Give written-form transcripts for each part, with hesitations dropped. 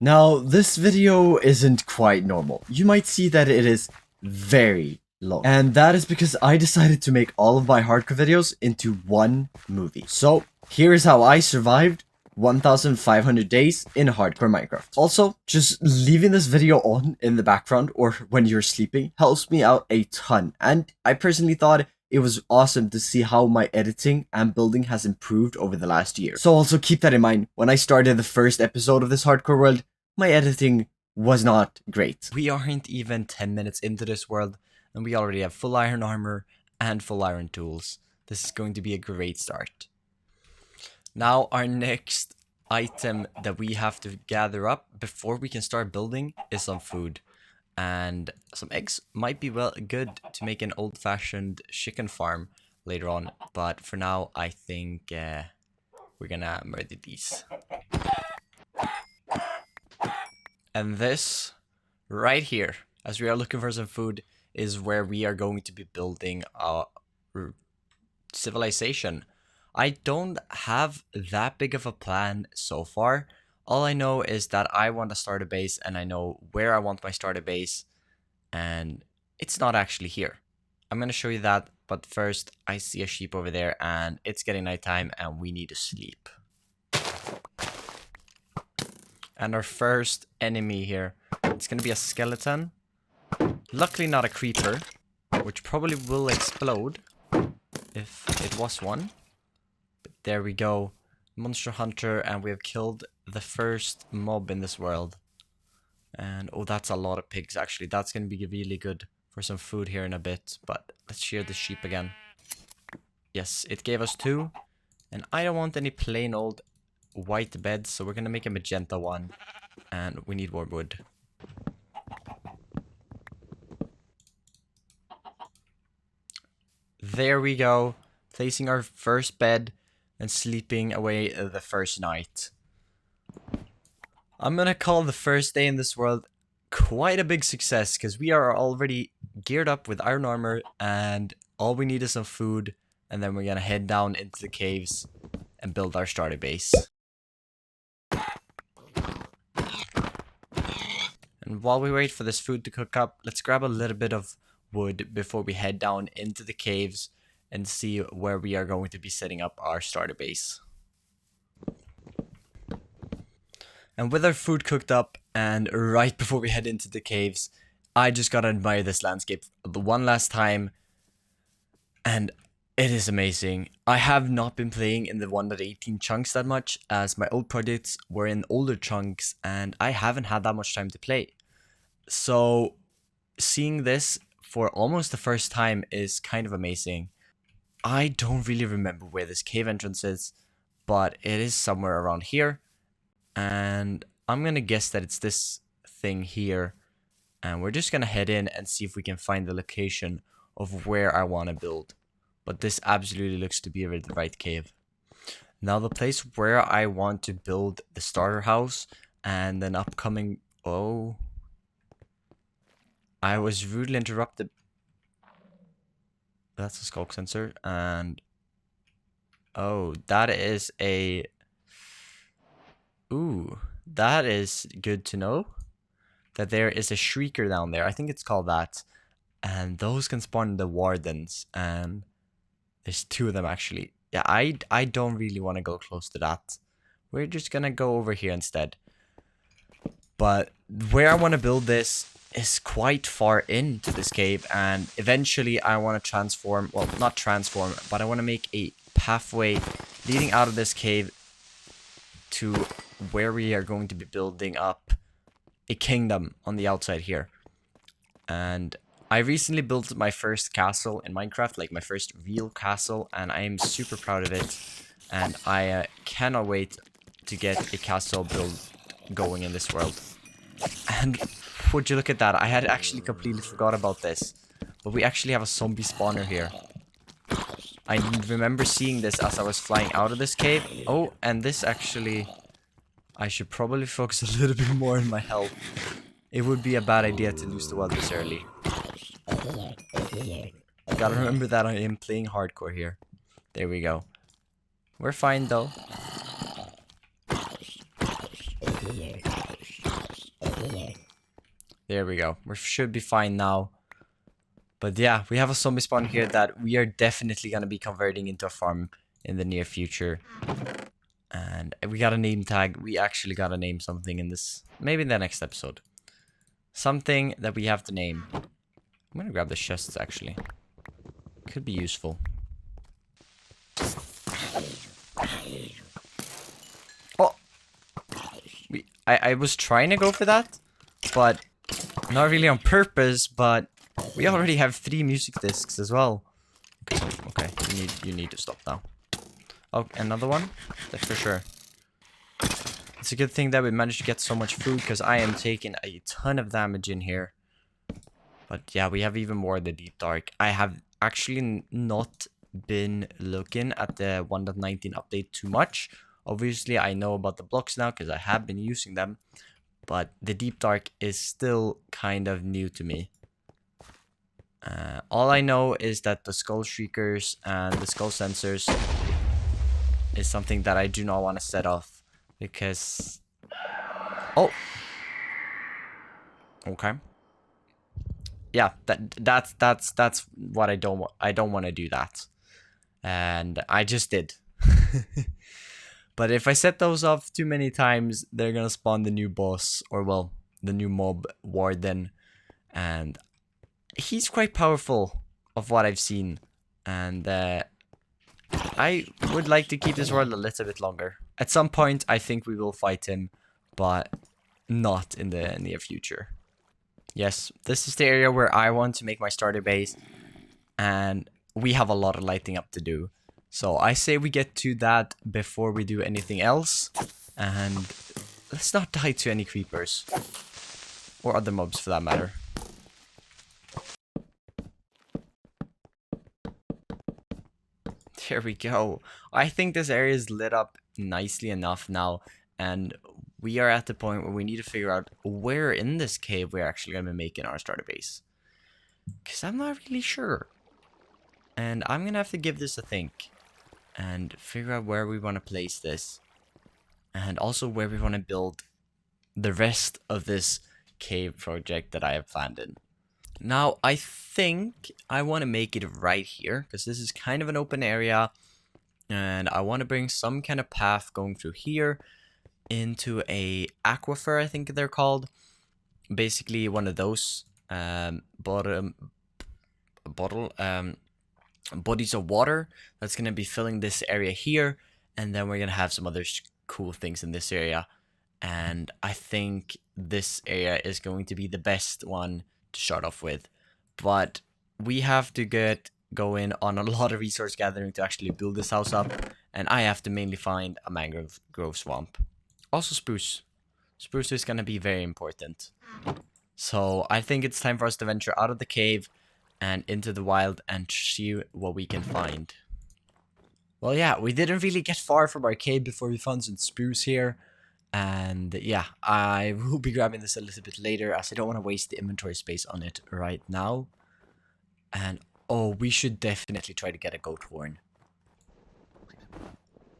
Now, this video isn't quite normal. You might see that it is very long. And that is because I decided to make all of my hardcore videos into one movie. So, here is how I survived 1500 days in hardcore Minecraft. Also, just leaving this video on in the background or when you're sleeping helps me out a ton. And I personally thought it was awesome to see how my editing and building has improved over the last year. So also keep that in mind. When I started the first episode of this hardcore world, my editing was not great. We aren't even 10 minutes into this world, and we already have full iron armor and full iron tools. This is going to be a great start. Now, our next item that we have to gather up before we can start building is some food. And some eggs might be good to make an old-fashioned chicken farm later on. But for now, I think we're gonna murder these. And this, right here, as we are looking for some food, is where we are going to be building our civilization. I don't have that big of a plan so far. All I know is that I want to start a base, and I know where I want my starter base, and it's not actually here. I'm going to show you that, but first, I see a sheep over there, and it's getting nighttime, and we need to sleep. And our first enemy here, it's going to be a skeleton. Luckily not a creeper, which probably will explode if it was one. But there we go. Monster Hunter, and we have killed the first mob in this world. And oh, that's a lot of pigs actually. That's going to be really good for some food here in a bit. But let's shear the sheep again. Yes, it gave us 2. And I don't want any plain old white beds, so we're going to make a magenta one. And we need more wood. There we go. Placing our first bed and sleeping away the first night. I'm gonna call the first day in this world quite a big success, because we are already geared up with iron armor, and all we need is some food, and then we're gonna head down into the caves and build our starter base. And while we wait for this food to cook up, let's grab a little bit of wood before we head down into the caves and see where we are going to be setting up our starter base. And with our food cooked up, and right before we head into the caves, I just gotta admire this landscape the one last time, and it is amazing. I have not been playing in the 1.18 chunks that much, as my old projects were in older chunks, and I haven't had that much time to play. So seeing this for almost the first time is kind of amazing. I don't really remember where this cave entrance is, but it is somewhere around here. And I'm gonna guess that it's this thing here. And we're just gonna head in and see if we can find the location of where I want to build. But this absolutely looks to be the right cave. Now the place where I want to build the starter house and an upcoming... Oh... I was rudely interrupted. That's a skulk sensor, and oh, that is a... Ooh, that is good to know. That there is a shrieker down there. I think it's called that. And those can spawn the wardens, and there's 2 of them actually. Yeah, I don't really want to go close to that. We're just gonna go over here instead. But where I want to build this is quite far into this cave, and eventually I want to transform, well, not transform, but I want to make a pathway leading out of this cave to where we are going to be building up a kingdom on the outside here. And I recently built my first castle in Minecraft, like my first real castle, and I am super proud of it, and I cannot wait to get a castle build going in this world. And would you look at that, I had actually completely forgot about this, but we actually have a zombie spawner here. I remember seeing this as I was flying out of this cave. Oh, and this actually... I should probably focus a little bit more on my health. It would be a bad idea to lose the world this early. Gotta remember that I am playing hardcore here. There we go. We're fine though. There we go. We should be fine now. But yeah, we have a zombie spawn here that we are definitely going to be converting into a farm in the near future. And we got a name tag. We actually got to name something in this. Maybe in the next episode. Something that we have to name. I'm going to grab the chests actually. Could be useful. Oh! I was trying to go for that. But not really on purpose, but we already have 3 music discs as well. Okay, you need to stop now. Oh, another one? That's for sure. It's a good thing that we managed to get so much food, because I am taking a ton of damage in here. But yeah, we have even more of the Deep Dark. I have actually not been looking at the 1.19 update too much. Obviously, I know about the blocks now, because I have been using them. But the Deep Dark is still kind of new to me. All I know is that the Skull Shriekers and the Skull Sensors is something that I do not want to set off. Because... Oh! Okay. Yeah, that's what I don't want. I don't want to do that. And I just did. But if I set those off too many times, they're gonna spawn the new boss, or well, the new mob warden, and he's quite powerful of what I've seen, and I would like to keep this world a little bit longer. At some point, I think we will fight him, but not in the near future. Yes, this is the area where I want to make my starter base, and we have a lot of lighting up to do. So I say we get to that before we do anything else. And let's not die to any creepers. Or other mobs for that matter. There we go. I think this area is lit up nicely enough now. And we are at the point where we need to figure out where in this cave we're actually going to be making our starter base. Because I'm not really sure. And I'm going to have to give this a think. And figure out where we want to place this. And also where we want to build the rest of this cave project that I have planned in. Now, I think I want to make it right here. Because this is kind of an open area. And I want to bring some kind of path going through here. Into a aquifer, I think they're called. Basically one of those bodies of water that's going to be filling this area here, and then we're going to have some other cool things in this area, and I think this area is going to be the best one to start off with, but we have to get going on a lot of resource gathering to actually build this house up, and I have to mainly find a mangrove grove swamp. Also spruce is going to be very important, so I think it's time for us to venture out of the cave and into the wild and see what we can find. Well, yeah, we didn't really get far from our cave before we found some spruce here. And yeah, I will be grabbing this a little bit later as I don't want to waste the inventory space on it right now. And oh, we should definitely try to get a goat horn.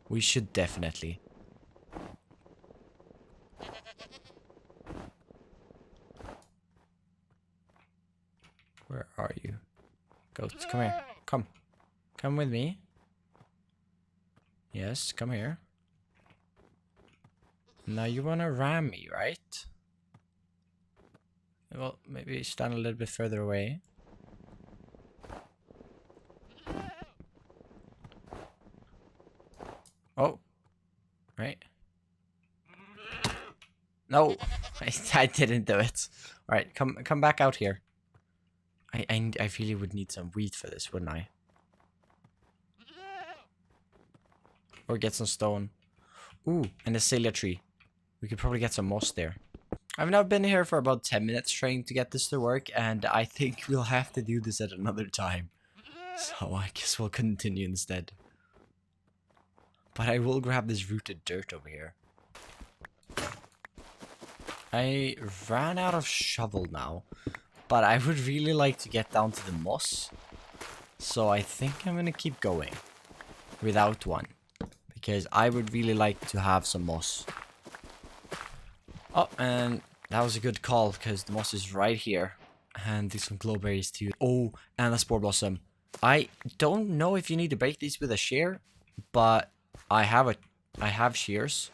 We should definitely. Where are you? Goats, come here. Come. Come with me. Yes, come here. Now you wanna ram me, right? Well, maybe stand a little bit further away. Oh. Right. No. I didn't do it. Alright, come back out here. I really would need some wheat for this, wouldn't I? Or get some stone. Ooh, and a Celia tree. We could probably get some moss there. I've now been here for about 10 minutes trying to get this to work, and I think we'll have to do this at another time. So I guess we'll continue instead. But I will grab this rooted dirt over here. I ran out of shovel now. But I would really like to get down to the moss. So I think I'm gonna keep going. Without one. Because I would really like to have some moss. Oh, and That was a good call, because the moss is right here. And there's some glowberries too. Oh, and a spore blossom. I don't know if you need to break these with a shear, but I have shears.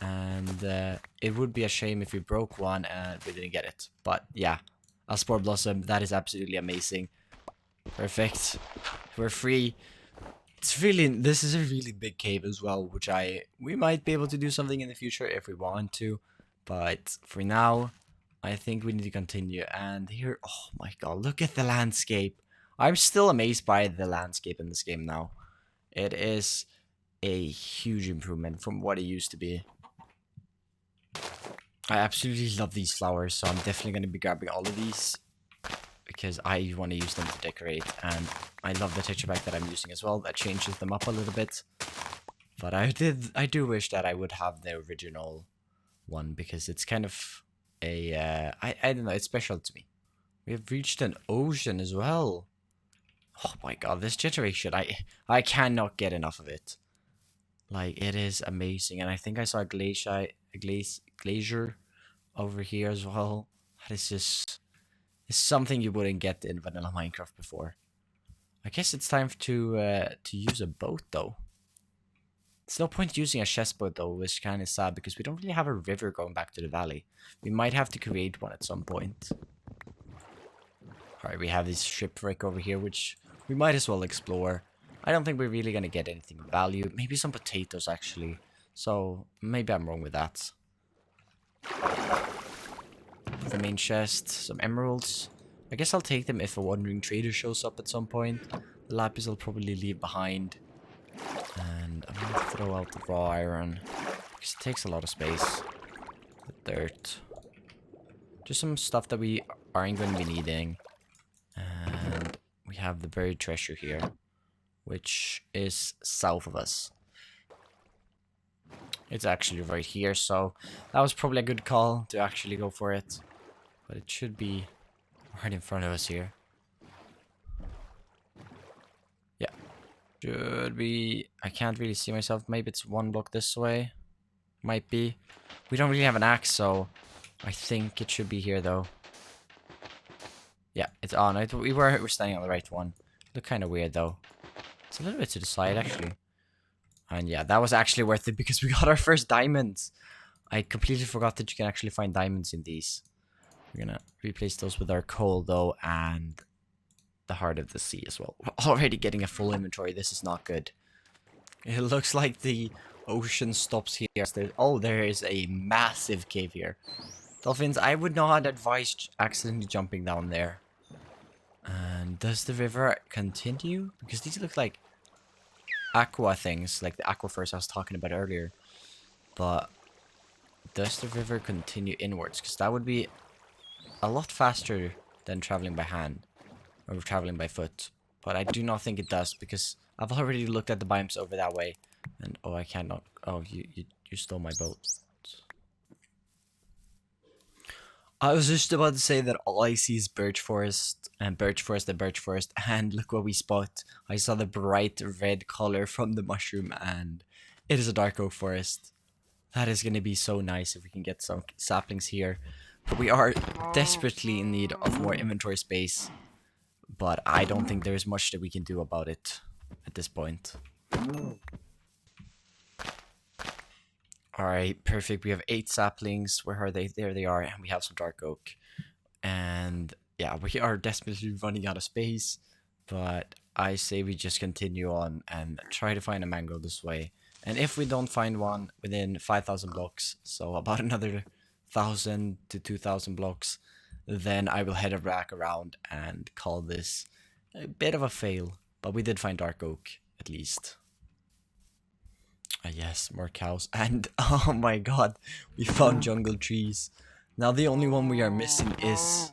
And it would be a shame if we broke one and we didn't get it. But yeah, a spore blossom, that is absolutely amazing. Perfect. We're free. This is a really big cave as well, which we might be able to do something in the future if we want to. But for now, I think we need to continue. And here, oh my god, look at the landscape. I'm still amazed by the landscape in this game now. It is a huge improvement from what it used to be. I absolutely love these flowers, so I'm definitely going to be grabbing all of these, because I want to use them to decorate, and I love the texture pack that I'm using as well. That changes them up a little bit. But I do wish that I would have the original one, because it's kind of a I don't know, it's special to me. We have reached an ocean as well. Oh my god, this generation, I cannot get enough of it. Like, it is amazing, and I think I saw a glacier over here as well. That is just, it's something you wouldn't get in vanilla Minecraft before. I guess it's time to use a boat though. There's no point using a chest boat though, which kind of sad because we don't really have a river going back to the valley. We might have to create one at some point. Alright, we have this shipwreck over here, which we might as well explore. I don't think we're really going to get anything of value. Maybe some potatoes, actually. So, maybe I'm wrong with that. The main chest, some emeralds. I guess I'll take them if a wandering trader shows up at some point. The lapis I'll probably leave behind. And I'm going to throw out the raw iron, because it takes a lot of space. The dirt. Just some stuff that we aren't going to be needing. And we have the buried treasure here, which is south of us. It's actually right here, so that was probably a good call to actually go for it. But it should be right in front of us here. Yeah. Should be... I can't really see myself. Maybe it's one block this way. Might be. We don't really have an axe, so I think it should be here, though. Yeah, it's on. We're standing on the right one. Look kind of weird, though. It's a little bit to the side, actually. And yeah, that was actually worth it because we got our first diamonds. I completely forgot that you can actually find diamonds in these. We're gonna replace those with our coal, though, and the heart of the sea as well. We're already getting a full inventory. This is not good. It looks like the ocean stops here. Oh, there is a massive cave here. Dolphins, I would not advise accidentally jumping down there. And does the river continue? Because these look like aqua things, like the aquifers I was talking about earlier. But does the river continue inwards? Because that would be a lot faster than traveling by hand or traveling by foot. But I do not think it does, because I've already looked at the biomes over that way. And oh, I cannot. Oh, you stole my boat. I was just about to say that all I see is birch forest and birch forest and birch forest, and look what we spot. I saw the bright red color from the mushroom, and it is a dark oak forest. That is going to be so nice if we can get some saplings here. But we are desperately in need of more inventory space, but I don't think there's much that we can do about it at this point. Alright, perfect. We have 8 saplings. Where are they? There they are. And we have some dark oak. And yeah, we are desperately running out of space. But I say we just continue on and try to find a mango this way. And if we don't find one within 5,000 blocks, so about another 1,000 to 2,000 blocks, then I will head back around and call this a bit of a fail. But we did find dark oak, at least. Yes, more cows. And oh my god, we found jungle trees. Now the only one we are missing is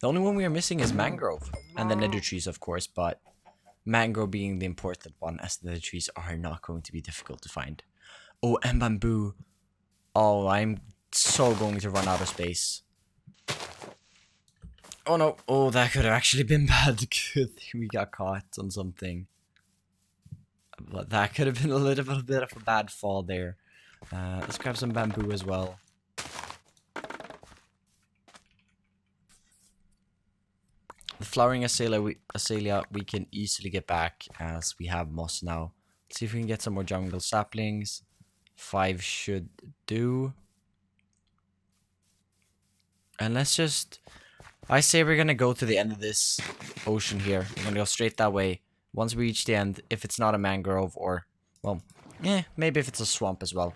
mangrove. And the nether trees, of course, but mangrove being the important one, as the nether trees are not going to be difficult to find. Oh, and bamboo. Oh, I'm so going to run out of space. Oh no. Oh, that could have actually been bad. Good thing we got caught on something. But that could have been a little bit of a bad fall there. Let's grab some bamboo as well. The flowering azalea we can easily get back as we have moss now. Let's see if we can get some more jungle saplings. 5 should do. And let's just... I say we're gonna go to the end of this ocean here. We're gonna go straight that way. Once we reach the end, if it's not a mangrove or... Well, maybe if it's a swamp as well.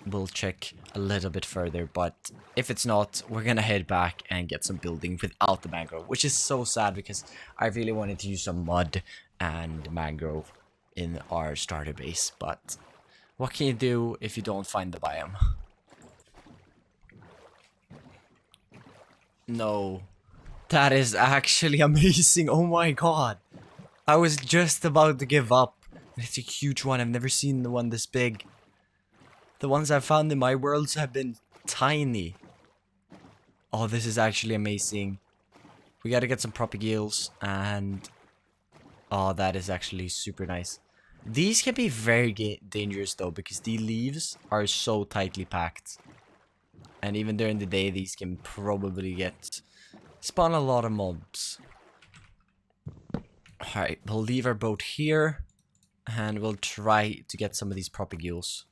We'll check a little bit further, but if it's not, we're gonna head back and get some building without the mangrove, which is so sad because I really wanted to use some mud and mangrove in our starter base, but what can you do if you don't find the biome? No, that is actually amazing. Oh my god, I was just about to give up. It's a huge one. I've never seen the one this big. The ones I've found in my worlds have been tiny. Oh, this is actually amazing. We gotta get some propagules and... Oh, that is actually super nice. These can be very dangerous though, because the leaves are so tightly packed. And even during the day, these can probably spawn a lot of mobs. Alright, we'll leave our boat here. And we'll try to get some of these propagules.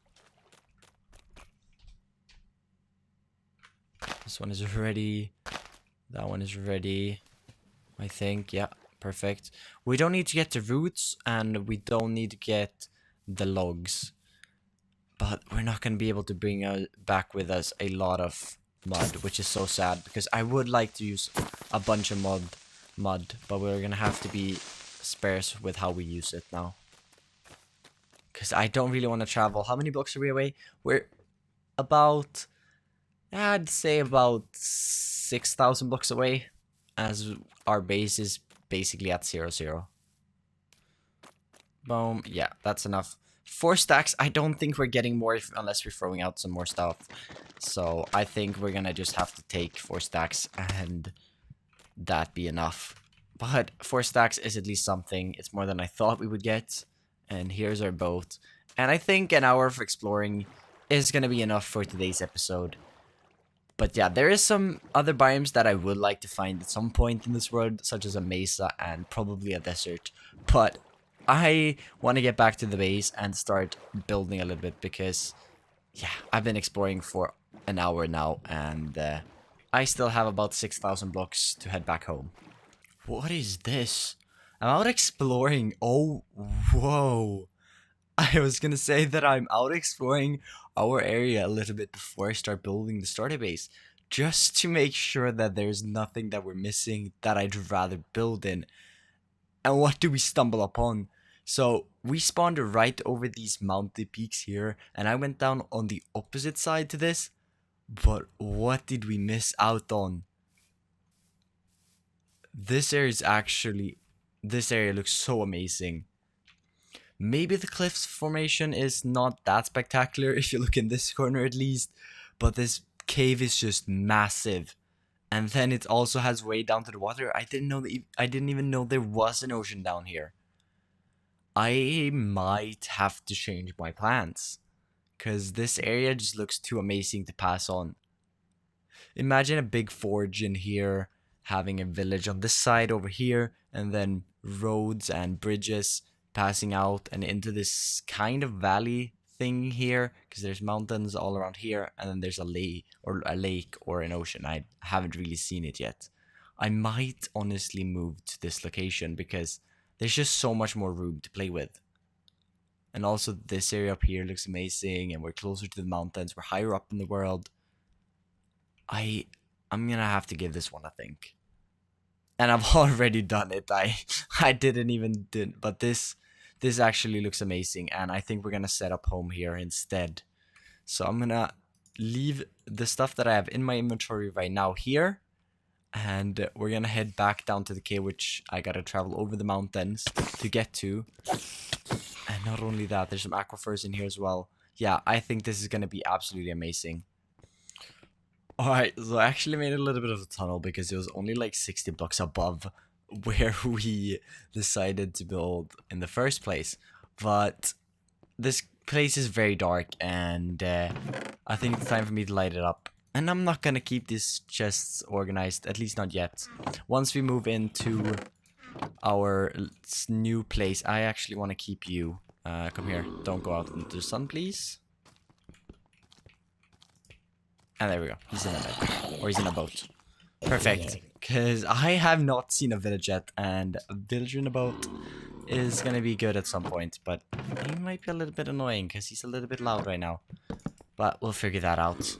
This one is ready. That one is ready. I think, yeah, perfect. We don't need to get the roots, and we don't need to get the logs. But we're not going to be able to bring back with us a lot of mud, which is so sad, because I would like to use a bunch of mud, but we're going to have to be sparse with how we use it now. Because I don't really want to travel. How many blocks are we away? We're about... I'd say about 6,000 blocks away, as our base is basically at 0, 0. Boom. Yeah, that's enough. 4 stacks. I don't think we're getting more unless we're throwing out some more stuff. So I think we're gonna just have to take 4 stacks and that be enough. But 4 stacks is at least something. It's more than I thought we would get. And here's our boat. And I think an hour of exploring is gonna be enough for today's episode. But yeah, there is some other biomes that I would like to find at some point in this world, such as a mesa and probably a desert. But I want to get back to the base and start building a little bit because, yeah, I've been exploring for an hour now and I still have about 6,000 blocks to head back home. What is this? I'm out exploring. Oh, whoa. I was gonna say that I'm out exploring our area a little bit before I start building the starter base, just to make sure that there's nothing that we're missing that I'd rather build in. And what do we stumble upon? So we spawned right over these mountain peaks here, and I went down on the opposite side to this, but what did we miss out on? This area looks so amazing. Maybe the cliffs formation is not that spectacular if you look in this corner at least, but this cave is just massive. And then it also has way down to the water. I didn't even know there was an ocean down here. I might have to change my plans, cause this area just looks too amazing to pass on. Imagine a big forge in here, having a village on this side over here, and then roads and bridges passing out and into this kind of valley thing here, because there's mountains all around here, and then there's a lake or an ocean. I haven't really seen it yet. I might honestly move to this location because there's just so much more room to play with. And also this area up here looks amazing, and we're closer to the mountains. We're higher up in the world. I'm gonna have to give this one a think. And I've already done it. I didn't even do, but this actually looks amazing, and I think we're gonna set up home here instead. So I'm gonna leave the stuff that I have in my inventory right now here, and we're gonna head back down to the cave, which I gotta travel over the mountains to get to. And not only that, there's some aquifers in here as well. Yeah, I think this is gonna be absolutely amazing. Alright, so I actually made a little bit of a tunnel because it was only like 60 blocks above where we decided to build in the first place. But this place is very dark, and I think it's time for me to light it up. And I'm not gonna keep these chests organized, at least not yet. Once we move into our new place, I actually want to keep you. Come here, don't go out into the sun, please. And there we go, he's in a bed, or he's in a boat. Perfect, because I have not seen a village yet, and a villager in a boat is gonna be good at some point, but he might be a little bit annoying, because he's a little bit loud right now. But we'll figure that out.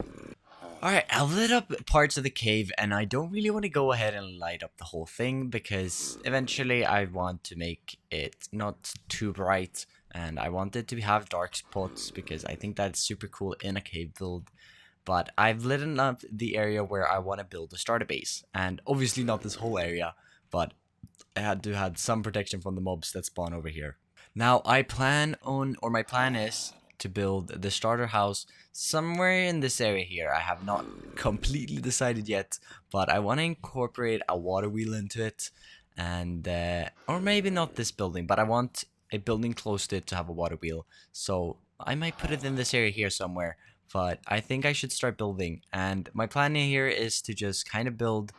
Alright, I've lit up parts of the cave, and I don't really want to go ahead and light up the whole thing, because eventually I want to make it not too bright, and I want it to have dark spots, because I think that's super cool in a cave build. But I've lit up the area where I want to build a starter base, and obviously not this whole area, but I had to have some protection from the mobs that spawn over here. Now, my plan is to build the starter house somewhere in this area here. I have not completely decided yet, but I want to incorporate a water wheel into it, and or maybe not this building, but I want a building close to it to have a water wheel. So I might put it in this area here somewhere, but I think I should start building. And my plan here is to just kind of build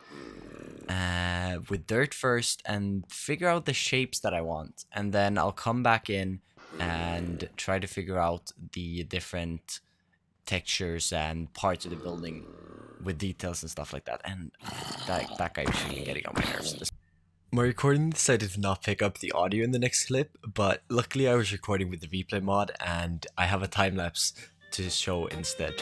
with dirt first and figure out the shapes that I want, and then I'll come back in and try to figure out the different textures and parts of the building with details and stuff like that. And that guy was really getting on my nerves. My recording decided to not pick up the audio in the next clip, but luckily I was recording with the replay mod and I have a time lapse to show instead.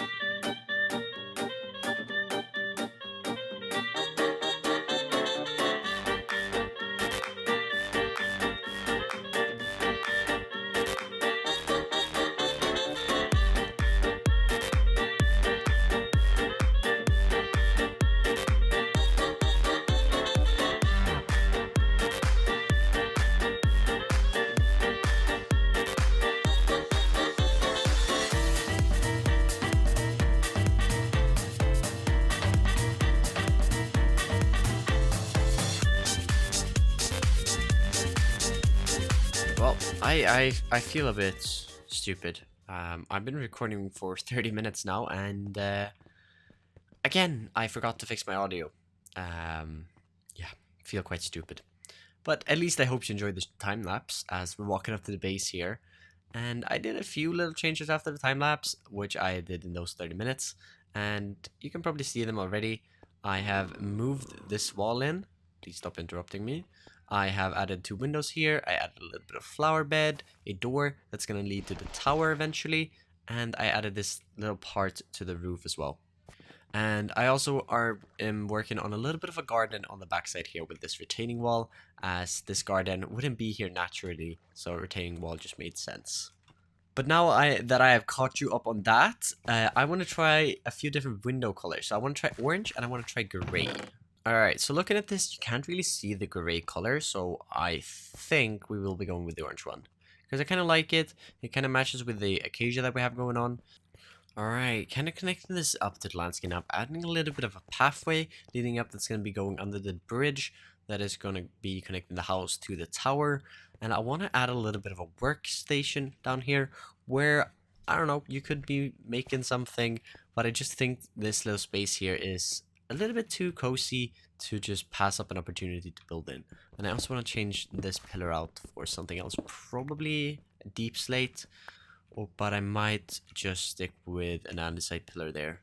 Well, I feel a bit stupid. I've been recording for 30 minutes now, and again, I forgot to fix my audio. Yeah, feel quite stupid. But at least I hope you enjoyed this time lapse as we're walking up to the base here. And I did a few little changes after the time lapse, which I did in those 30 minutes. And you can probably see them already. I have moved this wall in. Please stop interrupting me. I have added 2 windows here. I added a little bit of flower bed, a door that's going to lead to the tower eventually. And I added this little part to the roof as well. And I also am working on a little bit of a garden on the backside here with this retaining wall, as this garden wouldn't be here naturally, so a retaining wall just made sense. But now that I have caught you up on that, I want to try a few different window colors. So I want to try orange and I want to try gray. Alright, so looking at this, you can't really see the gray color, so I think we will be going with the orange one. Because I kind of like it, it kind of matches with the acacia that we have going on. Alright, kind of connecting this up to the landscape now, adding a little bit of a pathway leading up that's going to be going under the bridge that is going to be connecting the house to the tower. And I want to add a little bit of a workstation down here where, I don't know, you could be making something, but I just think this little space here is a little bit too cozy to just pass up an opportunity to build in. And I also want to change this pillar out for something else, probably a deep slate. Oh, but I might just stick with an andesite pillar there.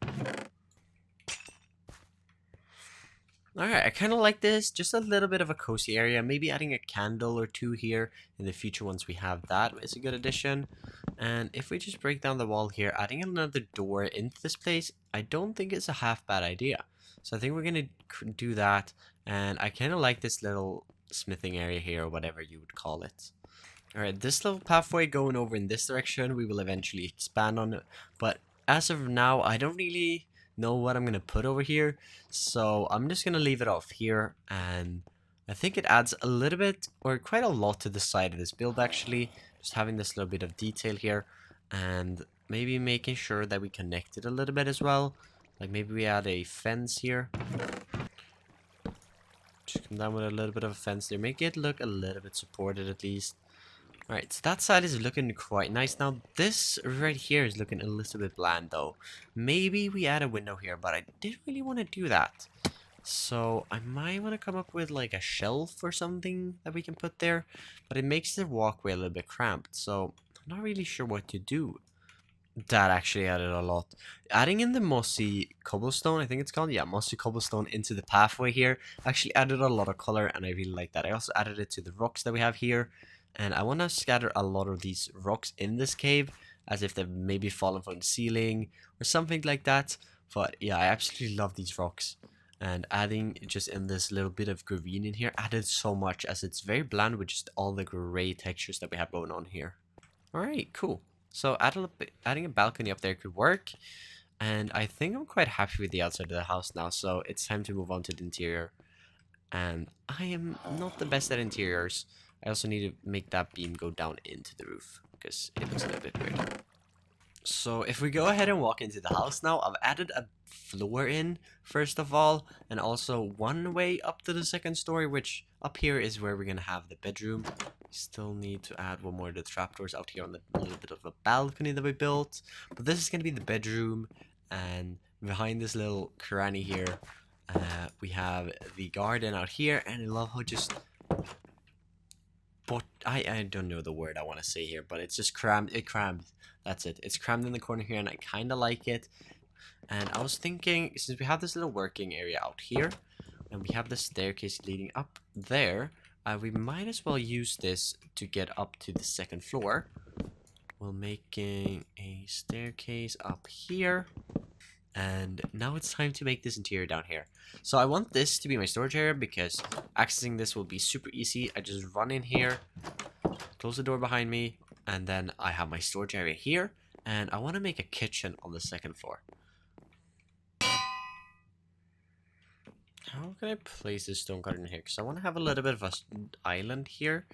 Alright, I kind of like this. Just a little bit of a cozy area. Maybe adding a candle or 2 here in the future once we have that is a good addition. And if we just break down the wall here, adding another door into this place, I don't think it's a half bad idea. So I think we're going to do that. And I kind of like this little smithing area here, or whatever you would call it. Alright, this little pathway going over in this direction, we will eventually expand on it. But as of now, I don't really know what I'm going to put over here. So I'm just going to leave it off here. And I think it adds a little bit, or quite a lot to the side of this build actually. Just having this little bit of detail here. And maybe making sure that we connect it a little bit as well. Like maybe we add a fence here. Just come down with a little bit of a fence there. Make it look a little bit supported at least. Alright, so that side is looking quite nice. Now, this right here is looking a little bit bland, though. Maybe we add a window here, but I didn't really want to do that. So, I might want to come up with, like, a shelf or something that we can put there. But it makes the walkway a little bit cramped, so I'm not really sure what to do. That actually added a lot. Adding in the mossy cobblestone, I think it's called, yeah, mossy cobblestone into the pathway here actually added a lot of color, and I really like that. I also added it to the rocks that we have here, and I want to scatter a lot of these rocks in this cave as if they've maybe fallen from the ceiling or something like that. But yeah, I absolutely love these rocks, and adding just in this little bit of green in here added so much, as it's very bland with just all the gray textures that we have going on here. Alright, cool. So adding a balcony up there could work, and I think I'm quite happy with the outside of the house now, so it's time to move on to the interior. And I am not the best at interiors. I also need to make that beam go down into the roof, because it looks a little bit weird. So if we go ahead and walk into the house now, I've added a floor in, first of all, and also one way up to the second story, which up here is where we're going to have the bedroom. Still need to add one more of the trapdoors out here on the little bit of a balcony that we built. But this is going to be the bedroom, and behind this little cranny here, we have the garden out here, and I love how just... But I don't know the word I want to say here, but it's just crammed. That's it. It's crammed in the corner here, and I kind of like it. And I was thinking, since we have this little working area out here, and we have the staircase leading up there, we might as well use this to get up to the second floor. We're making a staircase up here. And now it's time to make this interior down here. So I want this to be my storage area, because accessing this will be super easy. I just run in here, close the door behind me, and then I have my storage area here. And I want to make a kitchen on the second floor. How can I place this stone cutter in here? Because I want to have a little bit of an island here.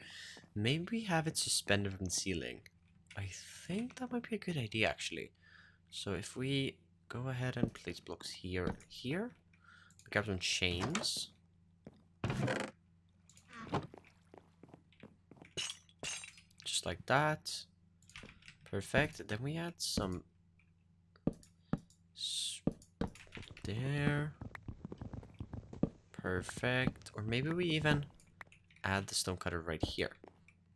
Maybe have it suspended from the ceiling. I think that might be a good idea, actually. So if we go ahead and place blocks here and here, we grab some chains. Just like that. Perfect. Then we add some there. Perfect. Or maybe we even add the stone cutter right here.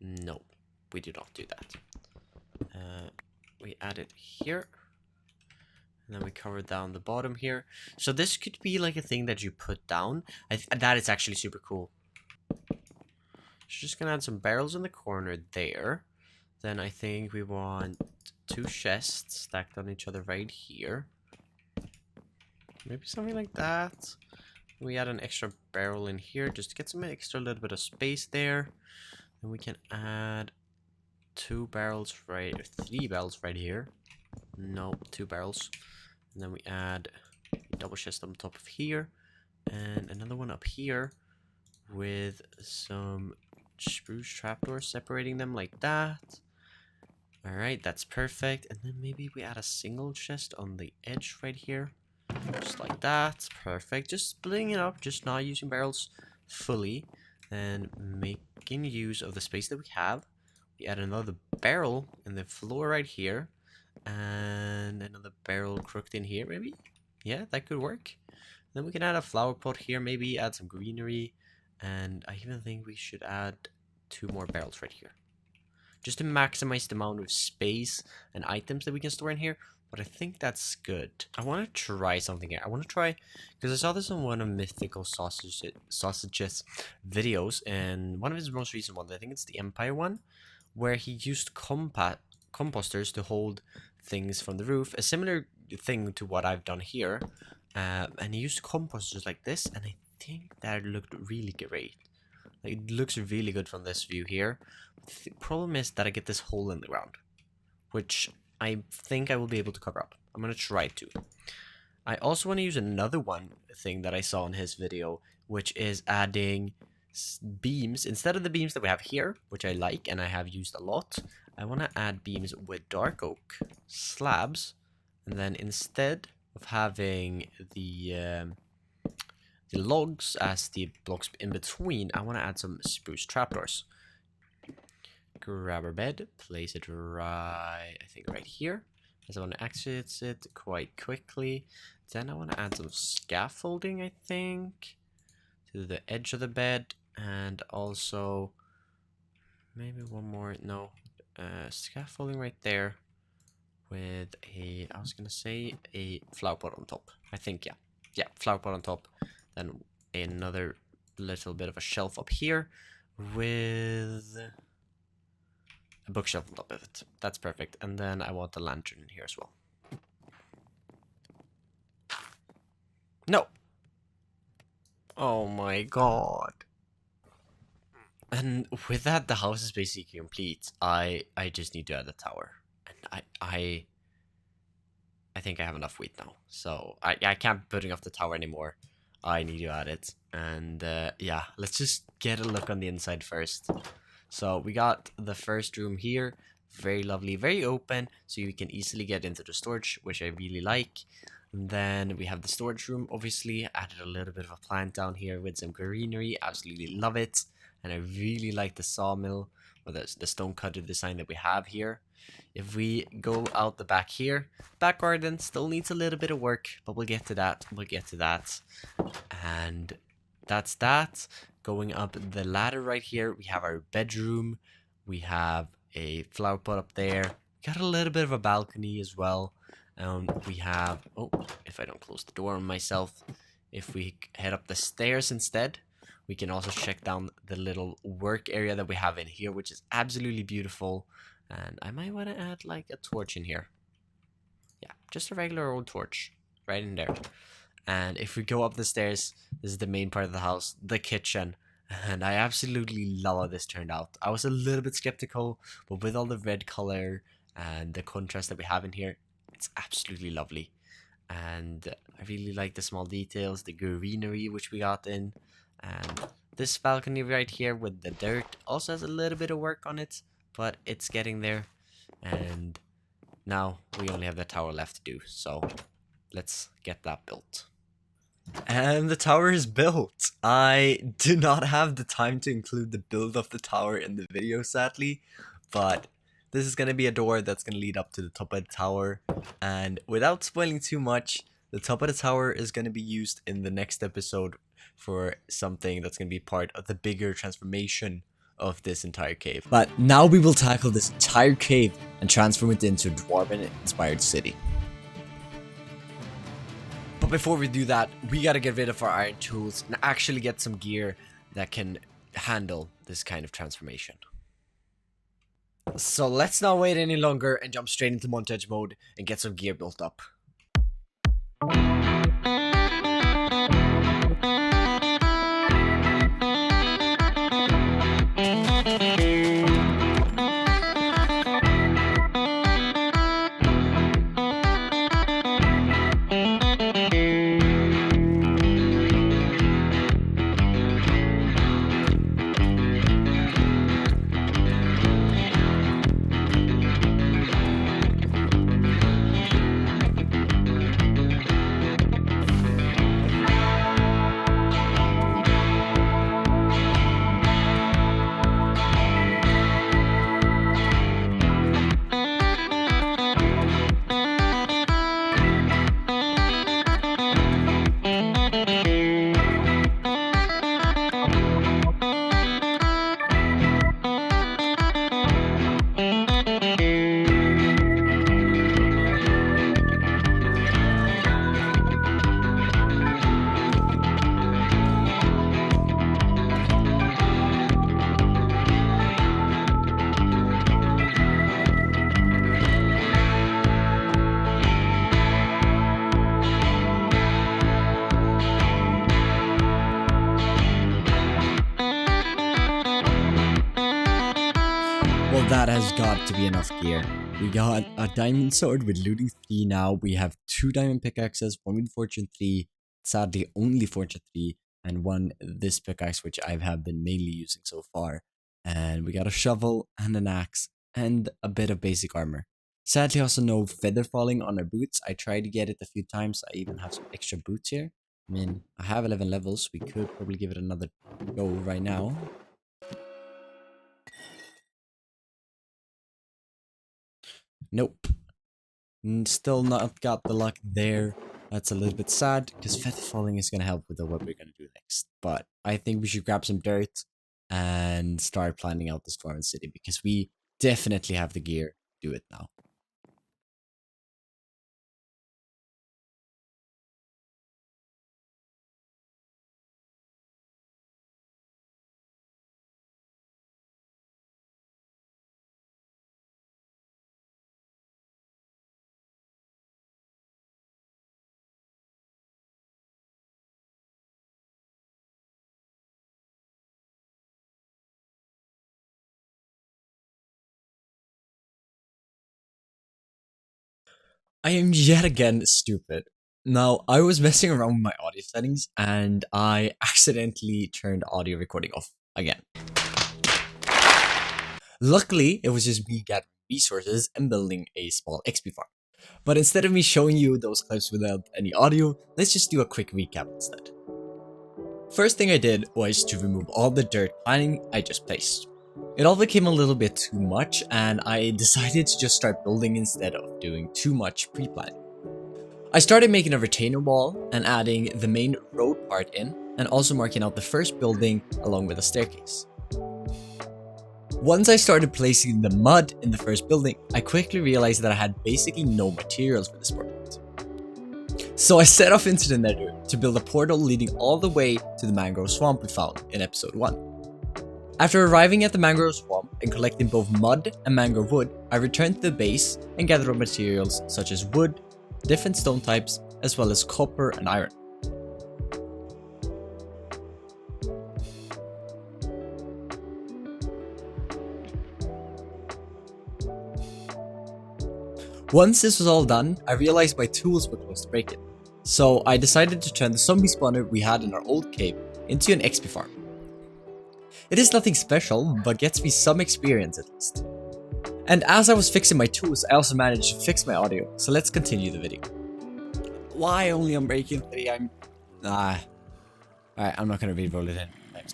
No, we do not do that. We add it here. And then we cover down the bottom here. So this could be like a thing that you put down. That is actually super cool. So just gonna add some barrels in the corner there. Then I think we want 2 chests stacked on each other right here. Maybe something like that. We add an extra barrel in here just to get some extra little bit of space there. Then we can add 3 barrels right here. No, 2 barrels. And then we add a double chest on top of here, and another one up here with some spruce trapdoors separating them like that. Alright, that's perfect. And then maybe we add a single chest on the edge right here. Just like that. Perfect. Just splitting it up, just not using barrels fully, and making use of the space that we have. We add another barrel in the floor right here, and another barrel crooked in here, maybe? Yeah, that could work. Then we can add a flower pot here, maybe add some greenery, and I even think we should add 2 more barrels right here, just to maximize the amount of space and items that we can store in here. But I think that's good. I want to try something here. I want to try, because I saw this on one of Mythical Sausages videos, and one of his most recent ones, I think it's the Empire one, where he used composters to hold things from the roof, a similar thing to what I've done here, and he used composters like this, and I think that looked really great. Like, it looks really good from this view here. The problem is that I get this hole in the ground, which I think I will be able to cover up. I'm gonna try to. I also want to use another thing that I saw in his video, which is adding beams instead of the beams that we have here, which I like and I have used a lot. I want to add beams with dark oak slabs, and then instead of having the logs as the blocks in between, I want to add some spruce trapdoors. grab our bed, place it right, I think right here, as I want to exit it quite quickly. Then I want to add some scaffolding, I think, to the edge of the bed, and also maybe one more, no, scaffolding right there with a, I was gonna say a flower pot on top. I think, yeah, flower pot on top. Then another little bit of a shelf up here with a bookshelf on top of it. That's perfect. And then I want a lantern in here as well. No! Oh my god. And with that, the house is basically complete. I just need to add a tower. And I think I have enough wheat now. So I can't be putting off the tower anymore. I need to add it. And yeah, let's just get a look on the inside first. So we got the first room here. Very lovely, very open, so you can easily get into the storage, which I really like. And then we have the storage room, obviously. Added a little bit of a plant down here with some greenery. Absolutely love it. And I really like the sawmill, or the stone cutter design that we have here. If we go out the back here, back garden still needs a little bit of work, but we'll get to that. We'll get to that. And that's that. Going up the ladder right here, we have our bedroom. We have a flower pot up there. Got a little bit of a balcony as well. We have, oh, if I don't close the door on myself, if we head up the stairs instead, we can also check down the little work area that we have in here, which is absolutely beautiful. And I might want to add like a torch in here. Yeah, just a regular old torch right in there. And if we go up the stairs, this is the main part of the house, the kitchen. And I absolutely love how this turned out. I was a little bit skeptical, but with all the red color and the contrast that we have in here, it's absolutely lovely. And I really like the small details, the greenery which we got in. And this balcony right here with the dirt also has a little bit of work on it, but it's getting there. And now we only have the tower left to do, so let's get that built. And the tower is built. I do not have the time to include the build of the tower in the video, sadly, but this is going to be a door that's going to lead up to the top of the tower. And without spoiling too much, the top of the tower is going to be used in the next episode for something that's going to be part of the bigger transformation of this entire cave. But now we will tackle this entire cave and transform it into a Dwarven-inspired city. But before we do that, we gotta get rid of our iron tools and actually get some gear that can handle this kind of transformation. So let's not wait any longer and jump straight into montage mode and get some gear built up. Well, that has got to be enough gear. We got a diamond sword with looting 3 now. We have 2 diamond pickaxes, 1 with fortune 3, sadly only fortune 3, and 1 this pickaxe which I have been mainly using so far. And we got a shovel and an axe and a bit of basic armor. Sadly also no feather falling on our boots. I tried to get it a few times. I even have some extra boots here. I mean, I have 11 levels. We could probably give it another go right now. Nope. Still not got the luck there. That's a little bit sad, because feather falling is going to help with what we're going to do next. But I think we should grab some dirt and start planning out this Dwarven city, because we definitely have the gear to do it now. I am yet again stupid. Now, I was messing around with my audio settings and I accidentally turned audio recording off again. Luckily, it was just me gathering resources and building a small XP farm. But instead of me showing you those clips without any audio, let's just do a quick recap instead. First thing I did was to remove all the dirt planning I just placed. It all became a little bit too much and I decided to just start building instead of doing too much pre-planning. I started making a retainer wall and adding the main road part in, and also marking out the first building along with a staircase. Once I started placing the mud in the first building, I quickly realized that I had basically no materials for this project. So I set off into the nether to build a portal leading all the way to the mangrove swamp we found in episode 1. After arriving at the mangrove swamp and collecting both mud and mangrove wood, I returned to the base and gathered up materials such as wood, different stone types, as well as copper and iron. Once this was all done, I realized my tools were close to breaking. So I decided to turn the zombie spawner we had in our old cave into an XP farm. It is nothing special, but gets me some experience at least. And as I was fixing my tools, I also managed to fix my audio, so let's continue the video. Why only on breaking 3? Alright, I'm not gonna re-roll it in.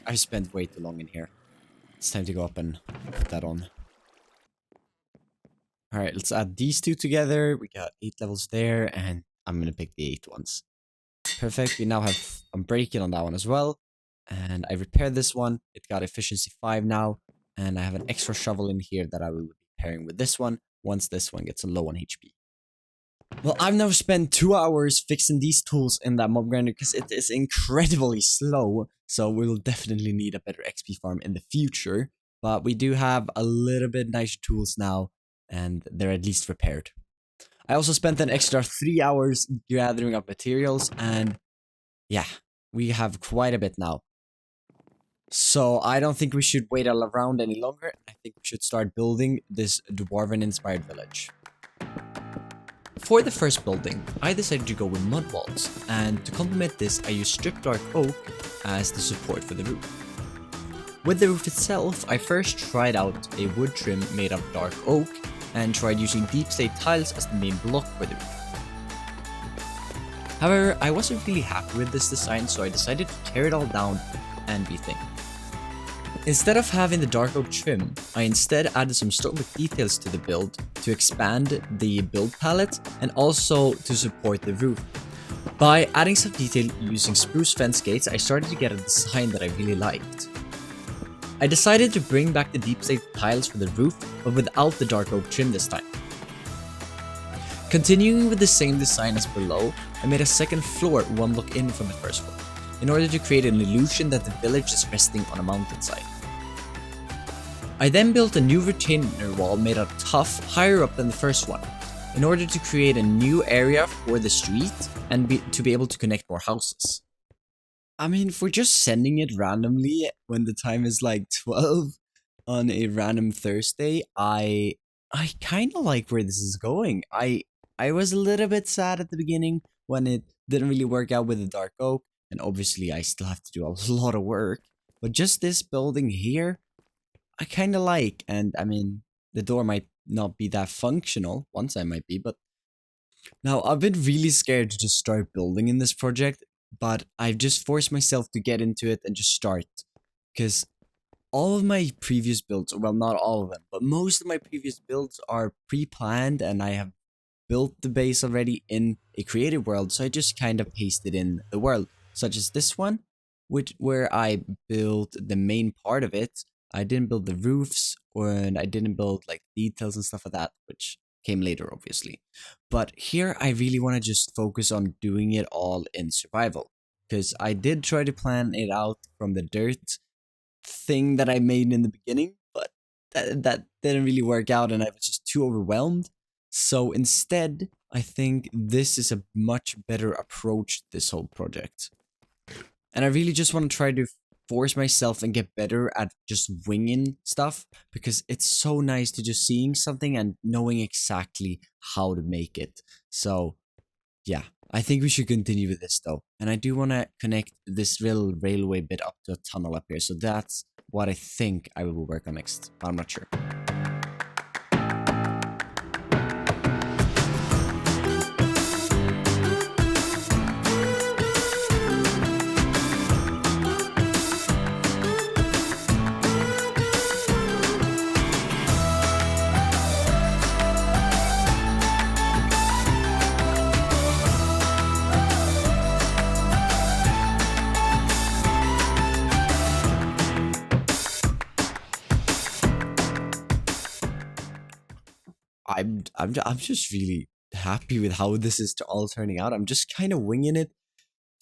I've spent way too long in here. It's time to go up and put that on. Alright, let's add these two together. We got 8 levels there, and I'm gonna pick the 8 ones. Perfect, we now have unbreaking on that one as well. And I repaired this one. It got efficiency 5 now. And I have an extra shovel in here that I will be pairing with this one once this one gets low on HP. Well, I've now spent 2 hours fixing these tools in that mob grinder because it is incredibly slow. So we'll definitely need a better XP farm in the future. But we do have a little bit nicer tools now. And they're at least repaired. I also spent an extra 3 hours gathering up materials. And yeah, we have quite a bit now. So I don't think we should wait around any longer. I think we should start building this Dwarven-inspired village. For the first building, I decided to go with mud walls, and to complement this, I used stripped dark oak as the support for the roof. With the roof itself, I first tried out a wood trim made of dark oak, and tried using deep slate tiles as the main block for the roof. However, I wasn't really happy with this design, so I decided to tear it all down and rethink. Instead of having the dark oak trim, I instead added some stonework details to the build to expand the build palette and also to support the roof. By adding some detail using spruce fence gates, I started to get a design that I really liked. I decided to bring back the deep slate tiles for the roof, but without the dark oak trim this time. Continuing with the same design as below, I made a second floor one block in from the first floor, in order to create an illusion that the village is resting on a mountainside. I then built a new retainer wall made out of tuff higher up than the first one, in order to create a new area for the street and to be able to connect more houses. I mean, for just sending it randomly when the time is like 12 on a random Thursday, I kind of like where this is going. I was a little bit sad at the beginning when it didn't really work out with the dark oak. And obviously, I still have to do a lot of work. But just this building here, I kind of like. And I mean, the door might not be that functional. Once I might be. But now, I've been really scared to just start building in this project. But I've just forced myself to get into it and just start. Because all of my previous builds, well, not all of them, but most of my previous builds are pre-planned, and I have built the base already in a creative world, so I just kind of pasted in the world, such as this one, where I built the main part of it. I didn't build the roofs, and I didn't build like details and stuff like that, which came later, obviously. But here, I really want to just focus on doing it all in survival, because I did try to plan it out from the dirt thing that I made in the beginning, but that didn't really work out, and I was just too overwhelmed. So instead, I think this is a much better approach to this whole project. And I really just want to try to force myself and get better at just winging stuff, because it's so nice to just seeing something and knowing exactly how to make it. So yeah, I think we should continue with this though. And I do want to connect this little railway bit up to a tunnel up here. So that's what I think I will work on next, but I'm not sure. I'm just really happy with how this is all turning out. I'm just kind of winging it,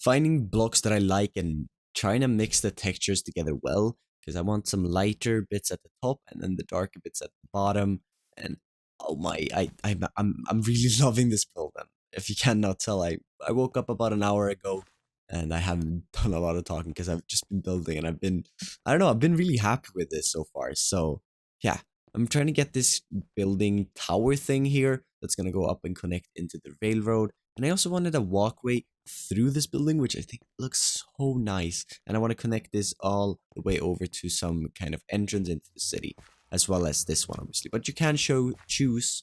finding blocks that I like and trying to mix the textures together well, because I want some lighter bits at the top and then the darker bits at the bottom. And oh my, I'm really loving this build. And if you cannot tell, I woke up about an hour ago and I haven't done a lot of talking because I've just been building, and I don't know, I've been really happy with this so far. So yeah, I'm trying to get this building tower thing here that's going to go up and connect into the railroad. And I also wanted a walkway through this building, which I think looks so nice. And I want to connect this all the way over to some kind of entrance into the city, as well as this one, obviously. But you can choose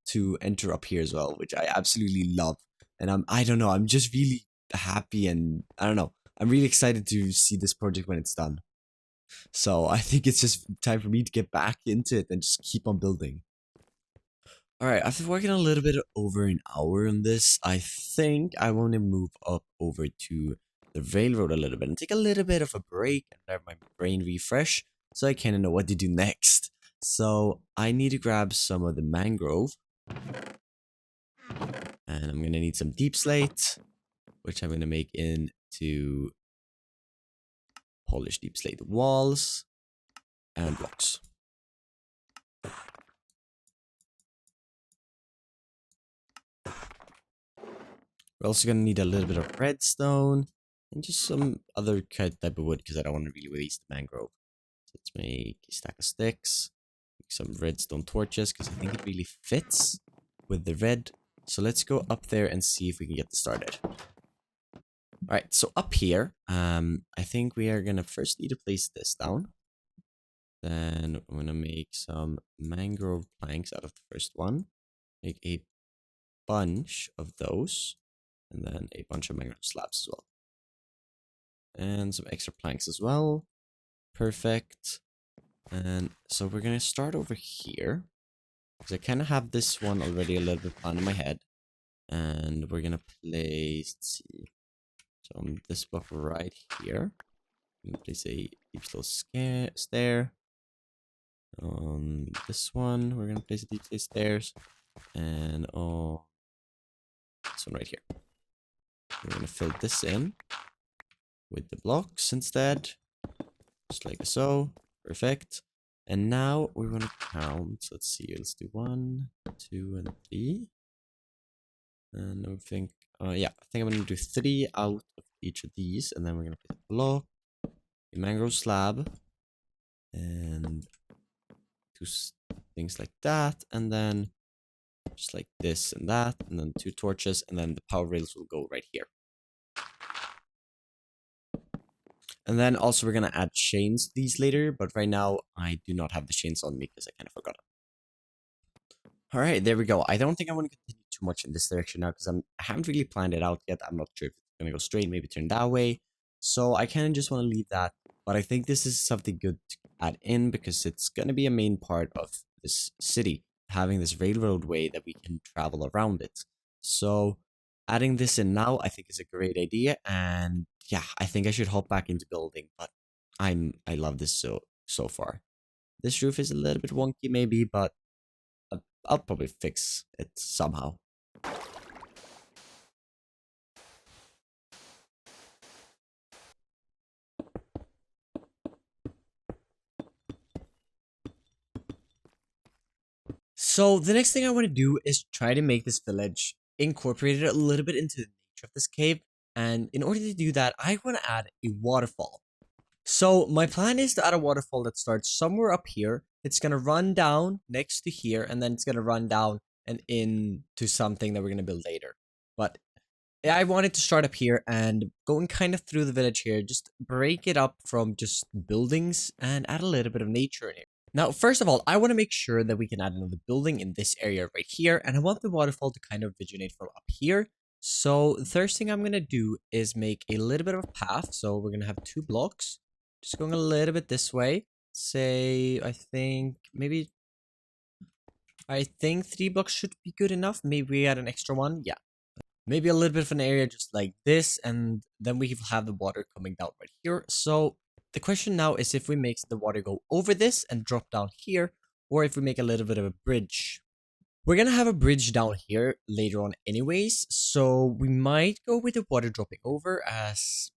to enter up here as well, which I absolutely love. And I don't know, I'm just really happy, and I don't know, I'm really excited to see this project when it's done. So I think it's just time for me to get back into it and just keep on building. Alright, after working a little bit over an hour on this, I think I want to move up over to the railroad a little bit and take a little bit of a break and let my brain refresh so I kind of know what to do next. So I need to grab some of the mangrove. And I'm going to need some deep slate, which I'm going to make into polished deep slate walls and blocks. We're also going to need a little bit of redstone and just some other type of wood, because I don't want to really waste the mangrove. So let's make a stack of sticks, make some redstone torches, because I think it really fits with the red. So let's go up there and see if we can get this started. Alright, so up here, I think we are going to first need to place this down. Then I'm going to make some mangrove planks out of the first one. Make a bunch of those. And then a bunch of mangrove slabs as well. And some extra planks as well. Perfect. And so we're going to start over here, because I kind of have this one already a little bit planned in my head. And we're going to place, let's see. So on this block right here, I'm going to place a deep slope stair. On this one, we're going to place a deep slope stairs. And on this one right here, we're going to fill this in with the blocks instead. Just like so. Perfect. And now we're going to count. Let's see. Let's do 1, 2, and 3. And I think, yeah, I think I'm going to do 3 out of each of these. And then we're going to put a block, a mangrove slab, and 2 things like that. And then just like this and that. And then 2 torches. And then the power rails will go right here. And then also we're going to add chains to these later. But right now I do not have the chains on me because I kind of forgot it. Alright, there we go. I don't think I want to continue too much in this direction now, because I haven't really planned it out yet. I'm not sure if it's going to go straight, maybe turn that way. So I kind of just want to leave that. But I think this is something good to add in because it's going to be a main part of this city, having this railroad way that we can travel around it. So adding this in now, I think is a great idea. And yeah, I think I should hop back into building, but I love this so far. This roof is a little bit wonky maybe, but I'll probably fix it somehow. So the next thing I want to do is try to make this village incorporated a little bit into the nature of this cave. And in order to do that, I want to add a waterfall. So my plan is to add a waterfall that starts somewhere up here. It's going to run down next to here, and then it's going to run down and into something that we're going to build later. But I wanted to start up here and going kind of through the village here, just break it up from just buildings and add a little bit of nature in it. Now, first of all, I want to make sure that we can add another building in this area right here, and I want the waterfall to kind of originate from up here. So the first thing I'm going to do is make a little bit of a path. So we're going to have 2 blocks, just going a little bit this way. Say, I think 3 blocks should be good enough. Maybe we add an extra one. Yeah. Maybe a little bit of an area just like this, and then we have the water coming down right here. So the question now is if we make the water go over this and drop down here, or if we make a little bit of a bridge. We're gonna have a bridge down here later on anyways, so we might go with the water dropping over, as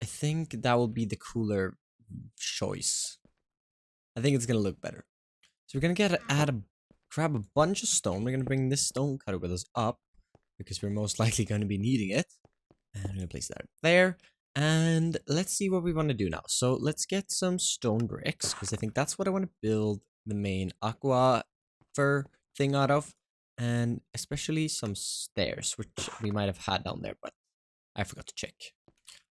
I think that will be the cooler choice. I think it's gonna look better. So we're gonna grab a bunch of stone. We're gonna bring this stone cutter with us up, because we're most likely going to be needing it. And I'm going to place that there. And let's see what we want to do now. So let's get some stone bricks, because I think that's what I want to build the main aqua fur thing out of. And especially some stairs, which we might have had down there, but I forgot to check.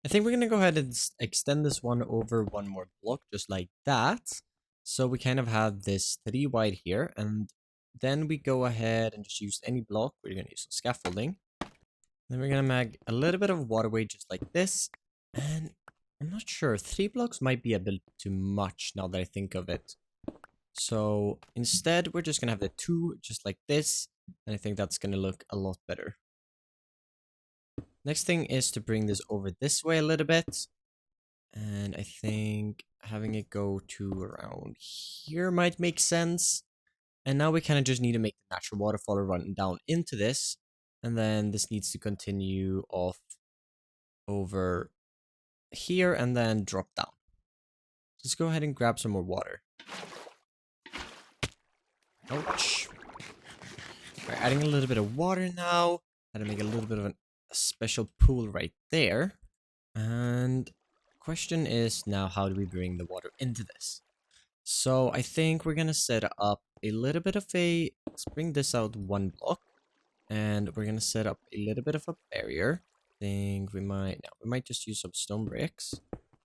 I think we're going to go ahead and extend this one over 1 more block, just like that. So we kind of have this 3 wide here, and then we go ahead and just use any block. We're going to use some scaffolding. Then we're going to make a little bit of waterway just like this. And I'm not sure. 3 blocks might be a bit too much now that I think of it. So instead, we're just going to have the 2 just like this. And I think that's going to look a lot better. Next thing is to bring this over this way a little bit. And I think having it go to around here might make sense. And now we kind of just need to make the natural waterfall run down into this. And then this needs to continue off over here and then drop down. Let's go ahead and grab some more water. Ouch. We're adding a little bit of water now. Got to make a little bit of a special pool right there. And question is now, how do we bring the water into this? So I think we're going to set up a little bit of let's bring this out 1 block. And we're going to set up a little bit of a barrier. I think we might just use some stone bricks.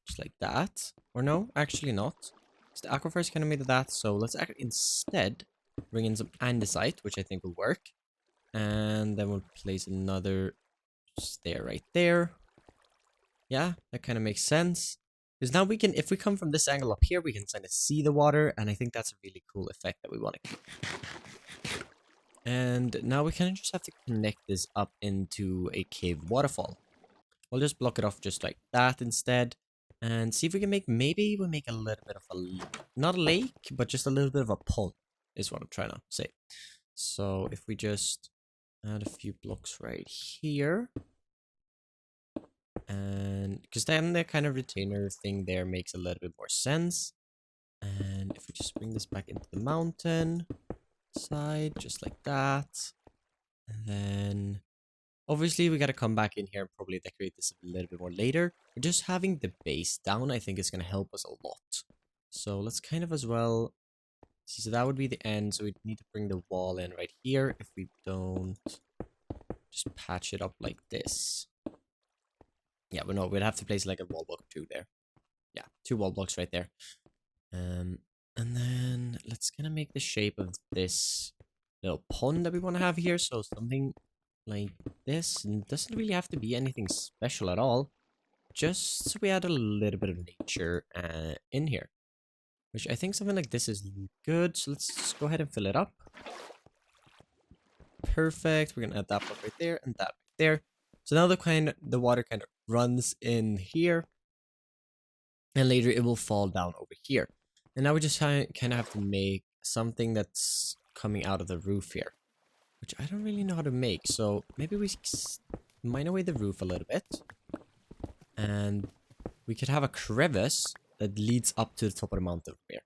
Just like that. Or no, actually not. The aquifer is kind of made of that. So let's instead bring in some andesite, which I think will work. And then we'll place another stair right there. Yeah, that kind of makes sense. Because now we can, if we come from this angle up here, we can kind of see the water. And I think that's a really cool effect that we want to keep. And now we kind of just have to connect this up into a cave waterfall. We'll just block it off just like that instead. And see if we can maybe we'll make a little bit of not a lake, but just a little bit of a pond is what I'm trying to say. So if we just add a few blocks right here. And because then the kind of retainer thing there makes a little bit more sense. And if we just bring this back into the mountain side, just like that. And then obviously we got to come back in here and probably decorate this a little bit more later. But just having the base down, I think is going to help us a lot. So let's kind of as well see. So that would be the end. So we need to bring the wall in right here. If we don't, just patch it up like this. Yeah, but no, we'd have to place like a wall block or 2 there. Yeah, 2 wall blocks right there. And then let's kind of make the shape of this little pond that we want to have here. So something like this. And it doesn't really have to be anything special at all. Just so we add a little bit of nature in here. which I think something like this is good. So let's just go ahead and fill it up. Perfect. We're gonna add that block right there and that right there. So now the water kind of runs in here, and later it will fall down over here. And now we just kind of have to make something that's coming out of the roof here, which I don't really know how to make. So maybe we mine away the roof a little bit, and we could have a crevice that leads up to the top of the mountain here.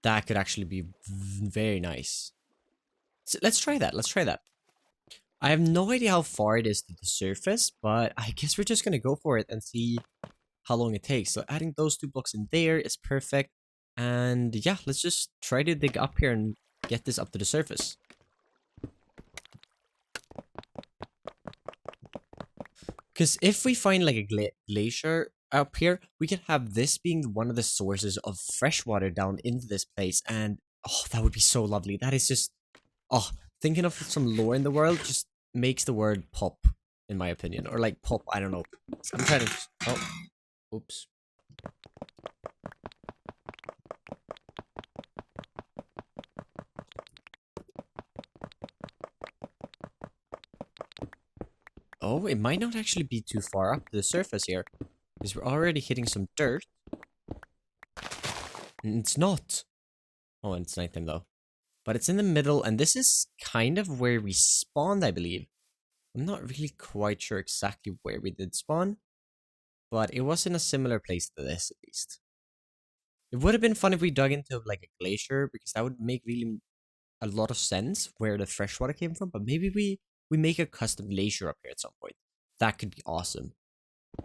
That could actually be very nice. So let's try that. Let's try that. I have no idea how far it is to the surface, but I guess we're just gonna go for it and see how long it takes. So adding those 2 blocks in there is perfect. And yeah, let's just try to dig up here and get this up to the surface. Because if we find like a glacier up here, we can have this being one of the sources of fresh water down into this place. And oh, that would be so lovely. That is just, oh, thinking of some lore in the world just makes the word pop, in my opinion. Or like pop, I don't know. I'm trying to, oh, oops. Oh, it might not actually be too far up to the surface here, because we're already hitting some dirt. And it's not. Oh, and it's nighttime though. But it's in the middle, and this is kind of where we spawned, I believe. I'm not really quite sure exactly where we did spawn, but it was in a similar place to this, at least. It would have been fun if we dug into like a glacier, because that would make really a lot of sense where the fresh water came from. But maybe we make a custom glacier up here at some point. That could be awesome.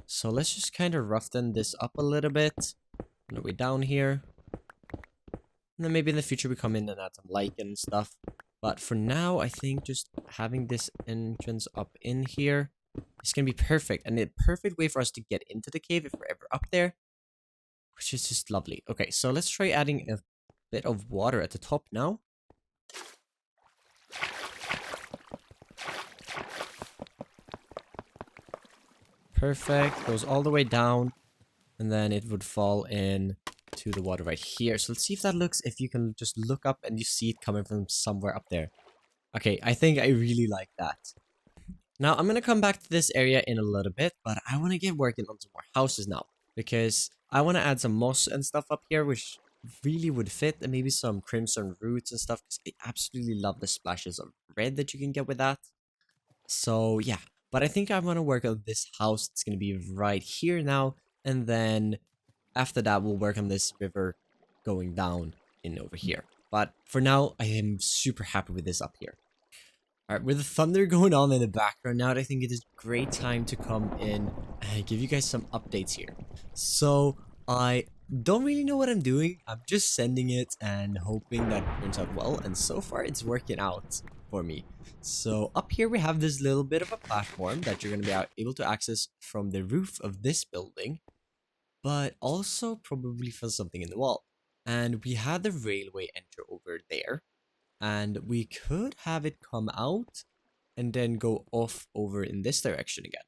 So let's just kind of roughen this up a little bit. On the way down here. And then maybe in the future we come in and add some lichen and stuff. But for now, I think just having this entrance up in here is going to be perfect. And a perfect way for us to get into the cave if we're ever up there. Which is just lovely. Okay, so let's try adding a bit of water at the top now. Perfect. Goes all the way down. And then it would fall in to the water right here. So let's see if that looks, if you can just look up and you see it coming from somewhere up there. Okay, I think I really like that. Now, I'm going to come back to this area in a little bit, but I want to get working on some more houses now. Because I want to add some moss and stuff up here, which really would fit. And maybe some crimson roots and stuff, because I absolutely love the splashes of red that you can get with that. So, yeah. But I think I want to work on this house. It's going to be right here now. And then after that, we'll work on this river going down in over here. But for now, I am super happy with this up here. Alright, with the thunder going on in the background now, I think it is a great time to come in and give you guys some updates here. So, I don't really know what I'm doing. I'm just sending it and hoping that it turns out well. And so far, it's working out for me. So, up here we have this little bit of a platform that you're going to be able to access from the roof of this building. But also probably from something in the wall. And we had the railway enter over there. And we could have it come out and then go off over in this direction again.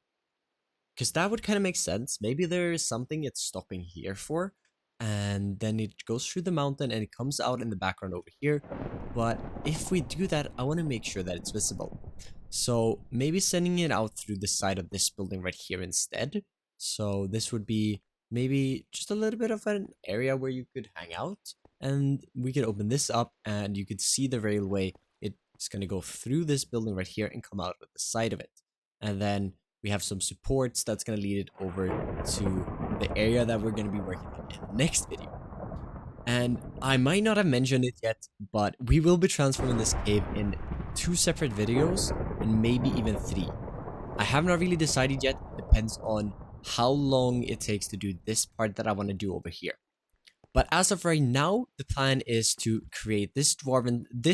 Because that would kind of make sense. Maybe there is something it's stopping here for. And then it goes through the mountain and it comes out in the background over here. But if we do that, I want to make sure that it's visible. So maybe sending it out through the side of this building right here instead. So this would be maybe just a little bit of an area where you could hang out. And we could open this up and you could see the railway. It's going to go through this building right here and come out at the side of it. And then we have some supports that's going to lead it over to the area that we're going to be working on in the next video. And I might not have mentioned it yet, but we will be transforming this cave in 2 separate videos and maybe even 3. I have not really decided yet. It depends on how long it takes to do this part that I want to do over here. But as of right now, the plan is to create this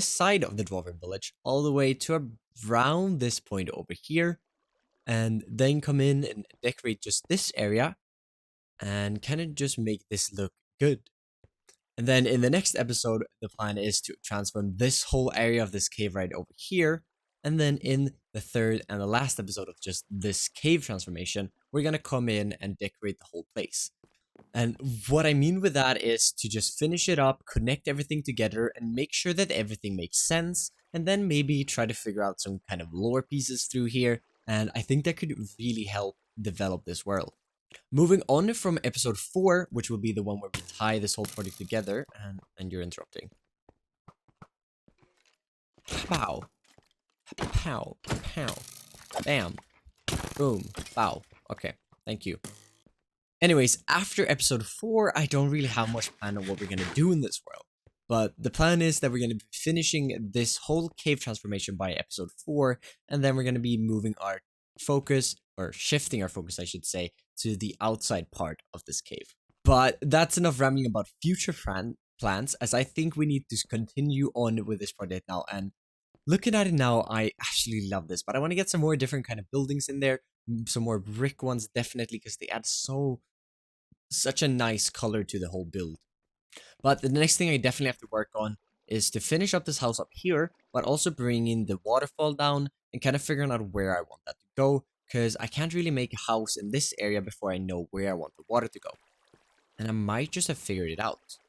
side of the dwarven village all the way to around this point over here, and then come in and decorate just this area and kind of just make this look good. And then in the next episode, the plan is to transform this whole area of this cave right over here. And then in the third and the last episode of just this cave transformation, we're going to come in and decorate the whole place. And what I mean with that is to just finish it up, connect everything together, and make sure that everything makes sense, and then maybe try to figure out some kind of lore pieces through here, and I think that could really help develop this world. Moving on from episode 4, which will be the one where we tie this whole project together, and you're interrupting. Pow. Pow. Pow. Bam. Boom. Pow. Okay, thank you. Anyways, after episode 4, I don't really have much plan on what we're gonna do in this world. But the plan is that we're gonna be finishing this whole cave transformation by episode 4, and then we're gonna be moving our focus, or shifting our focus, I should say, to the outside part of this cave. But that's enough rambling about future plans, as I think we need to continue on with this project now. And looking at it now, I actually love this, but I want to get some more different kind of buildings in there, some more brick ones, definitely, because they add such a nice color to the whole build. But the next thing I definitely have to work on is to finish up this house up here, but also bring in the waterfall down and kind of figuring out where I want that to go, because I can't really make a house in this area before I know where I want the water to go. And I might just have figured it out.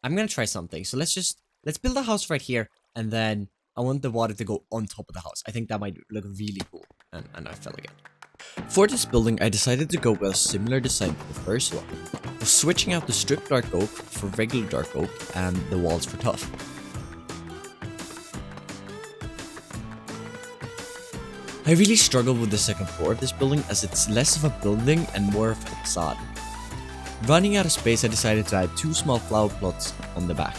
I'm gonna try something, so let's build a house right here, and then I want the water to go on top of the house. I think that might look really cool, and I fell again. For this building, I decided to go with a similar design to the first one, switching out the stripped dark oak for regular dark oak and the walls for tough. I really struggled with the second floor of this building, as it's less of a building and more of a facade. Running out of space, I decided to add 2 small flower plots on the back.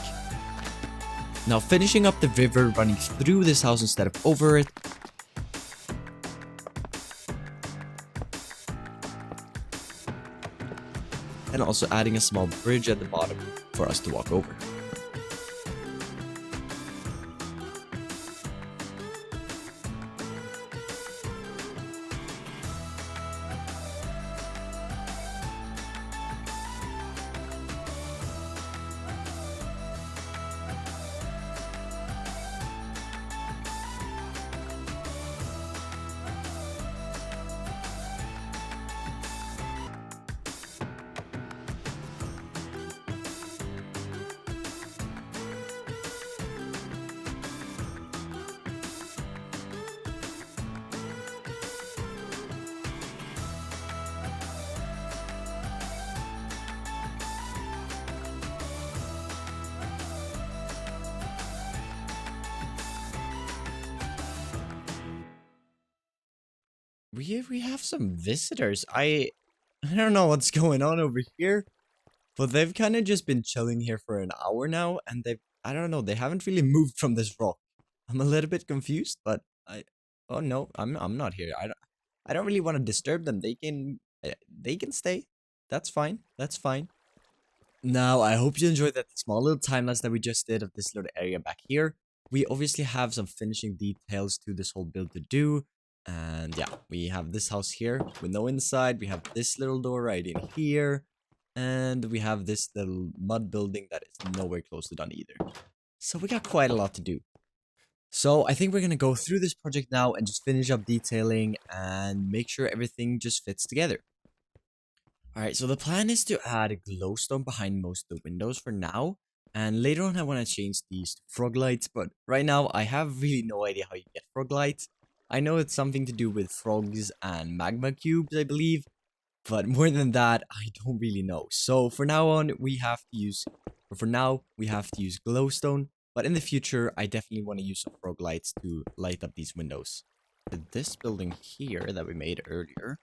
Now finishing up the river running through this house instead of over it. And also adding a small bridge at the bottom for us to walk over. We have some visitors. I don't know what's going on over here, but they've kind of just been chilling here for an hour now, and I don't know, they haven't really moved from this rock. I'm a little bit confused, but oh no, I'm not here. I don't really want to disturb them. They can stay. That's fine. That's fine. Now, I hope you enjoyed that small little time lapse that we just did of this little area back here. We obviously have some finishing details to this whole build to do. And yeah, we have this house here with no inside. We have this little door right in here. And we have this little mud building that is nowhere close to done either. So we got quite a lot to do. So I think we're going to go through this project now and just finish up detailing and make sure everything just fits together. Alright, so the plan is to add glowstone behind most of the windows for now. And later on I want to change these to frog lights, but right now I have really no idea how you get frog lights. I know it's something to do with frogs and magma cubes, I believe, but more than that, I don't really know. So for now on, we have to use glowstone, but in the future, I definitely want to use some frog lights to light up these windows. This building here that we made earlier,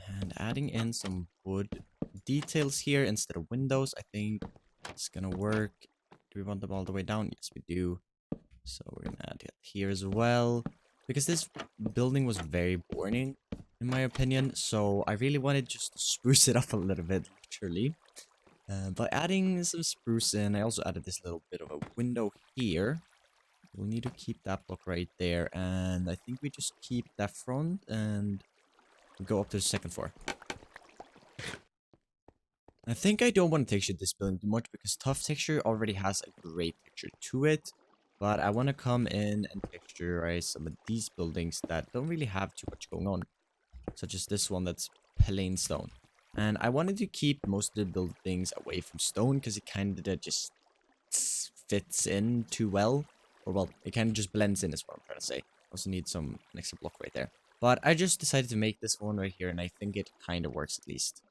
and adding in some wood details here instead of windows, I think it's gonna work. Do we want them all the way down? Yes, we do. So we're gonna add it here as well, because this building was very boring, in my opinion, so I really wanted just to spruce it up a little bit, literally. By adding some spruce in, I also added this little bit of a window here. We'll need to keep that block right there, and I think we just keep that front and go up to the second floor. I think I don't want to texture this building too much because Tough Texture already has a great texture to it. But I want to come in and texturize some of these buildings that don't really have too much going on. Such as this one that's plain stone. And I wanted to keep most of the buildings away from stone because it kind of just fits in too well. Or well, it kind of just blends in is what I'm trying to say. Also need some extra block right there. But I just decided to make this one right here, and I think it kind of works at least.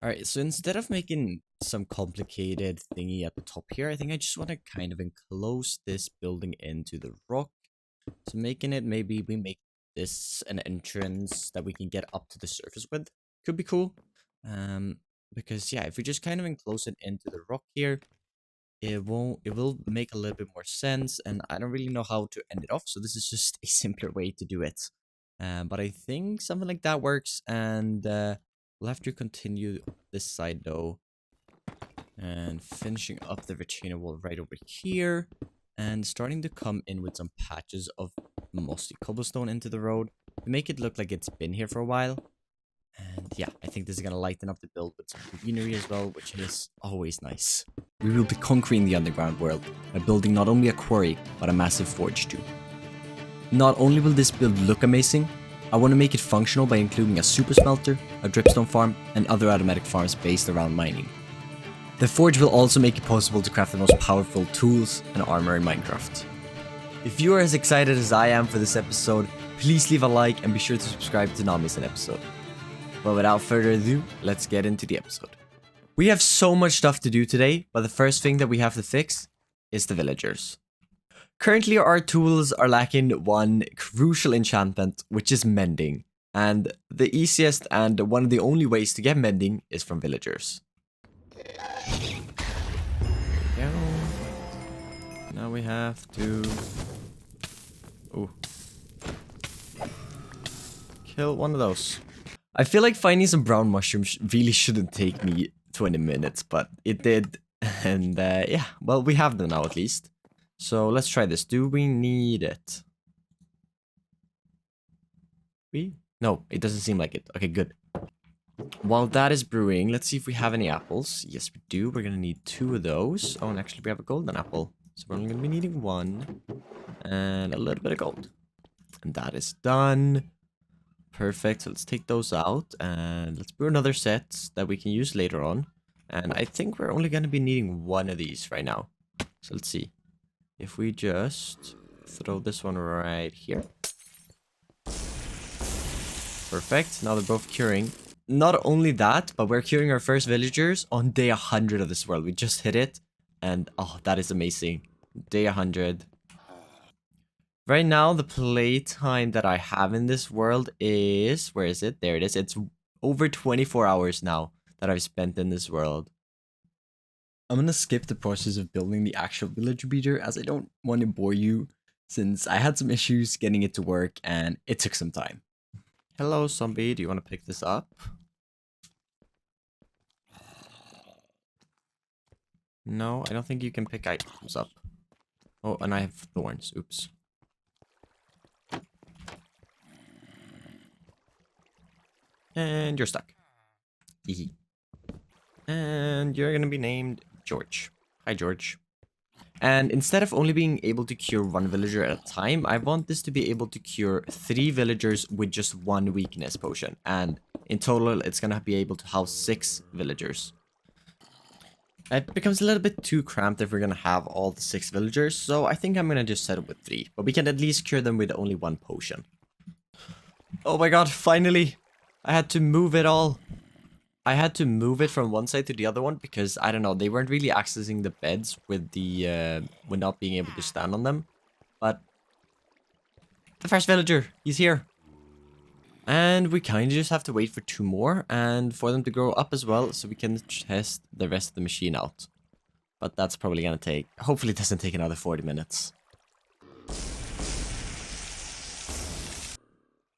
Alright, so instead of making some complicated thingy at the top here, I think I just want to kind of enclose this building into the rock. So making it, maybe we make this an entrance that we can get up to the surface with. Could be cool. Because yeah, if we just kind of enclose it into the rock here, it will make a little bit more sense, and I don't really know how to end it off, so this is just a simpler way to do it. But I think something like that works, and we'll have to continue this side though, and finishing up the retainer wall right over here, and starting to come in with some patches of mossy cobblestone into the road to make it look like it's been here for a while. And yeah, I think this is gonna lighten up the build with some greenery as well, which is always nice. We will be conquering the underground world by building not only a quarry, but a massive forge too. Not only will this build look amazing, I want to make it functional by including a super smelter, a dripstone farm, and other automatic farms based around mining. The forge will also make it possible to craft the most powerful tools and armor in Minecraft. If you are as excited as I am for this episode, please leave a like and be sure to subscribe to not miss an episode. But without further ado, let's get into the episode. We have so much stuff to do today, but the first thing that we have to fix is the villagers. Currently, our tools are lacking one crucial enchantment, which is mending. And the easiest and one of the only ways to get mending is from villagers. There we go. Now we have to... Ooh. Kill one of those. I feel like finding some brown mushrooms really shouldn't take me 20 minutes, but it did. And yeah, well, we have them now at least. So let's try this. Do we need it? No, it doesn't seem like it. Okay, good. While that is brewing, let's see if we have any apples. Yes, we do. We're gonna need 2 of those. Oh, and actually we have a golden apple. So we're only gonna be needing 1. And a little bit of gold. And that is done. Perfect. So let's take those out. And let's brew another set that we can use later on. And I think we're only gonna be needing 1 of these right now. So let's see. If we just throw this one right here. Perfect. Now they're both curing. Not only that, but we're curing our first villagers on day 100 of this world. We just hit it. And oh, that is amazing. Day 100. Right now, the playtime that I have in this world is... Where is it? There it is. It's over 24 hours now that I've spent in this world. I'm gonna skip the process of building the actual villager beater as I don't want to bore you, since I had some issues getting it to work and it took some time. Hello, zombie. Do you want to pick this up? No, I don't think you can pick items up. Oh, and I have thorns. Oops. And you're stuck. Hehe. And you're gonna be named George. Hi, George. And instead of only being able to cure 1 villager at a time, I want this to be able to cure 3 villagers with just 1 weakness potion. And in total, it's gonna be able to house 6 villagers. It becomes a little bit too cramped if we're gonna have all the 6 villagers, so I think I'm gonna just settle with 3. But we can at least cure them with only 1 potion. Oh my god, finally! I had to move it all. I had to move it from one side to the other one because, I don't know, they weren't really accessing the beds with the, with not being able to stand on them. But, the first villager, he's here. And we kind of just have to wait for 2 more and for them to grow up as well so we can test the rest of the machine out. But that's probably gonna take, hopefully it doesn't take another 40 minutes.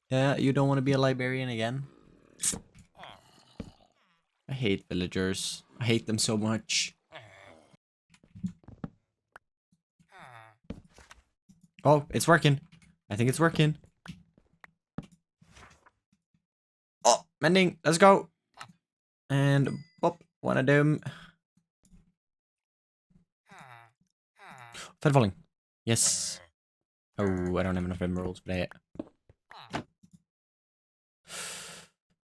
Yeah, you don't want to be a librarian again? I hate villagers. I hate them so much. Oh, it's working. I think it's working. Oh, mending. Let's go. And pop, 1 of them. Fed falling. Yes. Oh, I don't have enough emeralds for that.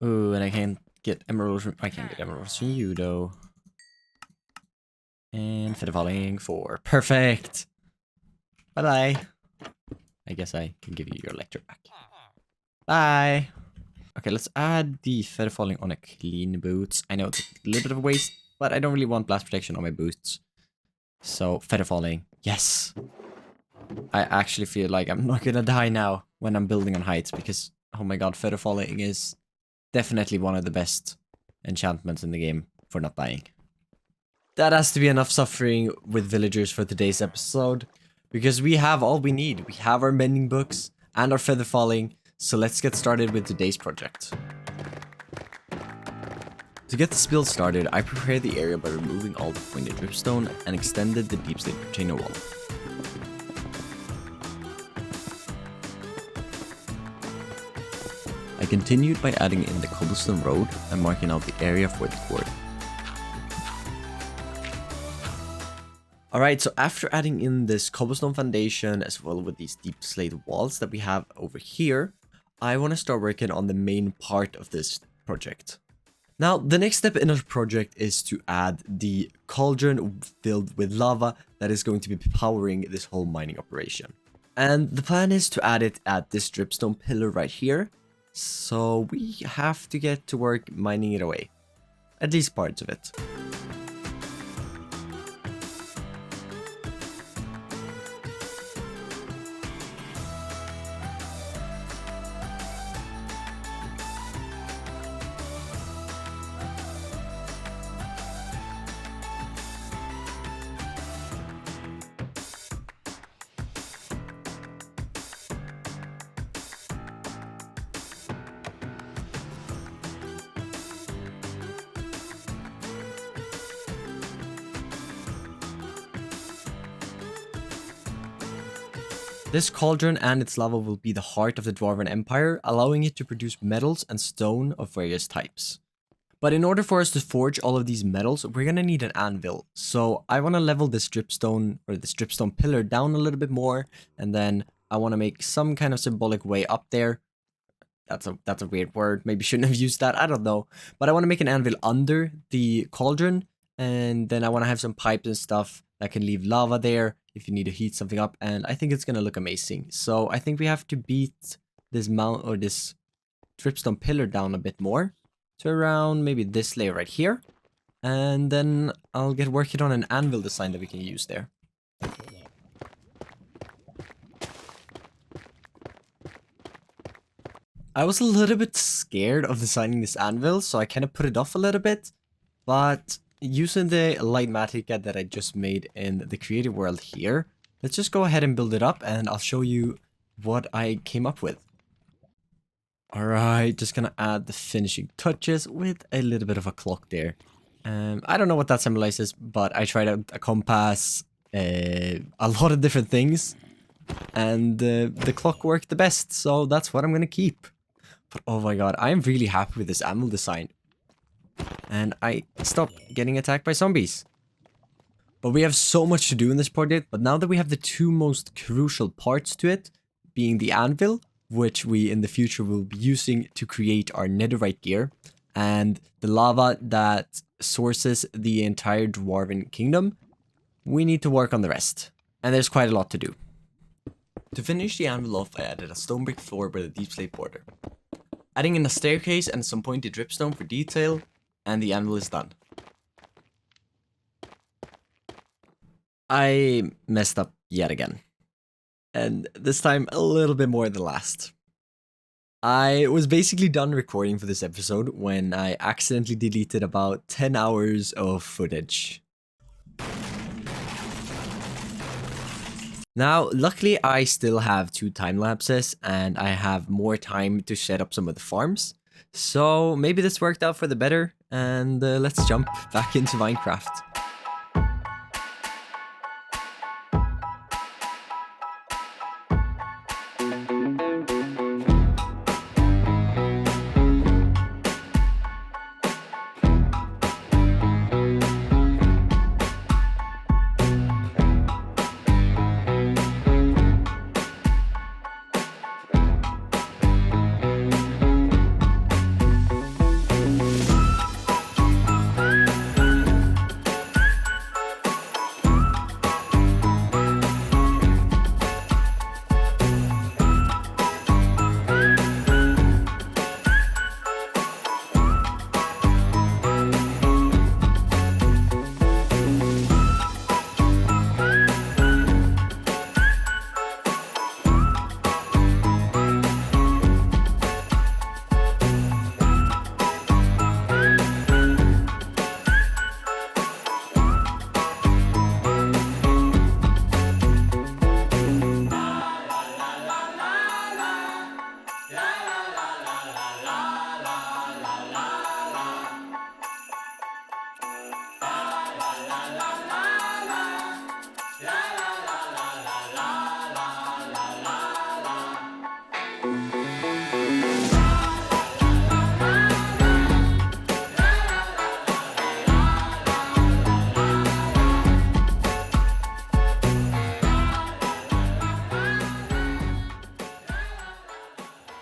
Oh, and I can't get emeralds from... I can't get emeralds from you, though. And feather falling 4. Perfect! Bye-bye. I guess I can give you your lecture back. Bye! Okay, let's add the feather falling on a clean boots. I know it's a little bit of a waste, but I don't really want blast protection on my boots. So, feather falling. Yes! I actually feel like I'm not gonna die now when I'm building on heights, because, oh my god, feather falling is definitely one of the best enchantments in the game for not dying. That has to be enough suffering with villagers for today's episode, because we have all we need. We have our mending books and our feather falling, so let's get started with today's project. To get this build started, I prepared the area by removing all the pointed dripstone and extended the deep slate retainer wall. I continued by adding in the cobblestone road and marking out the area for the quarry. Alright, so after adding in this cobblestone foundation as well with these deep slate walls that we have over here, I want to start working on the main part of this project. Now, the next step in our project is to add the cauldron filled with lava that is going to be powering this whole mining operation. And the plan is to add it at this dripstone pillar right here. So we have to get to work mining it away. At least parts of it. This cauldron and its lava will be the heart of the Dwarven Empire, allowing it to produce metals and stone of various types. But in order for us to forge all of these metals, we're gonna need an anvil. So I wanna level this dripstone, or this dripstone pillar down a little bit more, and then I wanna make some kind of symbolic way up there. That's a weird word, maybe shouldn't have used that, I don't know. But I wanna make an anvil under the cauldron, and then I wanna have some pipes and stuff that can leave lava there if you need to heat something up, and I think it's gonna look amazing. So I think we have to beat this mount or this dripstone pillar down a bit more to around maybe this layer right here, and then I'll get working on an anvil design that we can use there. I was a little bit scared of designing this anvil, so I kind of put it off a little bit, but using the Lightmatica that I just made in the creative world here, let's just go ahead and build it up and I'll show you what I came up with. Alright, just gonna add the finishing touches with a little bit of a clock there. I don't know what that symbolizes, but I tried out a compass, a lot of different things, and the clock worked the best, so that's what I'm gonna keep. But oh my god, I am really happy with this anvil design. And I stopped getting attacked by zombies. But we have so much to do in this project, but now that we have the two most crucial parts to it, being the anvil, which we in the future will be using to create our netherite gear, and the lava that sources the entire Dwarven kingdom, we need to work on the rest. And there's quite a lot to do. To finish the anvil off, I added a stone brick floor with a deep slate border, adding in a staircase and some pointed dripstone for detail, and the anvil is done. I messed up yet again. And this time a little bit more than last. I was basically done recording for this episode when I accidentally deleted about 10 hours of footage. Now, luckily I still have 2 time lapses and I have more time to set up some of the farms. So maybe this worked out for the better, and let's jump back into Minecraft.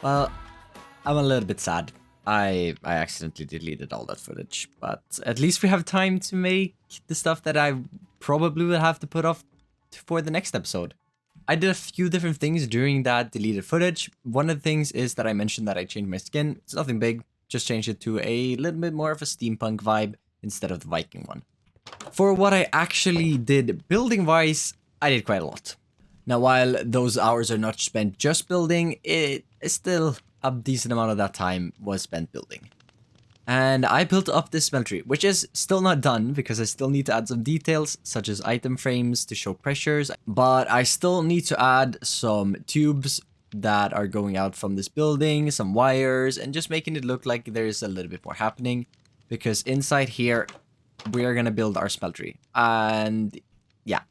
Well, I'm a little bit sad. I accidentally deleted all that footage, but at least we have time to make the stuff that I probably will have to put off for the next episode. I did a few different things during that deleted footage. One of the things is that I mentioned that I changed my skin. It's nothing big, just changed it to a little bit more of a steampunk vibe instead of the Viking one. For what I actually did building-wise, I did quite a lot. Now, while those hours are not spent just building, it is still a decent amount of that time was spent building. And I built up this smeltery, which is still not done because I still need to add some details such as item frames to show pressures, but I still need to add some tubes that are going out from this building, some wires, and just making it look like there's a little bit more happening, because inside here we are gonna build our smeltery. And yeah,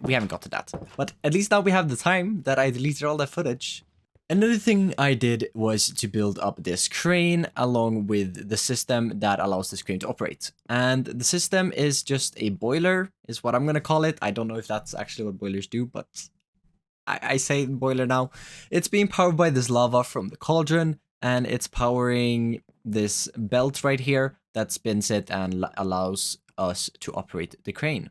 we haven't got to that, but at least now we have the time that I deleted all that footage. Another thing I did was to build up this crane along with the system that allows this crane to operate. And the system is just a boiler, is what I'm going to call it. I don't know if that's actually what boilers do, but I say boiler now. It's being powered by this lava from the cauldron, and it's powering this belt right here that spins it and allows us to operate the crane.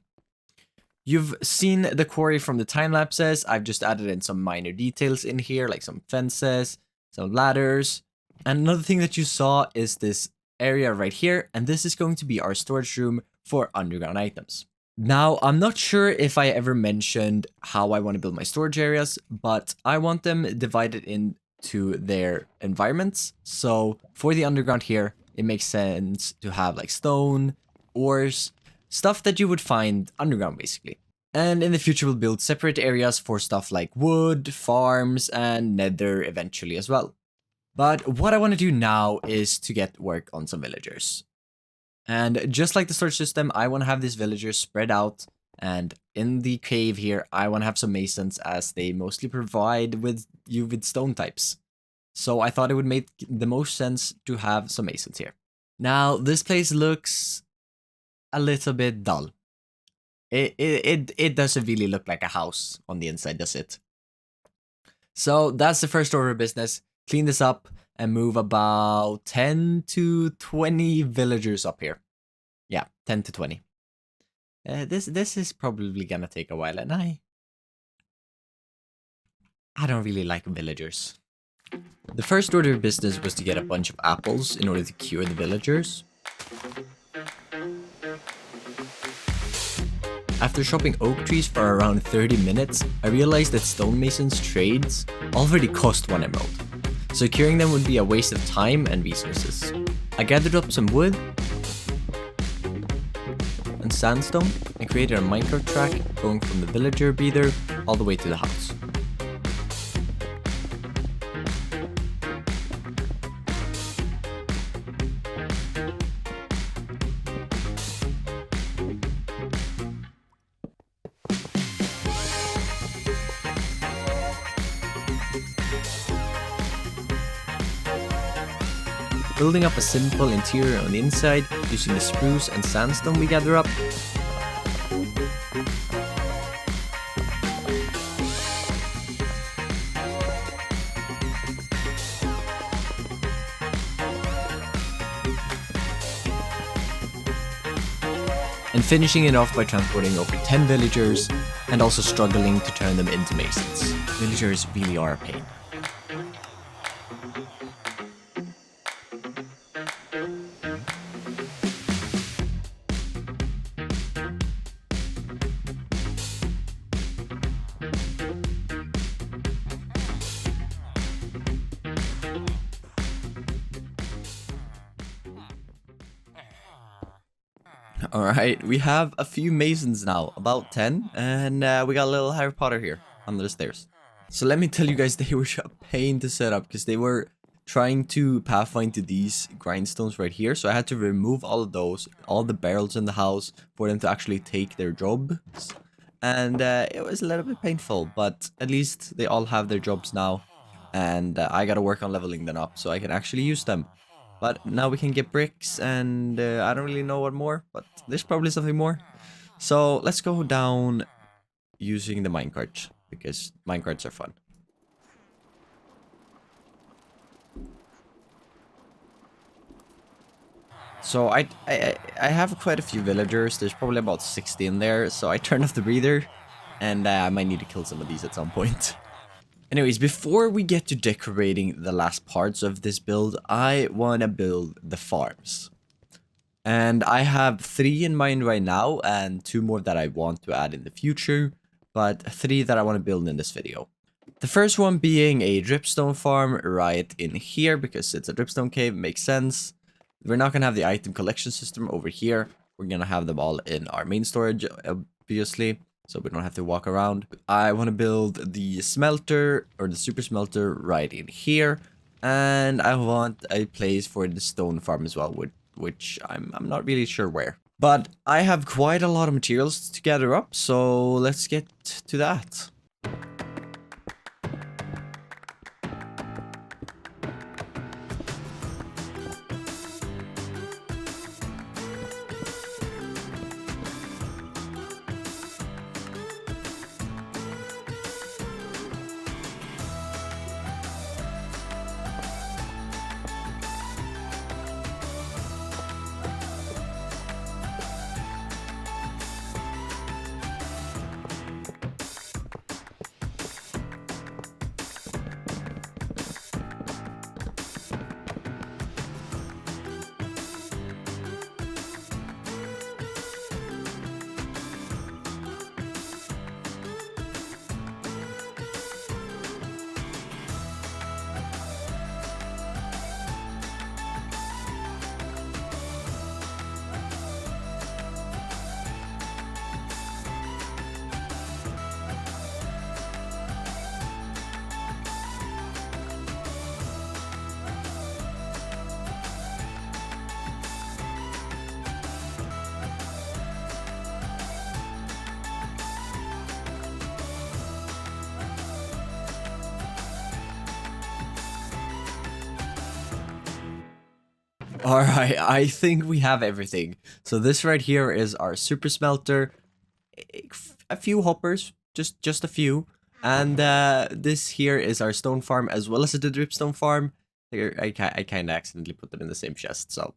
You've seen the quarry from the time lapses. I've just added in some minor details in here, like some fences, some ladders. And another thing that you saw is this area right here, and this is going to be our storage room for underground items. Now, I'm not sure if I ever mentioned how I want to build my storage areas, but I want them divided into their environments. So for the underground here, it makes sense to have like stone, ores, stuff that you would find underground, basically. And in the future, we'll build separate areas for stuff like wood, farms, and nether eventually as well. But what I want to do now is to get work on some villagers. And just like the storage system, I want to have these villagers spread out. And in the cave here, I want to have some masons, as they mostly provide with you with stone types. So I thought it would make the most sense to have some masons here. Now, this place looks a little bit dull. It doesn't really look like a house on the inside, does it? So that's the first order of business. Clean this up and move about 10 to 20 villagers up here. Yeah, 10 to 20. This is probably gonna take a while, and I don't really like villagers. The first order of business was to get a bunch of apples in order to cure the villagers. After shopping oak trees for around 30 minutes, I realized that stonemasons trades already cost 1 emerald, so curing them would be a waste of time and resources. I gathered up some wood and sandstone and created a minecart track going from the villager breather all the way to the house. Building up a simple interior on the inside using the spruce and sandstone we gather up. And finishing it off by transporting over 10 villagers and also struggling to turn them into masons. Villagers really are a pain. Alright, we have a few masons now, about 10, and we got a little Harry Potter here under the stairs. So let me tell you guys, they were a pain to set up because they were trying to pathfind to these grindstones right here. So I had to remove all of those, all the barrels in the house for them to actually take their jobs. And it was a little bit painful, but at least they all have their jobs now. And I gotta work on leveling them up so I can actually use them. But now we can get bricks, and I don't really know what more, but there's probably something more. So let's go down using the minecart, because minecarts are fun. So I have quite a few villagers. There's probably about 60 in there. So I turned off the breather, and I might need to kill some of these at some point. Anyways, before we get to decorating the last parts of this build, I want to build the farms. And I have 3 in mind right now, and 2 more that I want to add in the future, but 3 that I want to build in this video. The first one being a dripstone farm right in here, because it's a dripstone cave, makes sense. We're not going to have the item collection system over here. We're going to have them all in our main storage, obviously, so we don't have to walk around. I want to build the smelter, or the super smelter, right in here. And I want a place for the stone farm as well, which I'm not really sure where. But I have quite a lot of materials to gather up, so let's get to that. Alright, I think we have everything. So this right here is our super smelter, a few hoppers, just a few. And this here is our stone farm as well as the dripstone farm. I kind of accidentally put them in the same chest, so.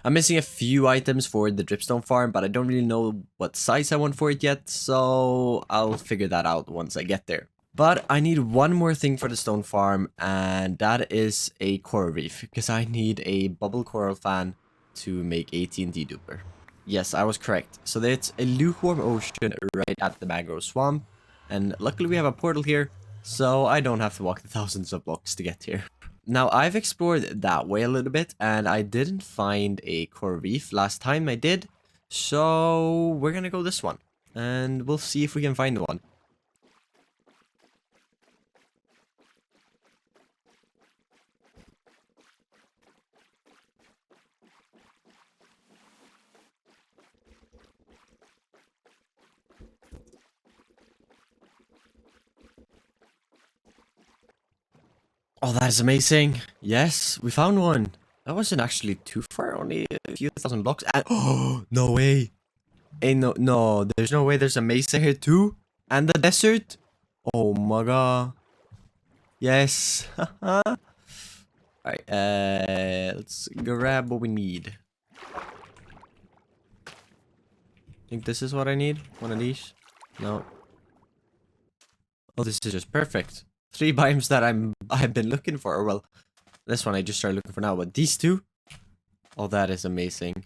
I'm missing a few items for the dripstone farm, but I don't really know what size I want for it yet, so I'll figure that out once I get there. But I need one more thing for the stone farm, and that is a coral reef, because I need a bubble coral fan to make a TNT duper. Yes, I was correct. So it's a lukewarm ocean right at the mangrove swamp, and luckily we have a portal here, so I don't have to walk the thousands of blocks to get here. Now, I've explored that way a little bit, and I didn't find a coral reef last time I did, so we're gonna go this one, and we'll see if we can find one. Oh, that is amazing. Yes, we found one. That wasn't actually too far, only a few thousand blocks. And oh, no way. No, there's no way there's a mesa here too. And the desert. Oh my god. Yes. Alright, let's grab what we need. Think this is what I need? One of these? No. Oh, this is just perfect. 3 biomes that I've been looking for. Well, this one I just started looking for now, but these 2? Oh, that is amazing.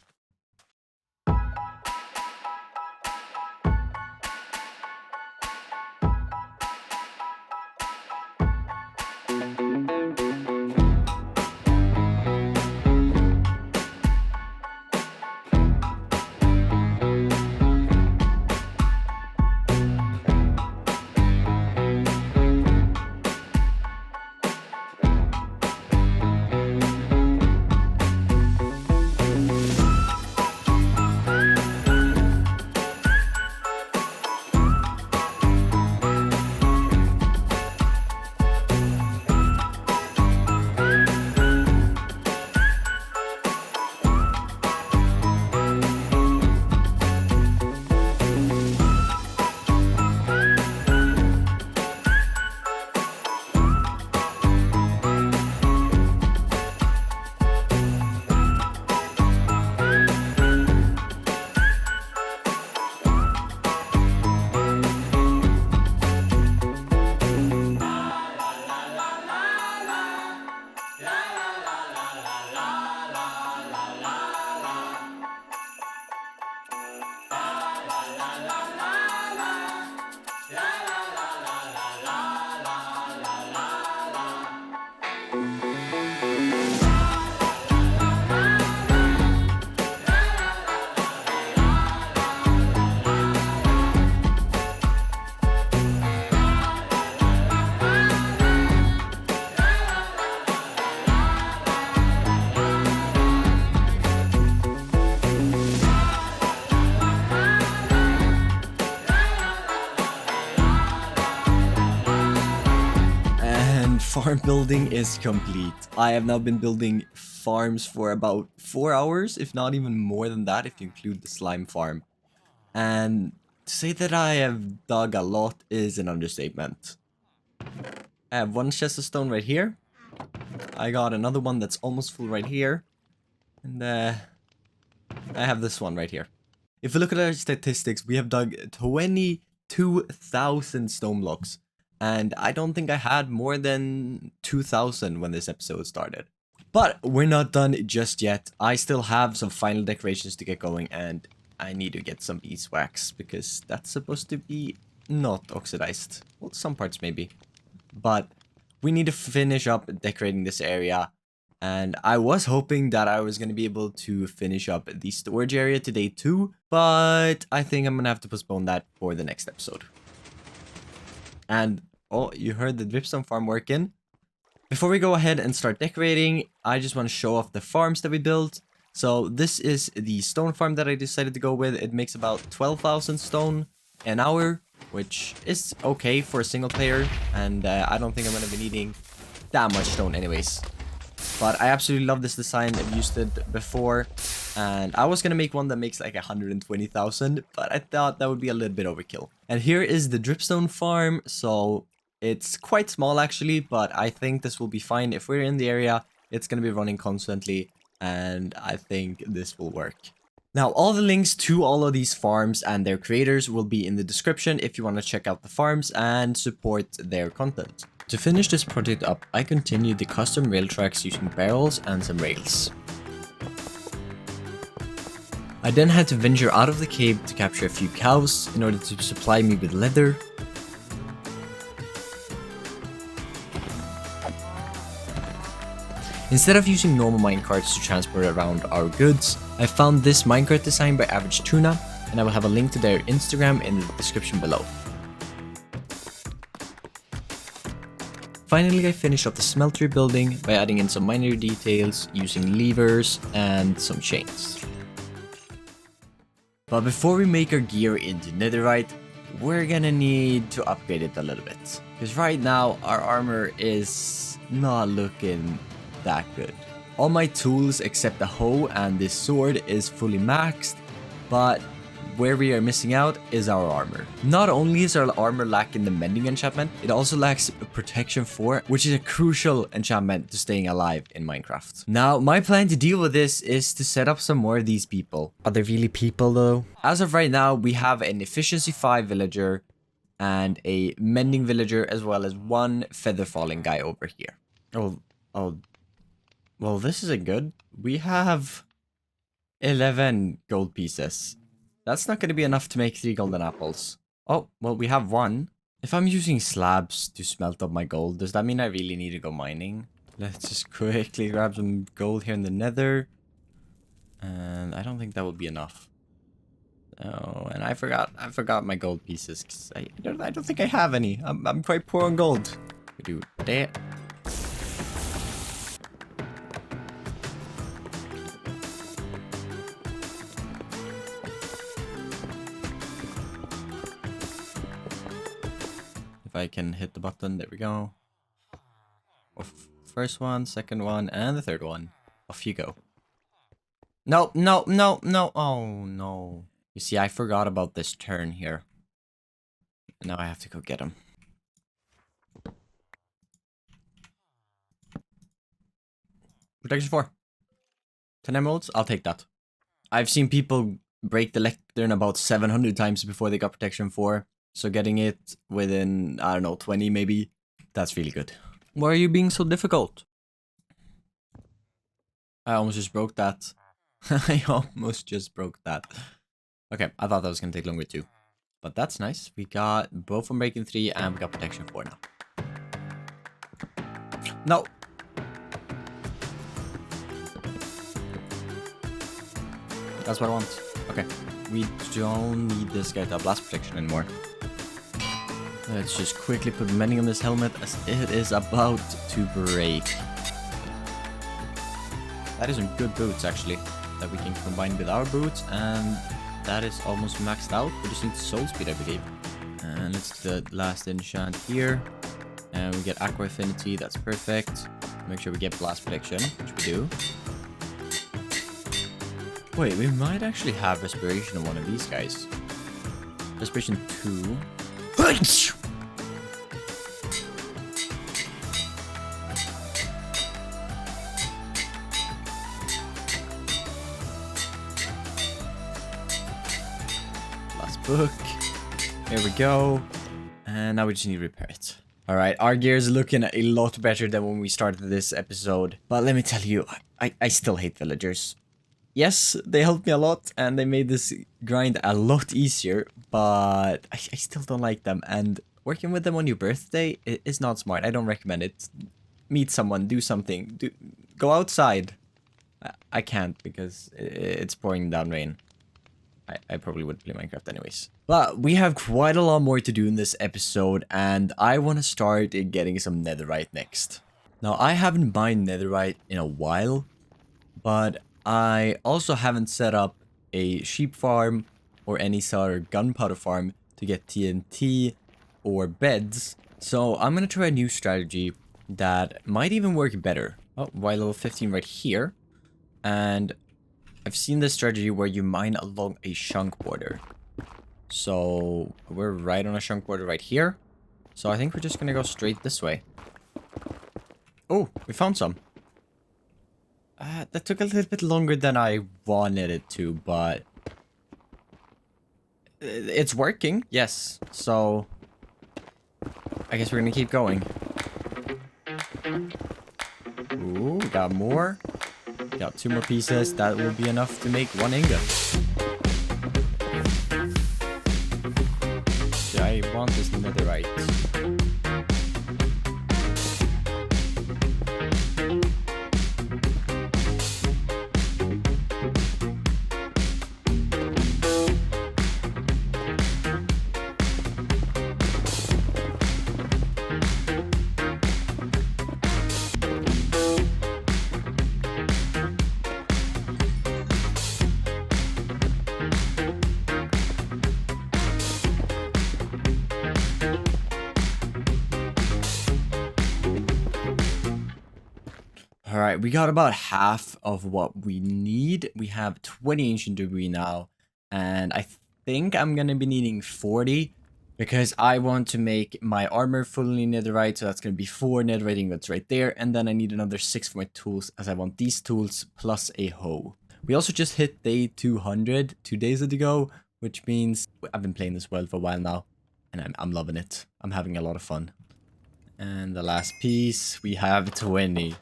farm building is complete. I have now been building farms for about 4 hours, if not even more than that, if you include the slime farm. And to say that I have dug a lot is an understatement. I have one chest of stone right here. I got another one that's almost full right here. And I have this one right here. If we look at our statistics, we have dug 22,000 stone blocks. And I don't think I had more than 2,000 when this episode started. But we're not done just yet. I still have some final decorations to get going, and I need to get some beeswax because that's supposed to be not oxidized. Well, some parts maybe. But we need to finish up decorating this area. And I was hoping that I was going to be able to finish up the storage area today too. But I think I'm going to have to postpone that for the next episode. And, oh, you heard the dripstone farm working. Before we go ahead and start decorating, I just want to show off the farms that we built. So this is the stone farm that I decided to go with. It makes about 12,000 stone an hour, which is okay for a single player. And I don't think I'm going to be needing that much stone anyways. But I absolutely love this design. I've used it before. And I was going to make one that makes like 120,000. But I thought that would be a little bit overkill. And here is the dripstone farm. So it's quite small actually. But I think this will be fine. If we're in the area, it's going to be running constantly. And I think this will work. Now, all the links to all of these farms and their creators will be in the description if you want to check out the farms and support their content. To finish this project up, I continued the custom rail tracks using barrels and some rails. I then had to venture out of the cave to capture a few cows in order to supply me with leather. Instead of using normal minecarts to transport around our goods, I found this minecart design by Average Tuna, and I will have a link to their Instagram in the description below. Finally, I finished up the smeltery building by adding in some minor details using levers and some chains. But before we make our gear into netherite, we're gonna need to upgrade it a little bit. Because right now, our armor is not looking that good. All my tools except the hoe and this sword is fully maxed, but where we are missing out is our armor. Not only is our armor lacking the mending enchantment, it also lacks protection 4, which is a crucial enchantment to staying alive in Minecraft. Now, my plan to deal with this is to set up some more of these people. Are they really people though? As of right now, we have an efficiency 5 villager and a mending villager, as well as one feather falling guy over here. Well, this isn't good. We have 11 gold pieces. That's not going to be enough to make 3 golden apples. Oh, well, we have 1. If I'm using slabs to smelt up my gold, does that mean I really need to go mining? Let's just quickly grab some gold here in the nether. And I don't think that would be enough. Oh, and I forgot my gold pieces. 'Cause I don't think I have any. I'm quite poor on gold. We do that. I can hit the button. There we go. First one, second one, and the third one. Off you go. No. Oh, no. You see, I forgot about this turn here. Now I have to go get him. Protection 4. 10 emeralds? I'll take that. I've seen people break the lectern about 700 times before they got protection 4. So getting it within, I don't know, 20 maybe, that's really good. Why are you being so difficult? I almost just broke that. I almost just broke that. Okay, I thought that was going to take longer too. But that's nice. We got both from breaking 3 and we got protection 4 now. No! That's what I want. Okay, we don't need this guy to have blast protection anymore. Let's just quickly put mending on this helmet as it is about to break. That is some good boots actually that we can combine with our boots, and that is almost maxed out. We just need soul speed, I believe. And let's do the last enchant here. And we get Aqua Affinity, that's perfect. Make sure we get Blast Protection, which we do. Wait, we might actually have Respiration on one of these guys. Respiration 2. Last book. Here we go. And now we just need to repair it. Alright, our gear is looking a lot better than when we started this episode. But let me tell you, I still hate villagers. Yes, they helped me a lot and they made this grind a lot easier, but I still don't like them. And working with them on your birthday is not smart. I don't recommend it. Meet someone, do something, go outside. I can't because it's pouring down rain. I probably would play Minecraft anyways. But we have quite a lot more to do in this episode, and I want to start getting some netherite next. Now, I haven't mined netherite in a while, but I also haven't set up a sheep farm or any sort of gunpowder farm to get TNT or beds. So I'm going to try a new strategy that might even work better. Oh, Y level 15 right here. And I've seen this strategy where you mine along a chunk border. So we're right on a chunk border right here. So I think we're just going to go straight this way. Oh, we found some. That took a little bit longer than I wanted it to, but it's working. Yes. So I guess we're going to keep going. Ooh, got more. Got 2 more pieces. That will be enough to make 1 ingot. So I want this netherite. Alright, we got about half of what we need. We have 20 ancient debris now. And I think I'm going to be needing 40. Because I want to make my armor fully netherite. So that's going to be 4 netherite ingots right there. And then I need another 6 for my tools. As I want these tools plus a hoe. We also just hit day 200 2 days ago. Which means I've been playing this world for a while now. And I'm loving it. I'm having a lot of fun. And the last piece, we have 20.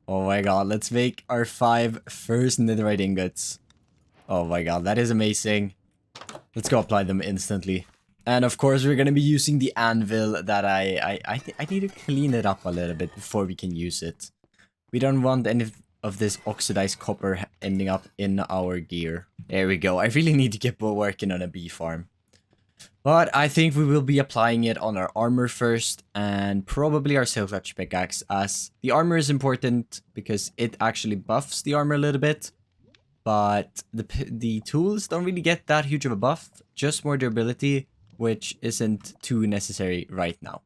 Oh my god, let's make our 5 first netherite ingots. Oh my god, that is amazing. Let's go apply them instantly. And of course, we're going to be using the anvil that I need to clean it up a little bit before we can use it. We don't want any of this oxidized copper ending up in our gear. There we go. I really need to get working on a bee farm. But I think we will be applying it on our armor first and probably our silk touch pickaxe, as the armor is important because it actually buffs the armor a little bit. But the tools don't really get that huge of a buff, just more durability, which isn't too necessary right now.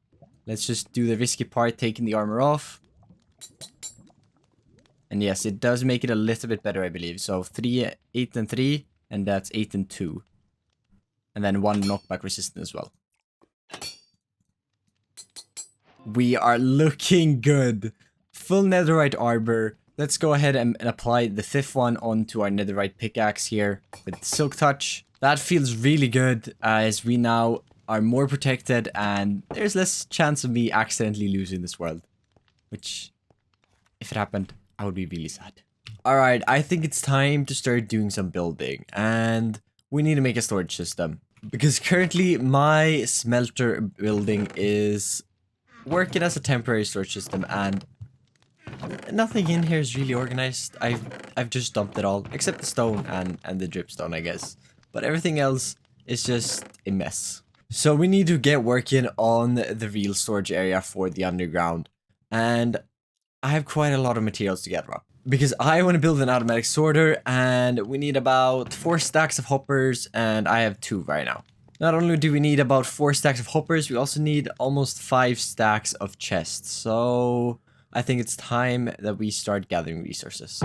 Let's just do the risky part, taking the armor off. And yes, it does make it a little bit better, I believe. So 3, 8 and 3, and that's 8 and 2. And then 1 knockback resistance as well. We are looking good. Full netherite armor. Let's go ahead and apply the 5th one onto our netherite pickaxe here with silk touch. That feels really good as we now are more protected and there's less chance of me accidentally losing this world. Which, if it happened, I would be really sad. Alright, I think it's time to start doing some building. And we need to make a storage system. Because currently my smelter building is working as a temporary storage system and nothing in here is really organized. I've just dumped it all, except the stone and the dripstone, I guess. But everything else is just a mess. So we need to get working on the real storage area for the underground. And I have quite a lot of materials to gather up. Because I want to build an automatic sorter and we need about 4 stacks of hoppers and I have 2 right now. Not only do we need about 4 stacks of hoppers, we also need almost 5 stacks of chests. So I think it's time that we start gathering resources.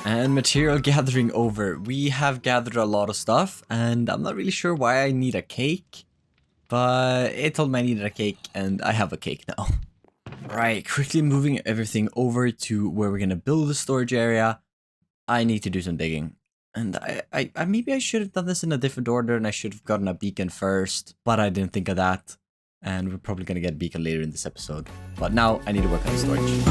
And material gathering over. We have gathered a lot of stuff, and I'm not really sure why I need a cake, but it told me I needed a cake, and I have a cake now. Right, quickly moving everything over to where we're gonna build the storage area. I need to do some digging. And I maybe I should have done this in a different order, and I should have gotten a beacon first, but I didn't think of that. And we're probably gonna get a beacon later in this episode. But now I need to work on the storage.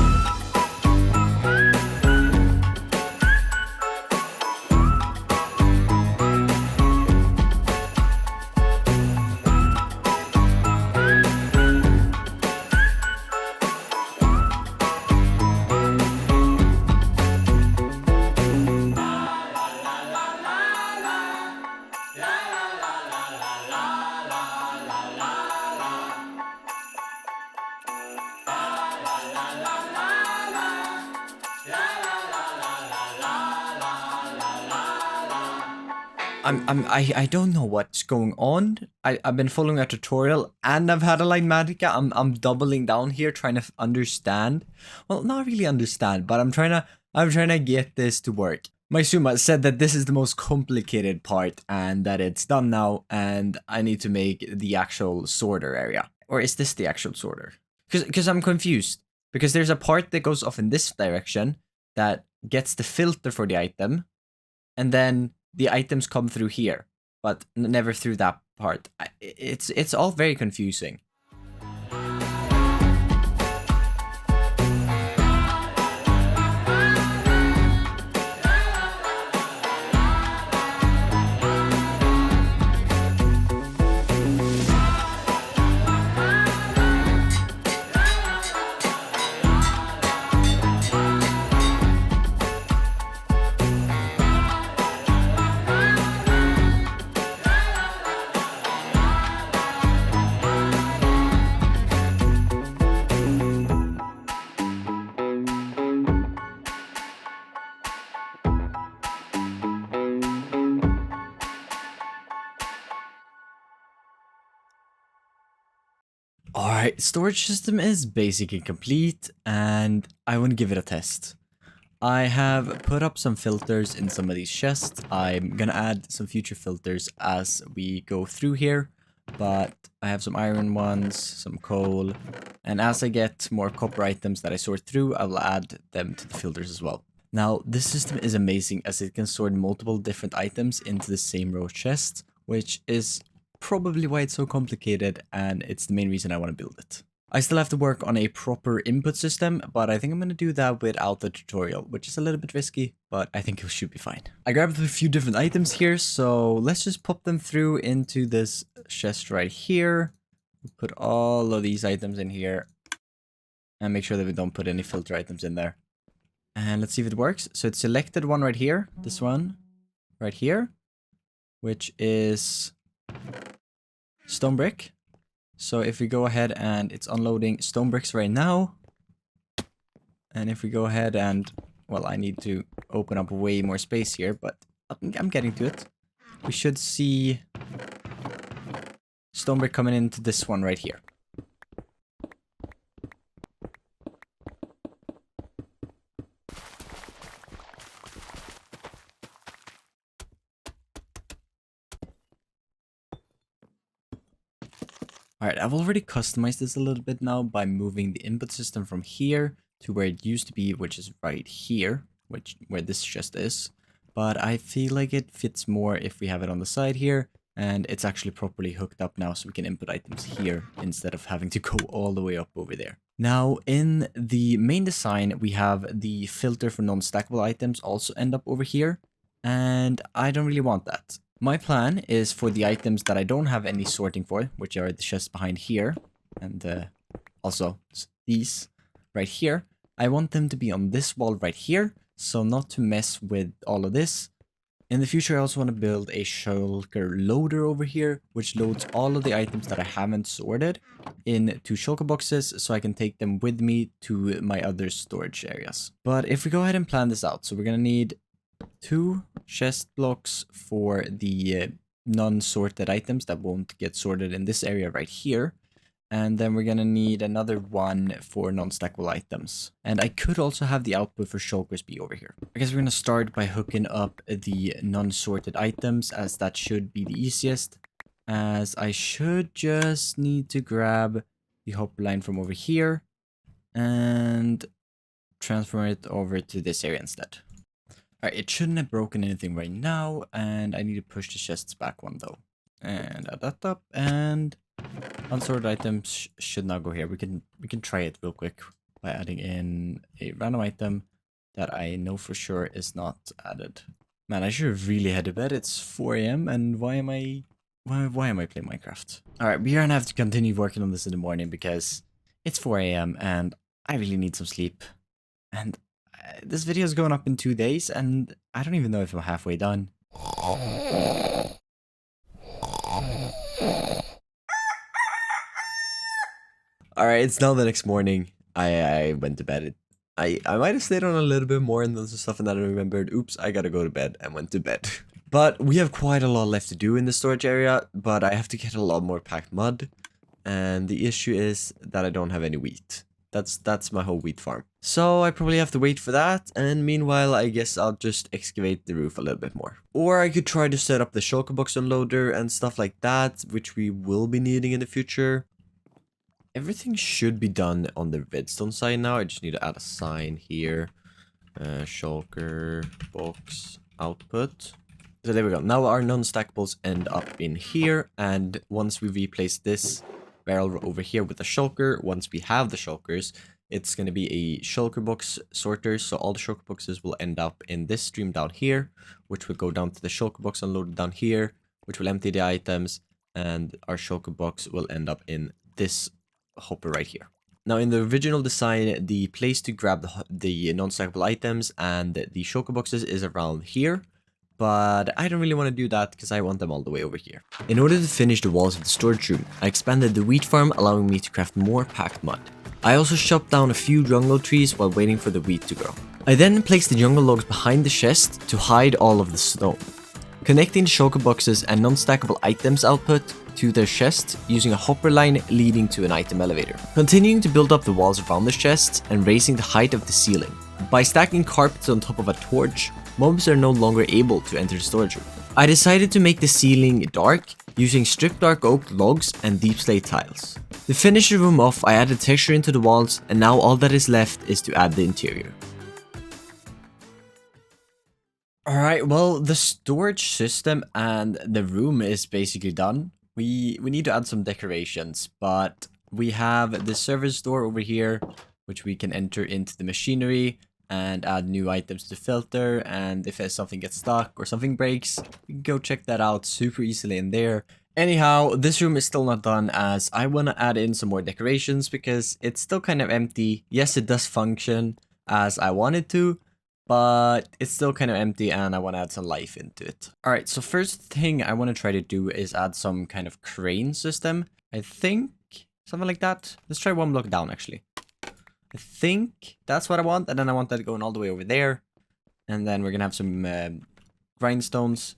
I don't know what's going on. I've been following a tutorial and I've had a Linematica. I'm doubling down here trying to understand. Well, not really understand, but I'm trying to get this to work. Maisuma said that this is the most complicated part and that it's done now and I need to make the actual sorter area. Or is this the actual sorter? Because I'm confused. Because there's a part that goes off in this direction that gets the filter for the item, and then the items come through here, but never through that part. It's all very confusing. Alright, storage system is basically complete and I want to give it a test. I have put up some filters in some of these chests. I'm gonna add some future filters as we go through here, but I have some iron ones, some coal, and as I get more copper items that I sort through, I will add them to the filters as well. Now, this system is amazing as it can sort multiple different items into the same row chest, which is probably why it's so complicated, and it's the main reason I want to build it. I still have to work on a proper input system, but I think I'm going to do that without the tutorial, which is a little bit risky, but I think it should be fine. I grabbed a few different items here, so let's just pop them through into this chest right here. Put all of these items in here, and make sure that we don't put any filter items in there. And let's see if it works. So it's selected one right here, this one right here, which is stone brick. So if we go ahead and it's unloading stone bricks right now, and if we go ahead and, well, I need to open up way more space here, but I'm getting to it. We should see stone brick coming into this one right here. Alright, I've already customized this a little bit now by moving the input system from here to where it used to be, which is right here, where this chest is. But I feel like it fits more if we have it on the side here, And it's actually properly hooked up now, so we can input items here instead of having to go all the way up over there. Now, in the main design, we have the filter for non-stackable items also end up over here. And I don't really want that. My plan is for the items that I don't have any sorting for, which are the chests behind here, and also these right here. I want them to be on this wall right here, so not to mess with all of this. In the future, I also want to build a shulker loader over here, which loads all of the items that I haven't sorted into shulker boxes, so I can take them with me to my other storage areas. But if we go ahead and plan this out, so we're going to need 2 chest blocks for the non-sorted items that won't get sorted in this area right here. And then we're gonna need another one for non-stackable items. And I could also have the output for shulkers be over here. I guess we're gonna start by hooking up the non-sorted items, as that should be the easiest. As I should just need to grab the hopper line from over here and transfer it over to this area instead. Alright, it shouldn't have broken anything right now, and I need to push the chests back one though. And add that up, and unsorted items should now go here. We can try it real quick by adding in a random item that I know for sure is not added. Man, I should have really had to bed. It's 4 AM and why am I playing Minecraft? Alright, we're gonna have to continue working on this in the morning because it's 4 AM and I really need some sleep. And this video is going up in 2 days and I don't even know if I'm halfway done. Alright, it's now the next morning. I went to bed. I might have stayed on a little bit more and done some stuff and then I remembered, oops, I gotta go to bed and went to bed. But we have quite a lot left to do in the storage area, but I have to get a lot more packed mud. And the issue is that I don't have any wheat. That's my whole wheat farm. So I probably have to wait for that, and meanwhile I guess I'll just excavate the roof a little bit more. Or I could try to set up the shulker box unloader and stuff like that, which we will be needing in the future. Everything should be done on the redstone side now. I just need to add a sign here. Shulker box output. So there we go. Now our non-stackables end up in here, and once we replace this barrel over here with a shulker, once we have the shulkers, it's going to be a shulker box sorter, so all the shulker boxes will end up in this stream down here, which will go down to the shulker box unloaded down here, which will empty the items, and our shulker box will end up in this hopper right here. Now in the original design, the place to grab the non-stackable items and the shulker boxes is around here, but I don't really want to do that because I want them all the way over here. In order to finish the walls of the storage room, I expanded the wheat farm, allowing me to craft more packed mud. I also chopped down a few jungle trees while waiting for the wheat to grow. I then placed the jungle logs behind the chest to hide all of the stone, connecting the shulker boxes and non-stackable items output to their chest using a hopper line leading to an item elevator. Continuing to build up the walls around the chest and raising the height of the ceiling. By stacking carpets on top of a torch, mobs are no longer able to enter the storage room. I decided to make the ceiling dark using stripped dark oak logs and deep slate tiles. To finish the room off, I added texture into the walls, and now all that is left is to add the interior. Alright, well, the storage system and the room is basically done. We need to add some decorations, but we have the service door over here, which we can enter into the machinery and add new items to filter, and if something gets stuck or something breaks, you can go check that out super easily in there. Anyhow, this room is still not done as I want to add in some more decorations because it's still kind of empty. Yes, it does function as I wanted to, but it's still kind of empty and I want to add some life into it. Alright, so first thing I want to try to do is add some kind of crane system. I think something like that. Let's try one block down actually. I think that's what I want, and then I want that going all the way over there. And then we're gonna have some grindstones.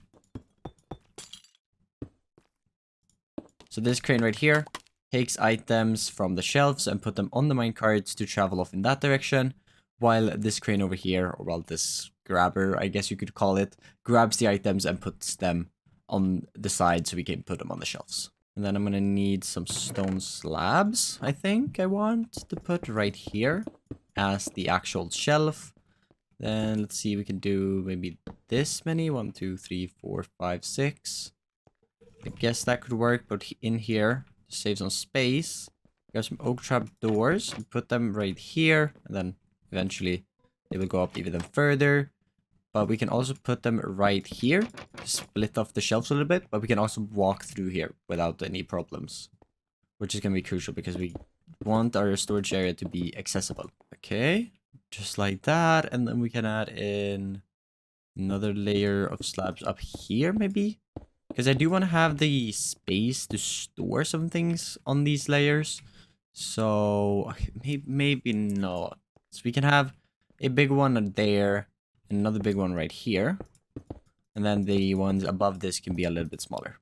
So this crane right here takes items from the shelves and put them on the minecarts to travel off in that direction, while this crane over here, or well, this grabber, I guess you could call it, grabs the items and puts them on the side so we can put them on the shelves. And then I'm going to need some stone slabs, I think I want to put right here as the actual shelf. Then let's see, we can do maybe this many. 1, 2, 3, 4, 5, 6. I guess that could work, but in here, to save some space, we have some oak trap doors. We put them right here, and then eventually they will go up even further. But we can also put them right here to split off the shelves a little bit, but we can also walk through here without any problems, which is going to be crucial because we want our storage area to be accessible. Okay, just like that. And then we can add in another layer of slabs up here, maybe? Because I do want to have the space to store some things on these layers. So maybe not. So we can have a big one there, and another big one right here. And then the ones above this can be a little bit smaller.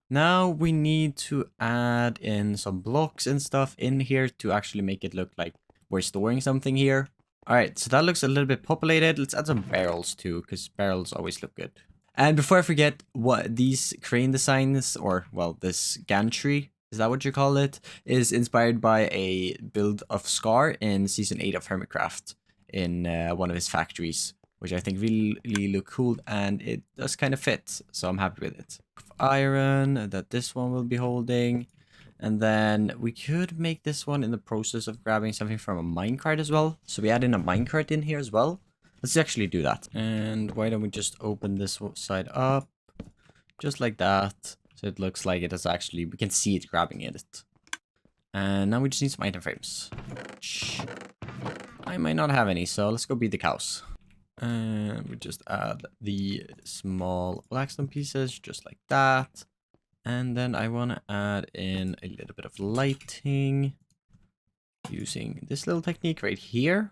Now we need to add in some blocks and stuff in here to actually make it look like we're storing something here. Alright, so that looks a little bit populated. Let's add some barrels too, because barrels always look good. And before I forget, what these crane designs, or well, this gantry, is that what you call it, is inspired by a build of Scar in Season 8 of Hermitcraft in one of his factories, which I think really look cool, and it does kind of fit, so I'm happy with it. Iron that this one will be holding, and then we could make this one in the process of grabbing something from a minecart as well. So we add in a minecart in here as well. Let's actually do that. And why don't we just open this side up, just like that, so it looks like it is actually, we can see it grabbing it. And now we just need some item frames. I might not have any, so let's go beat the cows. And we just add the small blackstone pieces, just like that. And then I want to add in a little bit of lighting using this little technique right here,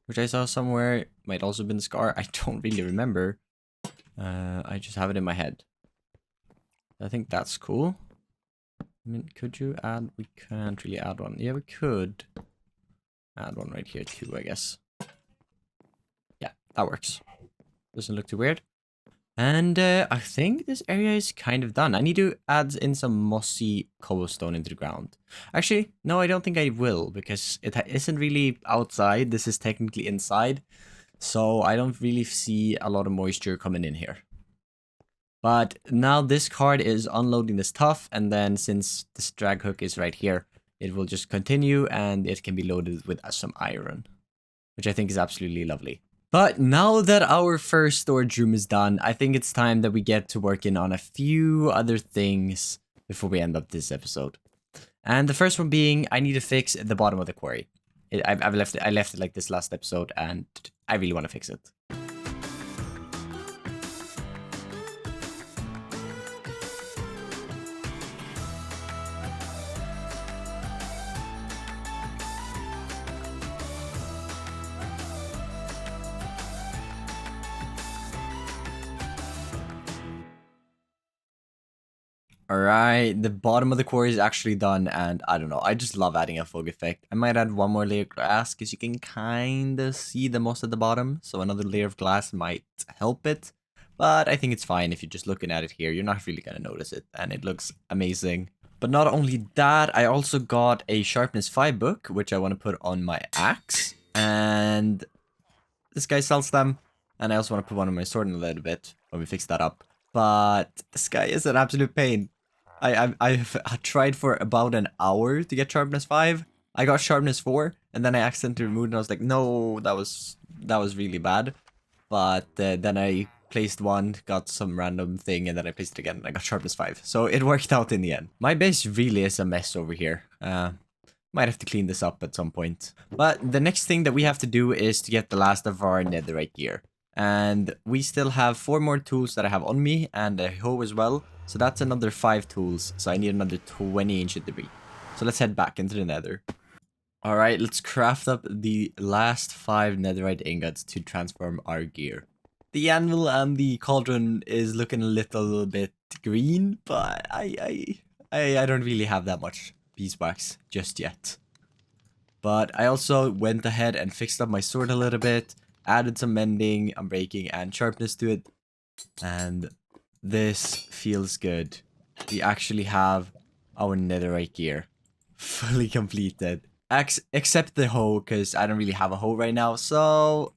which I saw somewhere. Might also have been Scar. I don't really remember. I just have it in my head. I think that's cool. I mean, could you add? We can't really add one. Yeah, we could add one right here too, I guess. Yeah, that works. Doesn't look too weird. And I think this area is kind of done. I need to add in some mossy cobblestone into the ground. Actually, no, I don't think I will, because it isn't really outside. This is technically inside. So I don't really see a lot of moisture coming in here. But now this card is unloading the stuff, and then since this drag hook is right here, it will just continue, and it can be loaded with some iron, which I think is absolutely lovely. But now that our first storage room is done, I think it's time that we get to working on a few other things before we end up this episode. And the first one being, I need to fix the bottom of the quarry. I left it like this last episode, and I really want to fix it. Alright, the bottom of the quarry is actually done, and I don't know, I just love adding a fog effect. I might add one more layer of glass, because you can kind of see the moss at the bottom, so another layer of glass might help it. But I think it's fine if you're just looking at it here, you're not really going to notice it, and it looks amazing. But not only that, I also got a Sharpness 5 book, which I want to put on my axe, and this guy sells them, and I also want to put one on my sword in a little bit when we fix that up. But this guy is an absolute pain. I've tried for about an hour to get Sharpness 5. I got Sharpness 4, and then I accidentally removed it, and I was like, no, that was really bad. But then I placed one, got some random thing, and then I placed it again, and I got Sharpness 5. So it worked out in the end. My base really is a mess over here. Might have to clean this up at some point. But the next thing that we have to do is to get the last of our netherite gear. And we still have 4 more tools that I have on me, and a hoe as well. So that's another 5 tools, so I need another 20 ancient debris. So let's head back into the nether. Alright, let's craft up the last 5 netherite ingots to transform our gear. The anvil and the cauldron is looking a little bit green, but I don't really have that much beeswax just yet. But I also went ahead and fixed up my sword a little bit, added some mending, unbreaking, and sharpness to it, and this feels good. We actually have our netherite gear fully completed. Except the hoe, because I don't really have a hoe right now, so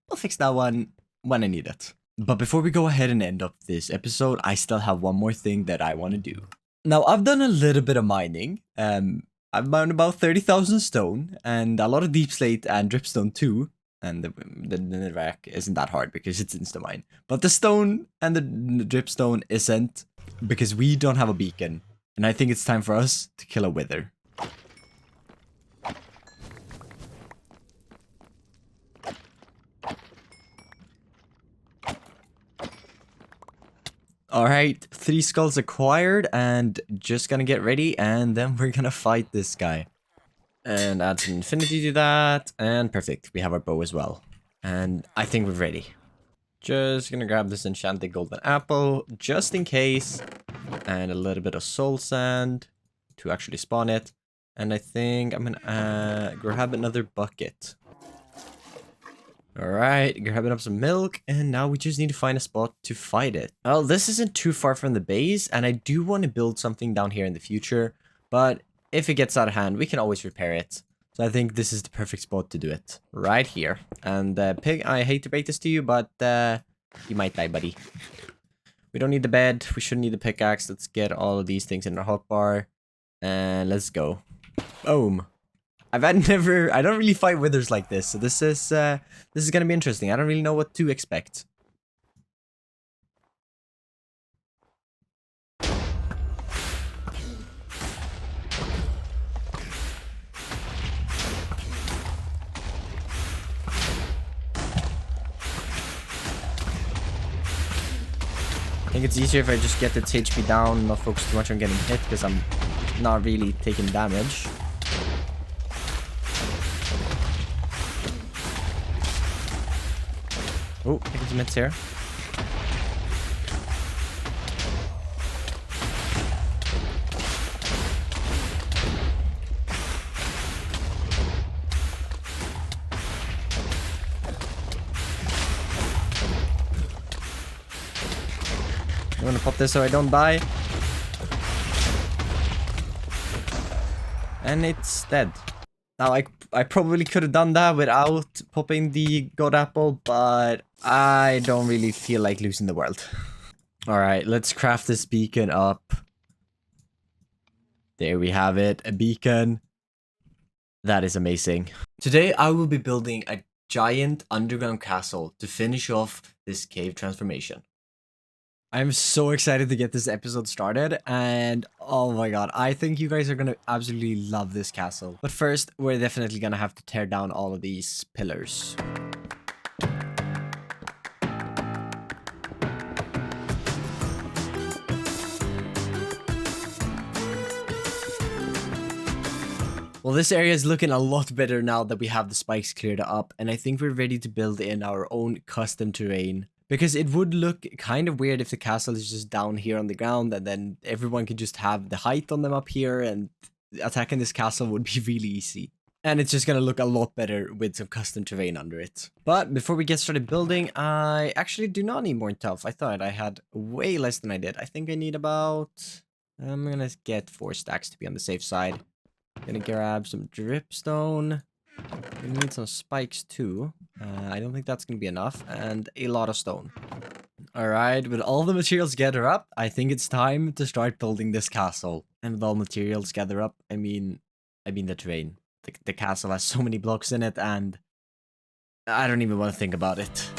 I'll fix that one when I need it. But before we go ahead and end up this episode, I still have one more thing that I want to do. Now, I've done a little bit of mining. I've mined about 30,000 stone and a lot of deep slate and dripstone too. And the netherrack isn't that hard because it's insta-mine. But the stone and the dripstone isn't because we don't have a beacon. And I think it's time for us to kill a wither. Alright, 3 skulls acquired and just gonna get ready and then we're gonna fight this guy. And add some infinity to that, and perfect, we have our bow as well. And I think we're ready. Just gonna grab this enchanted golden apple, just in case. And a little bit of soul sand to actually spawn it. And I think I'm gonna grab another bucket. Alright, grabbing up some milk, and now we just need to find a spot to fight it. Well, this isn't too far from the base, and I do want to build something down here in the future, but if it gets out of hand, we can always repair it. So I think this is the perfect spot to do it. Right here. And Pig, I hate to break this to you, but you might die, buddy. We don't need the bed, we shouldn't need the pickaxe. Let's get all of these things in our hotbar, and let's go. Boom. I don't really fight withers like this, so this is gonna be interesting. I don't really know what to expect. I think it's easier if I just get its HP down and not focus too much on getting hit, because I'm not really taking damage. Oh, I think some hits here. I'm gonna pop this so I don't die. And it's dead. Now, I probably could have done that without popping the god apple, but I don't really feel like losing the world. Alright, let's craft this beacon up. There we have it, a beacon. That is amazing. Today, I will be building a giant underground castle to finish off this cave transformation. I'm so excited to get this episode started, and oh my god, I think you guys are gonna absolutely love this castle. But first, we're definitely gonna have to tear down all of these pillars. Well, this area is looking a lot better now that we have the spikes cleared up, and I think we're ready to build in our own custom terrain. Because it would look kind of weird if the castle is just down here on the ground and then everyone could just have the height on them up here, and attacking this castle would be really easy. And it's just gonna look a lot better with some custom terrain under it. But before we get started building, I actually do not need more tuff. I thought I had way less than I did. I think I need about... I'm gonna get 4 stacks to be on the safe side. Gonna grab some dripstone. We need some spikes too. I don't think that's gonna be enough, and a lot of stone. Alright, with all the materials gathered up, I think it's time to start building this castle. And with all materials gathered up, I mean the terrain. The castle has so many blocks in it, and I don't even want to think about it.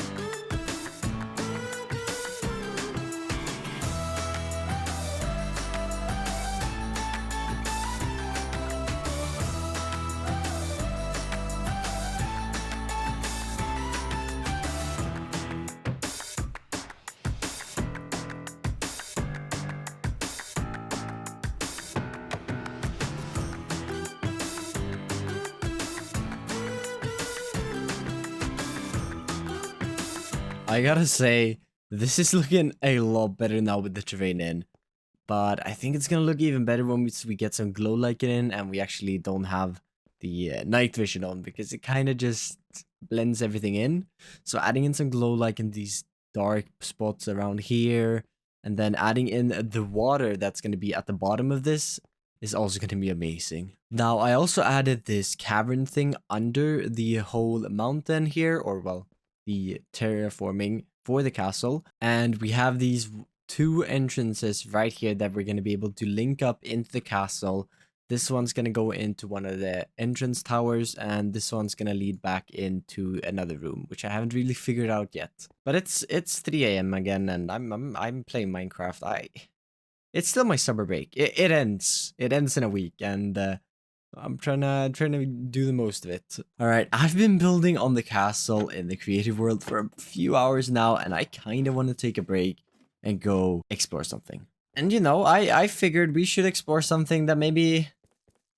I gotta say, this is looking a lot better now with the terrain in. But I think it's gonna look even better when we get some glow lichen in and we actually don't have the night vision on, because it kind of just blends everything in. So adding in some glow lichen, these dark spots around here, and then adding in the water that's gonna be at the bottom of this is also gonna be amazing. Now, I also added this cavern thing under the whole mountain here, or well, the terraforming, for the castle. And we have these 2 entrances right here that we're going to be able to link up into the castle. This one's going to go into one of the entrance towers, and this one's going to lead back into another room, which I haven't really figured out yet. But it's 3 a.m. again, and I'm playing Minecraft. It's still my summer break. It ends in a week, and I'm trying to do the most of it. All right, I've been building on the castle in the creative world for a few hours now, and I kind of want to take a break and go explore something. And you know, I figured we should explore something that maybe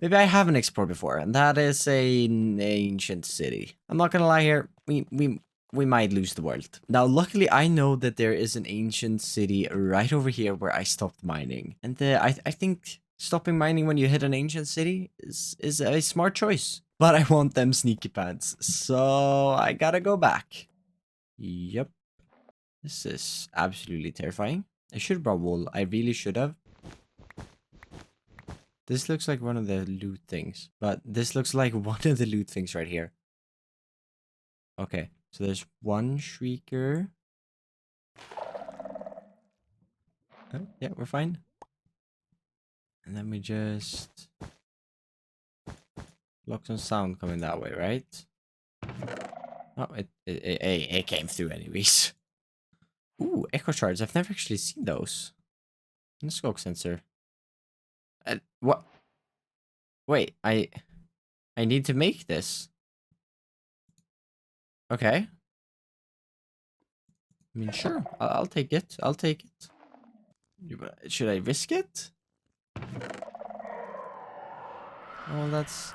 I haven't explored before, and that is an ancient city. I'm not gonna lie here, we might lose the world. Now, luckily, I know that there is an ancient city right over here where I stopped mining, and I think stopping mining when you hit an ancient city is a smart choice. But I want them sneaky pants, so I gotta go back. Yep. This is absolutely terrifying. I should have brought wool. I really should have. This looks like one of the loot things, but this looks like one of the loot things right here. Okay, so there's 1 shrieker. Oh, yeah, we're fine. And then we just lock some sound coming that way, right? Oh, it came through anyways. Ooh, echo shards. I've never actually seen those. And the smoke sensor. What? Wait, I need to make this. Okay. I mean, sure. I'll take it. I'll take it. Should I risk it? Oh, that's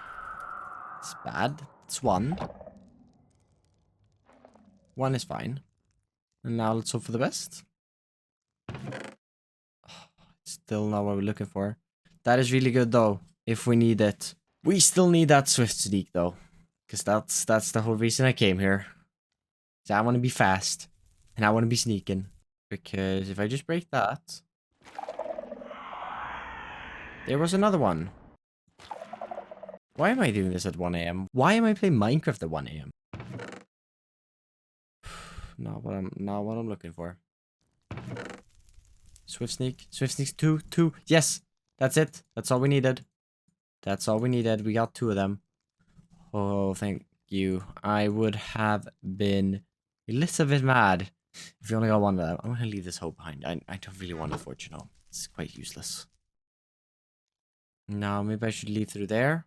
bad. It's 1. 1 is fine. And now let's hope for the best. Still not what we're looking for. That is really good though, if we need it. We still need that swift sneak though. Because that's the whole reason I came here. So I want to be fast. And I want to be sneaking. Because if I just break that... There was another one. Why am I doing this at 1 a.m.? Why am I playing Minecraft at 1 a.m.? Not what I'm looking for. Swift sneak 2. Yes, that's it. That's all we needed. That's all we needed. We got 2 of them. Oh, thank you. I would have been a little bit mad if you only got 1 of them. I'm gonna leave this hole behind. I don't really want a fortune. It's quite useless. Now maybe I should leave through there,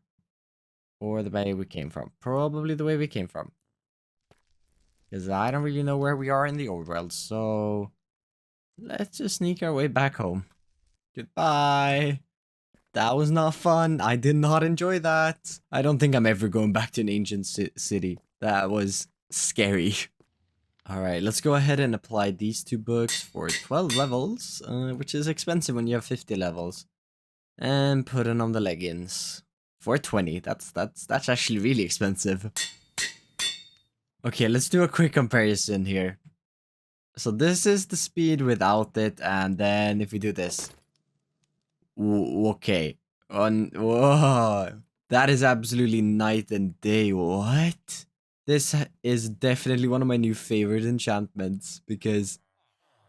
or the way we came from. Probably the way we came from. Because I don't really know where we are in the overworld, so let's just sneak our way back home. Goodbye. That was not fun. I did not enjoy that. I don't think I'm ever going back to an ancient city. That was scary. Alright, let's go ahead and apply these 2 books for 12 levels, which is expensive when you have 50 levels. And put it on the leggings for 20. That's actually really expensive. Okay, let's do a quick comparison here. So this is the speed without it, and then if we do this. Okay. Whoa. That is absolutely night and day. What? This is definitely one of my new favorite enchantments, because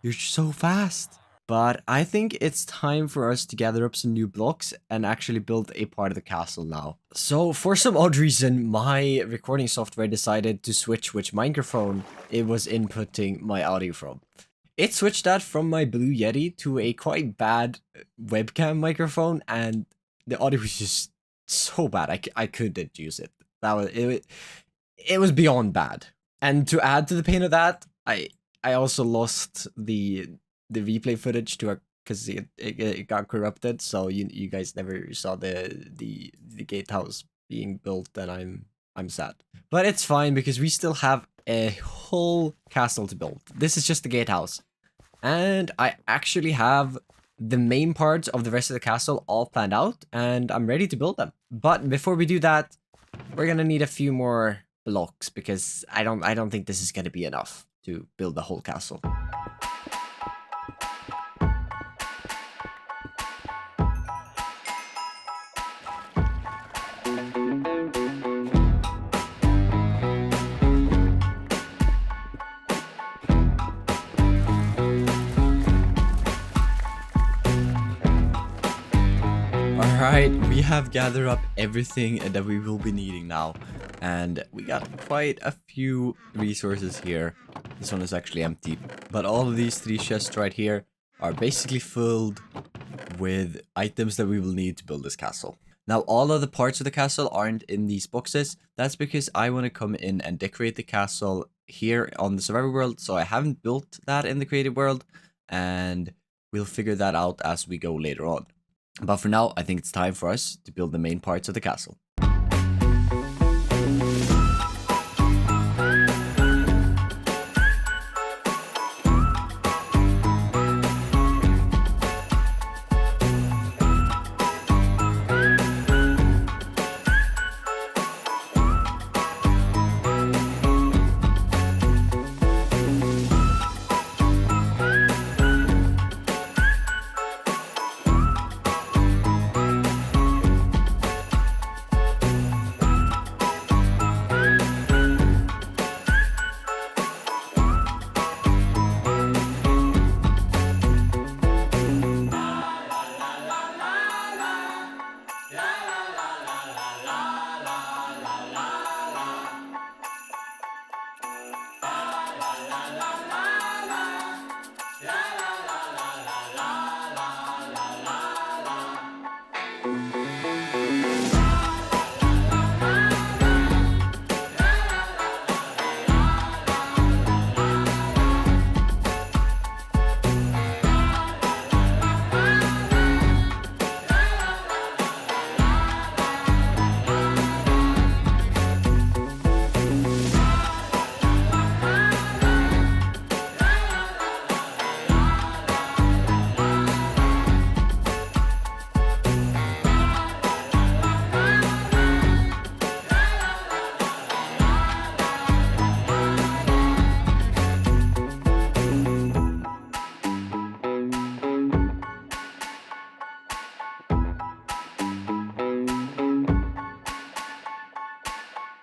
you're so fast. But I think it's time for us to gather up some new blocks and actually build a part of the castle now. So for some odd reason, my recording software decided to switch which microphone it was inputting my audio from. It switched that from my Blue Yeti to a quite bad webcam microphone, and the audio was just so bad. I couldn't use it. It was beyond bad. And to add to the pain of that, I also lost the replay footage to because it got corrupted, so you guys never saw the gatehouse being built, and I'm sad. But it's fine because we still have a whole castle to build. This is just the gatehouse, and I actually have the main parts of the rest of the castle all planned out, and I'm ready to build them. But before we do that, we're gonna need a few more blocks, because I don't think this is gonna be enough to build the whole castle. Alright, we have gathered up everything that we will be needing now. And we got quite a few resources here. This one is actually empty. But all of these 3 chests right here are basically filled with items that we will need to build this castle. Now, all of the parts of the castle aren't in these boxes. That's because I want to come in and decorate the castle here on the survival world. So I haven't built that in the creative world. And we'll figure that out as we go later on. But for now, I think it's time for us to build the main parts of the castle.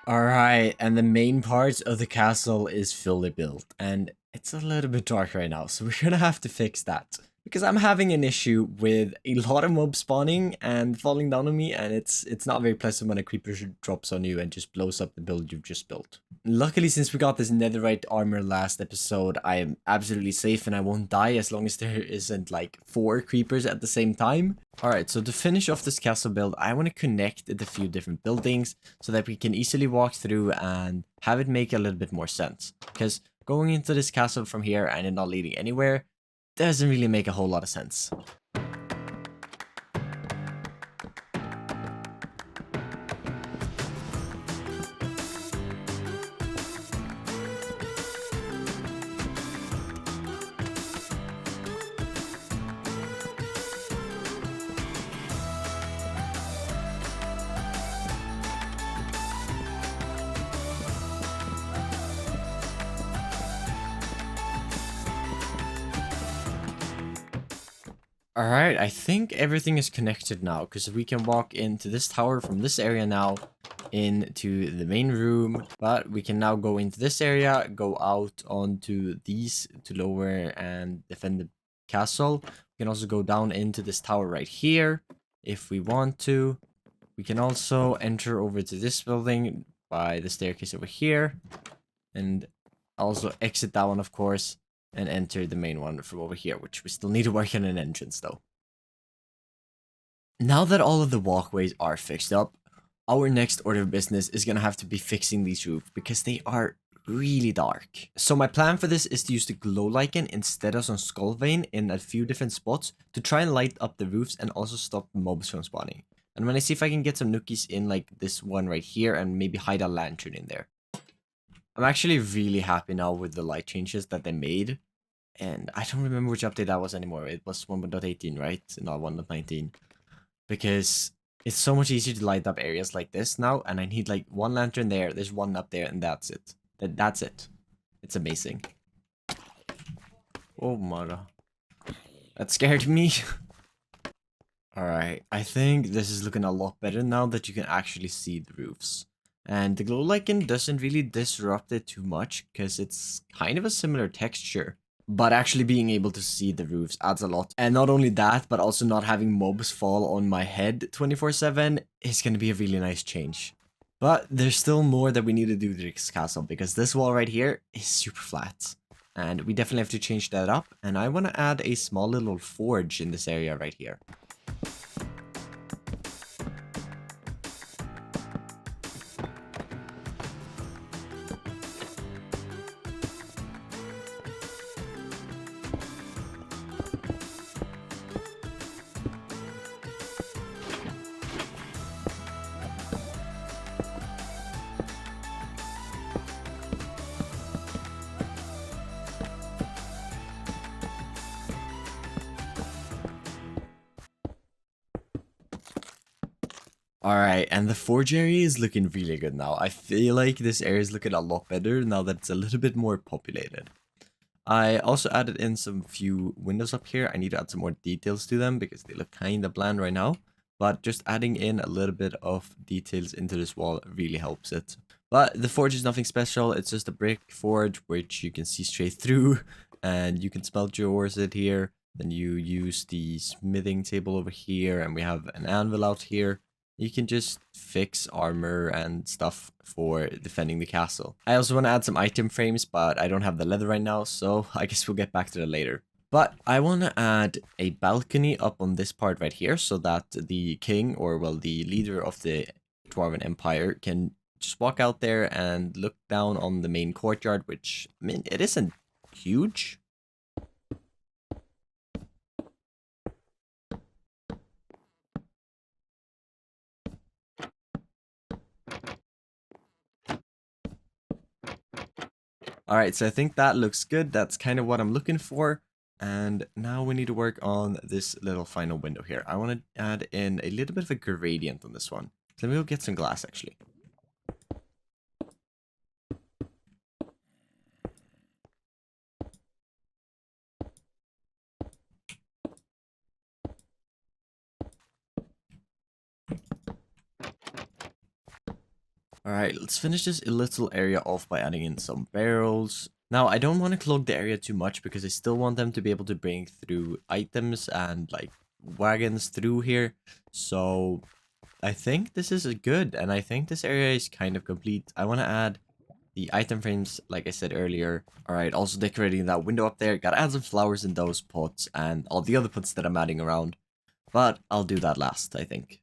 Alright, and the main part of the castle is fully built, and it's a little bit dark right now, so we're gonna have to fix that. Because I'm having an issue with a lot of mobs spawning and falling down on me, and it's not very pleasant when a creeper drops on you and just blows up the build you've just built. Luckily, since we got this netherite armor last episode, I am absolutely safe and I won't die as long as there isn't like 4 creepers at the same time. Alright, so to finish off this castle build, I want to connect the few different buildings so that we can easily walk through and have it make a little bit more sense. Because going into this castle from here and it not leading anywhere doesn't really make a whole lot of sense. Alright, I think everything is connected now, because we can walk into this tower from this area now, into the main room, but we can now go into this area, go out onto these to lower and defend the castle. We can also go down into this tower right here, if we want to. We can also enter over to this building by the staircase over here, and also exit that one, of course, and enter the main one from over here, which we still need to work on an entrance though. Now that all of the walkways are fixed up, our next order of business is gonna have to be fixing these roofs because they are really dark. So my plan for this is to use the glow lichen instead of some skull vein in a few different spots to try and light up the roofs and also stop mobs from spawning. And when I see if I can get some nookies in like this one right here and maybe hide a lantern in there. I'm actually really happy now with the light changes that they made. And I don't remember which update that was anymore. It was 1.18, right? Not 1.19. Because it's so much easier to light up areas like this now. And I need like one lantern there. There's one up there and that's it. That's it. It's amazing. Oh my god. That scared me. Alright, I think this is looking a lot better now that you can actually see the roofs. And the glow lichen doesn't really disrupt it too much because it's kind of a similar texture. but actually being able to see the roofs adds a lot. And not only that, but also not having mobs fall on my head 24/7 is going to be a really nice change. But there's still more that we need to do to this castle, because this wall right here is super flat. And we definitely have to change that up, and I want to add a small little forge in this area right here. Alright, and the forge area is looking really good now. I feel like this area is looking a lot better now that it's a little bit more populated. I also added in some few windows up here. I need to add some more details to them because they look kind of bland right now. But just adding in a little bit of details into this wall really helps it. But the forge is nothing special. It's just a brick forge which you can see straight through. And you can smelt your ores in here. Then you use the smithing table over here. And we have an anvil out here. You can just fix armor and stuff for defending the castle. I also want to add some item frames, but I don't have the leather right now, so I guess we'll get back to that later. But I want to add a balcony up on this part right here so that the king, or well, the leader of the Dwarven Empire can just walk out there and look down on the main courtyard, which, I mean, it isn't huge. Alright, so I think that looks good. That's kind of what I'm looking for. And now we need to work on this little final window here. I want to add in a little bit of a gradient on this one. So let me go get some glass, actually. Alright, let's finish this little area off by adding in some barrels. Now, I don't want to clog the area too much because I still want them to be able to bring through items and like wagons through here. So I think this is good, and I think this area is kind of complete. I want to add the item frames, like I said earlier. Alright, also decorating that window up there. Gotta add some flowers in those pots and all the other pots that I'm adding around. But I'll do that last, I think.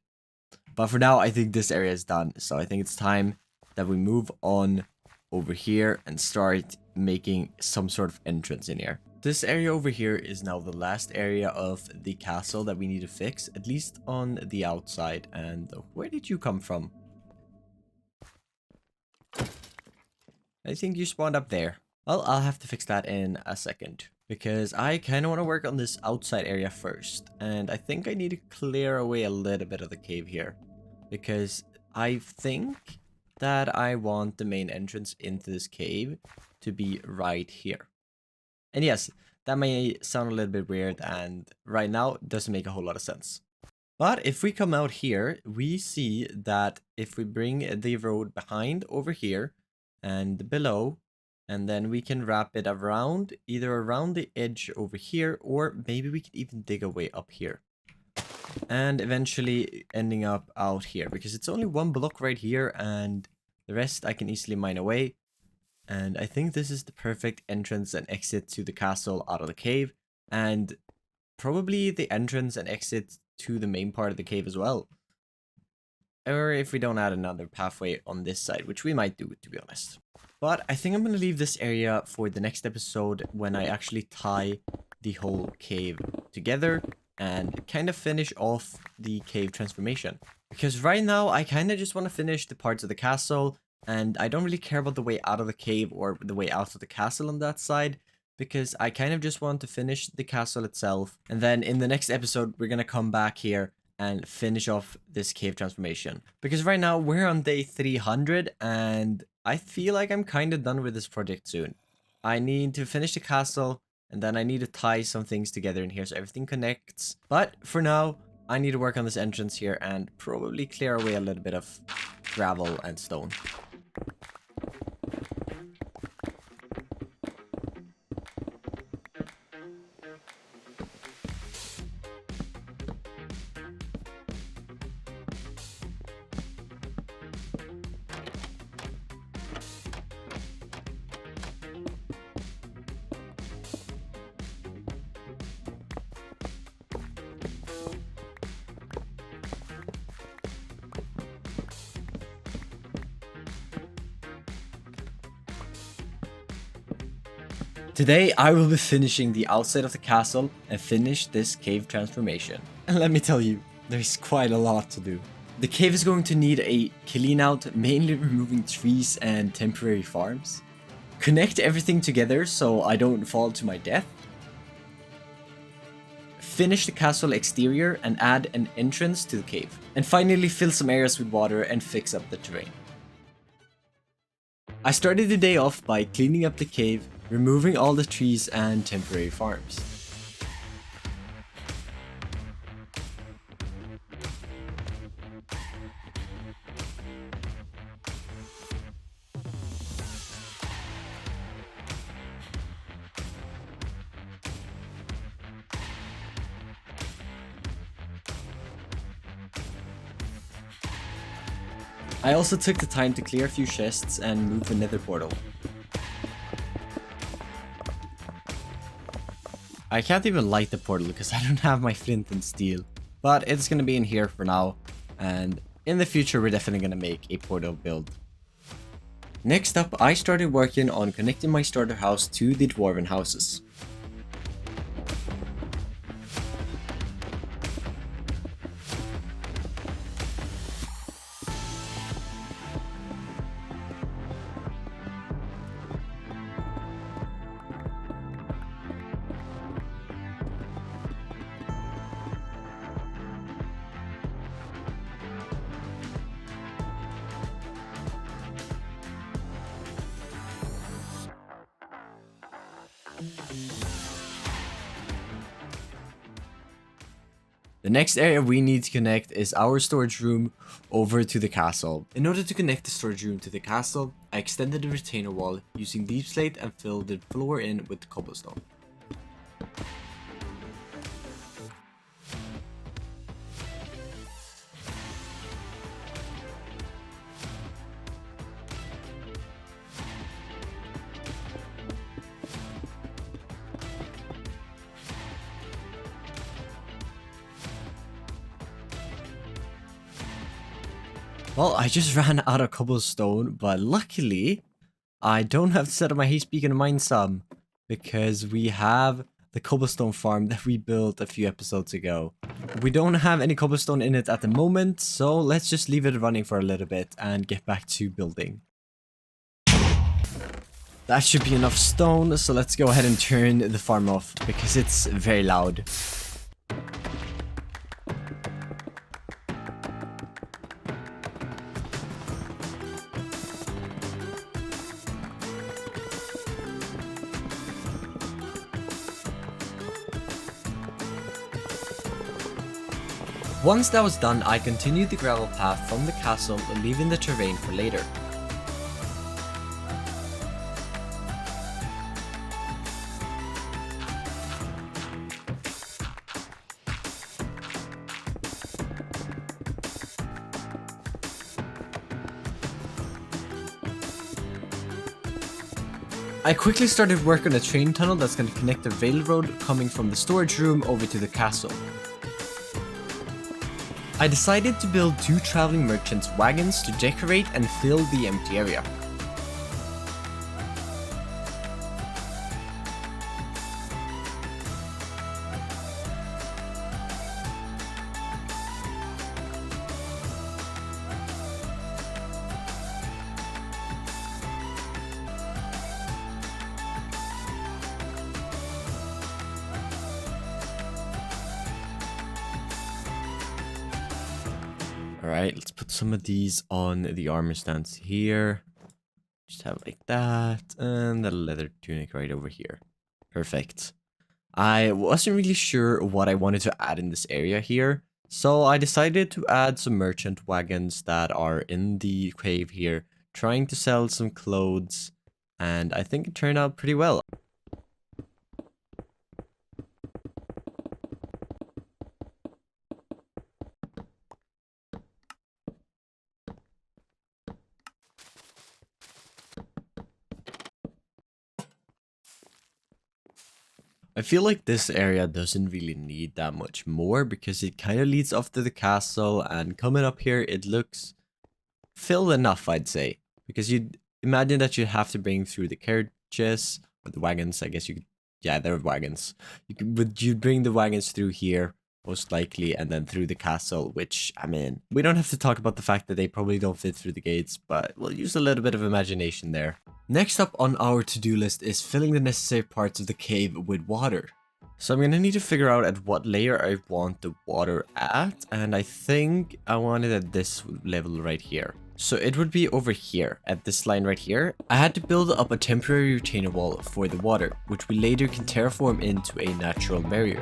But for now, I think this area is done. So I think it's time that we move on over here and start making some sort of entrance in here. This area over here is now the last area of the castle that we need to fix, at least on the outside. And where did you come from? I think you spawned up there. Well, I'll have to fix that in a second, because I kind of want to work on this outside area first. And I think I need to clear away a little bit of the cave here, because I think that I want the main entrance into this cave to be right here. And yes, that may sound a little bit weird, and right now it doesn't make a whole lot of sense. But if we come out here, we see that if we bring the road behind over here and below, and then we can wrap it around, either around the edge over here, or maybe we could even dig a way up here. And eventually ending up out here, because it's only one block right here, and the rest I can easily mine away. And I think this is the perfect entrance and exit to the castle out of the cave, and probably the entrance and exit to the main part of the cave as well. Or if we don't add another pathway on this side, which we might do, to be honest. But I think I'm going to leave this area for the next episode, when I actually tie the whole cave together and kind of finish off the cave transformation. Because right now, I kind of just want to finish the parts of the castle, and I don't really care about the way out of the cave or the way out of the castle on that side, because I kind of just want to finish the castle itself. And then in the next episode, we're going to come back here and finish off this cave transformation. Because right now, we're on day 300, and I feel like I'm kind of done with this project soon. I need to finish the castle, and then I need to tie some things together in here so everything connects. But for now, I need to work on this entrance here and probably clear away a little bit of gravel and stone. Today I will be finishing the outside of the castle and finish this cave transformation. And let me tell you, there's quite a lot to do. The cave is going to need a clean out, mainly removing trees and temporary farms. Connect everything together so I don't fall to my death. Finish the castle exterior and add an entrance to the cave. And finally fill some areas with water and fix up the terrain. I started the day off by cleaning up the cave, removing all the trees and temporary farms. I also took the time to clear a few chests and move the nether portal. I can't even light the portal because I don't have my flint and steel, but it's gonna be in here for now, and in the future we're definitely gonna make a portal build. Next up, I started working on connecting my starter house to the dwarven houses. The next area we need to connect is our storage room over to the castle. In order to connect the storage room to the castle, I extended the retainer wall using deep slate and filled the floor in with cobblestone. Well, I just ran out of cobblestone, but luckily, I don't have to set up my haste beacon and mine some, because we have the cobblestone farm that we built a few episodes ago. We don't have any cobblestone in it at the moment, so let's just leave it running for a little bit and get back to building. That should be enough stone, so let's go ahead and turn the farm off, because it's very loud. Once that was done, I continued the gravel path from the castle, leaving the terrain for later. I quickly started work on a train tunnel that's going to connect the railroad coming from the storage room over to the castle. I decided to build 2 traveling merchants' wagons to decorate and fill the empty area. Alright, let's put some of these on the armor stands here. Just have it like that. And the leather tunic right over here. Perfect. I wasn't really sure what I wanted to add in this area here. So I decided to add some merchant wagons that are in the cave here. Trying to sell some clothes. And I think it turned out pretty well. I feel like this area doesn't really need that much more because it kind of leads off to the castle, and coming up here it looks filled enough, I'd say, because you'd imagine that you'd have to bring through the carriages, the wagons, I guess you could, yeah, they're wagons. You'd bring the wagons through here, most likely, and then through the castle, which, I mean, we don't have to talk about the fact that they probably don't fit through the gates, but we'll use a little bit of imagination there. Next up on our to-do list is filling the necessary parts of the cave with water. So I'm gonna need to figure out at what layer I want the water at, and I think I want it at this level right here. So it would be over here, at this line right here. I had to build up a temporary retainer wall for the water, which we later can terraform into a natural barrier.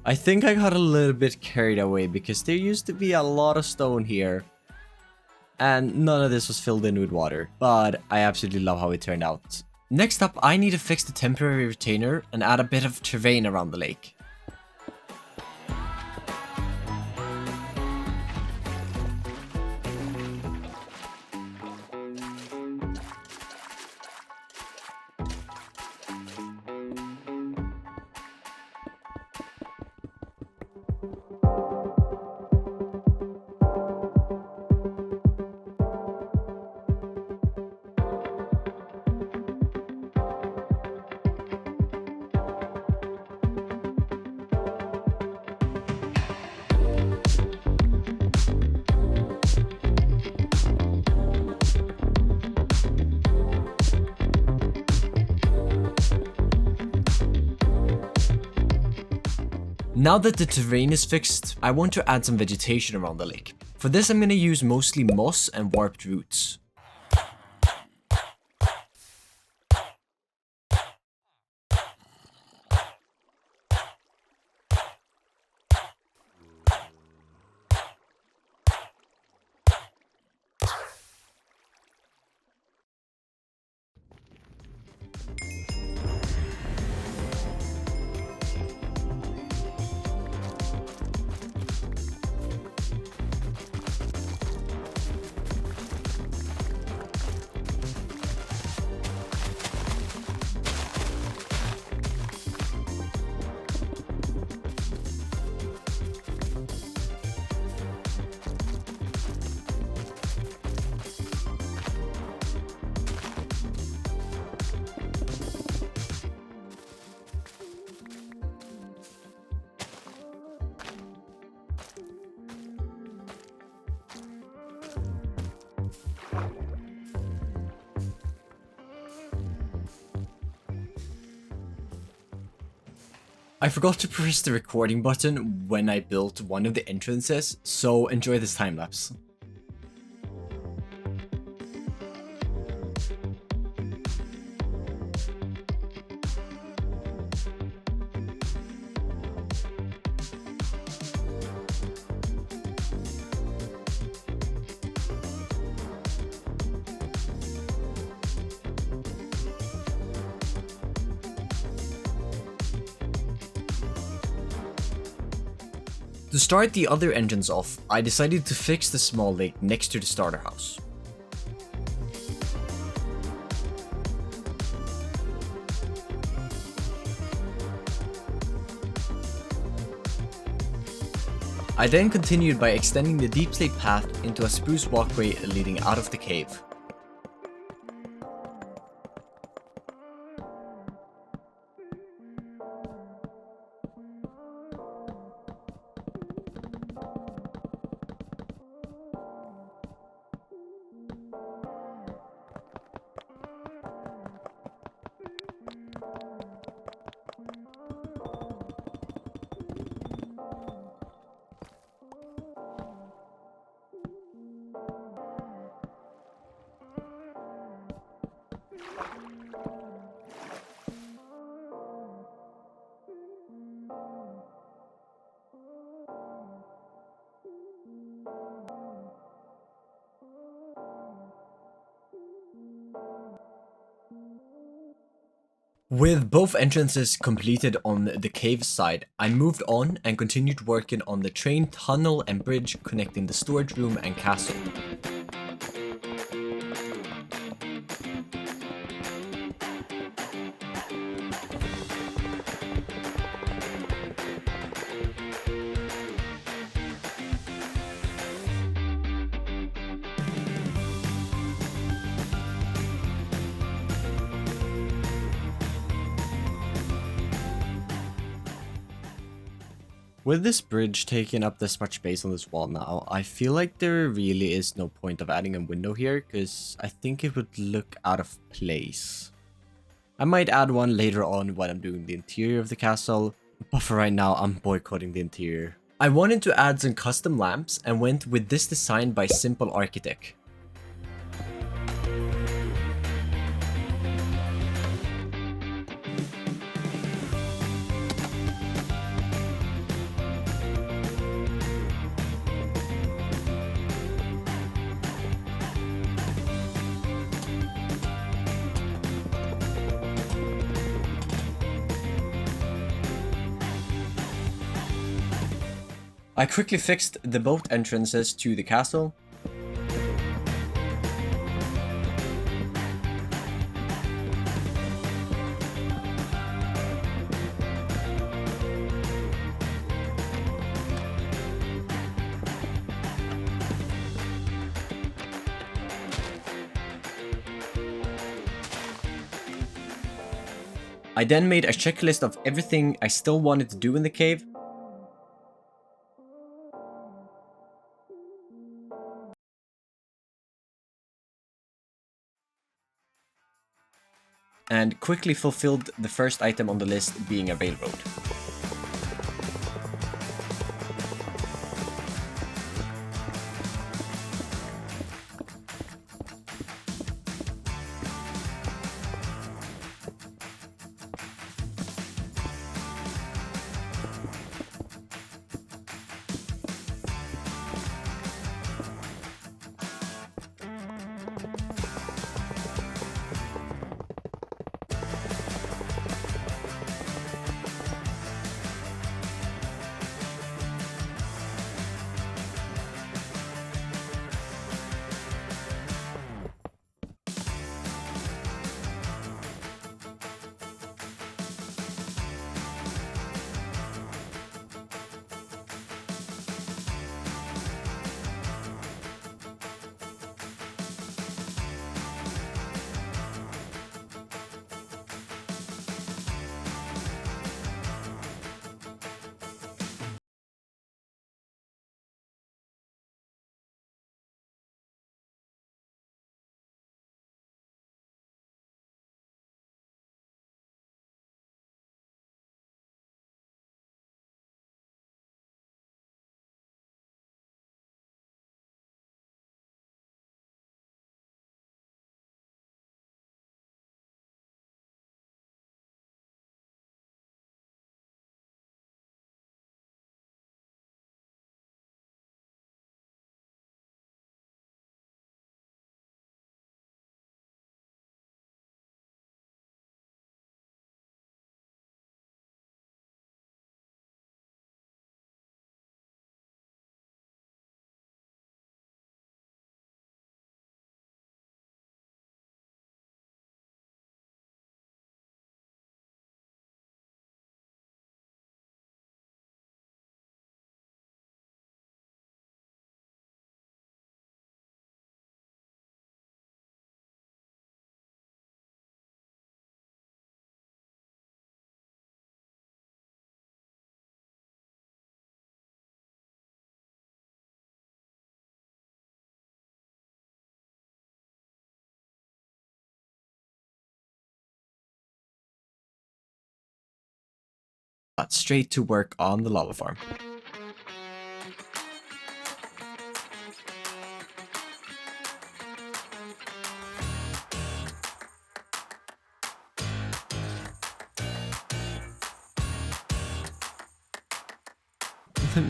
I think I got a little bit carried away because there used to be a lot of stone here. And none of this was filled in with water. But I absolutely love how it turned out. Next up, I need to fix the temporary retainer and add a bit of terrain around the lake. Now that the terrain is fixed, I want to add some vegetation around the lake. For this, I'm going to use mostly moss and warped roots. I forgot to press the recording button when I built one of the entrances, so enjoy this time lapse. To start the other engines off, I decided to fix the small lake next to the starter house. I then continued by extending the deep slate path into a spruce walkway leading out of the cave. With both entrances completed on the cave side, I moved on and continued working on the train tunnel and bridge connecting the storage room and castle. With this bridge taking up this much space on this wall now, I feel like there really is no point of adding a window here because I think it would look out of place. I might add one later on when I'm doing the interior of the castle, but for right now I'm boycotting the interior. I wanted to add some custom lamps and went with this design by Simple Architect. I quickly fixed the both entrances to the castle. I then made a checklist of everything I still wanted to do in the cave. And quickly fulfilled the first item on the list, being a railroad. straight to work on the lava farm.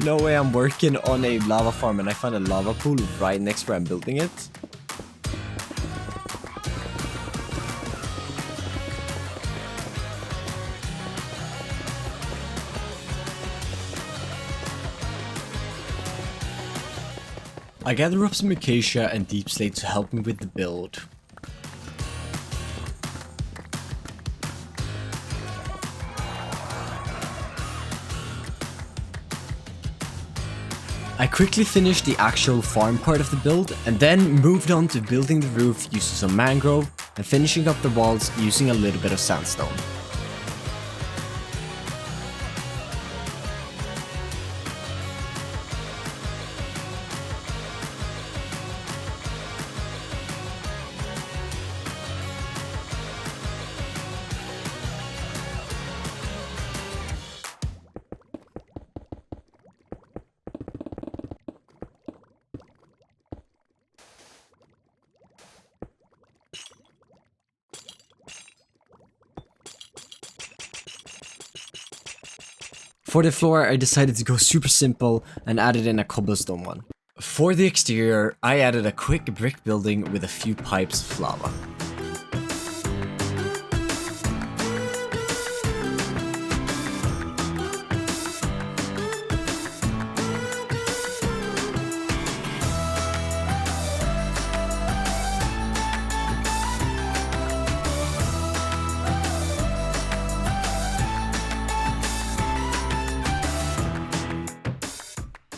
No way I'm working on a lava farm and I find a lava pool right next where I'm building it. I gather up some acacia and deep slate to help me with the build. I quickly finished the actual farm part of the build and then moved on to building the roof using some mangrove and finishing up the walls using a little bit of sandstone. For the floor, I decided to go super simple and added in a cobblestone one. For the exterior, I added a quick brick building with a few pipes of lava.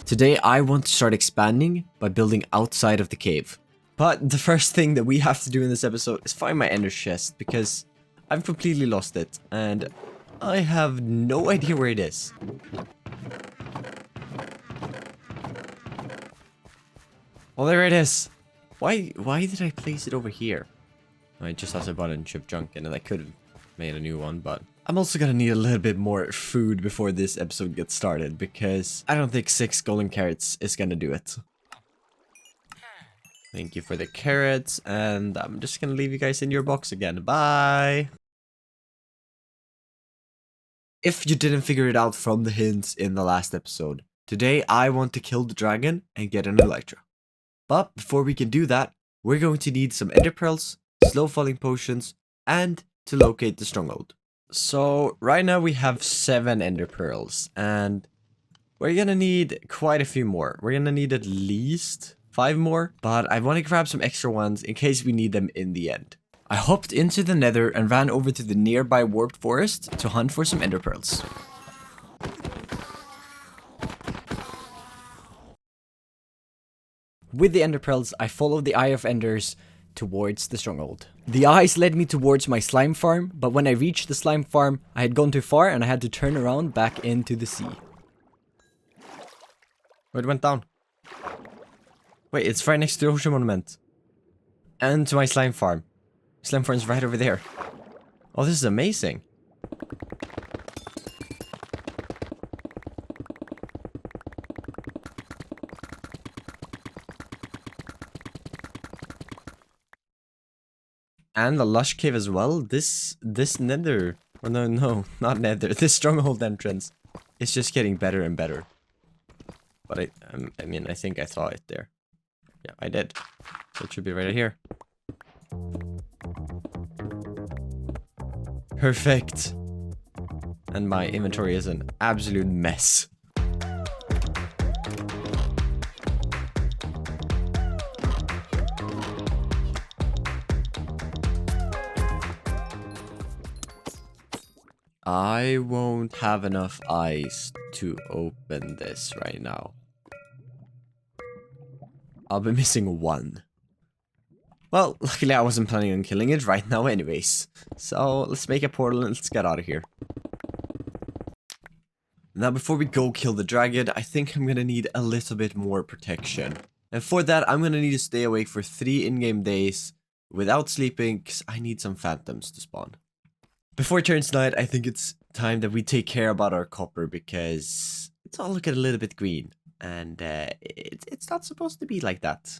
Today I want to start expanding by building outside of the cave. But the first thing that we have to do in this episode is find my ender chest because I've completely lost it and I have no idea where it is. Oh, there it is. Why did I place it over here? I just had to bought a chip junk and I could have made a new one, but I'm also gonna need a little bit more food before this episode gets started because I don't think 6 golden carrots is gonna do it. Thank you for the carrots, and I'm just gonna leave you guys in your box again. Bye! If you didn't figure it out from the hints in the last episode, today I want to kill the dragon and get an elytra. But before we can do that, we're going to need some ender pearls, slow falling potions, and to locate the stronghold. So right now we have 7 ender pearls and we're gonna need quite a few more. We're gonna need at least 5 more, but I want to grab some extra ones in case we need them in the end. I hopped into the nether and ran over to the nearby warped forest to hunt for some ender pearls. With the ender pearls, I followed the Eye of Enders towards the stronghold. The eyes led me towards my slime farm, but when I reached the slime farm, I had gone too far and I had to turn around back into the sea. Oh, it went down. Wait, it's right next to the ocean monument. And to my slime farm. Slime farm is right over there. Oh, this is amazing. And the lush cave as well. This nether, or no, not nether. This stronghold entrance is just getting better and better. But I mean, I think I saw it there. Yeah, I did. So it should be right here. Perfect. And my inventory is an absolute mess. I won't have enough eyes to open this right now. I'll be missing 1. Well, luckily I wasn't planning on killing it right now anyways. So let's make a portal and let's get out of here. Now before we go kill the dragon, I think I'm gonna need a little bit more protection. And for that, I'm gonna need to stay awake for 3 in-game days without sleeping because I need some phantoms to spawn. Before it turns night, I think it's time that we take care about our copper because it's all looking a little bit green. And it's not supposed to be like that.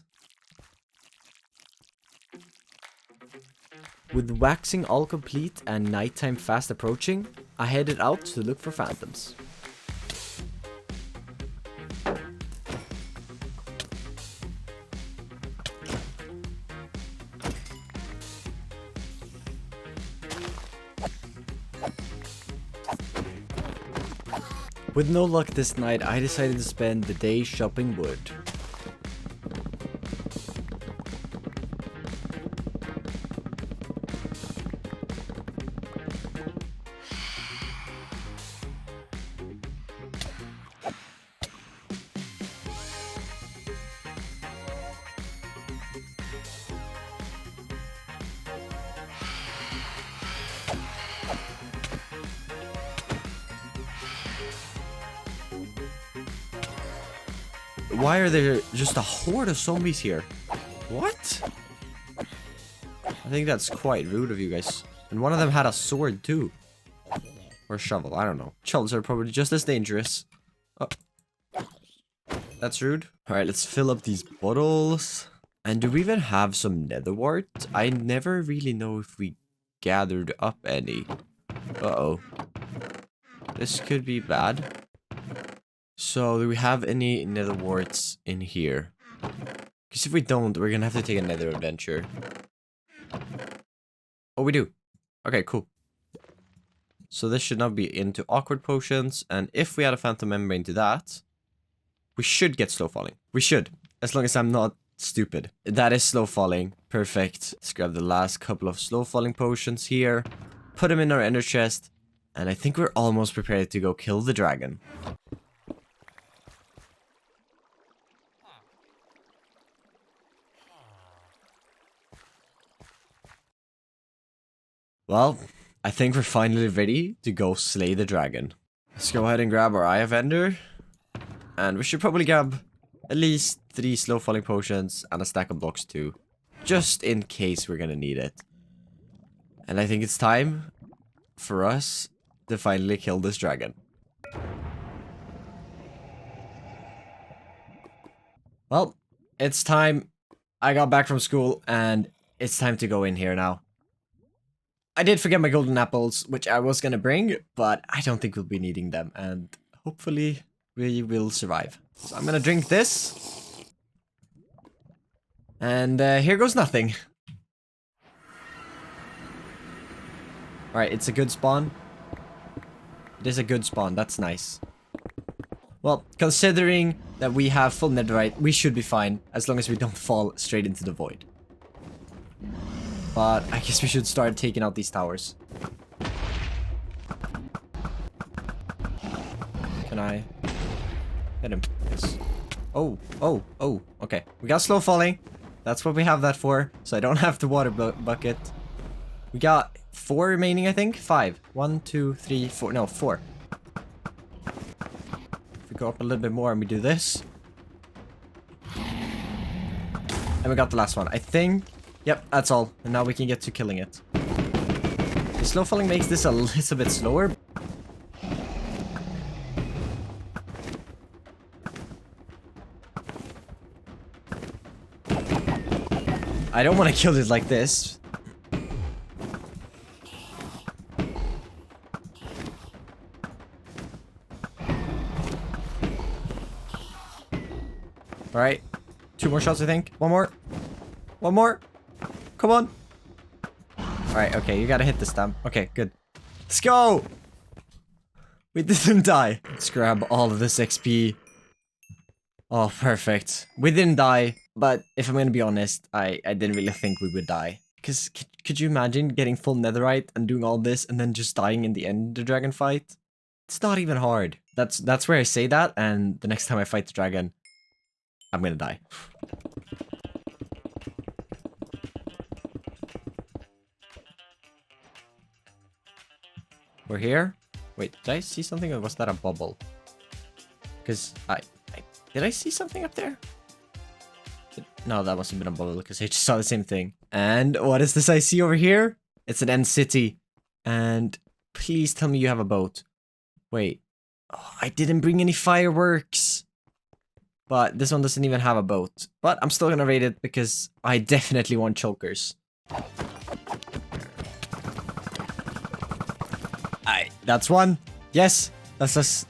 With waxing all complete and nighttime fast approaching, I headed out to look for phantoms. With no luck this night, I decided to spend the day shopping wood. Why are there just a horde of zombies here? What? I think that's quite rude of you guys. And one of them had a sword too. Or a shovel, I don't know. Shovels are probably just as dangerous. Oh. That's rude. Alright, let's fill up these bottles. And do we even have some nether wart? I never really know if we gathered up any. Uh-oh. This could be bad. So, do we have any nether warts in here? Because if we don't, we're gonna have to take another adventure. Oh, we do. Okay, cool. So this should not be into awkward potions, and if we add a phantom membrane to that, we should get slow falling. We should, as long as I'm not stupid. That is slow falling. Perfect. Let's grab the last couple of slow falling potions here, put them in our ender chest, and I think we're almost prepared to go kill the dragon. Well, I think we're finally ready to go slay the dragon. Let's go ahead and grab our Eye of Ender. And we should probably grab at least 3 slow falling potions and a stack of blocks too. Just in case we're gonna need it. And I think it's time for us to finally kill this dragon. Well, it's time. I got back from school and it's time to go in here now. I did forget my golden apples, which I was gonna bring, but I don't think we'll be needing them, and hopefully we will survive. So I'm gonna drink this. And here goes nothing. Alright, it's a good spawn. It is a good spawn, that's nice. Well, considering that we have full netherite, we should be fine, as long as we don't fall straight into the void. But I guess we should start taking out these towers. Can I hit him? Yes. Oh, okay. We got slow falling. That's what we have that for. So I don't have the water bucket. We got 4 remaining, I think. 5. 1, 2, 3, 4. No, 4. If we go up a little bit more and we do this. And we got the last one. I think... Yep, that's all. And now we can get to killing it. The slow falling makes this a little bit slower. I don't want to kill it like this. Alright. 2 more shots, I think. 1 more. 1 more. Come on. Alright, okay, you gotta hit this time. Okay, good. Let's go! We didn't die. Let's grab all of this XP. Oh, perfect. We didn't die, but if I'm gonna be honest, I didn't really think we would die. Because could you imagine getting full netherite and doing all this and then just dying in the end of the dragon fight? It's not even hard. That's where I say that, and the next time I fight the dragon, I'm gonna die. We're here. Wait, did I see something or was that a bubble? Because did I see something up there? No, that must have been a bubble because I just saw the same thing. And what is this I see over here? It's an end city. And Please tell me you have a boat. Wait. Oh, I didn't bring any fireworks. But this one doesn't even have a boat. But I'm still gonna raid it because I definitely want chokers. That's one. Yes, that's.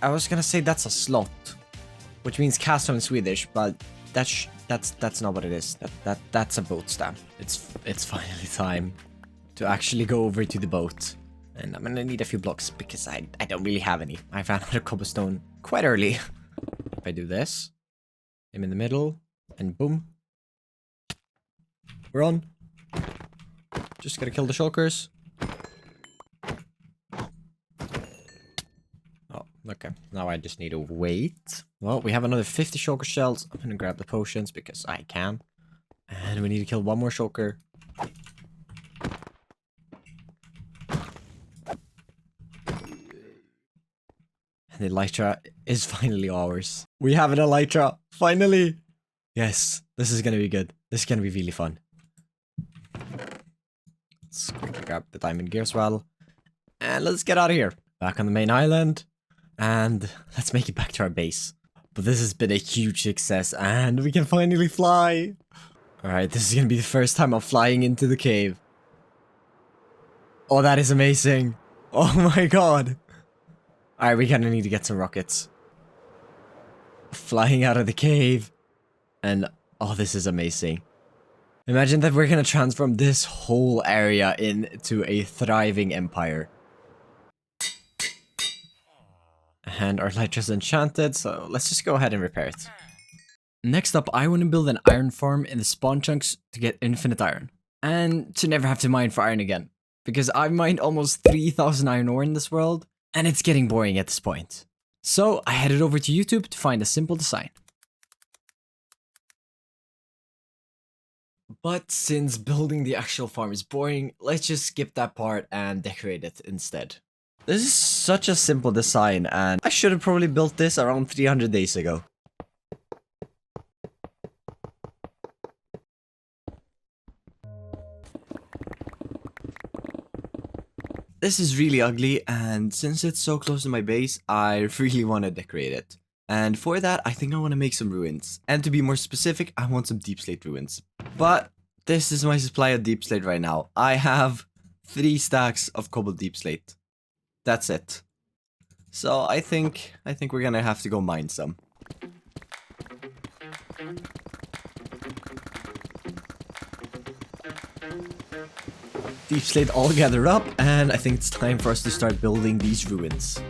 I was gonna say that's a slot, which means castle in Swedish, but that's not what it is. That's a boat stamp. It's finally time to actually go over to the boat, and I'm gonna need a few blocks because I don't really have any. I found out a cobblestone quite early. If I do this, I'm in the middle, and boom, we're on. Just gotta kill the shulkers. Oh, okay. Now I just need to wait. Well, we have another 50 shulker shells. I'm gonna grab the potions because I can. And we need to kill one more shulker. And the elytra is finally ours. We have an elytra! Finally! Yes, this is gonna be good. This is gonna be really fun. Let's quickly grab the diamond gear as well. And let's get out of here. Back on the main island. And let's make it back to our base. But this has been a huge success and we can finally fly. Alright, this is gonna be the first time I'm flying into the cave. Oh, that is amazing. Oh my god. Alright, we kinda need to get some rockets. Flying out of the cave. And, oh, this is amazing. Imagine that we're gonna transform this whole area into a thriving empire. And our elytra's enchanted, so let's just go ahead and repair it. Next up, I want to build an iron farm in the spawn chunks to get infinite iron. And to never have to mine for iron again. Because I've mined almost 3,000 iron ore in this world, and it's getting boring at this point. So I headed over to YouTube to find a simple design. But since building the actual farm is boring, let's just skip that part and decorate it instead. This is such a simple design, and I should have probably built this around 300 days ago. This is really ugly, and since it's so close to my base, I really want to decorate it. And for that, I think I want to make some ruins. And to be more specific, I want some deep slate ruins. But this is my supply of deep slate right now. I have 3 stacks of cobbled deep slate. That's it. So I think we're gonna have to go mine some. Deep slate all gathered up, and I think it's time for us to start building these ruins.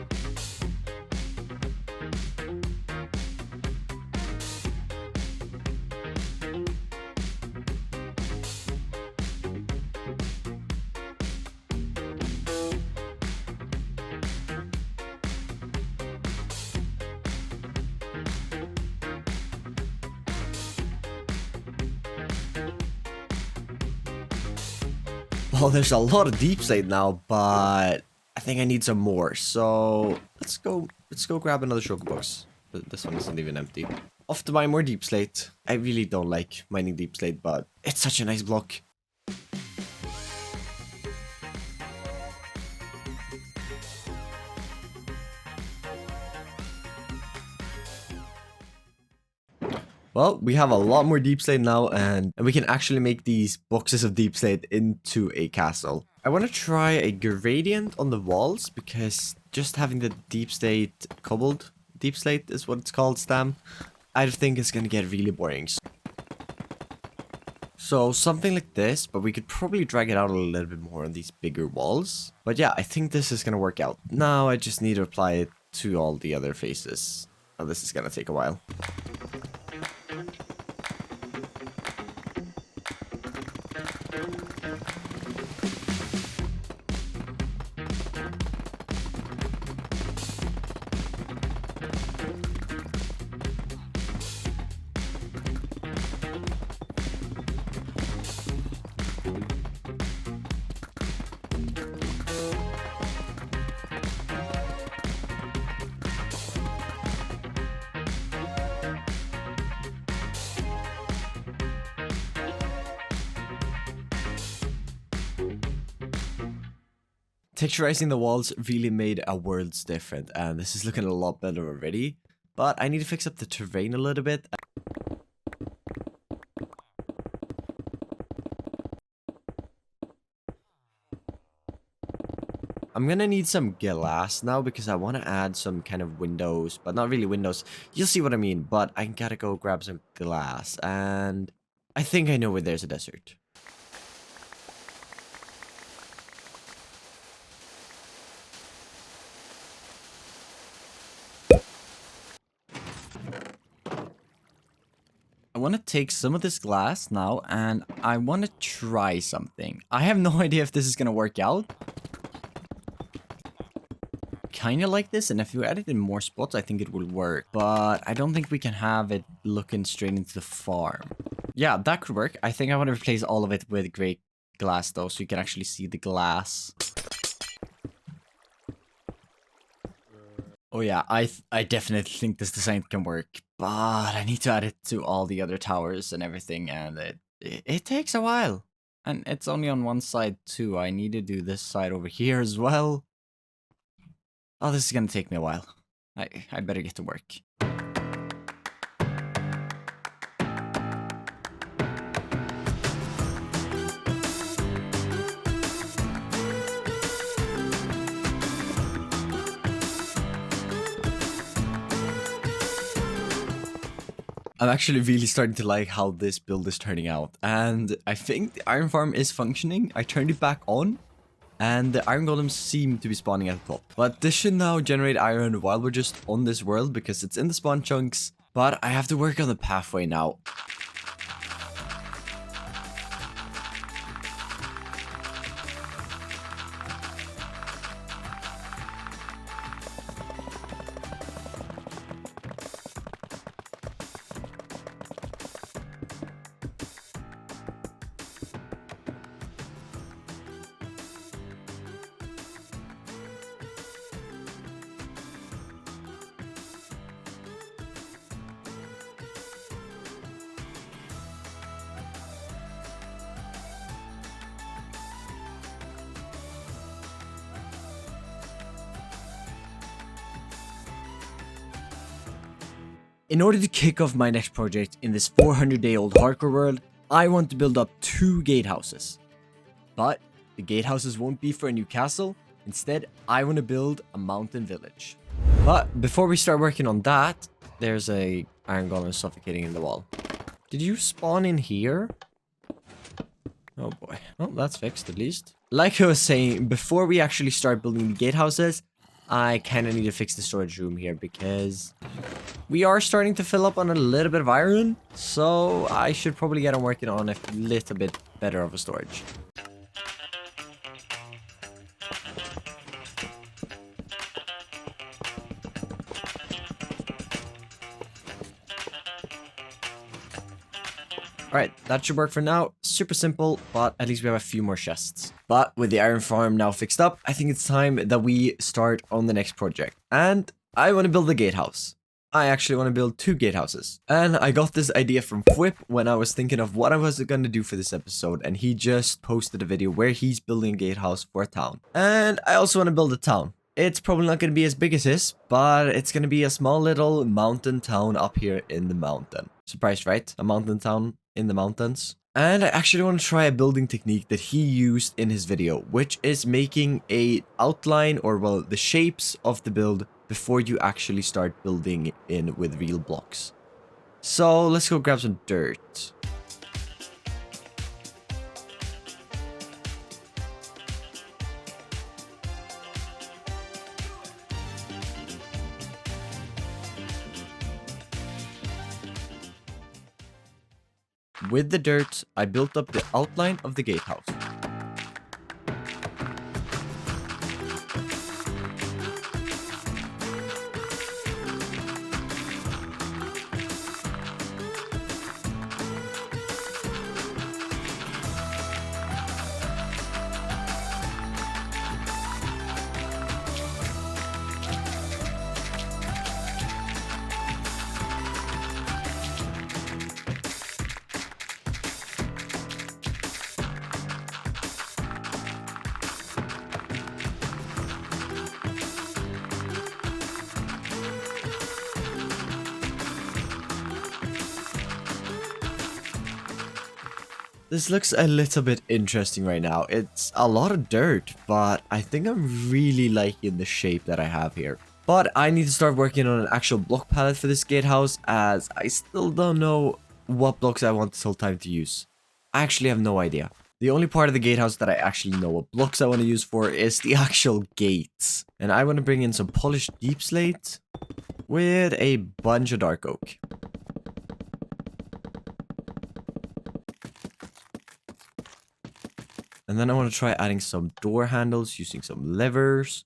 Well, there's a lot of deep slate now, but I think I need some more. So let's go grab another shulker box. This one isn't even empty. Off to buy more deep slate. I really don't like mining deep slate, but it's such a nice block. Well, we have a lot more deep slate now, and we can actually make these boxes of deep slate into a castle. I want to try a gradient on the walls, because just having the deep slate cobbled deep slate is what it's called, Stam, I think it's going to get really boring. So something like this, but we could probably drag it out a little bit more on these bigger walls. But yeah, I think this is going to work out. Now I just need to apply it to all the other faces. Oh, this is going to take a while. Texturizing the walls really made a world's difference, and this is looking a lot better already. But I need to fix up the terrain a little bit. I'm gonna need some glass now because I want to add some kind of windows, but not really windows. You'll see what I mean, but I gotta go grab some glass, and I think I know where there's a desert. I want to take some of this glass now, and I want to try something. I have no idea if this is gonna work out. Kind of like this, and if you add it in more spots, I think it will work. But I don't think we can have it looking straight into the farm. Yeah, that could work. I think I want to replace all of it with gray glass, though, so you can actually see the glass. Oh yeah, I definitely think this design can work, but I need to add it to all the other towers and everything, and it takes a while. And it's only on one side too. I need to do this side over here as well. Oh, this is gonna take me a while. I better get to work. I'm actually really starting to like how this build is turning out, and I think the iron farm is functioning. I turned it back on, and the iron golems seem to be spawning at the top. But this should now generate iron while we're just on this world because it's in the spawn chunks. But I have to work on the pathway now. In order to kick off my next project in this 400-day-old hardcore world, I want to build up 2 gatehouses. But the gatehouses won't be for a new castle. Instead, I want to build a mountain village. But before we start working on that, there's a iron golem suffocating in the wall. Did you spawn in here? Oh boy. Well, that's fixed at least. Like I was saying, before we actually start building the gatehouses, I kind of need to fix the storage room here because we are starting to fill up on a little bit of iron. So I should probably get on working on a little bit better of a storage. Alright, that should work for now. Super simple, but at least we have a few more chests. But with the iron farm now fixed up, I think it's time that we start on the next project. And I want to build a gatehouse. I actually want to build 2 gatehouses. And I got this idea from Fwip when I was thinking of what I was going to do for this episode. And he just posted a video where he's building a gatehouse for a town. And I also want to build a town. It's probably not going to be as big as this, but it's going to be a small little mountain town up here in the mountain. Surprised, right? A mountain town in the mountains. And I actually want to try a building technique that he used in his video, which is making a outline or, well, the shapes of the build before you actually start building in with real blocks. So let's go grab some dirt. With the dirt, I built up the outline of the gatehouse. This looks a little bit interesting right now. It's a lot of dirt, but I think I'm really liking the shape that I have here. But I need to start working on an actual block palette for this gatehouse, as I still don't know what blocks I want this whole time to use. I actually have no idea. The only part of the gatehouse that I actually know what blocks I want to use for is the actual gates. And I want to bring in some polished deep slate with a bunch of dark oak. And then I want to try adding some door handles using some levers.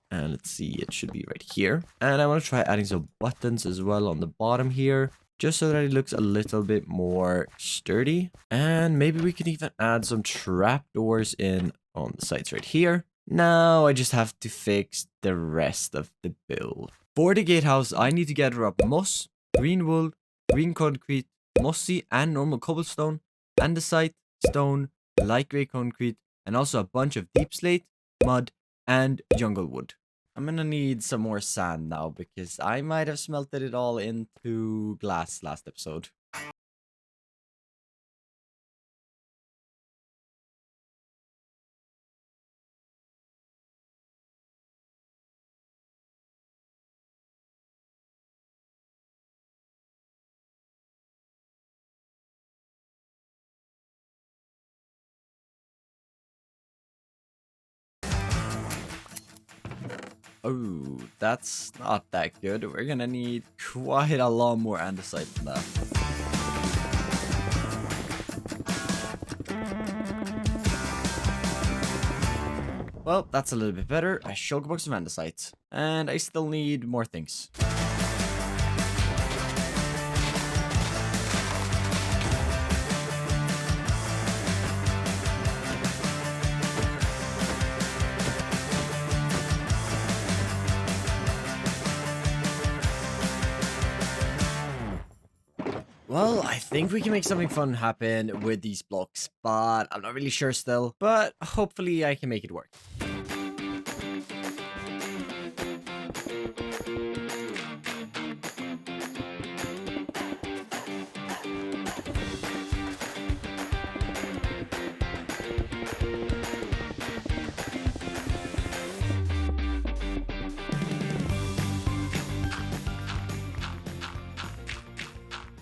And let's see, it should be right here. And I want to try adding some buttons as well on the bottom here, just so that it looks a little bit more sturdy. And maybe we can even add some trapdoors in on the sides right here. Now I just have to fix the rest of the build. For the gatehouse, I need to gather up moss, green wool, green concrete, mossy and normal cobblestone, andesite, stone, light grey concrete, and also a bunch of deep slate, mud, and jungle wood. I'm gonna need some more sand now because I might have smelted it all into glass last episode. Oh, that's not that good. We're gonna need quite a lot more andesite than that. Well, that's a little bit better. A shulker box of andesite. And I still need more things. Well, I think we can make something fun happen with these blocks, but I'm not really sure still. But hopefully I can make it work.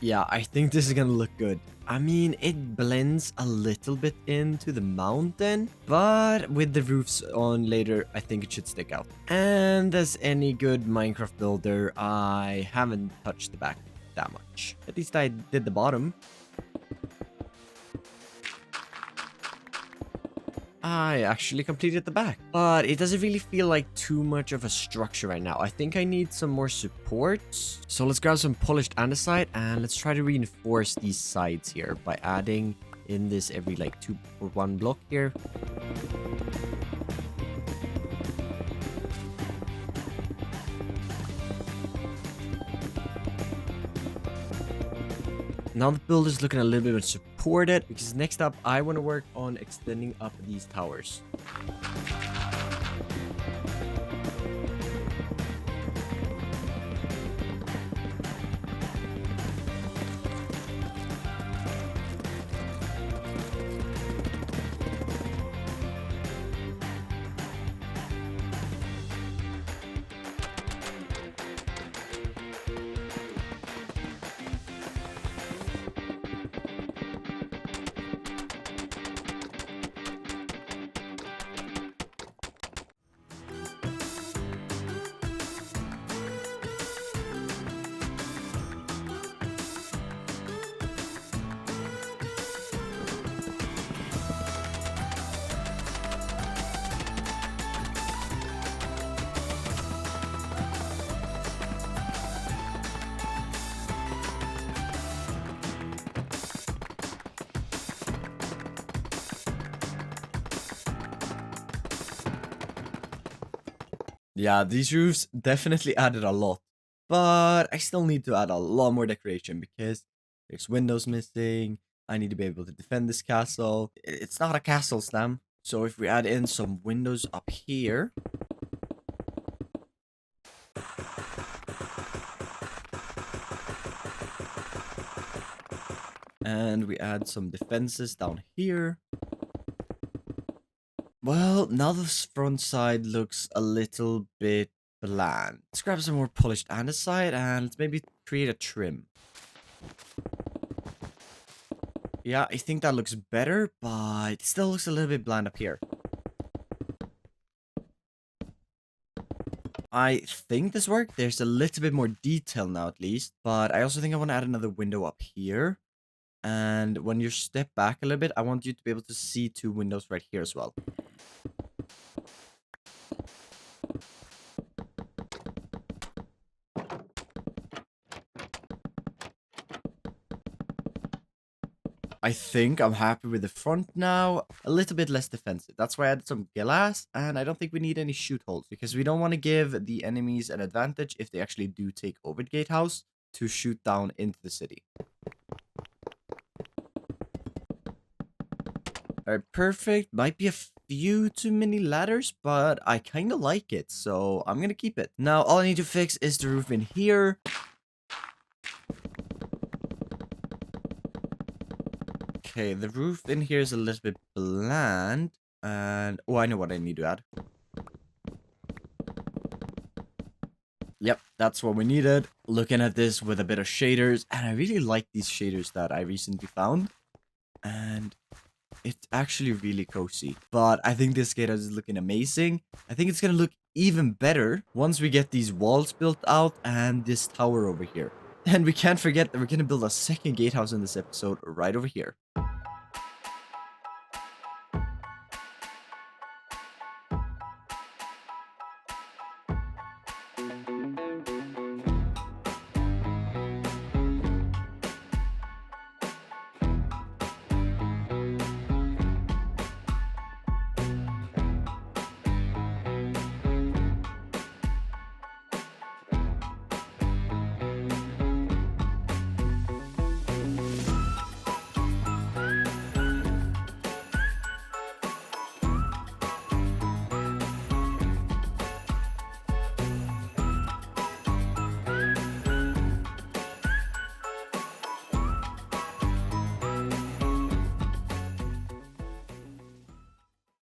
Yeah, I think this is gonna look good. I mean, it blends a little bit into the mountain, but with the roofs on later, I think it should stick out. And as any good Minecraft builder, I haven't touched the back that much. At least I did the bottom. I actually completed the back, but it doesn't really feel like too much of a structure right now. I think I need some more supports. So let's grab some polished andesite and let's try to reinforce these sides here by adding in this every like 2 or 1 block here. Now the build is looking a little bit more supported, because next up I want to work on extending up these towers. Yeah, these roofs definitely added a lot, but I still need to add a lot more decoration because there's windows missing. I need to be able to defend this castle. It's not a castle, Slam. So if we add in some windows up here. And we add some defenses down here. Well, now this front side looks a little bit bland. Let's grab some more polished andesite and let's maybe create a trim. Yeah, I think that looks better, but it still looks a little bit bland up here. I think this worked. There's a little bit more detail now at least, but I also think I want to add another window up here. And when you step back a little bit, I want you to be able to see 2 windows right here as well. I think I'm happy with the front now. A little bit less defensive. That's why I added some glass, and I don't think we need any shoot holes because we don't want to give the enemies an advantage if they actually do take over the gatehouse to shoot down into the city. Alright, perfect. Might be a few too many ladders, but I kind of like it, so I'm gonna keep it. Now, all I need to fix is the roof in here. Okay, the roof in here is a little bit bland. And, oh, I know what I need to add. Yep, that's what we needed. Looking at this with a bit of shaders, and I really like these shaders that I recently found. And it's actually really cozy. But I think this gatehouse is looking amazing. I think it's gonna look even better once we get these walls built out and this tower over here. And we can't forget that we're gonna build a second gatehouse in this episode right over here.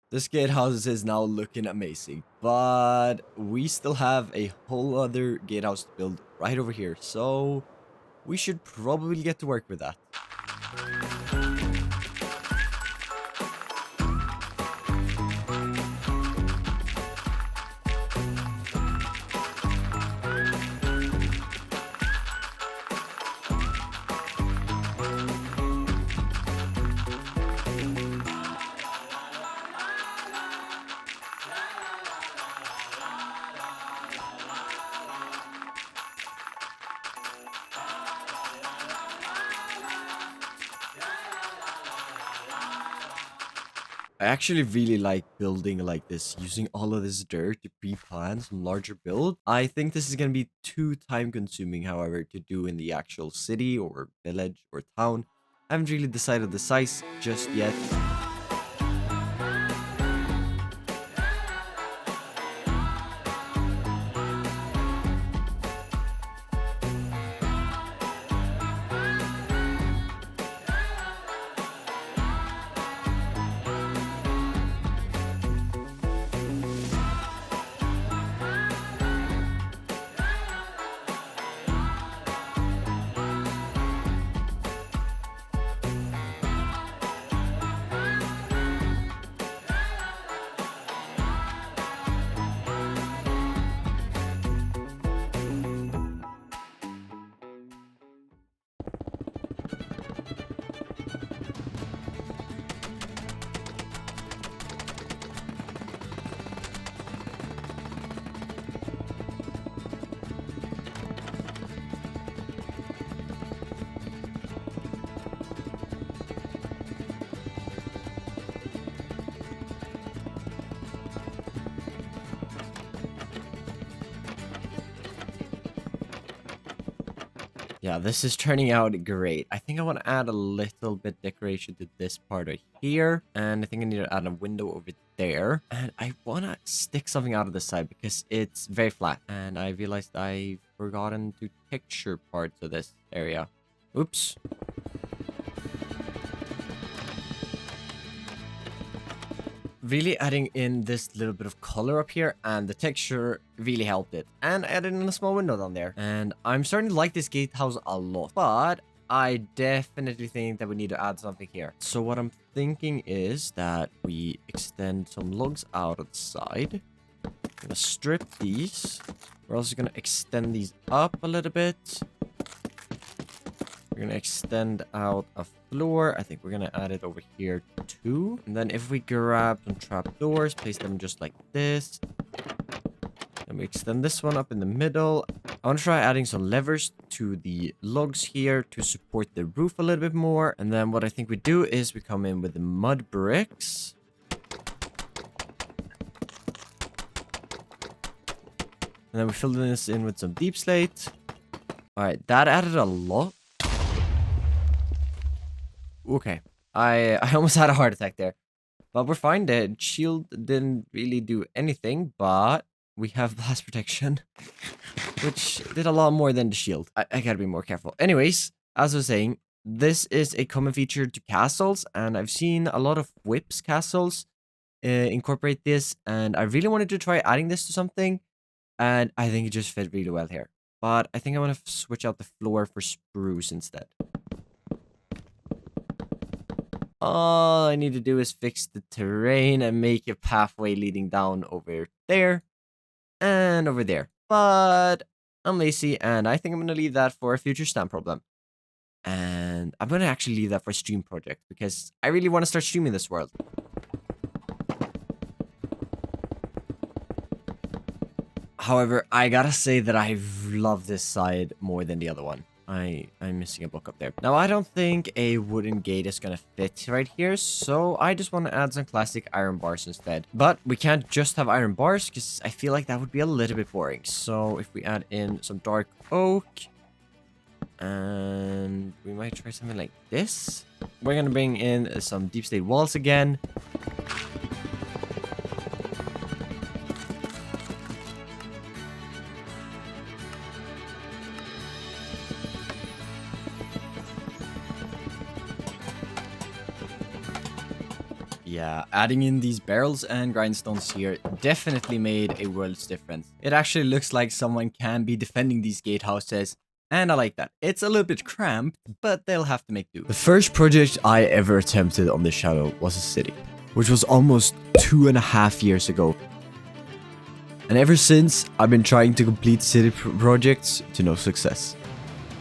This gatehouse is now looking amazing, but we still have a whole other gatehouse to build right over here, so we should probably get to work with that. I actually really like building like this, using all of this dirt to pre-plan some larger build. I think this is going to be too time consuming, however, to do in the actual city or village or town. I haven't really decided the size just yet. Yeah, this is turning out great. I think I want to add a little bit decoration to this part right here. And I think I need to add a window over there. And I want to stick something out of the side because it's very flat. And I realized I've forgotten to texture parts of this area. Oops. really adding in this little bit of color up here, and the texture really helped it. And I added in a small window down there. And I'm starting to like this gatehouse a lot, but I definitely think that we need to add something here. So what I'm thinking is that we extend some logs out of the side. I'm gonna strip these. We're also gonna extend these up a little bit. We're gonna extend out a floor. I think we're gonna add it over here too. And then if we grab some trapdoors, place them just like this. Then we extend this one up in the middle. I want to try adding some levers to the logs here to support the roof a little bit more. And then what I think we do is we come in with the mud bricks. And then we fill this in with some deep slate. All right, that added a lot. Okay, I almost had a heart attack there. But we're fine. The shield didn't really do anything, but we have blast protection, which did a lot more than the shield. I gotta be more careful. Anyways, as I was saying, this is a common feature to castles, and I've seen a lot of Whips castles incorporate this, and I really wanted to try adding this to something, and I think it just fit really well here. But I think I want to switch out the floor for spruce instead. All I need to do is fix the terrain and make a pathway leading down over there and over there. But I'm lazy, and I think I'm going to leave that for a future stamp problem. And I'm going to actually leave that for a stream project, because I really want to start streaming this world. However, I gotta say that I love this side more than the other one. I'm missing a block up there. Now, I don't think a wooden gate is gonna fit right here, so I just want to add some classic iron bars instead. But we can't just have iron bars, because I feel like that would be a little bit boring. So if we add in some dark oak, and we might try something like this. We're gonna bring in some deep slate walls again. Yeah, adding in these barrels and grindstones here definitely made a world's difference. It actually looks like someone can be defending these gatehouses, and I like that. It's a little bit cramped, but they'll have to make do. The first project I ever attempted on this channel was a city, which was almost 2.5 years ago. And ever since, I've been trying to complete city projects to no success.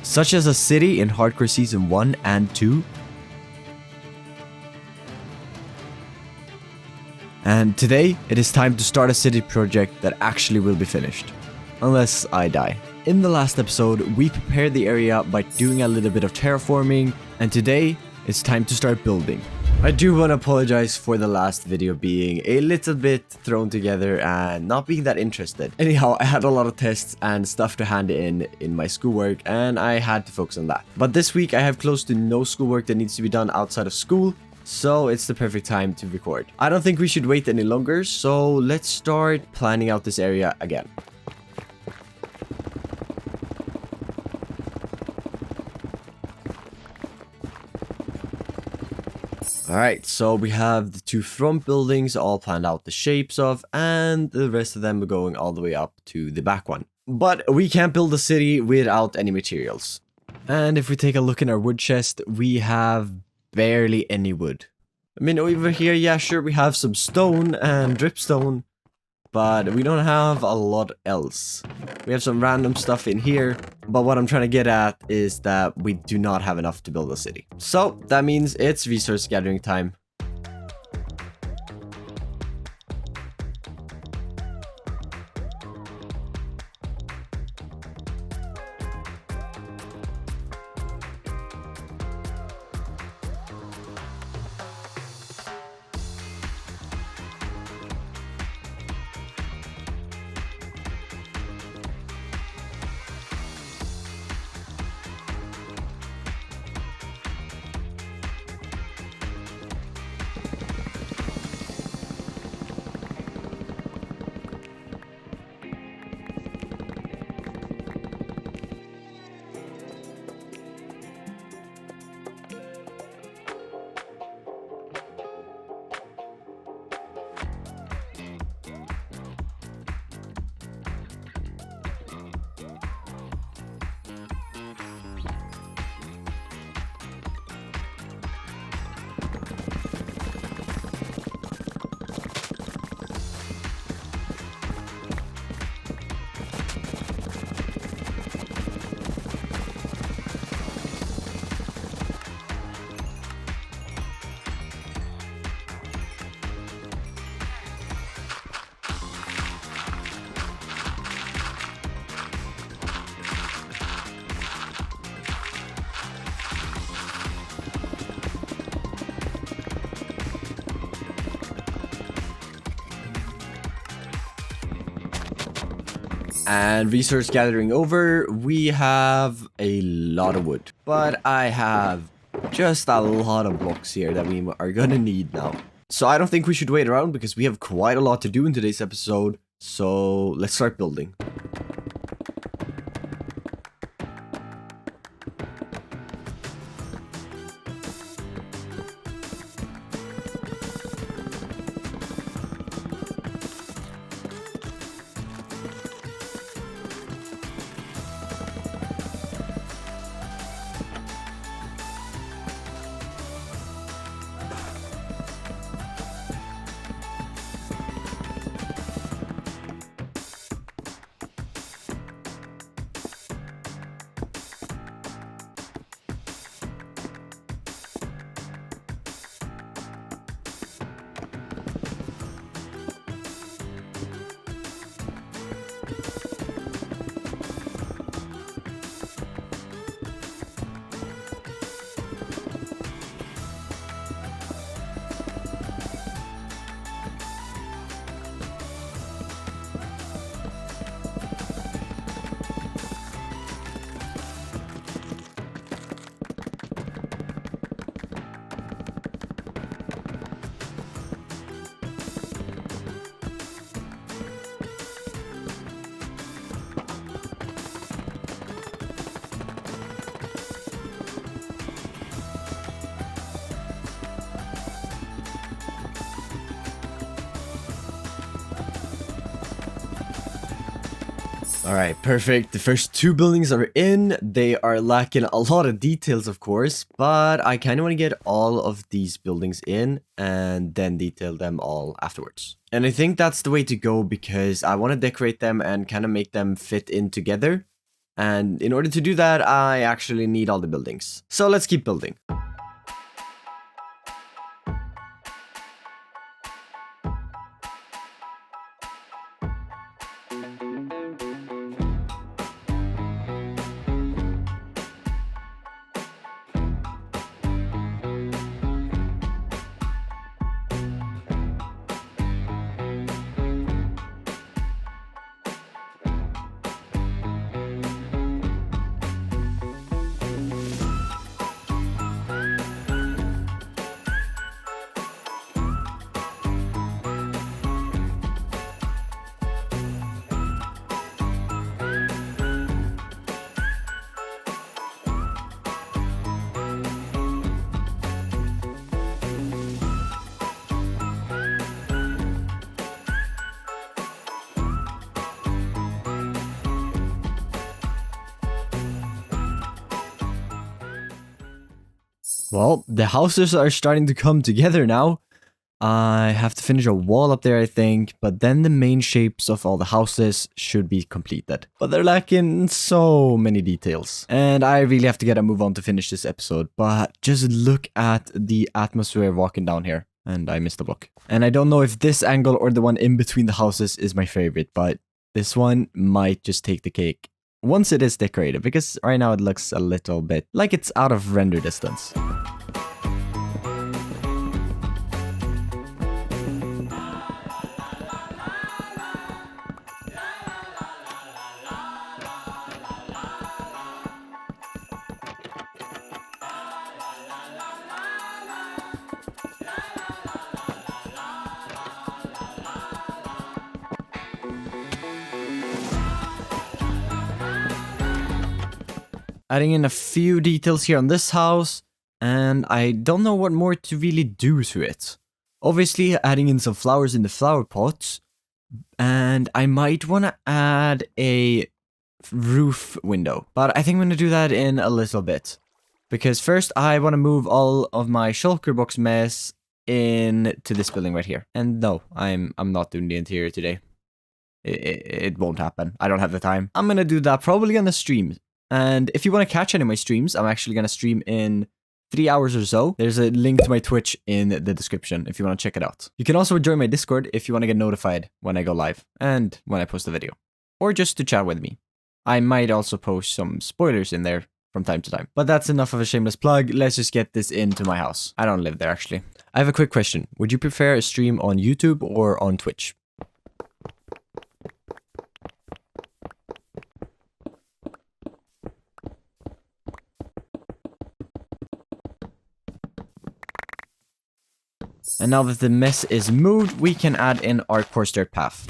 Such as a city in Hardcore Season 1 and 2, and today, it is time to start a city project that actually will be finished. Unless I die. In the last episode, we prepared the area by doing a little bit of terraforming, and today, it's time to start building. I do want to apologize for the last video being a little bit thrown together and not being that interested. Anyhow, I had a lot of tests and stuff to hand in my schoolwork, and I had to focus on that. But this week, I have close to no schoolwork that needs to be done outside of school, so it's the perfect time to record. I don't think we should wait any longer, so let's start planning out this area again. Alright, so we have the two front buildings all planned out the shapes of, and the rest of them are going all the way up to the back one. But we can't build a city without any materials. And if we take a look in our wood chest, we have barely any wood. I mean, over here, yeah, sure, we have some stone and dripstone, but we don't have a lot else. We have some random stuff in here, but what I'm trying to get at is that we do not have enough to build a city. So that means it's resource gathering time. And resource gathering over, we have a lot of wood. But I have just a lot of blocks here that we are gonna need now. So I don't think we should wait around because we have quite a lot to do in today's episode. So let's start building. Alright, perfect. The first two buildings are in. They are lacking a lot of details, of course, but I kind of want to get all of these buildings in and then detail them all afterwards. And I think that's the way to go because I want to decorate them and kind of make them fit in together. And in order to do that, I actually need all the buildings. So let's keep building. Well, the houses are starting to come together now. I have to finish a wall up there, I think, but then the main shapes of all the houses should be completed. But they're lacking so many details. And I really have to get a move on to finish this episode, but just look at the atmosphere walking down here. And I missed a block. And I don't know if this angle or the one in between the houses is my favorite, but this one might just take the cake once it is decorated, because right now it looks a little bit like it's out of render distance. Adding in a few details here on this house, and I don't know what more to really do to it. Obviously, adding in some flowers in the flower pots, and I might want to add a roof window, but I think I'm going to do that in a little bit. Because first, I want to move all of my shulker box mess into this building right here. And no, I'm not doing the interior today. It won't happen. I don't have the time. I'm going to do that probably on the stream. And if you want to catch any of my streams, I'm actually going to stream in 3 hours or so. There's a link to my Twitch in the description if you want to check it out. You can also join my Discord if you want to get notified when I go live and when I post a video. Or just to chat with me. I might also post some spoilers in there from time to time. But that's enough of a shameless plug. Let's just get this into my house. I don't live there actually. I have a quick question. Would you prefer a stream on YouTube or on Twitch? And now that the mess is moved, we can add in our coarse dirt path.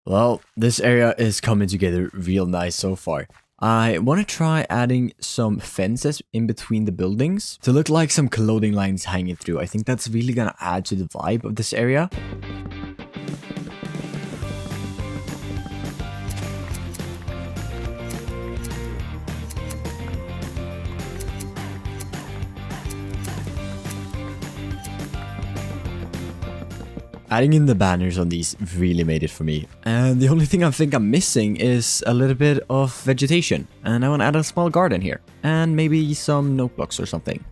Well, this area is coming together real nice so far. I want to try adding some fences in between the buildings to look like some clothing lines hanging through. I think that's really gonna add to the vibe of this area. Adding in the banners on these really made it for me. And the only thing I think I'm missing is a little bit of vegetation. And I want to add a small garden here. And maybe some note blocks or something.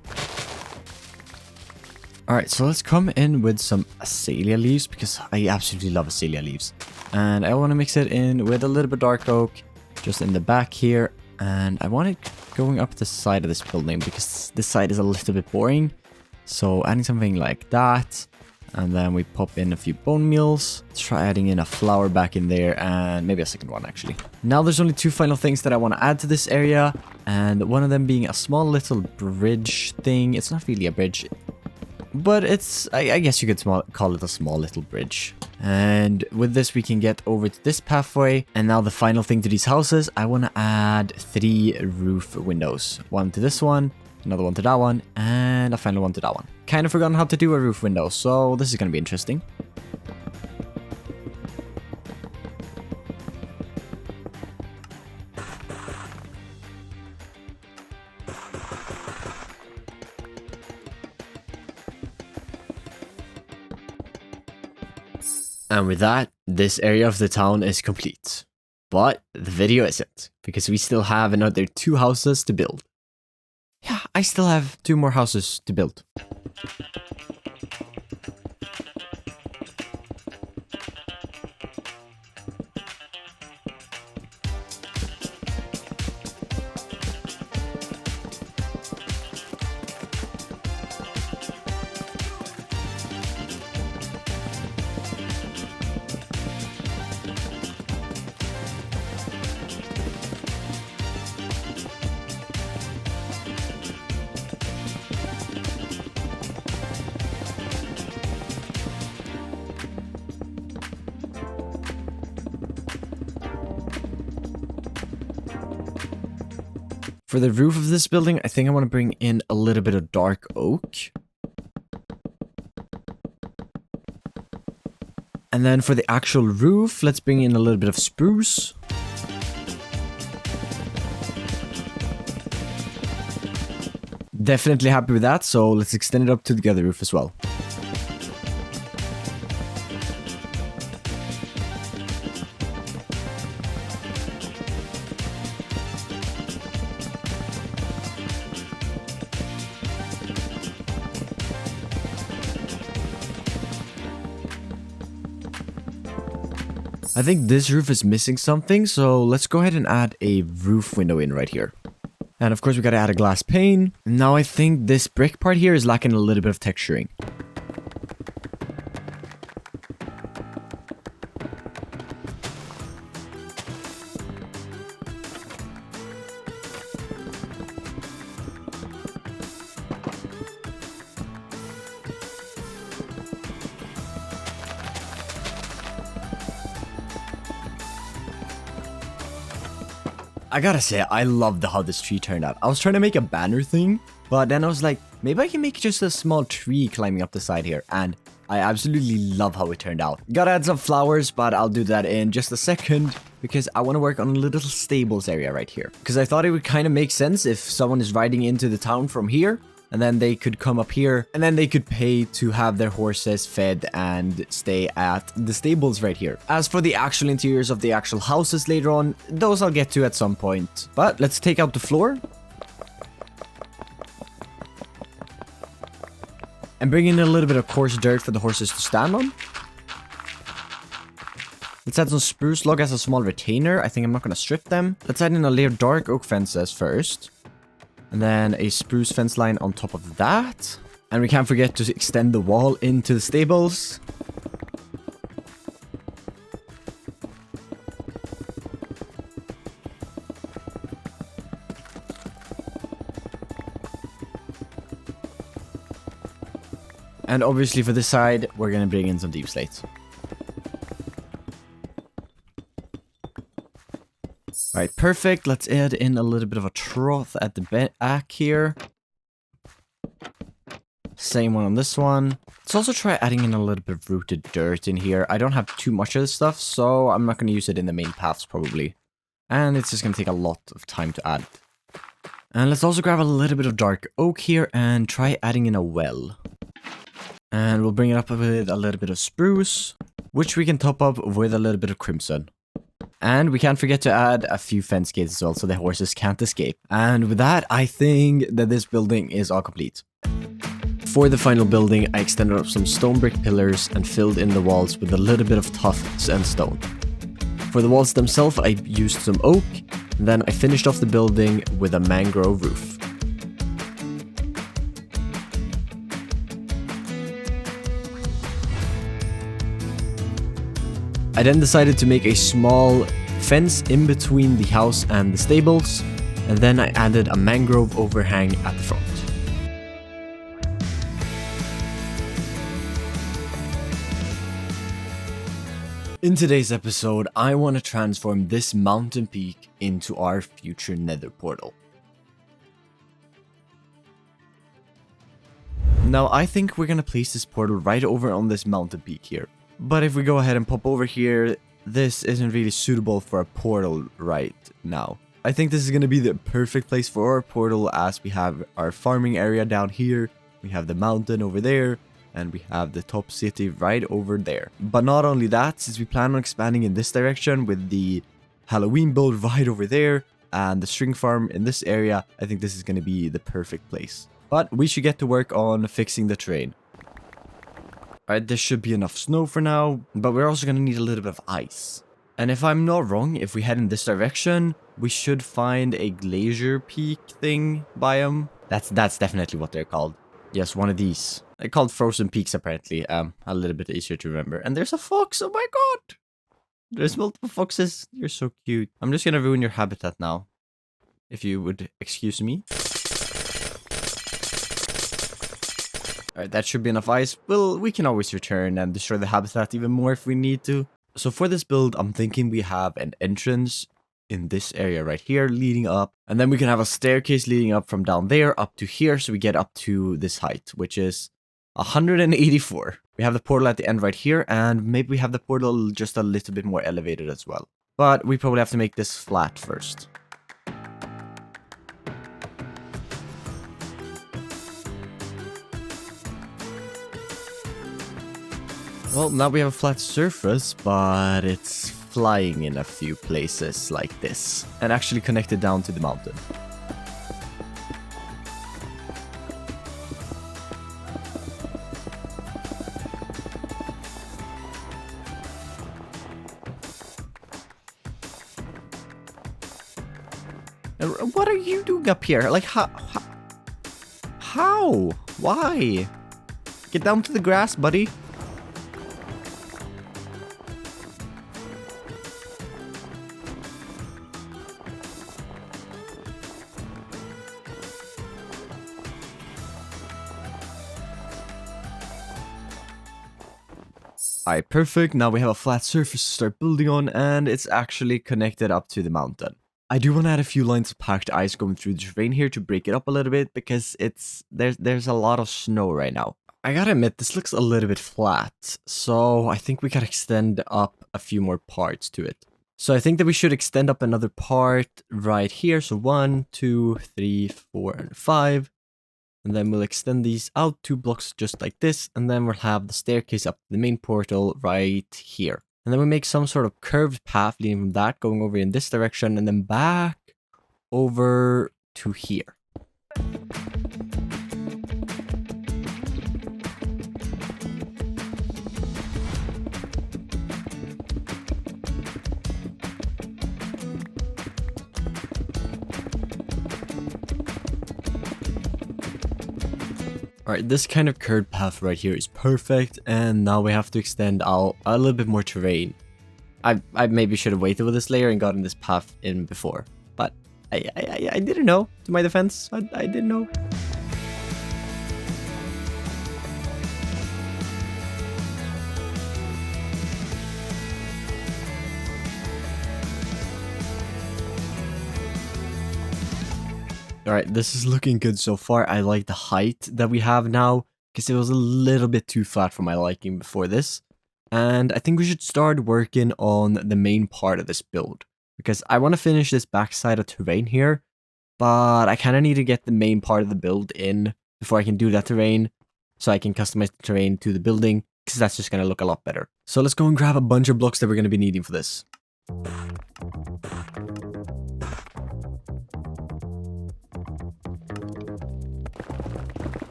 Alright, so let's come in with some azalea leaves because I absolutely love azalea leaves. And I want to mix it in with a little bit dark oak just in the back here. And I want it going up the side of this building because this side is a little bit boring. So adding something like that. And then we pop in a few bone meals. Let's try adding in a flower back in there and maybe a second one actually. Now there's only two final things that I want to add to this area. And one of them being a small little bridge thing. It's not really a bridge, but it's, I guess you could call it a small little bridge. And with this we can get over to this pathway. And now the final thing to these houses, I want to add 3 roof windows. One to this one, another one to that one, and a final one to that one. Kind of forgotten how to do a roof window, so this is going to be interesting. And with that, this area of the town is complete. But the video isn't, because we still have another 2 houses to build. Yeah, I still have 2 more houses to build. For the roof of this building, I think I want to bring in a little bit of dark oak. And then for the actual roof, let's bring in a little bit of spruce. Definitely happy with that, so let's extend it up to the other roof as well. I think this roof is missing something, so let's go ahead and add a roof window in right here. And of course we gotta add a glass pane. Now I think this brick part here is lacking a little bit of texturing. I gotta say, I loved how this tree turned out. I was trying to make a banner thing, but then I was like, maybe I can make just a small tree climbing up the side here. And I absolutely love how it turned out. Gotta add some flowers, but I'll do that in just a second. because I want to work on a little stables area right here. Because I thought it would kind of make sense if someone is riding into the town from here, and then they could come up here, and then they could pay to have their horses fed and stay at the stables right here. As for the actual interiors of the actual houses later on, those I'll get to at some point. But let's take out the floor. And bring in a little bit of coarse dirt for the horses to stand on. Let's add some spruce log as a small retainer. I think I'm not going to strip them. Let's add in a layer of dark oak fences first. And then a spruce fence line on top of that. And we can't forget to extend the wall into the stables. And obviously for this side, we're going to bring in some deep slates. Alright, perfect. Let's add in a little bit of a trough at the back here. Same one on this one. Let's also try adding in a little bit of rooted dirt in here. I don't have too much of this stuff, so I'm not going to use it in the main paths probably. And it's just going to take a lot of time to add. And let's also grab a little bit of dark oak here and try adding in a well. And we'll bring it up with a little bit of spruce, which we can top up with a little bit of crimson. And we can't forget to add a few fence gates as well, so the horses can't escape. And with that, I think that this building is all complete. For the final building, I extended up some stone brick pillars and filled in the walls with a little bit of tufts and stone. For the walls themselves, I used some oak, and then I finished off the building with a mangrove roof. I then decided to make a small fence in between the house and the stables, and then I added a mangrove overhang at the front. In today's episode, I want to transform this mountain peak into our future nether portal. Now I think we're going to place this portal right over on this mountain peak here. But if we go ahead and pop over here, this isn't really suitable for a portal right now. I think this is going to be the perfect place for our portal, as we have our farming area down here, we have the mountain over there, and we have the top city right over there. But not only that, since we plan on expanding in this direction with the Halloween build right over there and the string farm in this area, I think this is going to be the perfect place. But we should get to work on fixing the terrain. Alright, there should be enough snow for now, but we're also going to need a little bit of ice. And if I'm not wrong, if we head in this direction, we should find a glacier peak thing biome. That's definitely what they're called. Yes, one of these. They're called frozen peaks apparently. A little bit easier to remember. And there's a fox, oh my god! There's multiple foxes, you're so cute. I'm just gonna ruin your habitat now. If you would excuse me. Alright, that should be enough ice. Well, we can always return and destroy the habitat even more if we need to. So for this build, I'm thinking we have an entrance in this area right here leading up. And then we can have a staircase leading up from down there up to here. So we get up to this height, which is 184. We have the portal at the end right here. And maybe we have the portal just a little bit more elevated as well. But we probably have to make this flat first. Well, now we have a flat surface, but it's flying in a few places like this. And actually connected down to the mountain. And what are you doing up here? Like, how? Why? Get down to the grass, buddy. Alright, perfect. Now we have a flat surface to start building on, and it's actually connected up to the mountain. I do want to add a few lines of packed ice going through the terrain here to break it up a little bit, because there's a lot of snow right now. I gotta admit, this looks a little bit flat, so I think we gotta extend up a few more parts to it. So I think that we should extend up another part right here. So 1, 2, 3, 4, and 5. And then we'll extend these out 2 blocks just like this. And then we'll have the staircase up to the main portal right here. And then we make some sort of curved path leading from that, going over in this direction, and then back over to here. Alright, this kind of curved path right here is perfect, and now we have to extend out a little bit more terrain. I maybe should have waited with this layer and gotten this path in before, but I didn't know, to my defense, I didn't know. Alright, this is looking good so far. I like the height that we have now, because it was a little bit too flat for my liking before this. And I think we should start working on the main part of this build, because I want to finish this backside of terrain here, but I kind of need to get the main part of the build in before I can do that terrain, so I can customize the terrain to the building, because that's just going to look a lot better. So let's go and grab a bunch of blocks that we're going to be needing for this.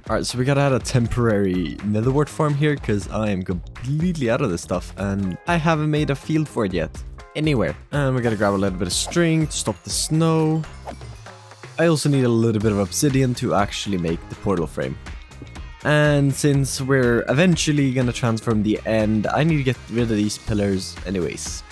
Alright, so we gotta add a temporary netherwart farm here, because I am completely out of this stuff, and I haven't made a field for it yet. Anywhere. And we gotta grab a little bit of string to stop the snow. I also need a little bit of obsidian to actually make the portal frame. And since we're eventually gonna transform the end, I need to get rid of these pillars anyways.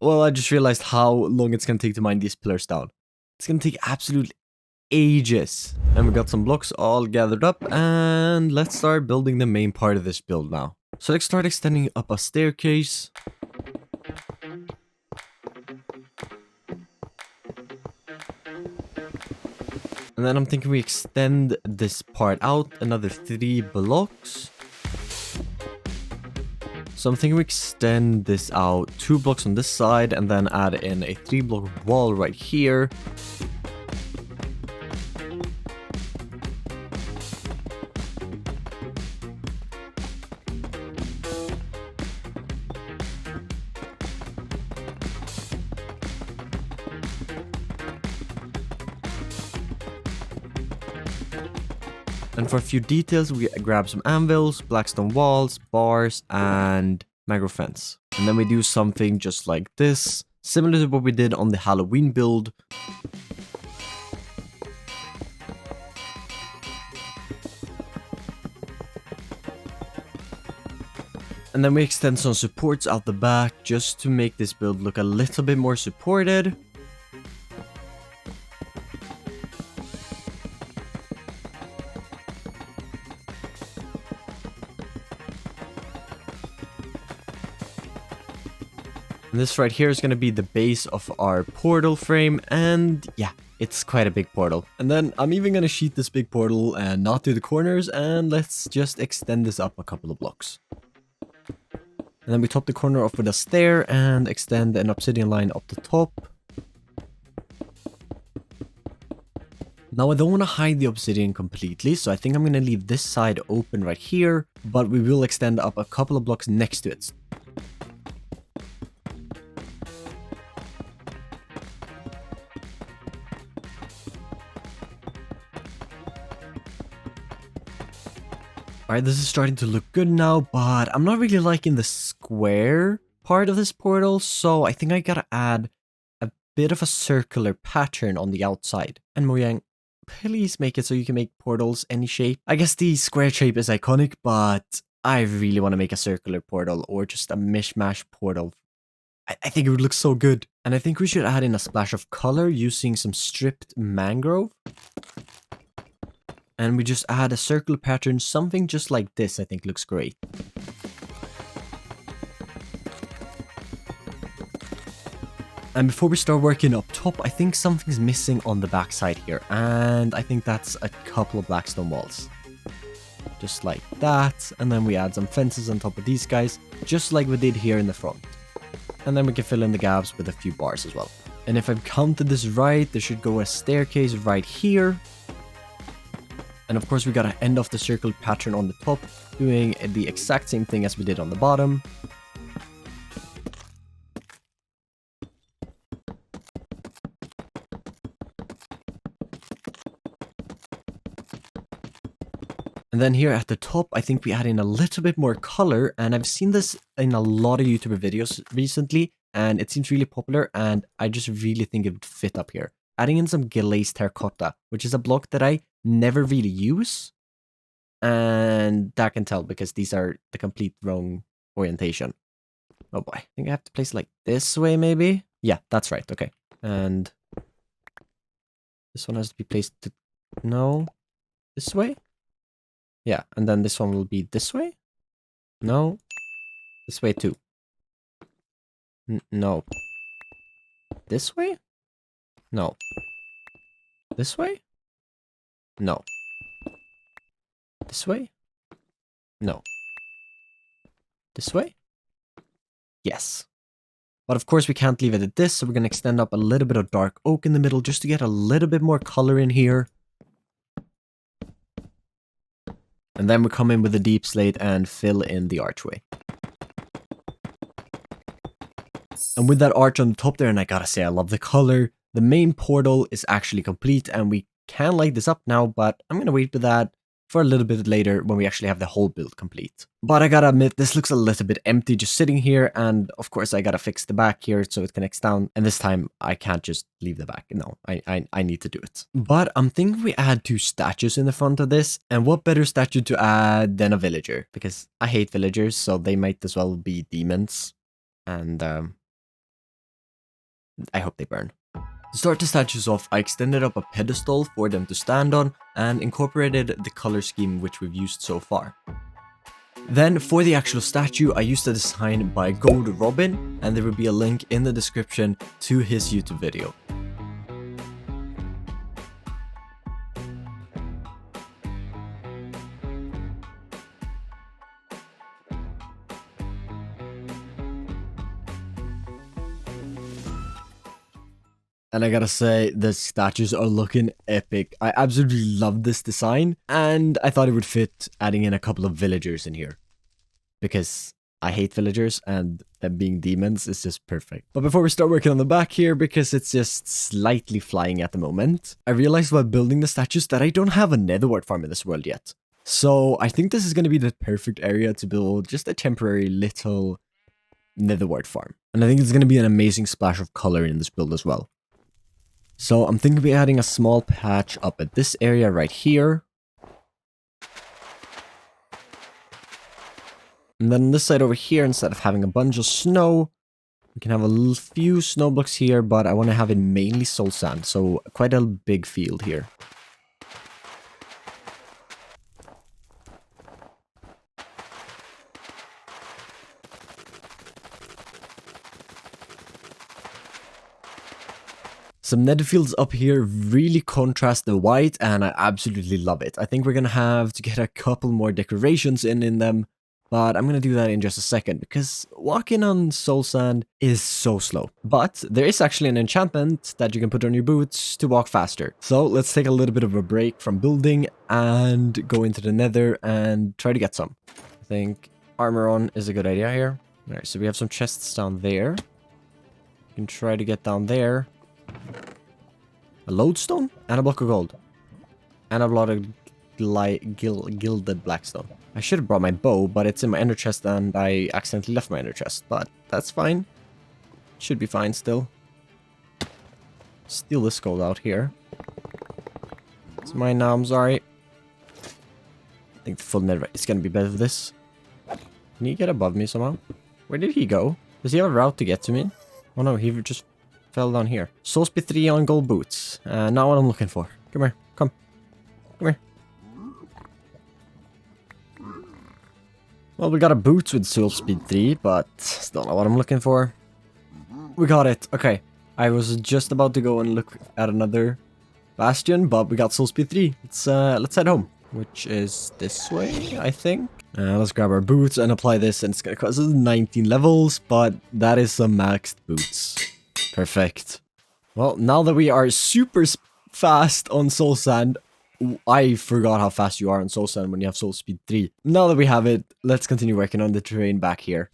Well, I just realized how long it's gonna take to mine these pillars down. It's gonna take absolute ages. And we got some blocks all gathered up, and let's start building the main part of this build now. So let's start extending up a staircase. And then I'm thinking we extend this part out another 3 blocks. So I'm thinking we extend this out 2 blocks on this side and then add in a 3-block wall right here. And for a few details, we grab some anvils, blackstone walls, bars, and mangrove fence. And then we do something just like this, similar to what we did on the Halloween build. And then we extend some supports out the back just to make this build look a little bit more supported. And this right here is going to be the base of our portal frame, and yeah, it's quite a big portal. And then I'm even going to sheet this big portal and not do the corners, and let's just extend this up a couple of blocks. And then we top the corner off with a stair and extend an obsidian line up the top. Now I don't want to hide the obsidian completely, so I think I'm going to leave this side open right here, but we will extend up a couple of blocks next to it. Alright, this is starting to look good now, but I'm not really liking the square part of this portal, so I think I gotta add a bit of a circular pattern on the outside. And Mojang, please make it so you can make portals any shape. I guess the square shape is iconic, but I really want to make a circular portal or just a mishmash portal. I think it would look so good. And I think we should add in a splash of color using some stripped mangrove. And we just add a circle pattern, something just like this, I think looks great. And before we start working up top, I think something's missing on the back side here. And I think that's a couple of black stone walls. Just like that. And then we add some fences on top of these guys, just like we did here in the front. And then we can fill in the gaps with a few bars as well. And if I've counted this right, there should go a staircase right here. And of course we gotta end off the circle pattern on the top, doing the exact same thing as we did on the bottom. And then here at the top, I think we add in a little bit more color, and I've seen this in a lot of YouTuber videos recently, and it seems really popular, and I just really think it would fit up here. Adding in some glazed terracotta, which is a block that I never really use, and that can tell because these are the complete wrong orientation. Oh boy, I think I have to place it like this way maybe? Yeah, that's right, okay. And this one has to be placed to, no, this way? Yeah, and then this one will be this way? No. This way too. No. This way? No. This way? No. This way? No. This way? Yes. But of course we can't leave it at this, so we're going to extend up a little bit of dark oak in the middle just to get a little bit more color in here. And then we come in with the deep slate and fill in the archway. And with that arch on the top there, and I gotta say I love the color, the main portal is actually complete and we can light this up now, but I'm gonna wait with that for a little bit later when we actually have the whole build complete. But I gotta admit, this looks a little bit empty just sitting here, and of course I gotta fix the back here so it connects down, and this time I can't just leave the back. No, I need to do it. But I'm thinking we add 2 statues in the front of this, and what better statue to add than a villager? Because I hate villagers, so they might as well be demons, and I hope they burn. To start the statues off, I extended up a pedestal for them to stand on and incorporated the color scheme which we've used so far. Then for the actual statue, I used a design by Gold Robin, and there will be a link in the description to his YouTube video. And I gotta say, the statues are looking epic. I absolutely love this design, and I thought it would fit adding in a couple of villagers in here. Because I hate villagers, and them being demons is just perfect. But before we start working on the back here, because it's just slightly flying at the moment, I realized while building the statues that I don't have a netherwart farm in this world yet. So I think this is going to be the perfect area to build just a temporary little netherwart farm. And I think it's going to be an amazing splash of color in this build as well. So I'm thinking of adding a small patch up at this area right here. And then on this side over here, instead of having a bunch of snow, we can have a few snow blocks here, but I want to have it mainly soul sand, so quite a big field here. Some nether fields up here really contrast the white, and I absolutely love it. I think we're gonna have to get a couple more decorations in them, but I'm gonna do that in just a second, because walking on soul sand is so slow. But there is actually an enchantment that you can put on your boots to walk faster. So let's take a little bit of a break from building and go into the nether and try to get some. I think armor on is a good idea here. Alright, so we have some chests down there. You can try to get down there. A lodestone and a block of gold. And a lot of gilded blackstone. I should have brought my bow, but it's in my ender chest and I accidentally left my ender chest. But that's fine. Should be fine still. Steal this gold out here. It's mine now, I'm sorry. I think the full netherite is gonna be better for this. Can he get above me somehow? Where did he go? Does he have a route to get to me? Oh no, he just fell down here. Soul speed 3 on gold boots. Not what I'm looking for. Come here. Come. Come here. Well, we got a boots with soul speed 3, but still not what I'm looking for. We got it. Okay. I was just about to go and look at another bastion, but we got Soul Speed 3. Let's head home, which is this way, I think. Let's grab our boots and apply this, and it's gonna cost us 19 levels, but that is some maxed boots. Perfect. Well, now that we are super fast on Soul Sand, I forgot how fast you are on Soul Sand when you have Soul Speed 3. Now that we have it, let's continue working on the terrain back here.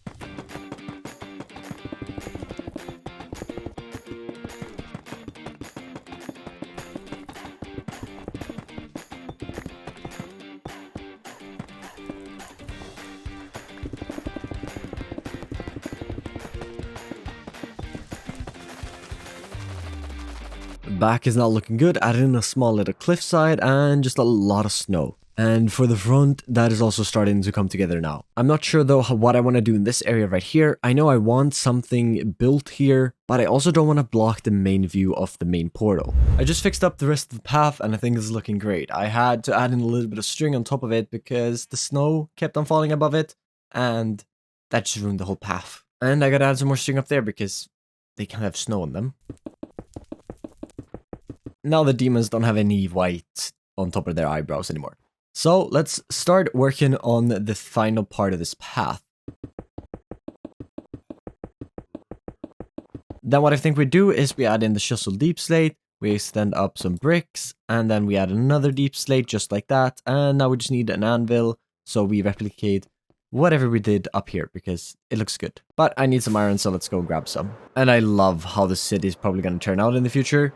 Back is not looking good, added in a small little cliffside and just a lot of snow. And for the front, that is also starting to come together now. I'm not sure though what I want to do in this area right here. I know I want something built here, but I also don't want to block the main view of the main portal. I just fixed up the rest of the path and I think it's looking great. I had to add in a little bit of string on top of it because the snow kept on falling above it and that just ruined the whole path. And I gotta add some more string up there because they can have snow on them. Now the demons don't have any white on top of their eyebrows anymore. So let's start working on the final part of this path. Then what I think we do is we add in the chisel deep slate, we extend up some bricks, and then we add another deep slate just like that. And now we just need an anvil, so we replicate whatever we did up here because it looks good. But I need some iron, so let's go grab some. And I love how the city is probably going to turn out in the future.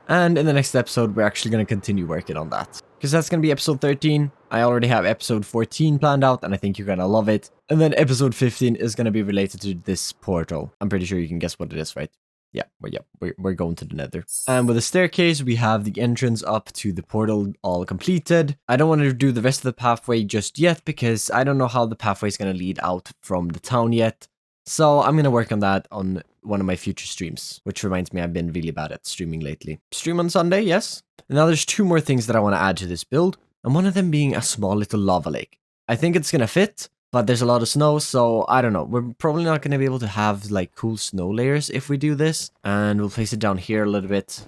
And in the next episode, we're actually going to continue working on that. Because that's going to be episode 13. I already have episode 14 planned out, and I think you're going to love it. And then episode 15 is going to be related to this portal. I'm pretty sure you can guess what it is, right? Yeah, we're going to the nether. And with the staircase, we have the entrance up to the portal all completed. I don't want to do the rest of the pathway just yet, because I don't know how the pathway is going to lead out from the town yet. So I'm going to work on that on one of my future streams, which reminds me I've been really bad at streaming lately. Stream on Sunday, yes. And now there's 2 more things that I want to add to this build, and one of them being a small little lava lake. I think it's going to fit, but there's a lot of snow, so I don't know. We're probably not going to be able to have like cool snow layers if we do this, and we'll place it down here a little bit,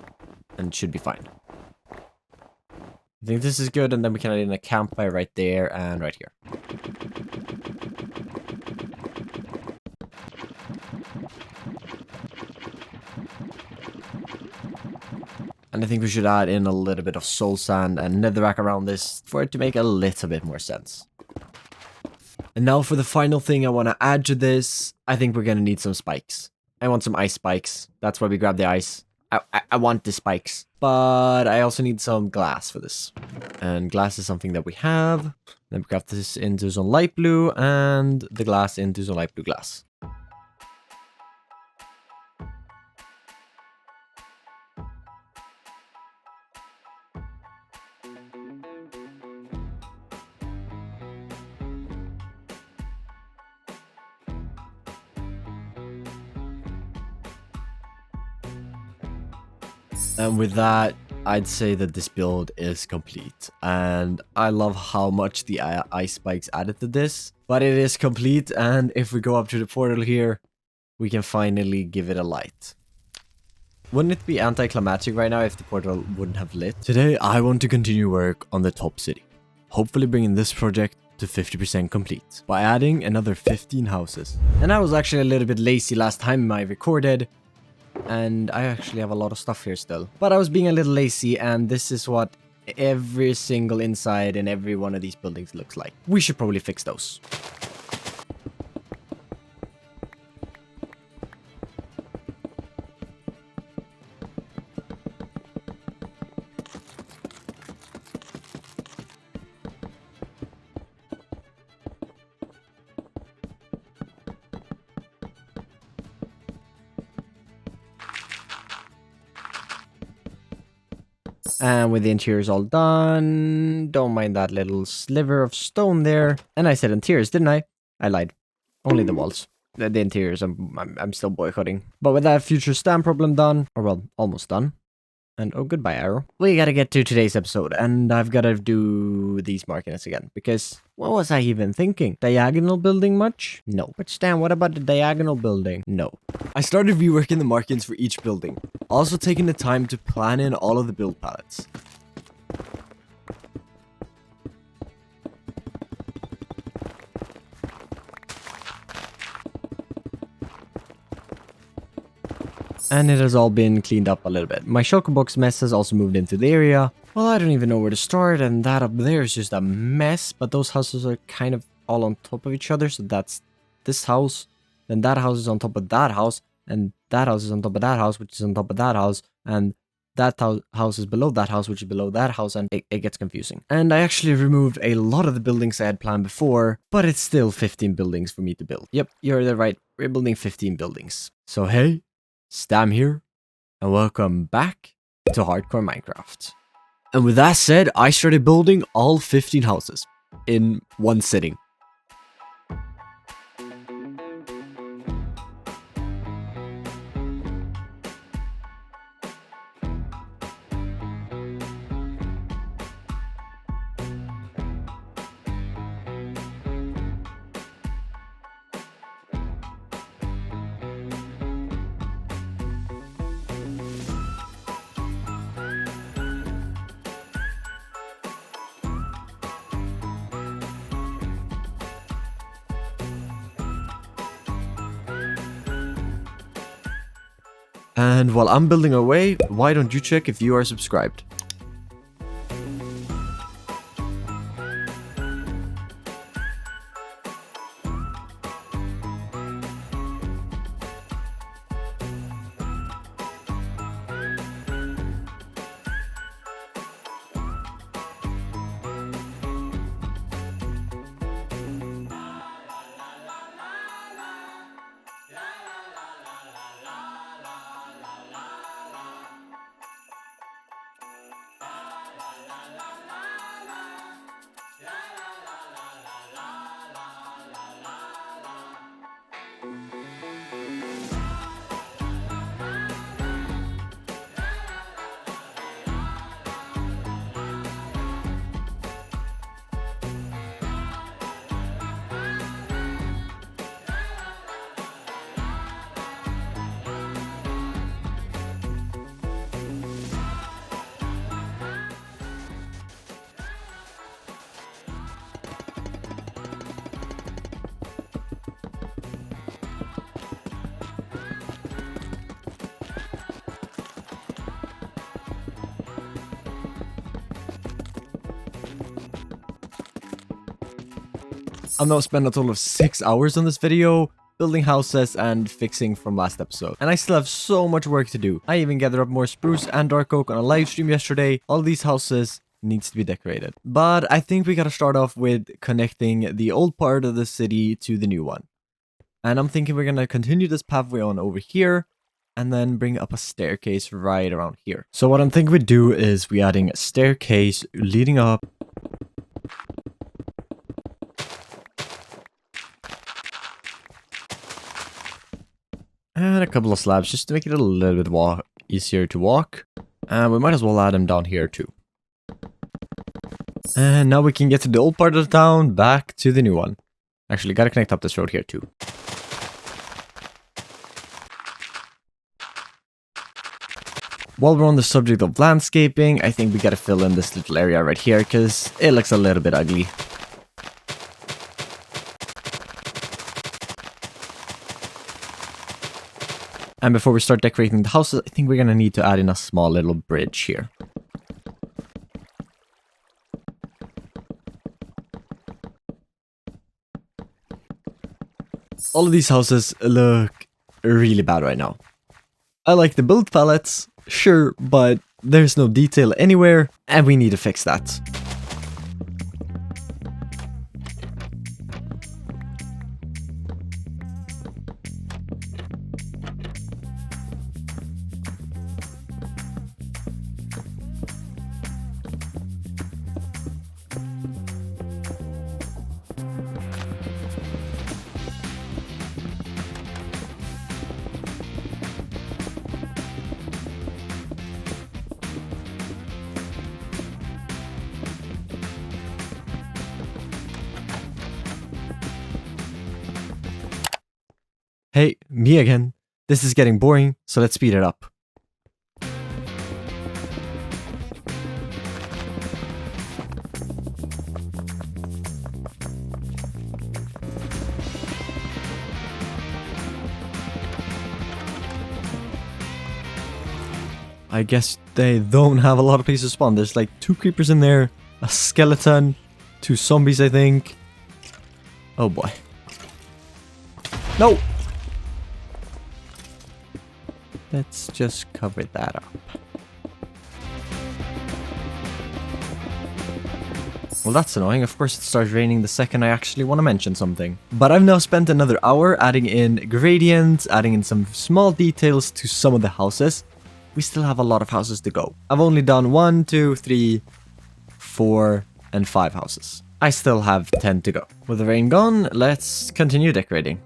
and it should be fine. I think this is good, and then we can add in a campfire right there and right here. And I think we should add in a little bit of soul sand and netherrack around this for it to make a little bit more sense. And now for the final thing I want to add to this, I think we're going to need some spikes. I want some ice spikes. That's why we grab the ice. I want the spikes. But I also need some glass for this. And glass is something that we have. Then we craft this into some light blue and the glass into some light blue glass. And with that, I'd say that this build is complete. And I love how much the ice spikes added to this. But it is complete, and if we go up to the portal here, we can finally give it a light. Wouldn't it be anticlimactic right now if the portal wouldn't have lit? Today, I want to continue work on the top city. Hopefully bringing this project to 50% complete by adding another 15 houses. And I was actually a little bit lazy last time I recorded. And I actually have a lot of stuff here still. But I was being a little lazy, and this is what every single inside in every one of these buildings looks like. We should probably fix those. And with the interiors all done, don't mind that little sliver of stone there. And I said interiors, didn't I? I lied. Only the walls. The interiors I'm still boycotting. But with that future stand problem done, or well, almost done, And oh, goodbye, arrow. We gotta get to today's episode, and I've gotta do these markings again, because what was I even thinking? Diagonal building much? No. But Stan, what about the diagonal building? No. I started reworking the markings for each building, also taking the time to plan in all of the build palettes. And it has all been cleaned up a little bit. My shulker box mess has also moved into the area. Well, I don't even know where to start, and that up there is just a mess, but those houses are kind of all on top of each other, so that's this house, then that house is on top of that house, and that house is on top of that house, which is on top of that house, and that house is below that house, which is below that house, and it gets confusing. And I actually removed a lot of the buildings I had planned before, but it's still 15 buildings for me to build. Yep, you're right, we're building 15 buildings. So hey, Stam here, and welcome back to Hardcore Minecraft. And with that said, I started building all 15 houses in one sitting. And while I'm building away, why don't you check if you are subscribed? I've now spent a total of 6 hours on this video, building houses and fixing from last episode. And I still have so much work to do. I even gathered up more spruce and dark oak on a live stream yesterday. All these houses needs to be decorated. But I think we gotta start off with connecting the old part of the city to the new one. And I'm thinking we're gonna continue this pathway on over here and then bring up a staircase right around here. So what I'm thinking we do is we adding a staircase leading up. And a couple of slabs just to make it a little bit easier to walk. And we might as well add them down here too. And now we can get to the old part of the town, back to the new one. Actually, gotta connect up this road here too. While we're on the subject of landscaping, I think we gotta fill in this little area right here because it looks a little bit ugly. And before we start decorating the houses, I think we're gonna need to add in a small little bridge here. All of these houses look really bad right now. I like the build palettes, sure, but there's no detail anywhere, and we need to fix that. Hey, me again. This is getting boring, so let's speed it up. I guess they don't have a lot of places to spawn. There's like 2 creepers in there, a skeleton, 2 zombies, I think. Oh boy. No! Let's just cover that up. Well, that's annoying. Of course, it starts raining the second I actually want to mention something. But I've now spent another hour adding in gradients, adding in some small details to some of the houses. We still have a lot of houses to go. I've only done 1, 2, 3, 4, and 5 houses. I still have 10 to go. With the rain gone, let's continue decorating.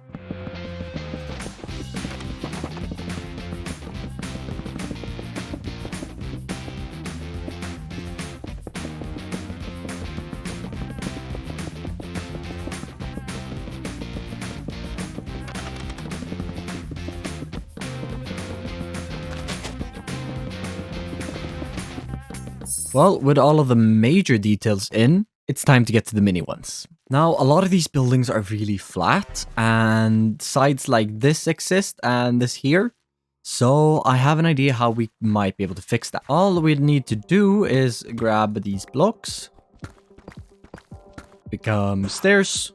Well, with all of the major details in, it's time to get to the mini ones. Now, a lot of these buildings are really flat, and sides like this exist and this here. So I have an idea how we might be able to fix that. All we need to do is grab these blocks, become stairs,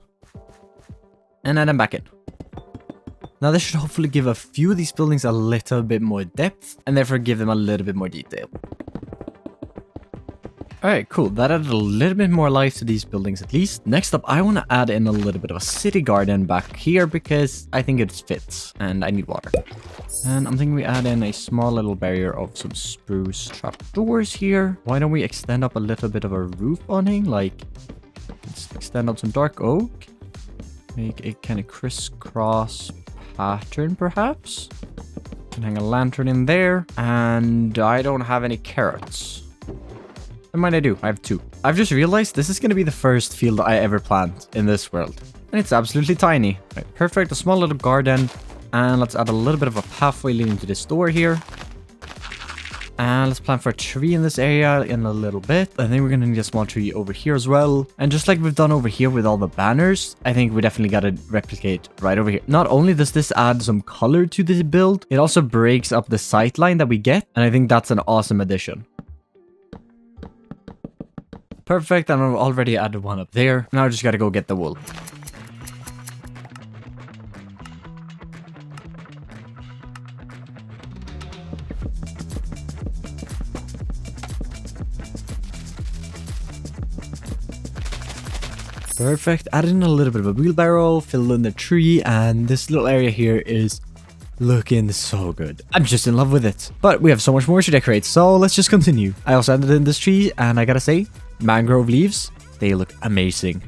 and add them back in. Now this should hopefully give a few of these buildings a little bit more depth, and therefore give them a little bit more detail. Alright, cool. That added a little bit more life to these buildings at least. Next up, I want to add in a little bit of a city garden back here because I think it fits and I need water. And I'm thinking we add in a small little barrier of some spruce trapdoors here. Why don't we extend up a little bit of a roof awning? Like, let's extend up some dark oak. Make a kind of crisscross pattern perhaps. Can hang a lantern in there. And I don't have any carrots. Never mind, I do. I have 2. I've just realized this is going to be the first field I ever plant in this world. And it's absolutely tiny. Right, perfect. A small little garden. And let's add a little bit of a pathway leading to this door here. And let's plant for a tree in this area in a little bit. I think we're going to need a small tree over here as well. And just like we've done over here with all the banners, I think we definitely got to replicate right over here. Not only does this add some color to this build, it also breaks up the sight line that we get. And I think that's an awesome addition. Perfect, and I've already added one up there. Now I just gotta go get the wool. Perfect, added in a little bit of a wheelbarrow, filled in the tree, and this little area here is looking so good. I'm just in love with it. But we have so much more to decorate, so let's just continue. I also added in this tree, and I gotta say, mangrove leaves, they look amazing.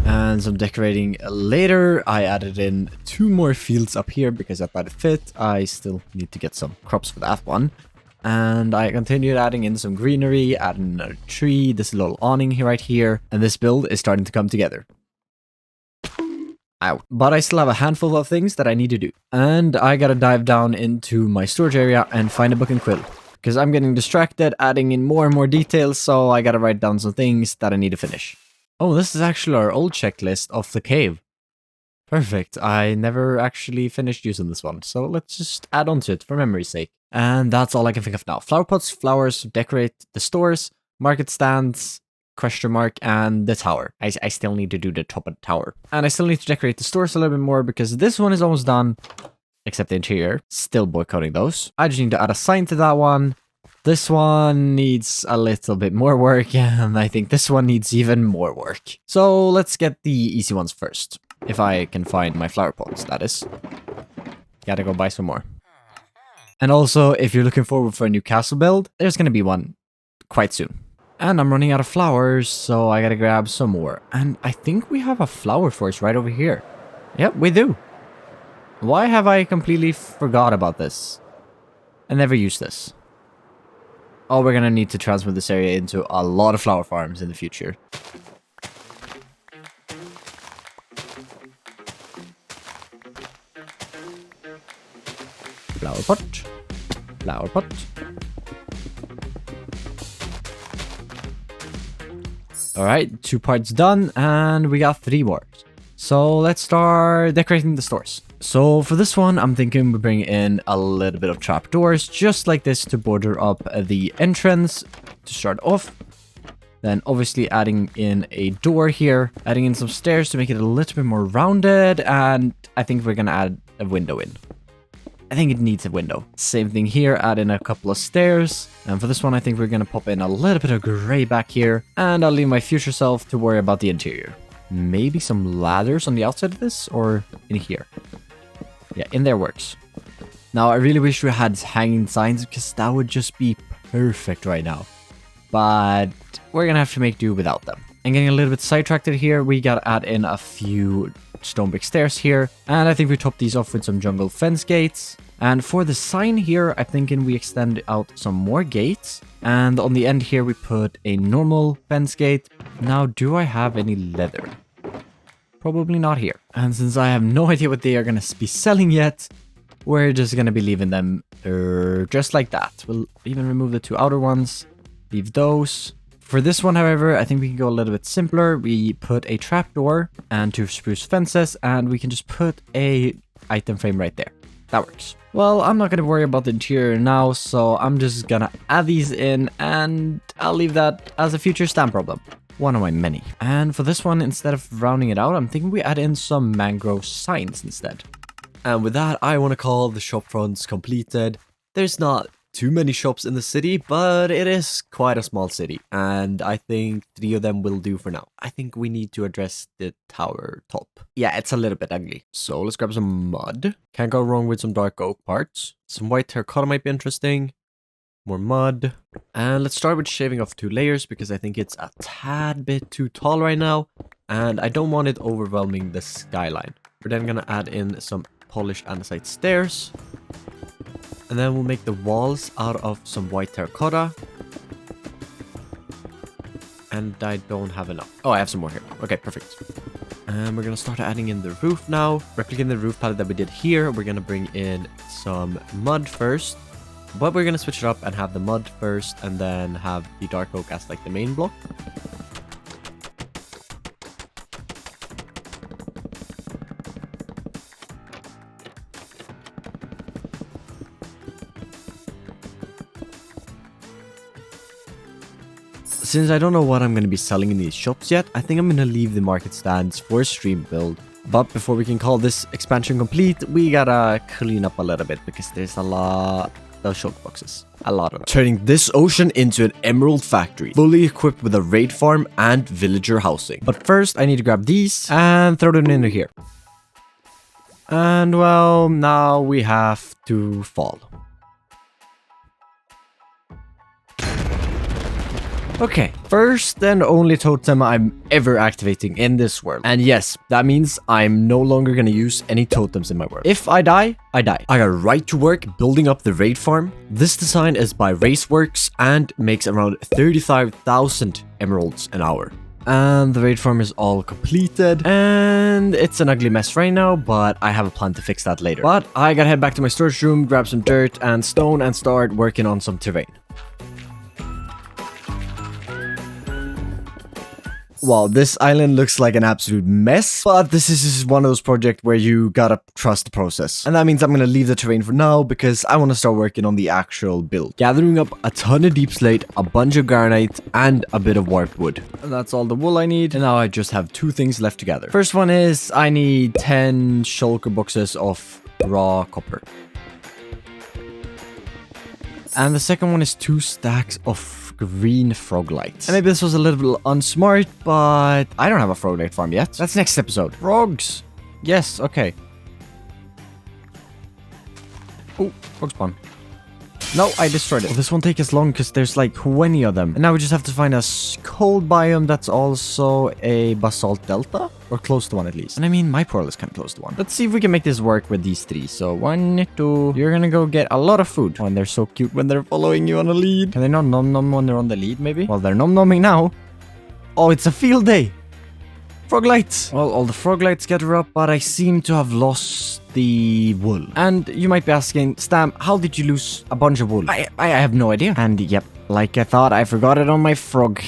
And some decorating later, I added in 2 more fields up here because I thought it fit. I still need to get some crops for that one. And I continued adding in some greenery, adding another tree, this little awning here right here, and this build is starting to come together. Ow. But I still have a handful of things that I need to do. And I gotta dive down into my storage area and find a book and quill. Because I'm getting distracted, adding in more and more details, so I gotta write down some things that I need to finish. Oh, this is actually our old checklist of the cave. Perfect. I never actually finished using this one, so let's just add on to it for memory's sake. And that's all I can think of now. Flower pots, flowers, decorate the stores, market stands, question mark, and the tower. I still need to do the top of the tower. And I still need to decorate the stores a little bit more because this one is almost done, except the interior. Still boycotting those. I just need to add a sign to that one. This one needs a little bit more work, and I think this one needs even more work. So let's get the easy ones first. If I can find my flower pots, that is. Gotta go buy some more. And also, if you're looking forward for a new castle build, there's gonna be one quite soon. And I'm running out of flowers, so I gotta grab some more. And I think we have a flower forest right over here. Yep, we do. Why have I completely forgot about this? I never used this. Oh, we're gonna need to transfer this area into a lot of flower farms in the future. Flower pot. Flower pot. Alright, 2 parts done, and we got 3 more. So let's start decorating the stores. So for this one, I'm thinking we bring in a little bit of trapdoors, just like this, to border up the entrance to start off. Then obviously adding in a door here, adding in some stairs to make it a little bit more rounded, and I think we're gonna add a window in. I think it needs a window. Same thing here, add in a couple of stairs. And for this one, I think we're gonna pop in a little bit of gray back here, and I'll leave my future self to worry about the interior. Maybe some ladders on the outside of this, or in here. Yeah, in there works. Now, I really wish we had hanging signs, because that would just be perfect right now. But we're gonna have to make do without them. And getting a little bit sidetracked here, we gotta add in a few stone brick stairs here. And I think we top these off with some jungle fence gates. And for the sign here, I'm thinking we extend out some more gates. And on the end here, we put a normal fence gate. Now, do I have any leather? Probably not here. And since I have no idea what they are going to be selling yet, we're just going to be leaving them just like that. We'll even remove the 2 outer ones. Leave those. For this one, however, I think we can go a little bit simpler. We put a trapdoor and 2 spruce fences, and we can just put a item frame right there. That works. Well, I'm not going to worry about the interior now, so I'm just going to add these in, and I'll leave that as a future stamp problem. One of my many. And for this one, instead of rounding it out, I'm thinking we add in some mangrove signs instead. And with that, I want to call the shop fronts completed. There's not too many shops in the city, but it is quite a small city, and I think 3 of them will do for now. I think we need to address the tower top. Yeah, it's a little bit ugly. So let's grab some mud. Can't go wrong with some dark oak parts. Some white terracotta might be interesting. More mud. And let's start with shaving off 2 layers, because I think it's a tad bit too tall right now, and I don't want it overwhelming the skyline. We're then gonna add in some polished andesite stairs. And then we'll make the walls out of some white terracotta. And I don't have enough. Oh, I have some more here. Okay, perfect. And we're gonna start adding in the roof now. Replicating the roof palette that we did here, we're gonna bring in some mud first. But we're gonna switch it up and have the mud first, and then have the dark oak as like the main block. Since I don't know what I'm going to be selling in these shops yet, I think I'm going to leave the market stands for a stream build. But before we can call this expansion complete, we gotta clean up a little bit, because there's a lot of shulk boxes. A lot of them. Turning this ocean into an emerald factory, fully equipped with a raid farm and villager housing. But first, I need to grab these and throw them into here. And well, now we have to fall. Okay, first and only totem I'm ever activating in this world. And yes, that means I'm no longer gonna use any totems in my world. If I die, I die. I got right to work building up the raid farm. This design is by Raceworks and makes around 35,000 emeralds an hour. And the raid farm is all completed, and it's an ugly mess right now, but I have a plan to fix that later. But I gotta head back to my storage room, grab some dirt and stone, and start working on some terrain. Wow, this island looks like an absolute mess, but this is just one of those projects where you gotta trust the process. And that means I'm gonna leave the terrain for now, because I want to start working on the actual build. Gathering up a ton of deep slate, a bunch of granite, and a bit of warped wood. And that's all the wool I need, and now I just have 2 things left to gather. First one is, I need 10 shulker boxes of raw copper. And the second one is 2 stacks of green frog lights. And maybe this was a little bit unsmart, but I don't have a frog light farm yet. That's next episode. Frogs! Yes, okay. Oh, frog spawn. No, I destroyed it. Well, this won't take as long because there's like 20 of them. And now we just have to find a cold biome that's also a basalt delta. Or close to one at least. And I mean, my portal is kind of close to one. Let's see if we can make this work with these 3. So 1, 2. You're gonna go get a lot of food. Oh, and they're so cute when they're following you on a lead. Can they not nom nom when they're on the lead, maybe? Well, they're nom nomming now. Oh, it's a field day. Frog lights. Well, all the frog lights gather up, but I seem to have lost the wool. And you might be asking, Stam, how did you lose a bunch of wool? I have no idea. And yep, like I thought, I forgot it on my frog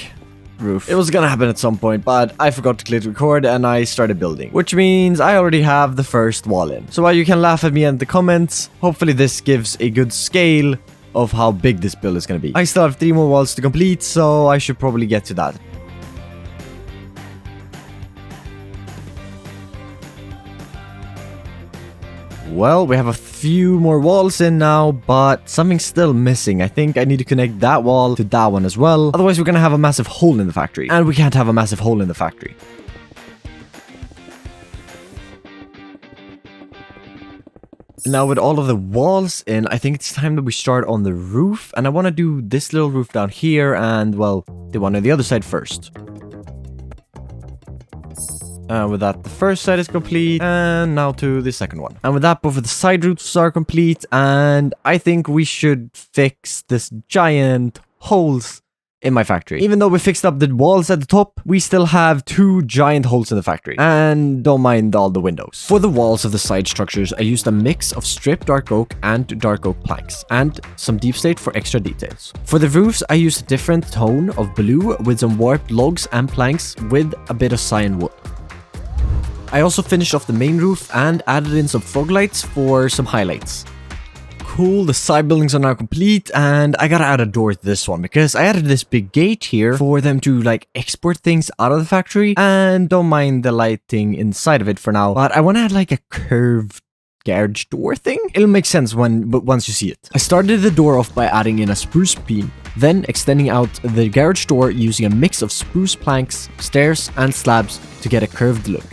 roof. It was gonna happen at some point, but I forgot to click record and I started building, which means I already have the first wall in. So while you can laugh at me in the comments, hopefully this gives a good scale of how big this build is gonna be. I still have 3 more walls to complete, so I should probably get to that. Well, we have a few more walls in now, but something's still missing. I think I need to connect that wall to that one as well. Otherwise, we're gonna have a massive hole in the factory. And we can't have a massive hole in the factory. Now, with all of the walls in, I think it's time that we start on the roof. And I want to do this little roof down here and, well, the one on the other side first. With that, the first side is complete, and now to the second one. And with that, both of the side roofs are complete, and I think we should fix this giant holes in my factory. Even though we fixed up the walls at the top, we still have 2 giant holes in the factory. And don't mind all the windows. For the walls of the side structures, I used a mix of stripped dark oak and dark oak planks, and some deep slate for extra details. For the roofs, I used a different tone of blue with some warped logs and planks with a bit of cyan wood. I also finished off the main roof and added in some fog lights for some highlights. Cool, the side buildings are now complete, and I gotta add a door to this one because I added this big gate here for them to like export things out of the factory, and don't mind the lighting inside of it for now, but I want to add like a curved garage door thing. It'll make sense once you see it. I started the door off by adding in a spruce beam, then extending out the garage door using a mix of spruce planks, stairs, and slabs to get a curved look.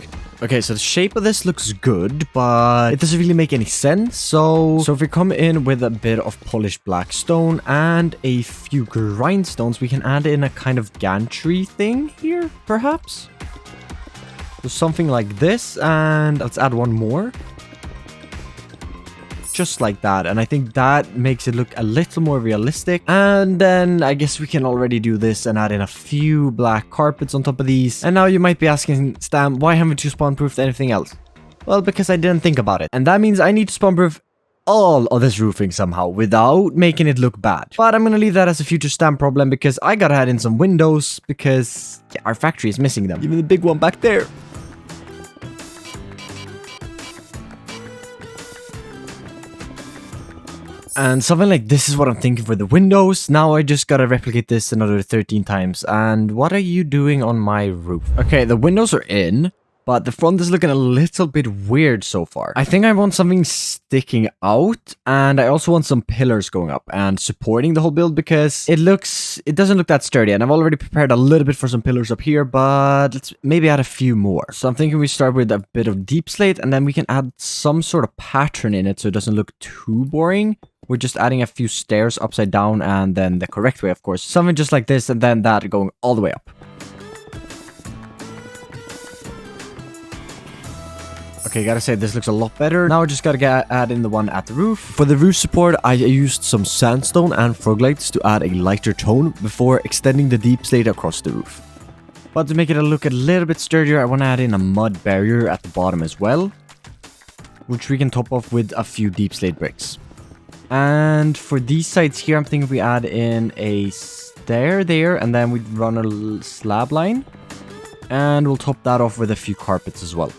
Okay, so the shape of this looks good, but it doesn't really make any sense. So if we come in with a bit of polished black stone and a few grindstones, we can add in a kind of gantry thing here, perhaps? So something like this, and let's add one more. Just like that, and I think that makes it look a little more realistic. And then I guess we can already do this and add in a few black carpets on top of these. And now you might be asking, Stam, why haven't you spawn-proofed anything else? Well, because I didn't think about it, and that means I need to spawn-proof all of this roofing somehow without making it look bad. But I'm gonna leave that as a future Stam problem because I gotta add in some windows because yeah, our factory is missing them, even the big one back there. And something like this is what I'm thinking for the windows. Now I just gotta replicate this another 13 times. And what are you doing on my roof? Okay, the windows are in, but the front is looking a little bit weird so far. I think I want something sticking out, and I also want some pillars going up and supporting the whole build because it doesn't look that sturdy. And I've already prepared a little bit for some pillars up here, but let's maybe add a few more. So I'm thinking we start with a bit of deep slate, and then we can add some sort of pattern in it so it doesn't look too boring. We're just adding a few stairs upside down and then the correct way, of course. Something just like this and then that going all the way up. Okay, gotta say, this looks a lot better. Now I just gotta add in the one at the roof. For the roof support, I used some sandstone and frog lights to add a lighter tone before extending the deep slate across the roof. But to make it look a little bit sturdier, I want to add in a mud barrier at the bottom as well, which we can top off with a few deep slate bricks. And for these sides here, I'm thinking we add in a stair there, and then we'd run a slab line. And we'll top that off with a few carpets as well.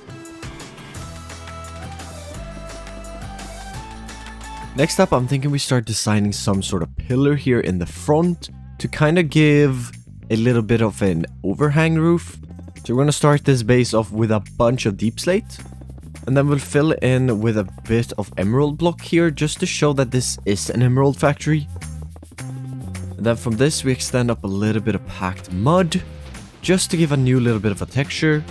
Next up, I'm thinking we start designing some sort of pillar here in the front to kind of give a little bit of an overhang roof. So we're going to start this base off with a bunch of deep slate. And then we'll fill in with a bit of emerald block here just to show that this is an emerald factory. And then from this we extend up a little bit of packed mud just to give a new little bit of a texture.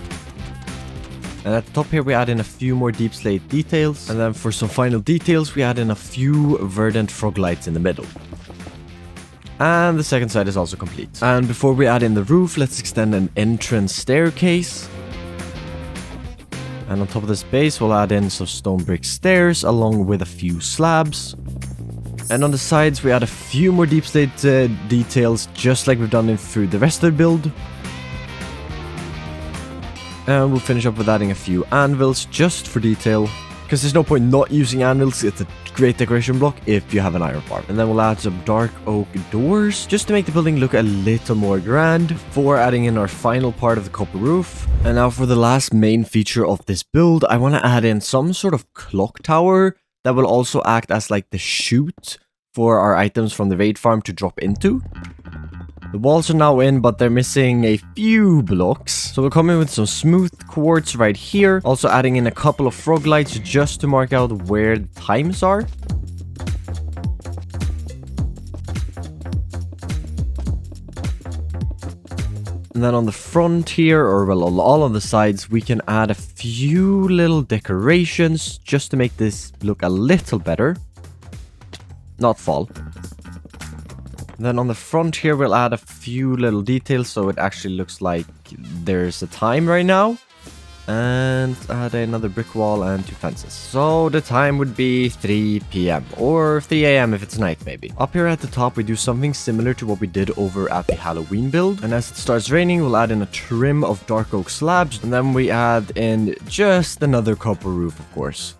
And at the top here we add in a few more deep slate details. And then for some final details we add in a few verdant frog lights in the middle. And the second side is also complete. And before we add in the roof, let's extend an entrance staircase. And on top of this base, we'll add in some stone brick stairs along with a few slabs. And on the sides, we add a few more deep slate details, just like we've done it through the rest of the build. And we'll finish up with adding a few anvils just for detail, because there's no point not using anvils. It's a great decoration block if you have an iron farm. And then we'll add some dark oak doors just to make the building look a little more grand before adding in our final part of the copper roof. And now for the last main feature of this build, I want to add in some sort of clock tower that will also act as like the chute for our items from the raid farm to drop into. The walls are now in, but they're missing a few blocks. So we'll come in with some smooth quartz right here. Also adding in a couple of frog lights just to mark out where the times are. And then on the front here, or well, on all on the sides, we can add a few little decorations just to make this look a little better. Not fall. Then on the front here, we'll add a few little details so it actually looks like there's a time right now. And add another brick wall and 2 fences. So the time would be 3 p.m. or 3 a.m. if it's night maybe. Up here at the top, we do something similar to what we did over at the Halloween build. And as it starts raining, we'll add in a trim of dark oak slabs. And then we add in just another copper roof, of course.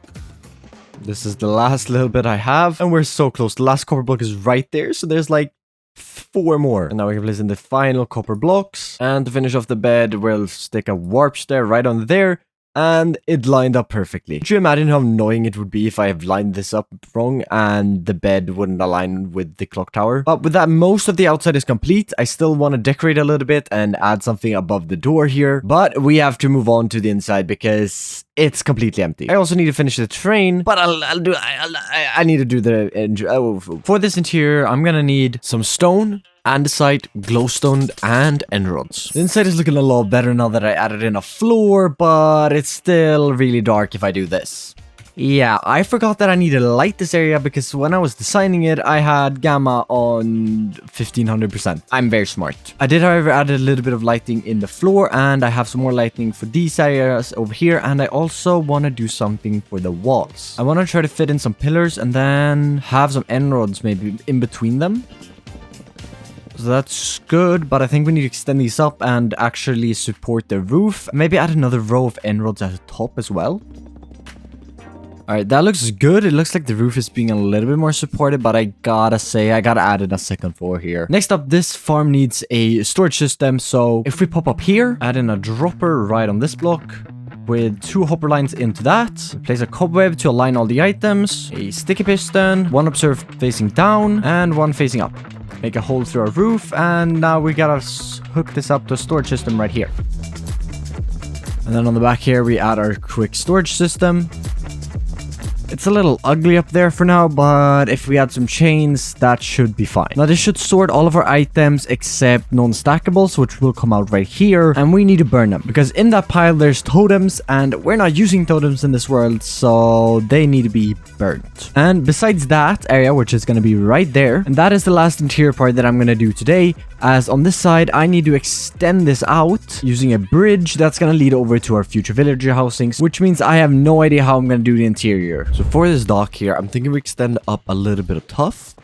This is the last little bit I have. And we're so close. The last copper block is right there. So there's like 4 more. And now we can place in the final copper blocks. And to finish off the bed, we'll stick a warp stair right on there. And it lined up perfectly. Could you imagine how annoying it would be if I have lined this up wrong and the bed wouldn't align with the clock tower? But with that, most of the outside is complete. I still want to decorate a little bit and add something above the door here. But we have to move on to the inside because it's completely empty. I also need to finish the train, but I need to do the... for this interior, I'm gonna need some stone, andesite, glowstone, and emeralds. The inside is looking a lot better now that I added in a floor, but it's still really dark if I do this. Yeah, I forgot that I need to light this area because when I was designing it, I had gamma on 1500%. I'm very smart. I did, however, add a little bit of lighting in the floor, and I have some more lighting for these areas over here, and I also want to do something for the walls. I want to try to fit in some pillars and then have some emeralds maybe in between them. So that's good, but I think we need to extend these up and actually support the roof. Maybe add another row of emeralds at the top as well. Alright, that looks good. It looks like the roof is being a little bit more supported, but I gotta say, I gotta add in a second floor here. Next up, this farm needs a storage system, so if we pop up here, add in a dropper right on this block, with 2 hopper lines into that, place a cobweb to align all the items, a sticky piston, 1 observer facing down, and 1 facing up. Make a hole through our roof, and now we gotta hook this up to a storage system right here. And then on the back here, we add our quick storage system. It's a little ugly up there for now, but if we add some chains, that should be fine. Now, this should sort all of our items except non-stackables, which will come out right here, and we need to burn them because in that pile there's totems, and we're not using totems in this world, so they need to be burnt. And besides that area, which is going to be right there, and that is the last interior part that I'm going to do today, as on this side, I need to extend this out using a bridge that's going to lead over to our future villager housings, which means I have no idea how I'm going to do the interior. So for this dock here, I'm thinking we extend up a little bit of tuff.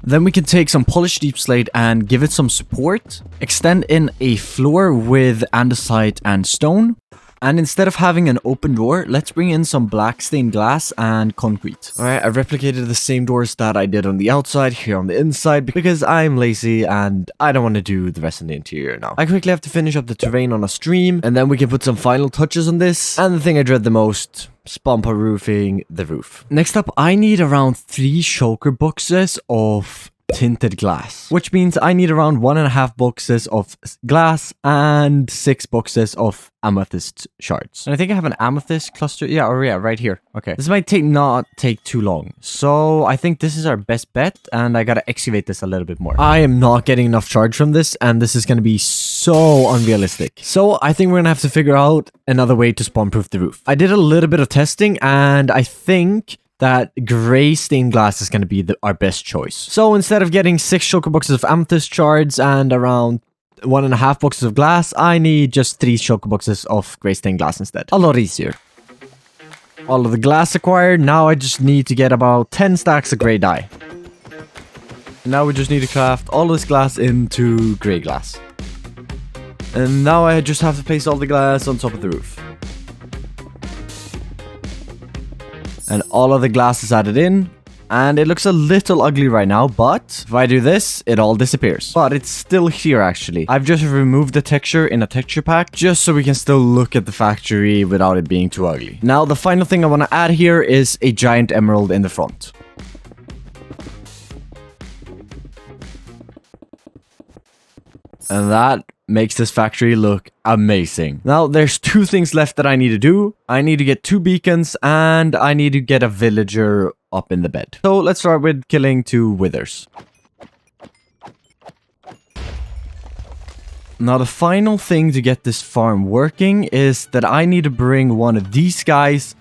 Then we can take some polished deep slate and give it some support. Extend in a floor with andesite and stone. And instead of having an open door, let's bring in some black stained glass and concrete. Alright, I replicated the same doors that I did on the outside here on the inside because I'm lazy and I don't want to do the rest of the interior now. I quickly have to finish up the terrain on a stream, and then we can put some final touches on this. And the thing I dread the most, Spampa roofing the roof. Next up, I need around 3 shulker boxes of tinted glass, which means I need around 1.5 boxes of glass and 6 boxes of amethyst shards. And I think I have an amethyst cluster. Yeah, right here. Okay, this might not take too long, so I think this is our best bet, and I gotta excavate this a little bit more. I am not getting enough charge from this, and this is gonna be so unrealistic. So I think we're gonna have to figure out another way to spawn-proof the roof. I did a little bit of testing, and I think that gray stained glass is going to be our best choice. So instead of getting 6 shulker boxes of amethyst shards and around 1.5 boxes of glass, I need just 3 choco boxes of gray stained glass instead. A lot easier. All of the glass acquired. Now I just need to get about 10 stacks of gray dye. Now we just need to craft all this glass into gray glass. And now I just have to place all the glass on top of the roof. And all of the glass is added in. And it looks a little ugly right now, but if I do this, it all disappears. But it's still here, actually. I've just removed the texture in a texture pack, just so we can still look at the factory without it being too ugly. Now, the final thing I want to add here is a giant emerald in the front. And that makes this factory look amazing. Now, there's 2 things left that I need to do. I need to get 2 beacons, and I need to get a villager up in the bed. So let's start with killing 2 withers. Now, the final thing to get this farm working is that I need to bring one of these guys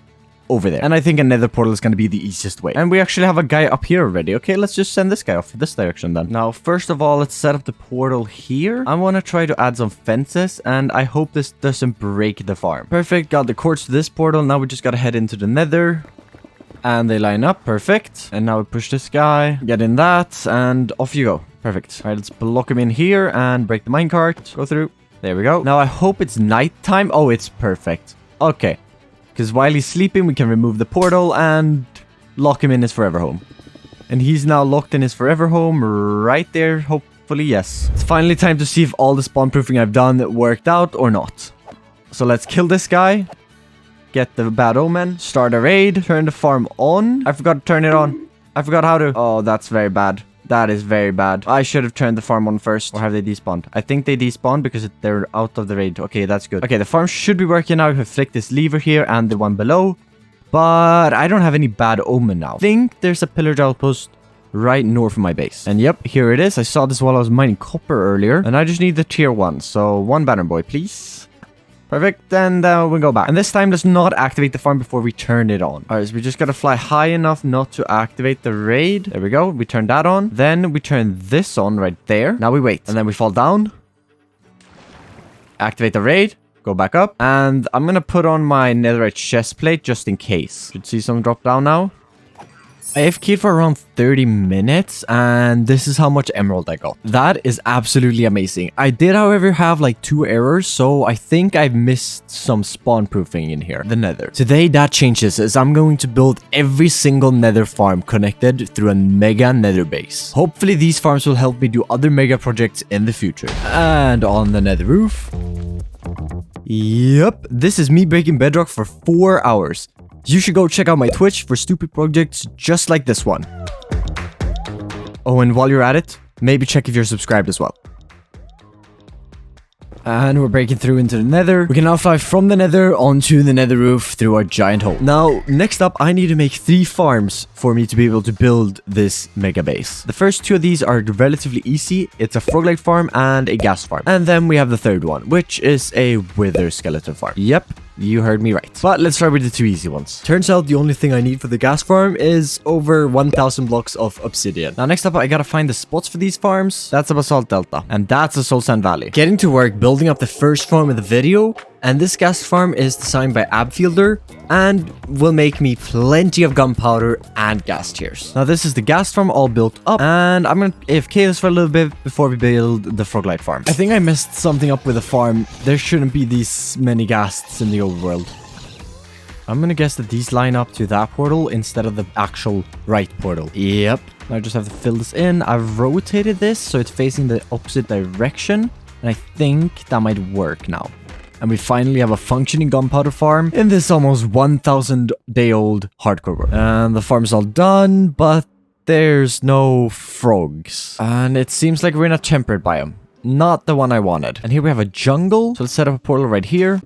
over there. And I think a nether portal is going to be the easiest way. And we actually have a guy up here already. Okay, let's just send this guy off this direction then. Now, first of all, let's set up the portal here. I want to try to add some fences, and I hope this doesn't break the farm. Perfect, got the cords to this portal. Now we just got to head into the nether. And they line up, perfect. And now we push this guy, get in that, and off you go. Perfect. All right, let's block him in here and break the minecart. Go through. There we go. Now I hope it's nighttime. Oh, it's perfect. Okay. Because while he's sleeping, we can remove the portal and lock him in his forever home. And he's now locked in his forever home right there, hopefully, yes. It's finally time to see if all the spawn proofing I've done worked out or not. So let's kill this guy. Get the bad omen. Start a raid. Turn the farm on. I forgot to turn it on. I forgot how to. Oh, that's very bad. That is very bad. I should have turned the farm on first. Or have they despawned? I think they despawned because they're out of the raid. Okay, that's good. Okay, the farm should be working now. If I flick this lever here and the one below. But I don't have any bad omen now. I think there's a pillared outpost right north of my base. And yep, here it is. I saw this while I was mining copper earlier. And I just need the tier 1. So 1 banner boy, please. Perfect, and we go back. And this time, let's not activate the farm before we turn it on. All right, so we just gotta fly high enough not to activate the raid. There we go, we turn that on. Then we turn this on right there. Now we wait, and then we fall down. Activate the raid. Go back up. And I'm gonna put on my netherite chest plate just in case. Should see some drop down now. I AFK'd for around 30 minutes, and this is how much emerald I got. That is absolutely amazing. I did, however, have like 2 errors, so I think I've missed some spawn proofing in here. The nether. Today, that changes as I'm going to build every single nether farm connected through a mega nether base. Hopefully, these farms will help me do other mega projects in the future. And on the nether roof. Yep, this is me breaking bedrock for 4 hours. You should go check out my Twitch for stupid projects just like this one. Oh, and while you're at it, maybe check if you're subscribed as well. And we're breaking through into the nether. We can now fly from the nether onto the nether roof through our giant hole. Now, next up, I need to make 3 farms for me to be able to build this mega base. The first 2 of these are relatively easy. It's a froglight farm and a ghast farm. And then we have the third one, which is a wither skeleton farm. Yep. You heard me right. But let's start with the 2 easy ones. Turns out the only thing I need for the ghast farm is over 1,000 blocks of obsidian. Now next up, I gotta find the spots for these farms. That's a basalt delta. And that's a soul sand valley. Getting to work building up the first farm in the video. And this ghast farm is designed by Abfielder and will make me plenty of gunpowder and ghast tears. Now this is the ghast farm all built up, and I'm gonna AFK this for a little bit before we build the froglight farm. I think I messed something up with the farm. There shouldn't be these many ghasts in the overworld. I'm gonna guess that these line up to that portal instead of the actual right portal. Yep. I just have to fill this in. I've rotated this so it's facing the opposite direction, and I think that might work now. And we finally have a functioning gunpowder farm in this almost 1,000 day old hardcore world. And the farm's all done, but there's no frogs. And it seems like we're in a temperate biome. Not the one I wanted. And here we have a jungle. So let's set up a portal right here.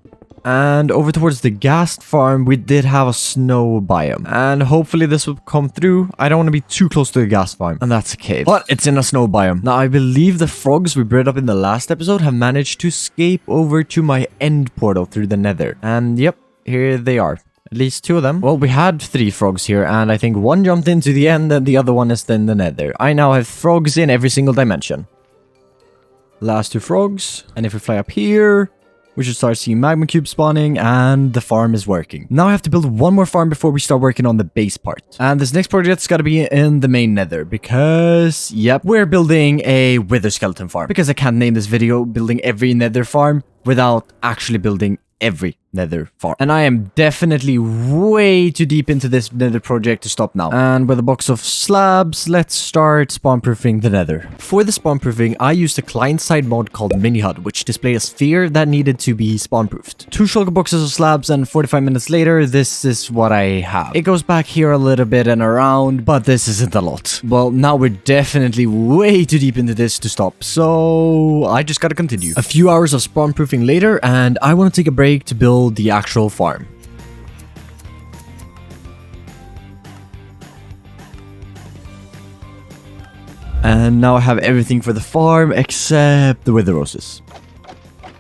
And over towards the ghast farm, we did have a snow biome. And hopefully this will come through. I don't want to be too close to the ghast farm. And that's a cave. But it's in a snow biome. Now, I believe the frogs we bred up in the last episode have managed to escape over to my end portal through the nether. And yep, here they are. At least 2 of them. Well, we had 3 frogs here, and I think 1 jumped into the end and the other one is in the nether. I now have frogs in every single dimension. Last 2 frogs. And if we fly up here, we should start seeing magma cubes spawning, and the farm is working. Now I have to build one more farm before we start working on the base part. And this next project's gotta be in the main nether, because, yep, we're building a wither skeleton farm. Because I can't name this video building every nether farm without actually building every nether farm. And I am definitely way too deep into this nether project to stop now. And with a box of slabs, let's start spawn-proofing the nether. For the spawn-proofing, I used a client-side mod called MiniHUD, which displayed a sphere that needed to be spawn-proofed. 2 shulker boxes of slabs, and 45 minutes later, this is what I have. It goes back here a little bit and around, but this isn't a lot. Well, now we're definitely way too deep into this to stop, so I just gotta continue. A few hours of spawn-proofing later, and I want to take a break to build the actual farm. And now I have everything for the farm except the wither roses.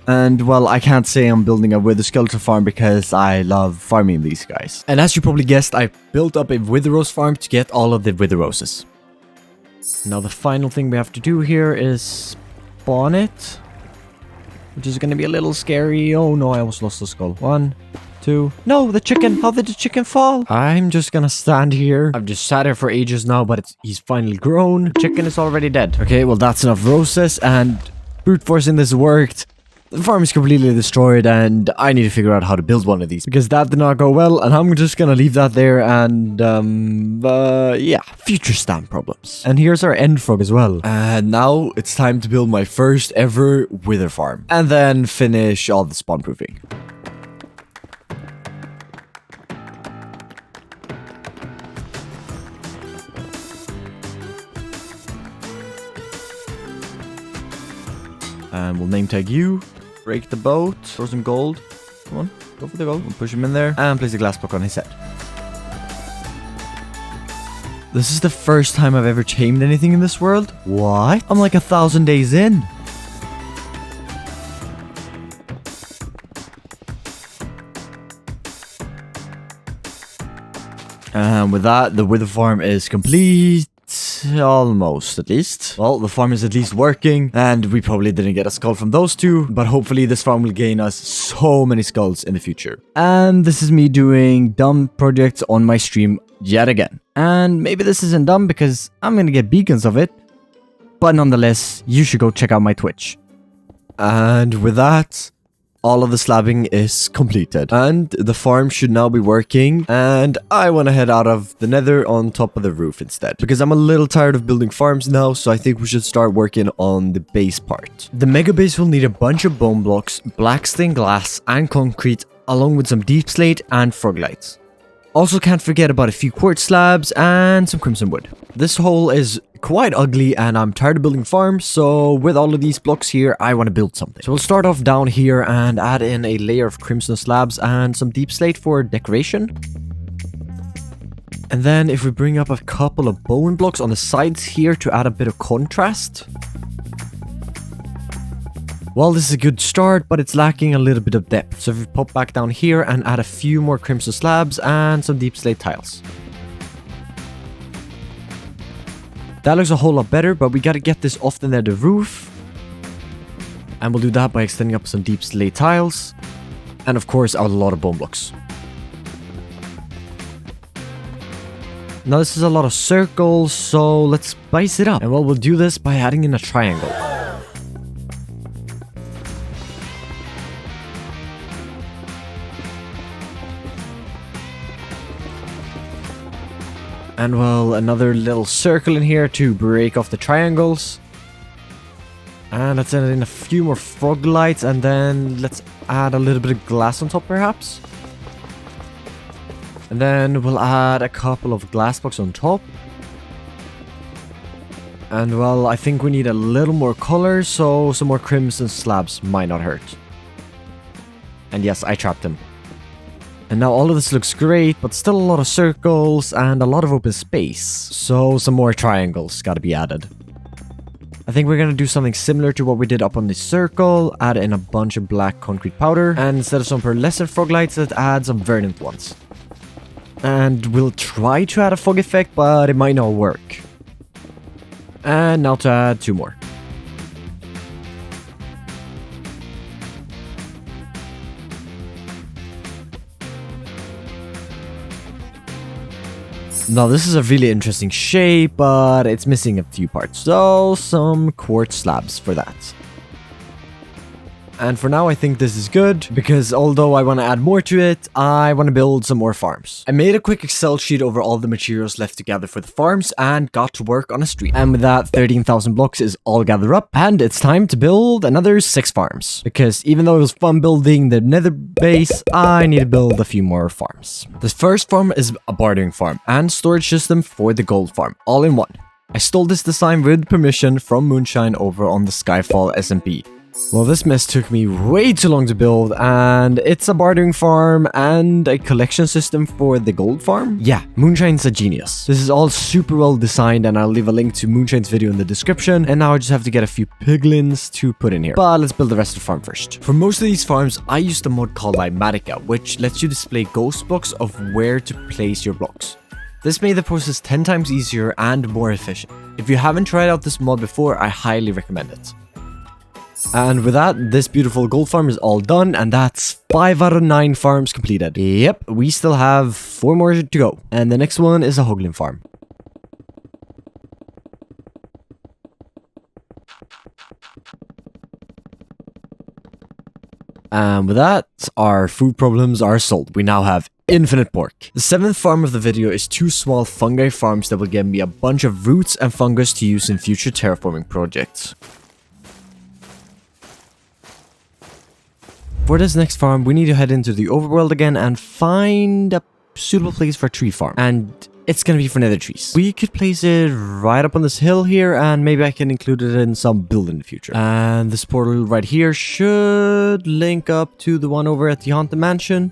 And well, I can't say I'm building a wither skeleton farm because I love farming these guys. And as you probably guessed, I built up a wither rose farm to get all of the wither roses. Now the final thing we have to do here is spawn it, which is gonna be a little scary. Oh no, I almost lost the skull. 1, 2. No, the chicken. How did the chicken fall? I'm just gonna stand here. I've just sat here for ages now, but he's finally grown. The chicken is already dead. Okay, well that's enough roses, and brute forcing this worked. The farm is completely destroyed, and I need to figure out how to build one of these, because that did not go well, and I'm just gonna leave that there, and yeah, future stamp problems. And here's our end frog as well. And now it's time to build my first ever wither farm, and then finish all the spawn proofing. And we'll name tag you. Break the boat. Throw some gold. Come on, go for the gold. We'll push him in there and place a glass block on his head. This is the first time I've ever tamed anything in this world. What? I'm like 1,000 days in. And with that, the wither farm is complete. Almost, at least. Well, the farm is at least working, and we probably didn't get a skull from those two, but hopefully this farm will gain us so many skulls in the future. And this is me doing dumb projects on my stream yet again. And maybe this isn't dumb because I'm gonna get beacons of it, but nonetheless, you should go check out my Twitch. And with that, all of the slabbing is completed, and the farm should now be working, and I want to head out of the nether on top of the roof instead, because I'm a little tired of building farms now, so I think we should start working on the base part. The mega base will need a bunch of bone blocks, black stained glass, and concrete, along with some deep slate and frog lights. Also can't forget about a few quartz slabs and some crimson wood. This hole is quite ugly and I'm tired of building farms, so with all of these blocks here, I want to build something. So we'll start off down here and add in a layer of crimson slabs and some deep slate for decoration. And then if we bring up a couple of bone blocks on the sides here to add a bit of contrast. Well, this is a good start, but it's lacking a little bit of depth. So if we pop back down here and add a few more crimson slabs and some deep slate tiles. That looks a whole lot better, but we gotta get this off the nether roof. And we'll do that by extending up some deep slate tiles. And of course, a lot of bone blocks. Now this is a lot of circles, so let's spice it up. And well, we'll do this by adding in a triangle. And well, another little circle in here to break off the triangles. And let's add in a few more frog lights, and then let's add a little bit of glass on top perhaps. And then we'll add a couple of glass blocks on top. And well, I think we need a little more color, so some more crimson slabs might not hurt. And yes, I trapped him. And now all of this looks great, but still a lot of circles and a lot of open space. So some more triangles gotta be added. I think we're gonna do something similar to what we did up on the circle, add in a bunch of black concrete powder, and instead of some pearlescent frog lights, let's add some verdant ones. And we'll try to add a fog effect, but it might not work. And now to add 2 more. Now this is a really interesting shape, but it's missing a few parts. So some quartz slabs for that. And for now, I think this is good, because although I want to add more to it, I want to build some more farms. I made a quick Excel sheet over all the materials left to gather for the farms and got to work on a street. And with that, 13,000 blocks is all gathered up, and it's time to build another 6 farms. Because even though it was fun building the nether base, I need to build a few more farms. The first farm is a bartering farm and storage system for the gold farm, all in one. I stole this design with permission from Moonshine over on the Skyfall SMP. Well, this mess took me way too long to build, and it's a bartering farm and a collection system for the gold farm. Yeah, Moonshine's a genius. This is all super well designed, and I'll leave a link to Moonshine's video in the description, and now I just have to get a few piglins to put in here. But let's build the rest of the farm first. For most of these farms, I used a mod called Limatica, which lets you display ghost blocks of where to place your blocks. This made the process 10 times easier and more efficient. If you haven't tried out this mod before, I highly recommend it. And with that, this beautiful gold farm is all done, and that's 5 out of 9 farms completed. Yep, we still have 4 more to go. And the next one is a Hoglin farm. And with that, our food problems are solved. We now have infinite pork. The 7th farm of the video is 2 small fungi farms that will give me a bunch of roots and fungus to use in future terraforming projects. For this next farm, we need to head into the overworld again and find a suitable place for a tree farm. And it's gonna be for nether trees. We could place it right up on this hill here, and maybe I can include it in some build in the future. And this portal right here should link up to the one over at the Haunted Mansion.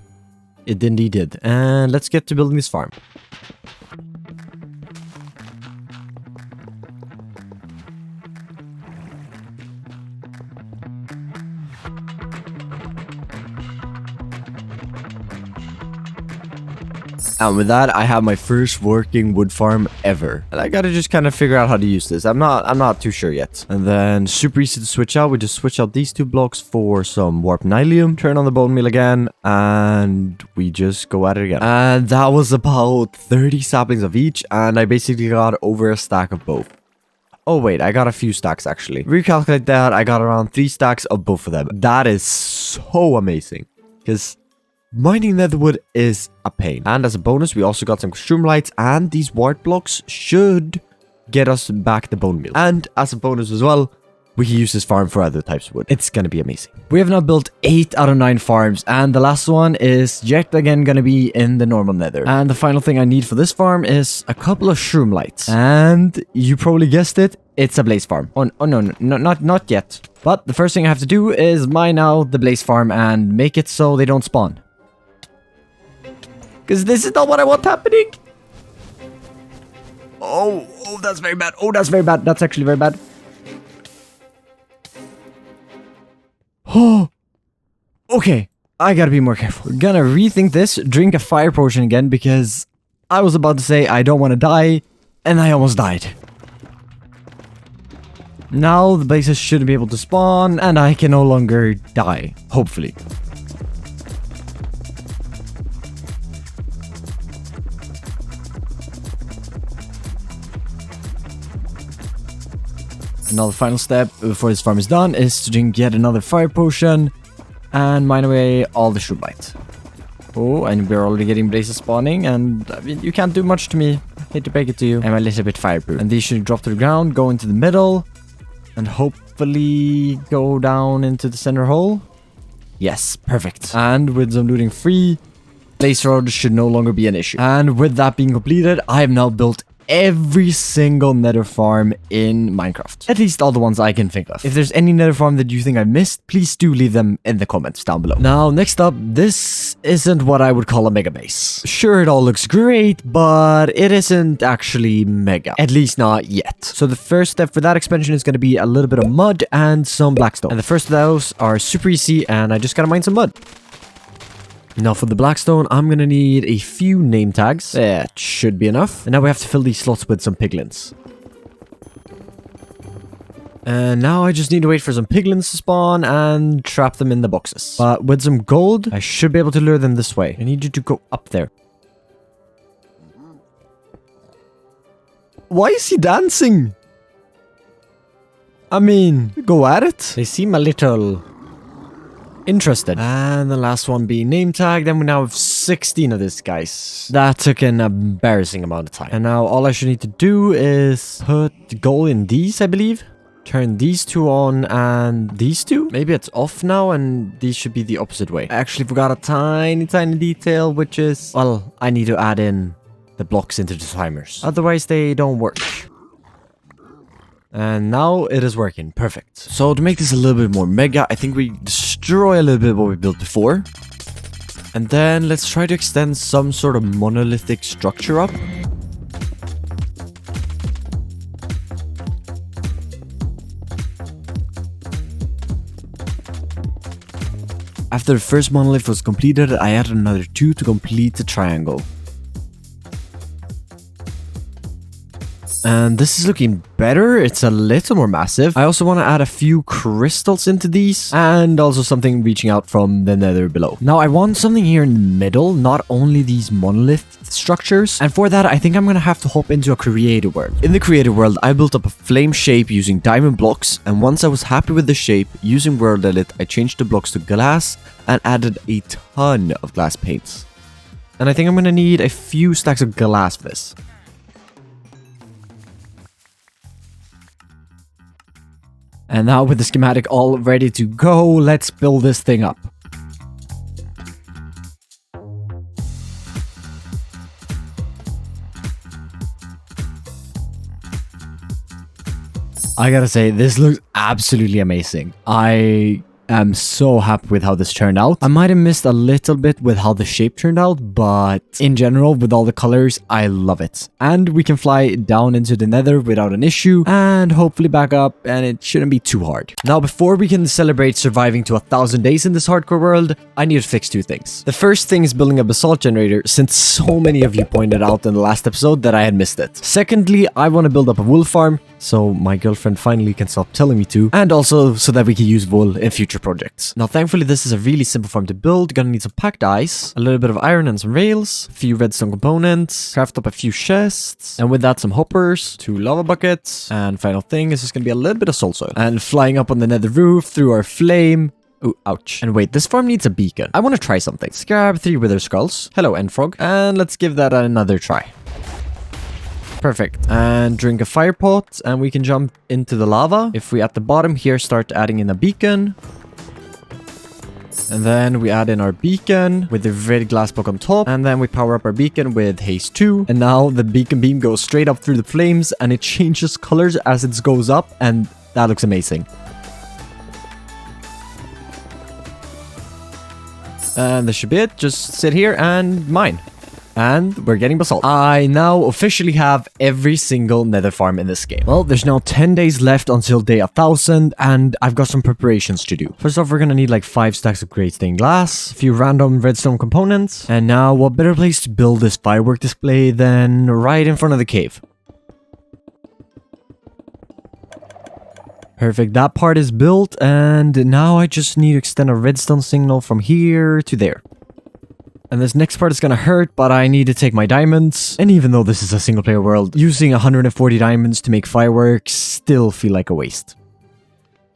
It indeed did. And let's get to building this farm. And with that, I have my first working wood farm ever. And I gotta just kind of figure out how to use this. I'm not too sure yet. And then super easy to switch out. We just switch out these 2 blocks for some warp nylium. Turn on the bone meal again. And we just go at it again. And that was about 30 saplings of each. And I basically got over a stack of both. Oh wait, I got a few stacks actually. Recalculate that, I got around 3 stacks of both of them. That is so amazing. Because mining netherwood is a pain. And as a bonus, we also got some shroomlights, and these wart blocks should get us back the bone meal. And as a bonus as well, we can use this farm for other types of wood. It's gonna be amazing. We have now built 8 out of 9 farms, and the last one is yet again gonna be in the normal nether. And the final thing I need for this farm is a couple of shroomlights. And you probably guessed it, it's a blaze farm. Oh no, not yet. But the first thing I have to do is mine out the blaze farm and make it so they don't spawn. Because this is not what I want happening. Oh, that's very bad. Oh, that's very bad. That's actually very bad. Oh, okay. I gotta be more careful. We're gonna rethink this, drink a fire potion again, because I was about to say I don't want to die, and I almost died. Now the blazes shouldn't be able to spawn, and I can no longer die. Hopefully. Now the final step before this farm is done is to drink yet another fire potion and mine away all the shroomlight. Oh, and we're already getting blazes spawning, and I mean, you can't do much to me. Hate to break it to you. I'm a little bit fireproof. And these should drop to the ground, go into the middle, and hopefully go down into the center hole. Yes, perfect. And with some looting free, blaze rod should no longer be an issue. And with that being completed, I have now built every single nether farm in Minecraft. At least all the ones I can think of. If there's any nether farm that you think I missed, please do leave them in the comments down below. Now, next up, this isn't what I would call a mega base. Sure, it all looks great, but it isn't actually mega. At least not yet. So the first step for that expansion is going to be a little bit of mud and some blackstone. And the first of those are super easy, and I just gotta mine some mud. Now for the blackstone, I'm gonna need a few name tags. That should be enough. And now we have to fill these slots with some piglins. And now I just need to wait for some piglins to spawn and trap them in the boxes. But with some gold, I should be able to lure them this way. I need you to go up there. Why is he dancing? I mean, go at it. They seem a little interested. And the last one being name tag. Then we now have 16 of these guys. That took an embarrassing amount of time. And now all I should need to do is put the goal in these, I believe. Turn these two on and these two. Maybe it's off now and these should be the opposite way. I actually forgot a tiny detail, which is, well, I need to add in the blocks into the timers. Otherwise, they don't work. And now it is working. Perfect. So to make this a little bit more mega, I think we destroy a little bit what we built before. And then let's try to extend some sort of monolithic structure up. After the first monolith was completed, I added another 2 to complete the triangle. And this is looking better. It's a little more massive. I also want to add a few crystals into these and also something reaching out from the nether below. Now I want something here in the middle, not only these monolith structures. And for that, I think I'm going to have to hop into a creator world. In the creator world, I built up a flame shape using diamond blocks. And once I was happy with the shape, using world edit, I changed the blocks to glass and added a ton of glass paints. And I think I'm going to need a few stacks of glass for this. And now with the schematic all ready to go, let's build this thing up. I gotta say, this looks absolutely amazing. I am so happy with how this turned out. I might have missed a little bit with how the shape turned out, but in general, with all the colors, I love it. And we can fly down into the nether without an issue and hopefully back up, and it shouldn't be too hard. Now, before we can celebrate surviving to 1,000 days in this hardcore world, I need to fix 2 things. The first thing is building a basalt generator, since so many of you pointed out in the last episode that I had missed it. Secondly, I want to build up a wool farm, so my girlfriend finally can stop telling me to, and also so that we can use wool in future projects. Now, thankfully, this is a really simple farm to build. Gonna need some packed ice, a little bit of iron and some rails, a few redstone components, craft up a few chests, and with that, some hoppers, 2 lava buckets, and final thing is just gonna be a little bit of soul soil. And flying up on the nether roof through our flame. Oh, ouch. And wait, this farm needs a beacon. I want to try something. Let's grab 3 wither skulls. Hello, Endfrog. And let's give that another try. Perfect. And drink a fire pot, and we can jump into the lava. If we at the bottom here start adding in a beacon. And then we add in our beacon with the red glass block on top. And then we power up our beacon with haste 2. And now the beacon beam goes straight up through the flames, and it changes colors as it goes up, and that looks amazing. And this should be it. Just sit here and mine. And we're getting basalt. I now officially have every single nether farm in this game. Well, there's now 10 days left until day 1,000, and I've got some preparations to do. First off, we're gonna need like 5 stacks of great stained glass, a few random redstone components, and now what better place to build this firework display than right in front of the cave. Perfect, that part is built, and now I just need to extend a redstone signal from here to there. And this next part is gonna hurt, but I need to take my diamonds. And even though this is a single player world, using 140 diamonds to make fireworks still feel like a waste.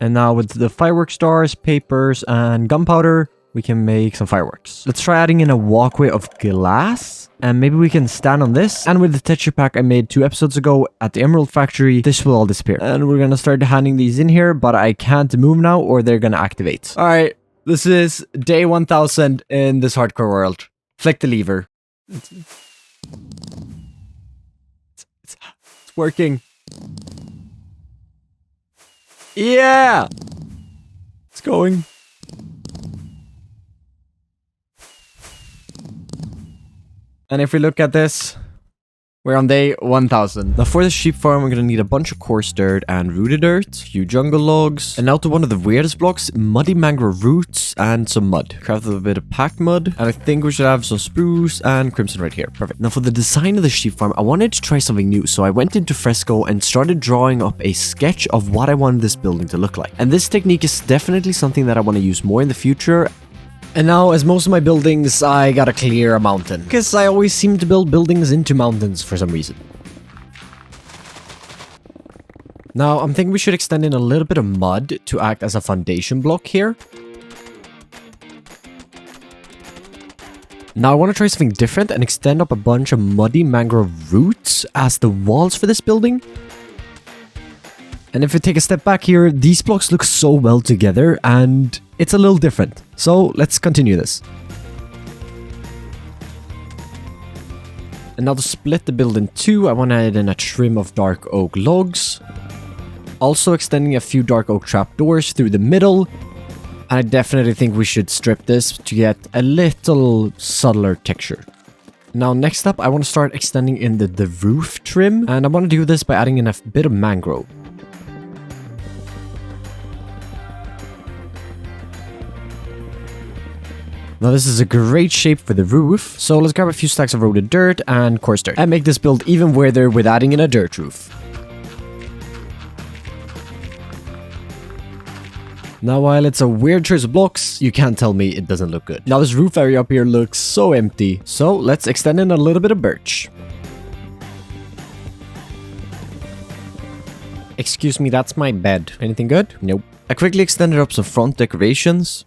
And now with the firework stars, papers, and gunpowder, we can make some fireworks. Let's try adding in a walkway of glass. And maybe we can stand on this. And with the texture pack I made 2 episodes ago at the Emerald Factory, this will all disappear. And we're gonna start handing these in here, but I can't move now or they're gonna activate. Alright. This is day 1000 in this hardcore world. Flick the lever. It's working. Yeah! It's going. And if we look at this, we're on day 1000. Now for the sheep farm, we're gonna need a bunch of coarse dirt and rooted dirt, a few jungle logs, and now to one of the weirdest blocks, muddy mangrove roots and some mud. Craft a bit of packed mud, and I think we should have some spruce and crimson right here. Perfect. Now for the design of the sheep farm, I wanted to try something new, so I went into Fresco and started drawing up a sketch of what I wanted this building to look like. And this technique is definitely something that I want to use more in the future. And now, as most of my buildings, I gotta clear a mountain. Because I always seem to build buildings into mountains for some reason. Now, I'm thinking we should extend in a little bit of mud to act as a foundation block here. Now I want to try something different and extend up a bunch of muddy mangrove roots as the walls for this building. And if we take a step back here, these blocks look so well together and it's a little different. So let's continue this. And now to split the build in two, I want to add in a trim of dark oak logs. Also extending a few dark oak trapdoors through the middle. And I definitely think we should strip this to get a little subtler texture. Now next up, I want to start extending in the roof trim. And I want to do this by adding in a bit of mangrove. Now this is a great shape for the roof. So let's grab a few stacks of roaded dirt and coarse dirt. And make this build even weirder with adding in a dirt roof. Now, while it's a weird choice of blocks, you can't tell me it doesn't look good. Now, this roof area up here looks so empty. So, let's extend in a little bit of birch. Excuse me, that's my bed. Anything good? Nope. I quickly extended up some front decorations.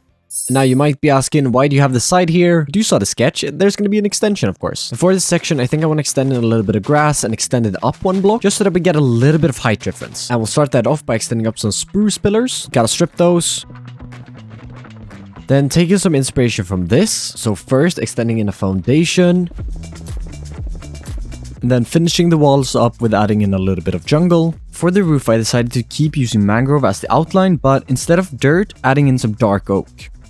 Now, you might be asking, why do you have the side here? You saw the sketch. There's going to be an extension, of course. For this section, I think I want to extend in a little bit of grass and extend it up one block, just so that we get a little bit of height difference. And we'll start that off by extending up some spruce pillars. Gotta strip those. Then taking some inspiration from this. So first, extending in a foundation. And then finishing the walls up with adding in a little bit of jungle. For the roof, I decided to keep using mangrove as the outline, but instead of dirt, adding in some dark oak.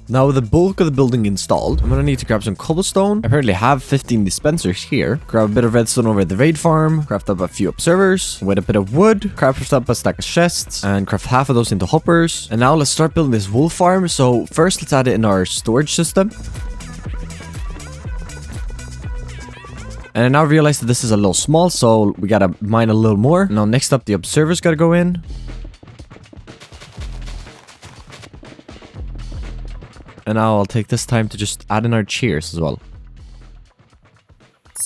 Now with the bulk of the building installed, I'm gonna need to grab some cobblestone. I apparently have 15 dispensers here. Grab a bit of redstone over at the raid farm. Craft up a few observers. With a bit of wood. Craft up a stack of chests. And craft half of those into hoppers. And now let's start building this wool farm. So first let's add it in our storage system. And I now realize that this is a little small, so we gotta mine a little more. Now next up, the observers gotta go in. And now I'll take this time to just add in our chairs as well.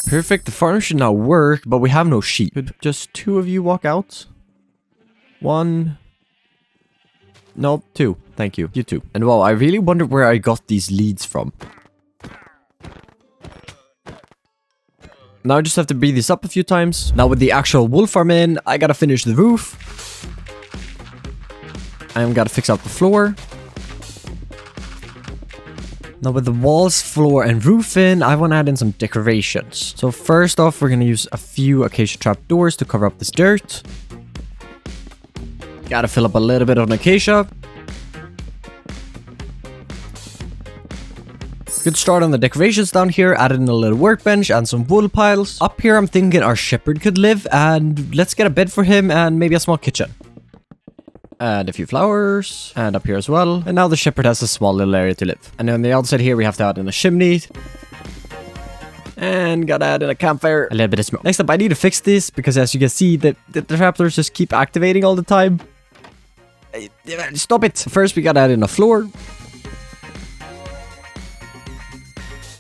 Perfect, the farm should now work, but we have no sheep. Could just 2 of you walk out? 1. No, 2. Thank you. You 2. And wow, I really wonder where I got these leads from. Now I just have to breathe this up a few times. Now with the actual wool farm in, I gotta finish the roof. I gotta fix out the floor. Now with the walls, floor, and roof in, I want to add in some decorations. So first off, we're going to use a few acacia trapdoors to cover up this dirt. Gotta fill up a little bit of an acacia. Good start on the decorations down here. Added in a little workbench and some wool piles. Up here, I'm thinking our shepherd could live, and let's get a bed for him and maybe a small kitchen. And a few flowers, and up here as well. And now the shepherd has a small little area to live. And on the outside here, we have to add in a chimney. And gotta add in a campfire, a little bit of smoke. Next up, I need to fix this, because as you can see, the trapdoors just keep activating all the time. Stop it! First, we gotta add in a floor.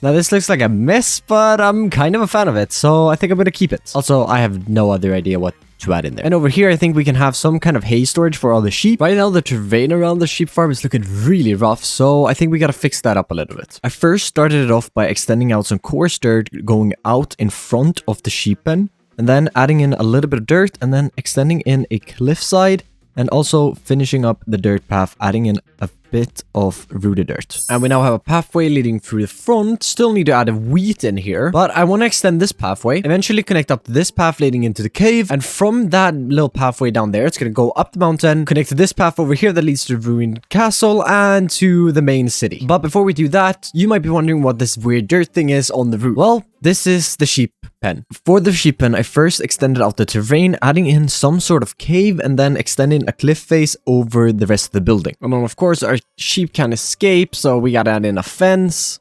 Now this looks like a mess, but I'm kind of a fan of it, so I think I'm gonna keep it. Also, I have no other idea what to add in there. And over here, I think we can have some kind of hay storage for all the sheep. Right now, the terrain around the sheep farm is looking really rough, so I think we gotta fix that up a little bit. I first started it off by extending out some coarse dirt going out in front of the sheep pen, and then adding in a little bit of dirt, and then extending in a cliffside, and also finishing up the dirt path, adding in a bit of rooted dirt. And we now have a pathway leading through the front. Still need to add a wheat in here, but I want to extend this pathway, eventually connect up to this path leading into the cave, and from that little pathway down there, it's going to go up the mountain, connect to this path over here that leads to the ruined castle and to the main city. But before we do that, you might be wondering what this weird dirt thing is on the roof. Well, this is the sheep pen. For the sheep pen, I first extended out the terrain, adding in some sort of cave, and then extending a cliff face over the rest of the building. And then, of course, our sheep can't escape, so we gotta add in a fence.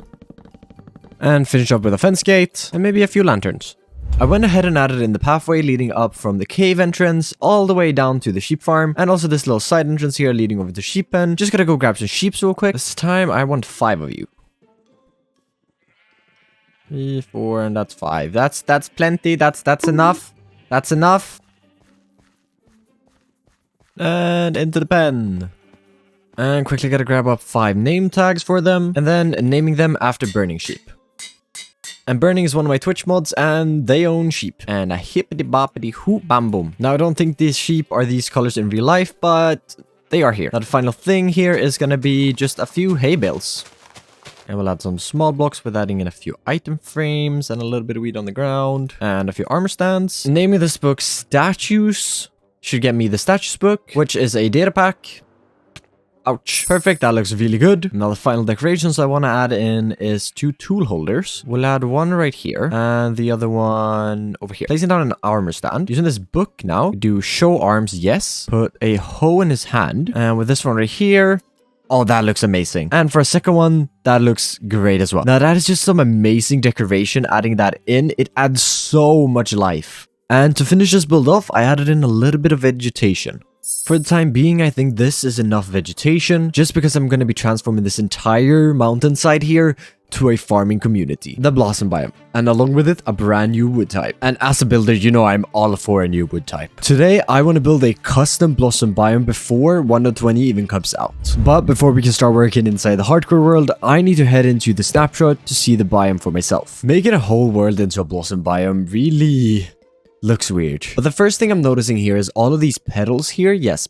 And finish up with a fence gate, and maybe a few lanterns. I went ahead and added in the pathway leading up from the cave entrance all the way down to the sheep farm, and also this little side entrance here leading over to sheep pen. Just gotta go grab some sheep real quick. This time, I want 5 of you. 3, 4, and that's 5. That's plenty. That's enough. That's enough. And into the pen. And quickly gotta grab up 5 name tags for them, and then naming them after Burning Sheep. And Burning is one of my Twitch mods, and they own sheep. And a hippity boppity hoop bam boom. Now, I don't think these sheep are these colors in real life, but they are here. Now, the final thing here is gonna be just a few hay bales. And we'll add some small blocks with adding in a few item frames and a little bit of weed on the ground. And a few armor stands. Naming this book Statues should get me the Statues book, which is a data pack. Ouch. Perfect, that looks really good. Now the final decorations I want to add in is 2 tool holders. We'll add one right here and the other one over here. Placing down an armor stand. Using this book now, do show arms, yes. Put a hoe in his hand. And with this one right here, oh, that looks amazing. And for a second one, that looks great as well. Now that is just some amazing decoration. Adding that in, it adds so much life. And to finish this build off, I added in a little bit of vegetation. For the time being, I think this is enough vegetation, just because I'm going to be transforming this entire mountainside here to a farming community, the Blossom Biome, and along with it, a brand new wood type. And as a builder, you know I'm all for a new wood type. Today, I want to build a custom Blossom Biome before 1.20 even comes out. But before we can start working inside the hardcore world, I need to head into the snapshot to see the biome for myself. Making a whole world into a Blossom Biome really looks weird. But the first thing I'm noticing here is all of these petals here. Yes,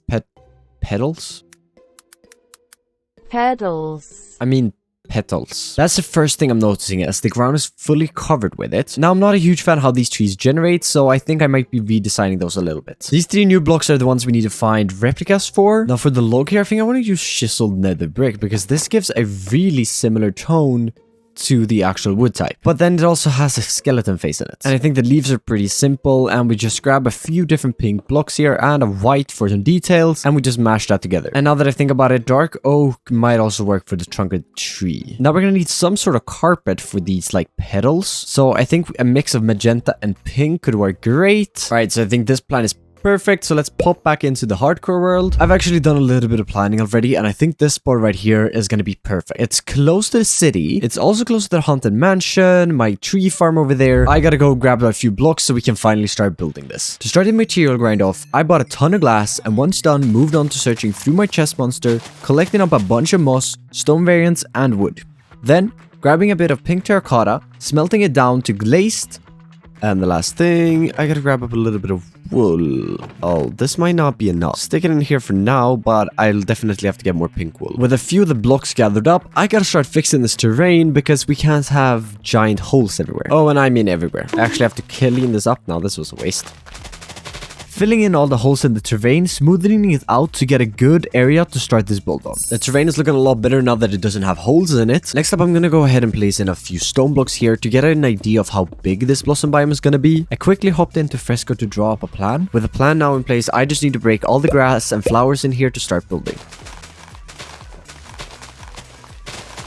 petals? Pedals. I mean, petals. That's the first thing I'm noticing, as the ground is fully covered with it. Now, I'm not a huge fan of how these trees generate, so I think I might be redesigning those a little bit. These 3 new blocks are the ones we need to find replicas for. Now, for the log here, I think I want to use chiseled nether brick, because this gives a really similar tone to the actual wood type, but then it also has a skeleton face in it. And I think the leaves are pretty simple, and we just grab a few different pink blocks here and a white for some details, and we just mash that together. And now that I think about it, dark oak might also work for the trunk of the tree. Now we're gonna need some sort of carpet for these like petals, so I think a mix of magenta and pink could work great. All right, so I think this plan is perfect, so let's pop back into the hardcore world. I've actually done a little bit of planning already, and I think this spot right here is going to be perfect. It's close to the city. It's also close to the haunted mansion, my tree farm over there. I gotta go grab a few blocks so we can finally start building this. To start the material grind off, I bought a ton of glass, and once done, moved on to searching through my chest monster, collecting up a bunch of moss, stone variants, and wood. Then, grabbing a bit of pink terracotta, smelting it down to glazed. And the last thing, I gotta grab up a little bit of wool. Oh, this might not be enough. Stick it in here for now, but I'll definitely have to get more pink wool. With a few of the blocks gathered up, I gotta start fixing this terrain because we can't have giant holes everywhere. Oh, and I mean everywhere. I actually have to clean this up now. This was a waste. Filling in all the holes in the terrain, smoothing it out to get a good area to start this build on. The terrain is looking a lot better now that it doesn't have holes in it. Next up, I'm gonna go ahead and place in a few stone blocks here to get an idea of how big this blossom biome is gonna be. I quickly hopped into Fresco to draw up a plan. With a plan now in place, I just need to break all the grass and flowers in here to start building.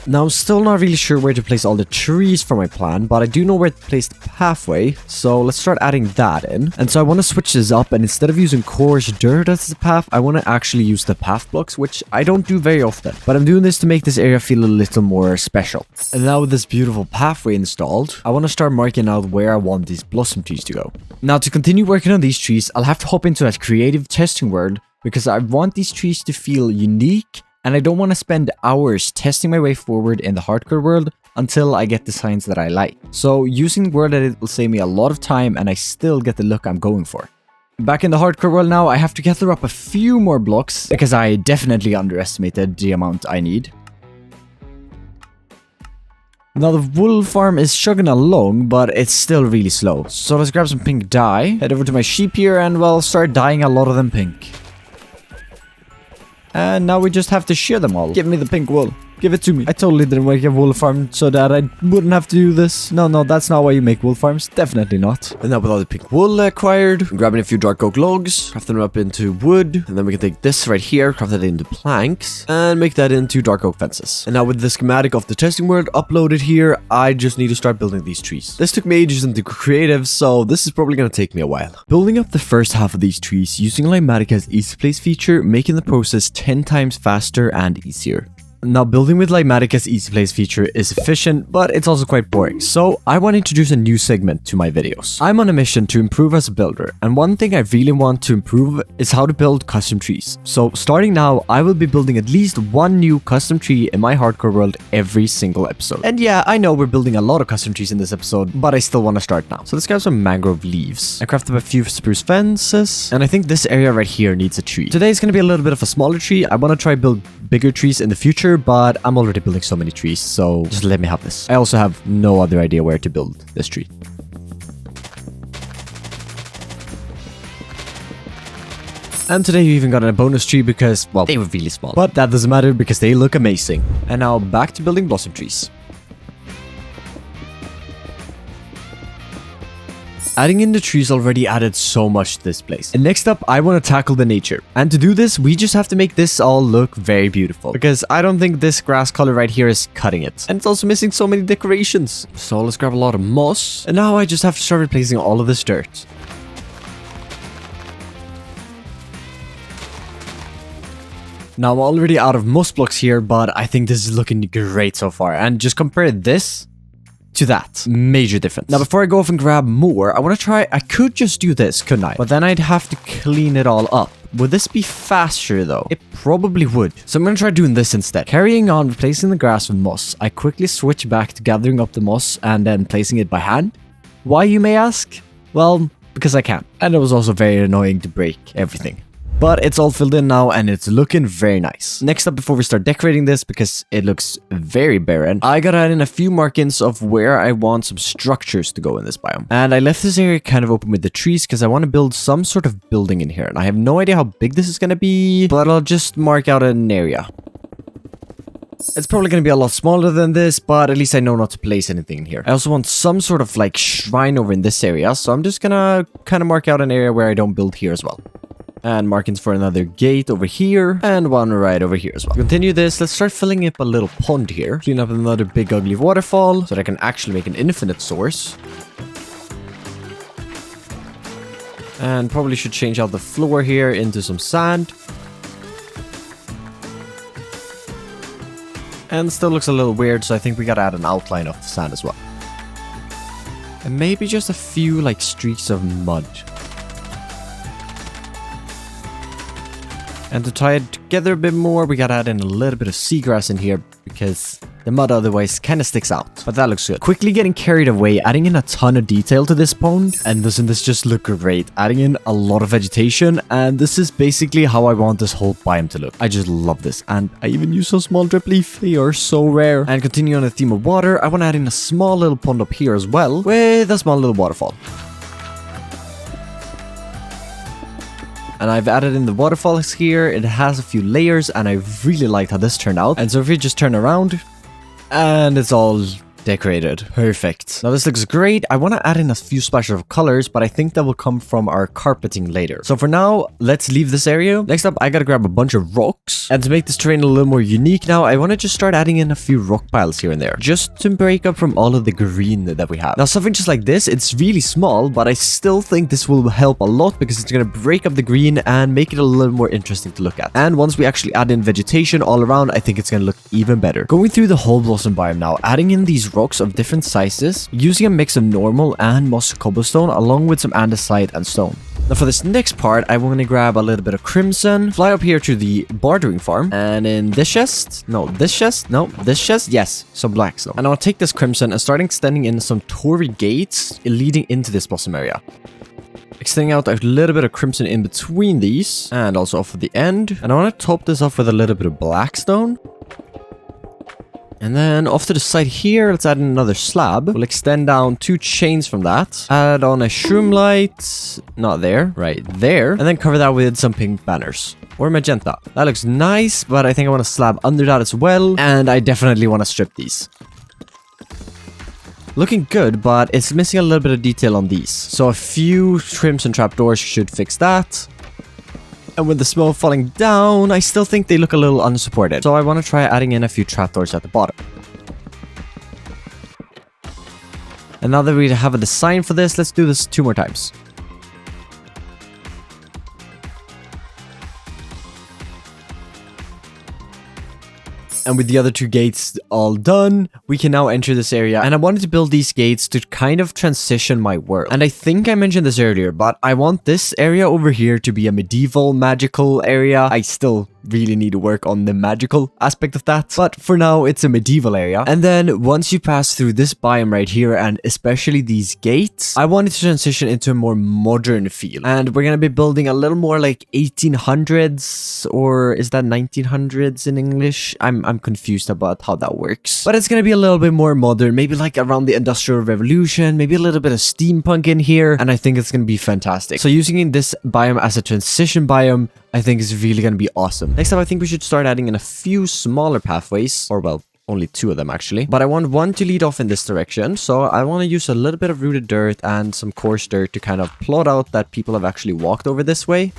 Now, I'm still not really sure where to place all the trees for my plan, but I do know where to place the pathway, so let's start adding that in. And so I want to switch this up, and instead of using coarse dirt as the path, I want to actually use the path blocks, which I don't do very often. But I'm doing this to make this area feel a little more special. And now with this beautiful pathway installed, I want to start marking out where I want these blossom trees to go. Now, to continue working on these trees, I'll have to hop into that creative testing world, because I want these trees to feel unique, and I don't want to spend hours testing my way forward in the hardcore world until I get designs that I like. So using World Edit will save me a lot of time, and I still get the look I'm going for. Back in the hardcore world now, I have to gather up a few more blocks because I definitely underestimated the amount I need. Now the wool farm is chugging along, but it's still really slow. So let's grab some pink dye, head over to my sheep here, and well, start dyeing a lot of them pink. And now we just have to shear them all. Give me the pink wool. Give it to me. I totally didn't make a wool farm so that I wouldn't have to do this. No, that's not why you make wool farms. Definitely not. And now with all the pink wool acquired, I'm grabbing a few dark oak logs, craft them up into wood, and then we can take this right here, craft that into planks, and make that into dark oak fences. And now with the schematic of the testing world uploaded here, I just need to start building these trees. This took me ages into creative, so this is probably going to take me a while. Building up the first half of these trees using Limatica's Easy Place feature, making the process 10 times faster and easier. Now, building with Ligmatic's Easy Place feature is efficient, but it's also quite boring, so I want to introduce a new segment to my videos. I'm on a mission to improve as a builder, and one thing I really want to improve is how to build custom trees. So starting now, I will be building at least one new custom tree in my hardcore world every single episode. And yeah, I know we're building a lot of custom trees in this episode, but I still want to start now. So let's grab some mangrove leaves. I crafted a few spruce fences, and I think this area right here needs a tree. Today is going to be a little bit of a smaller tree. I want to try build bigger trees in the future, but I'm already building so many trees, so just let me have this. I also have no other idea where to build this tree. And today you even got a bonus tree because, well, they were really small. But that doesn't matter because they look amazing. And now back to building blossom trees. Adding in the trees already added so much to this place. And next up, I want to tackle the nature. And to do this, we just have to make this all look very beautiful. Because I don't think this grass color right here is cutting it. And it's also missing so many decorations. So let's grab a lot of moss. And now I just have to start replacing all of this dirt. Now I'm already out of moss blocks here, but I think this is looking great so far. And just compare this to that. Major difference. Now, before I go off and grab more, I want to try... I could just do this, couldn't I? But then I'd have to clean it all up. Would this be faster, though? It probably would. So I'm going to try doing this instead. Carrying on replacing the grass with moss, I quickly switch back to gathering up the moss and then placing it by hand. Why, you may ask? Well, because I can. And it was also very annoying to break everything. But it's all filled in now and it's looking very nice. Next up, before we start decorating this, because it looks very barren, I gotta add in a few markings of where I want some structures to go in this biome. And I left this area kind of open with the trees because I want to build some sort of building in here. And I have no idea how big this is gonna be, but I'll just mark out an area. It's probably going to be a lot smaller than this, but at least I know not to place anything in here. I also want some sort of like shrine over in this area, so I'm just gonna kind of mark out an area where I don't build here as well. And markings for another gate over here, and one right over here as well. To continue this, let's start filling up a little pond here. Clean up another big ugly waterfall, so that I can actually make an infinite source. And probably should change out the floor here into some sand. And still looks a little weird, so I think we gotta add an outline of sand as well. And maybe just a few like streaks of mud. And to tie it together a bit more, we gotta add in a little bit of seagrass in here because the mud otherwise kind of sticks out. But that looks good. Quickly getting carried away, adding in a ton of detail to this pond. And doesn't this just look great? Adding in a lot of vegetation. And this is basically how I want this whole biome to look. I just love this. And I even use a small drip leaf. They are so rare. And continuing on the theme of water, I want to add in a small little pond up here as well with a small little waterfall. And I've added in the waterfalls here. It has a few layers and I really liked how this turned out. And so if we just turn around and it's all decorated. Perfect. Now this looks great. I want to add in a few splashes of colors, but I think that will come from our carpeting later. So for now, let's leave this area. Next up, I gotta grab a bunch of rocks. And to make this terrain a little more unique now, I want to just start adding in a few rock piles here and there, just to break up from all of the green that we have. Now something just like this, it's really small, but I still think this will help a lot because it's gonna break up the green and make it a little more interesting to look at. And once we actually add in vegetation all around, I think it's gonna look even better. Going through the whole blossom biome now, adding in these rocks of different sizes, using a mix of normal and moss cobblestone along with some andesite and stone. Now for this next part, I want to grab a little bit of crimson, fly up here to the bartering farm, and in this chest, yes, some blackstone. And I'll take this crimson and start extending in some Torii gates leading into this blossom area. Extending out a little bit of crimson in between these, and also off at the end. And I want to top this off with a little bit of blackstone. And then off to the side here, let's add in another slab. We'll extend down 2 chains from that. Add on a shroom light. Not there, right there. And then cover that with some pink banners. Or magenta. That looks nice, but I think I want a slab under that as well. And I definitely want to strip these. Looking good, but it's missing a little bit of detail on these. So a few trims and trapdoors should fix that. And with the smoke falling down, I still think they look a little unsupported. So I want to try adding in a few trapdoors at the bottom. And now that we have a design for this, let's do this 2 more times. And with the other 2 gates all done, we can now enter this area. And I wanted to build these gates to kind of transition my world. And I think I mentioned this earlier, but I want this area over here to be a medieval magical area. I still really need to work on the magical aspect of that, but for now it's a medieval area. And then once you pass through this biome right here, and especially these gates, I wanted to transition into a more modern feel, and we're gonna be building a little more like 1800s, or is that 1900s in English? I'm confused about how that works, but it's gonna be a little bit more modern, maybe like around the Industrial Revolution, maybe a little bit of steampunk in here, and I think it's gonna be fantastic. So using this biome as a transition biome, I think is really going to be awesome. Next up, I think we should start adding in a few smaller pathways, or well, only 2 of them actually. But I want one to lead off in this direction, so I want to use a little bit of rooted dirt and some coarse dirt to kind of plot out that people have actually walked over this way.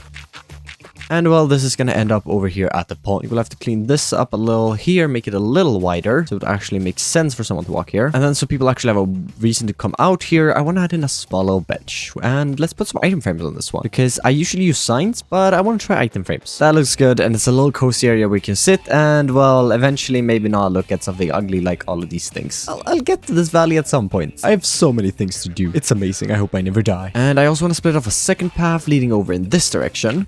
And well, this is going to end up over here at the pond. We'll have to clean this up a little here, make it a little wider, so it actually makes sense for someone to walk here. And then so people actually have a reason to come out here, I want to add in a small little bench. And let's put some item frames on this one, because I usually use signs, but I want to try item frames. That looks good, and it's a little cozy area where we can sit, and well, eventually maybe not look at something ugly like all of these things. I'll get to this valley at some point. I have so many things to do. It's amazing. I hope I never die. And I also want to split off a second path leading over in this direction.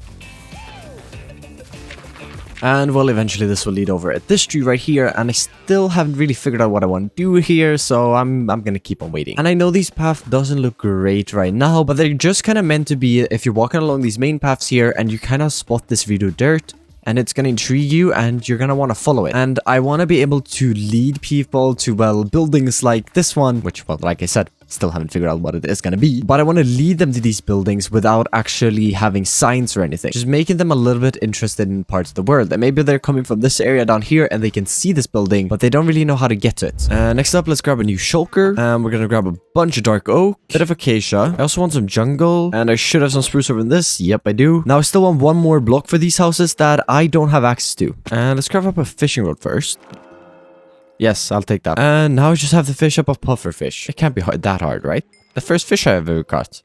And well, eventually this will lead over at this tree right here, and I still haven't really figured out what I want to do here, so I'm gonna keep on waiting. And I know these paths doesn't look great right now, but they're just kind of meant to be if you're walking along these main paths here and you kind of spot this video dirt, and it's gonna intrigue you and you're gonna want to follow it. And I want to be able to lead people to, well, buildings like this one, which, well, like I said, still haven't figured out what it is going to be, but I want to lead them to these buildings without actually having signs or anything, just making them a little bit interested in parts of the world. And maybe they're coming from this area down here and they can see this building, but they don't really know how to get to it. Next up, let's grab a new shulker, and we're gonna grab a bunch of dark oak, bit of acacia. I also want some jungle, and I should have some spruce over in this. Yep, I do. Now I still want one more block for these houses that I don't have access to. And let's grab up a fishing rod first. Yes, I'll take that. And now I just have to fish up a pufferfish. It can't be that hard, right? The first fish I ever caught.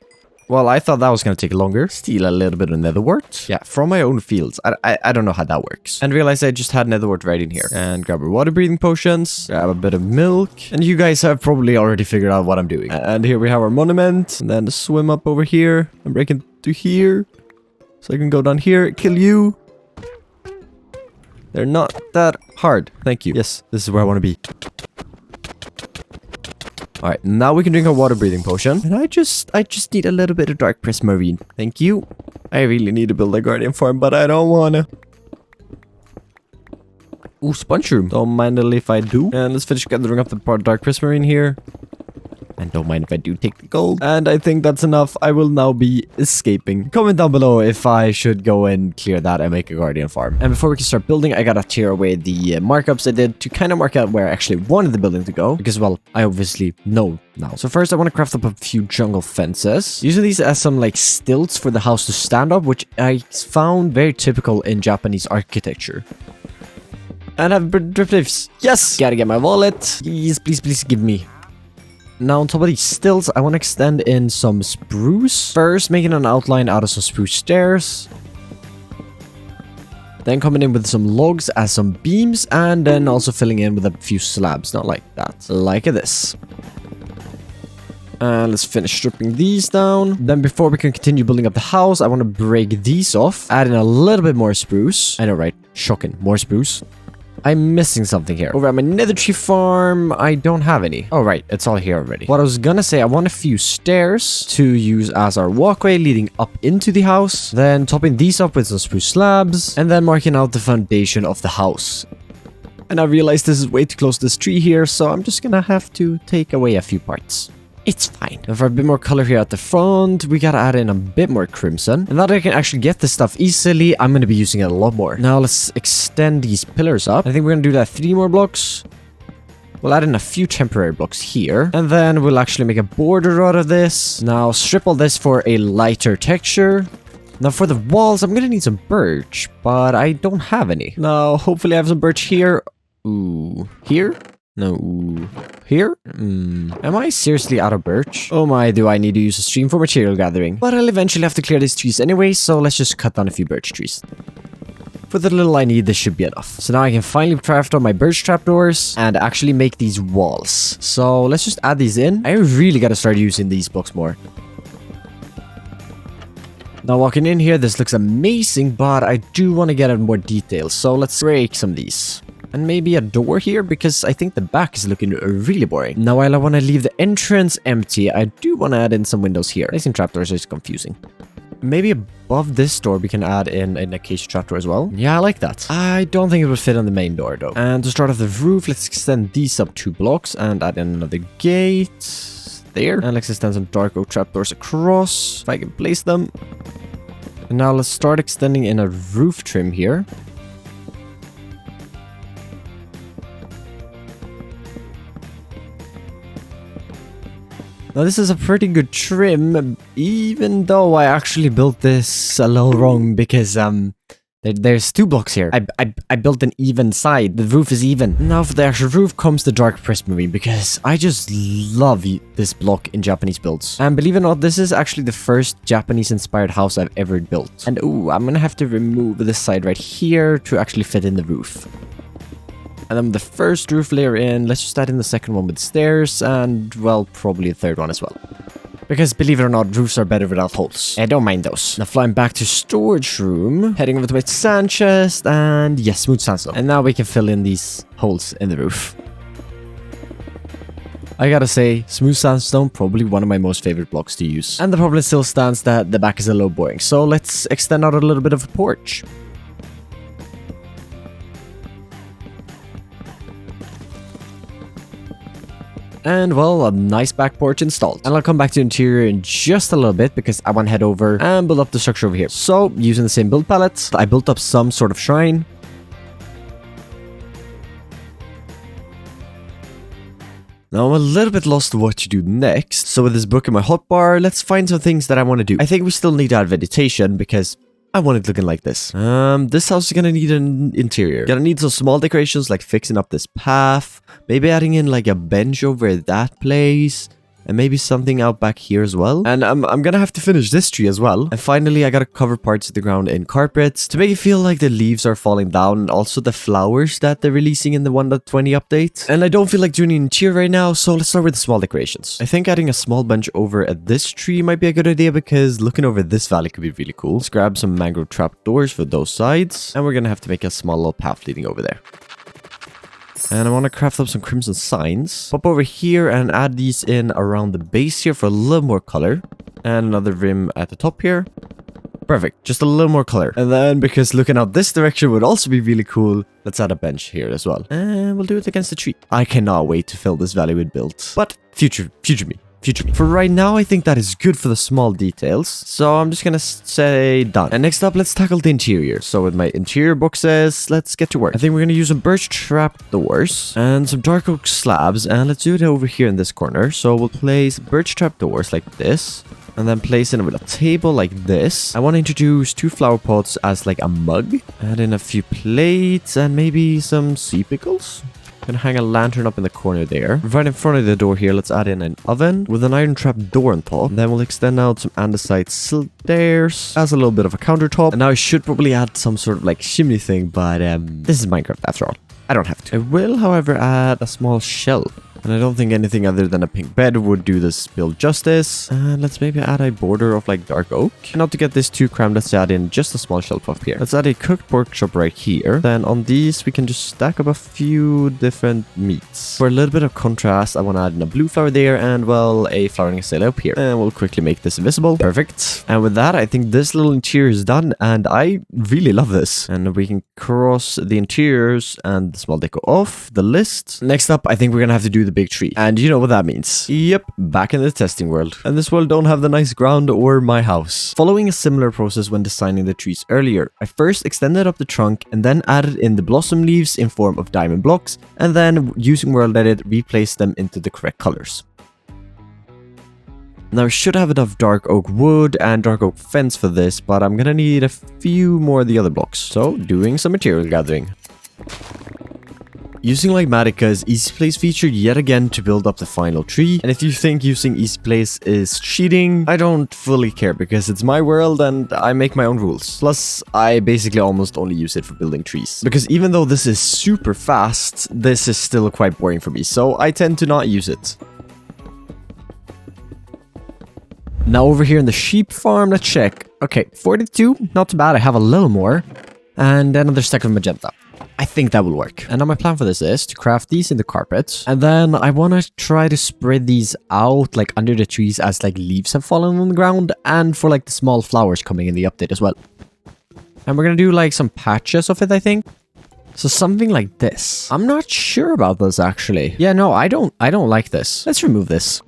Well, I thought that was going to take longer. Steal a little bit of netherwort. Yeah, from my own fields. I don't know how that works. And realize I just had netherwort right in here. And grab our water breathing potions. Grab a bit of milk. And you guys have probably already figured out what I'm doing. And here we have our monument. And then swim up over here. And break into here. So I can go down here, kill you. They're not that hard. Thank you. Yes, this is where I want to be. Alright, now we can drink our water breathing potion. And I just need a little bit of dark prismarine. Thank you. I really need to build a guardian farm, but I don't wanna. Ooh, sponge room. Don't mind if I do. And let's finish gathering up the dark prismarine here. And don't mind if I do take the gold. And I think that's enough. I will now be escaping. Comment down below if I should go and clear that and make a guardian farm. And before we can start building, I gotta tear away the markups I did to kind of mark out where I actually wanted the building to go. Because, well, I obviously know now. So first I want to craft up a few jungle fences. Using these as some like stilts for the house to stand up, which I found very typical in Japanese architecture. And I have drip leaves. Yes! Gotta get my wallet. Please, please, please give me. Now on top of these stilts, I want to extend in some spruce. First, making an outline out of some spruce stairs. Then coming in with some logs as some beams. And then also filling in with a few slabs. Not like that. Like this. And let's finish stripping these down. Then before we can continue building up the house, I want to break these off. Add in a little bit more spruce. I know, right? Shocking. More spruce. I'm missing something here. Over at my nether tree farm, I don't have any. Oh, right. It's all here already. What I was gonna say, I want a few stairs to use as our walkway leading up into the house. Then topping these up with some spruce slabs. And then marking out the foundation of the house. And I realized this is way too close to this tree here, so I'm just gonna have to take away a few parts. It's fine. And for a bit more color here at the front, we gotta add in a bit more crimson. And now that I can actually get this stuff easily, I'm gonna be using it a lot more. Now let's extend these pillars up. I think we're gonna do that 3 more blocks. We'll add in a few temporary blocks here. And then we'll actually make a border out of this. Now strip all this for a lighter texture. Now for the walls, I'm gonna need some birch, but I don't have any. Now hopefully I have some birch here. Ooh, here? No. Here? Am I seriously out of birch? Oh my, do I need to use a stream for material gathering. But I'll eventually have to clear these trees anyway, so let's just cut down a few birch trees. For the little I need, this should be enough. So now I can finally craft on my birch trapdoors and actually make these walls. So let's just add these in. I really gotta start using these blocks more. Now walking in here, this looks amazing, but I do want to get in more details. So let's break some of these. And maybe a door here, because I think the back is looking really boring. Now while I want to leave the entrance empty, I do want to add in some windows here. Placing trapdoors is confusing. Maybe above this door we can add in an acacia trapdoor as well. Yeah, I like that. I don't think it would fit on the main door though. And to start off the roof, let's extend these up 2 blocks and add in another gate there. And let's extend some dark oak trapdoors across, if I can place them. And now let's start extending in a roof trim here. Now this is a pretty good trim, even though I actually built this a little wrong because there's 2 blocks here. I built an even side. The roof is even. Now for the actual roof comes the dark prismarine because I just love this block in Japanese builds. And believe it or not, this is actually the first Japanese inspired house I've ever built. And ooh, I'm gonna have to remove this side right here to actually fit in the roof. And then the first roof layer in, let's just add in the second one with stairs and, well, probably the third one as well. Because believe it or not, roofs are better without holes. I don't mind those. Now flying back to storage room, heading over to my sand chest, and yes, smooth sandstone. And now we can fill in these holes in the roof. I gotta say, smooth sandstone, probably one of my most favorite blocks to use. And the problem still stands that the back is a little boring. So let's extend out a little bit of a porch. And well, a nice back porch installed. And I'll come back to the interior in just a little bit because I want to head over and build up the structure over here. So, using the same build palette, I built up some sort of shrine. Now I'm a little bit lost what to do next. So with this book in my hotbar, let's find some things that I want to do. I think we still need to add vegetation because I want it looking like this. This house is gonna need an interior. Gonna need some small decorations like fixing up this path. Maybe adding in like a bench over that place. And maybe something out back here as well. And I'm gonna have to finish this tree as well. And finally, I gotta cover parts of the ground in carpets to make it feel like the leaves are falling down. And also the flowers that they're releasing in the 1.20 update. And I don't feel like doing an interior right now, so let's start with the small decorations. I think adding a small bench over at this tree might be a good idea because looking over this valley could be really cool. Let's grab some mangrove trapdoors for those sides. And we're gonna have to make a small little path leading over there. And I want to craft up some crimson signs. Pop over here and add these in around the base here for a little more color. And another rim at the top here. Perfect. Just a little more color. And then, because looking out this direction would also be really cool, let's add a bench here as well. And we'll do it against the tree. I cannot wait to fill this valley with build. But future me. For right now, I think that is good for the small details. So I'm just gonna say done. And next up, let's tackle the interior. So with my interior boxes, let's get to work. I think we're gonna use some birch trapdoors and some dark oak slabs. And let's do it over here in this corner. So we'll place birch trapdoors like this. And then place it with a table like this. I want to introduce 2 flower pots as like a mug. Add in a few plates and maybe some sea pickles. Gonna hang a lantern up in the corner there. Right in front of the door here, let's add in an oven with an iron trap door on top. Then we'll extend out some andesite stairs as a little bit of a countertop. And now I should probably add some sort of like chimney thing, but this is Minecraft after all. I don't have to. I will, however, add a small shelf. And I don't think anything other than a pink bed would do this build justice. And let's maybe add a border of like dark oak. And not to get this too crammed, let's add in just a small shelf up here. Let's add a cooked pork chop right here. Then on these, we can just stack up a few different meats. For a little bit of contrast, I want to add in a blue flower there and, well, a flowering azalea up here. And we'll quickly make this invisible. Perfect. And with that, I think this little interior is done. And I really love this. And we can cross the interiors and the small deco off the list. Next up, I think we're gonna have to do the big tree. And you know what that means. Yep, back in the testing world. And this world don't have the nice ground or my house. Following a similar process when designing the trees earlier, I first extended up the trunk and then added in the blossom leaves in form of diamond blocks, and then using World Edit, replaced them into the correct colors. Now I should have enough dark oak wood and dark oak fence for this, but I'm gonna need a few more of the other blocks. So, doing some material gathering. using Lagmatica's Easy Place feature yet again to build up the final tree. And if you think using Easy Place is cheating, I don't fully care because it's my world and I make my own rules. Plus, I basically almost only use it for building trees. Because even though this is super fast, this is still quite boring for me, so I tend to not use it. Now over here in the sheep farm, let's check. Okay, 42, not too bad. I have a little more. And another stack of magenta. I think that will work. And now my plan for this is to craft these in the carpet. And then I want to try to spread these out like under the trees as like leaves have fallen on the ground. And for like the small flowers coming in the update as well. And we're going to do like some patches of it, I think. So something like this. I'm not sure about this actually. Yeah, no, I don't like this. Let's remove this.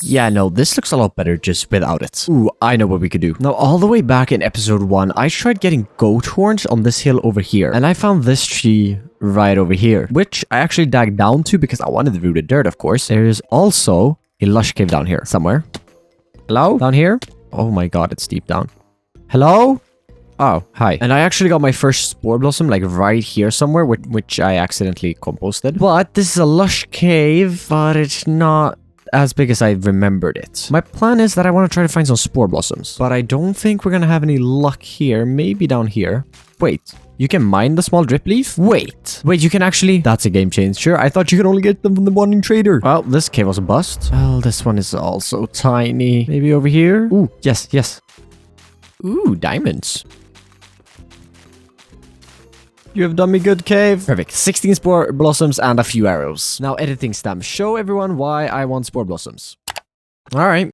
Yeah, no, this looks a lot better just without it. Ooh, I know what we could do. Now, all the way back in episode 1, I tried getting goat horns on this hill over here. And I found this tree right over here, which I actually dug down to because I wanted the rooted dirt, of course. There is also a lush cave down here somewhere. Hello? Down here? Oh my god, it's deep down. Hello? Oh, hi. And I actually got my first spore blossom like right here somewhere, which I accidentally composted. But this is a lush cave, but it's not as big as I remembered it. My plan is that I want to try to find some spore blossoms, but I don't think we're gonna have any luck here. Maybe down here. Wait, you can mine the small drip leaf? Wait, you can actually... That's a game changer. I thought you could only get them from the Wandering Trader. Well, this cave was a bust. Well, this one is also tiny. Maybe over here? Ooh, yes. Ooh, diamonds. You have done me good, cave. Perfect. 16 spore blossoms and a few arrows. Now, editing stamp. Show everyone why I want spore blossoms. Alright.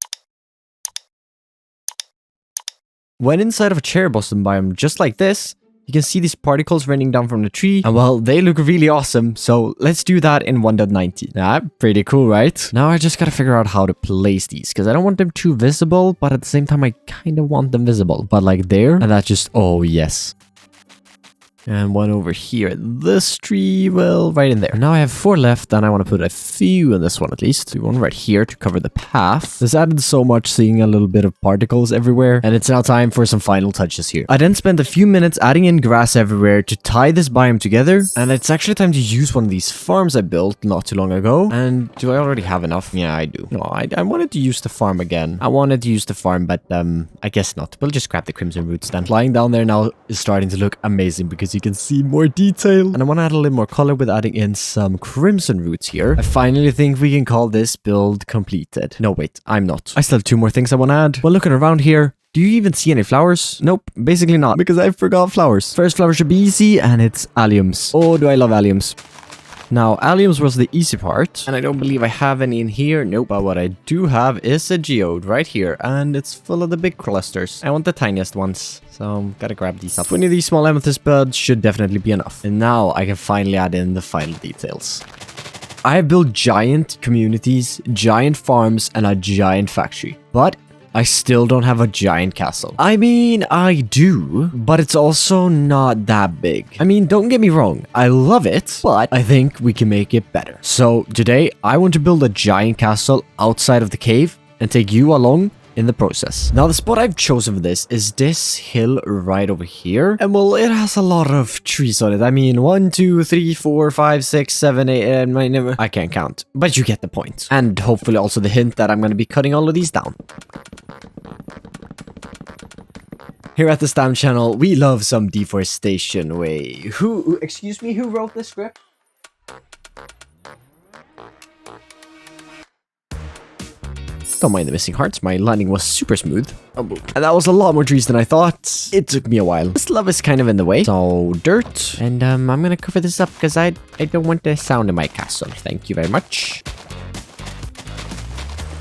When inside of a cherry blossom biome just like this, you can see these particles raining down from the tree. And well, they look really awesome. So let's do that in 1.90. Ah, pretty cool, right? Now I just gotta figure out how to place these because I don't want them too visible, but at the same time, I kind of want them visible. But like there, and that's just, oh yes. And one over here. This tree, well, right in there. Now I have 4 left, and I want to put a few in this one at least. Do one right here to cover the path. This added so much seeing a little bit of particles everywhere. And it's now time for some final touches here. I then spent a few minutes adding in grass everywhere to tie this biome together. And it's actually time to use one of these farms I built not too long ago. And do I already have enough? Yeah, I do. No, I wanted to use the farm again. I wanted to use the farm, but I guess not. We'll just grab the crimson roots then. Lying down there now is starting to look amazing because you can see more detail. And I want to add a little more color with adding in some crimson roots here. I finally think we can call this build completed. No, wait, I'm not. I still have 2 more things I want to add. Well, looking around here, do you even see any flowers? Nope, basically not, because I forgot flowers. First flower should be easy, and it's alliums. Oh, do I love alliums. Now, alliums was the easy part, and I don't believe I have any in here. Nope, but what I do have is a geode right here, and it's full of the big clusters. I want the tiniest ones, so gotta grab these up. 20 of these small amethyst buds should definitely be enough. And now I can finally add in the final details. I have built giant communities, giant farms, and a giant factory, but I still don't have a giant castle. I mean, I do, but it's also not that big. I mean, don't get me wrong, I love it, but I think we can make it better. So today, I want to build a giant castle outside of the cave and take you along in the process. Now, the spot I've chosen for this is this hill right over here. And well, it has a lot of trees on it. I mean, 1, 2, 3, 4, 5, 6, 7, 8, I can't count, but you get the point. And hopefully also the hint that I'm going to be cutting all of these down. Here at the Stam channel, we love some deforestation. Excuse me, who wrote this script? Don't mind the missing hearts, my landing was super smooth. Oh, and that was a lot more trees than I thought. It took me a while. This love is kind of in the way. So, dirt. And I'm gonna cover this up because I don't want the sound in my castle. Thank you very much.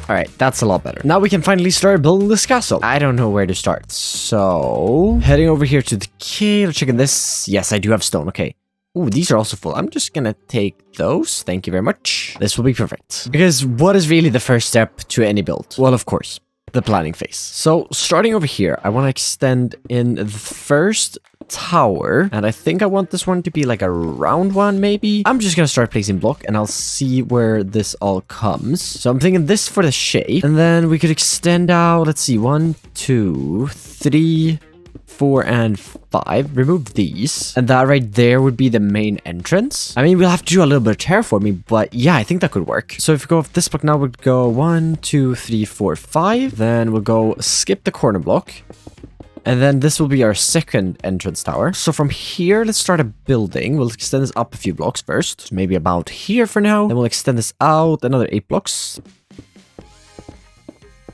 Alright, that's a lot better. Now we can finally start building this castle. I don't know where to start. So, heading over here to the cave, checking this. Yes, I do have stone. Okay. Ooh, these are also full. I'm just gonna take those. Thank you very much. This will be perfect. Because what is really the first step to any build? Well, of course, the planning phase. So, starting over here, I want to extend in the first tower, and I think I want this one to be like a round one, maybe. I'm just gonna start placing block, and I'll see where this all comes. So I'm thinking this for the shape, and then we could extend out. Let's see, 1, 2, 3, 4, and 5. Remove these. And that right there would be the main entrance. I mean, we'll have to do a little bit of terraforming, but yeah, I think that could work. So if we go off this block now, we'll go 1, 2, 3, 4, 5. Then we'll go skip the corner block. And then this will be our second entrance tower. So from here, let's start a building. We'll extend this up a few blocks first. Maybe about here for now. Then we'll extend this out another 8 blocks.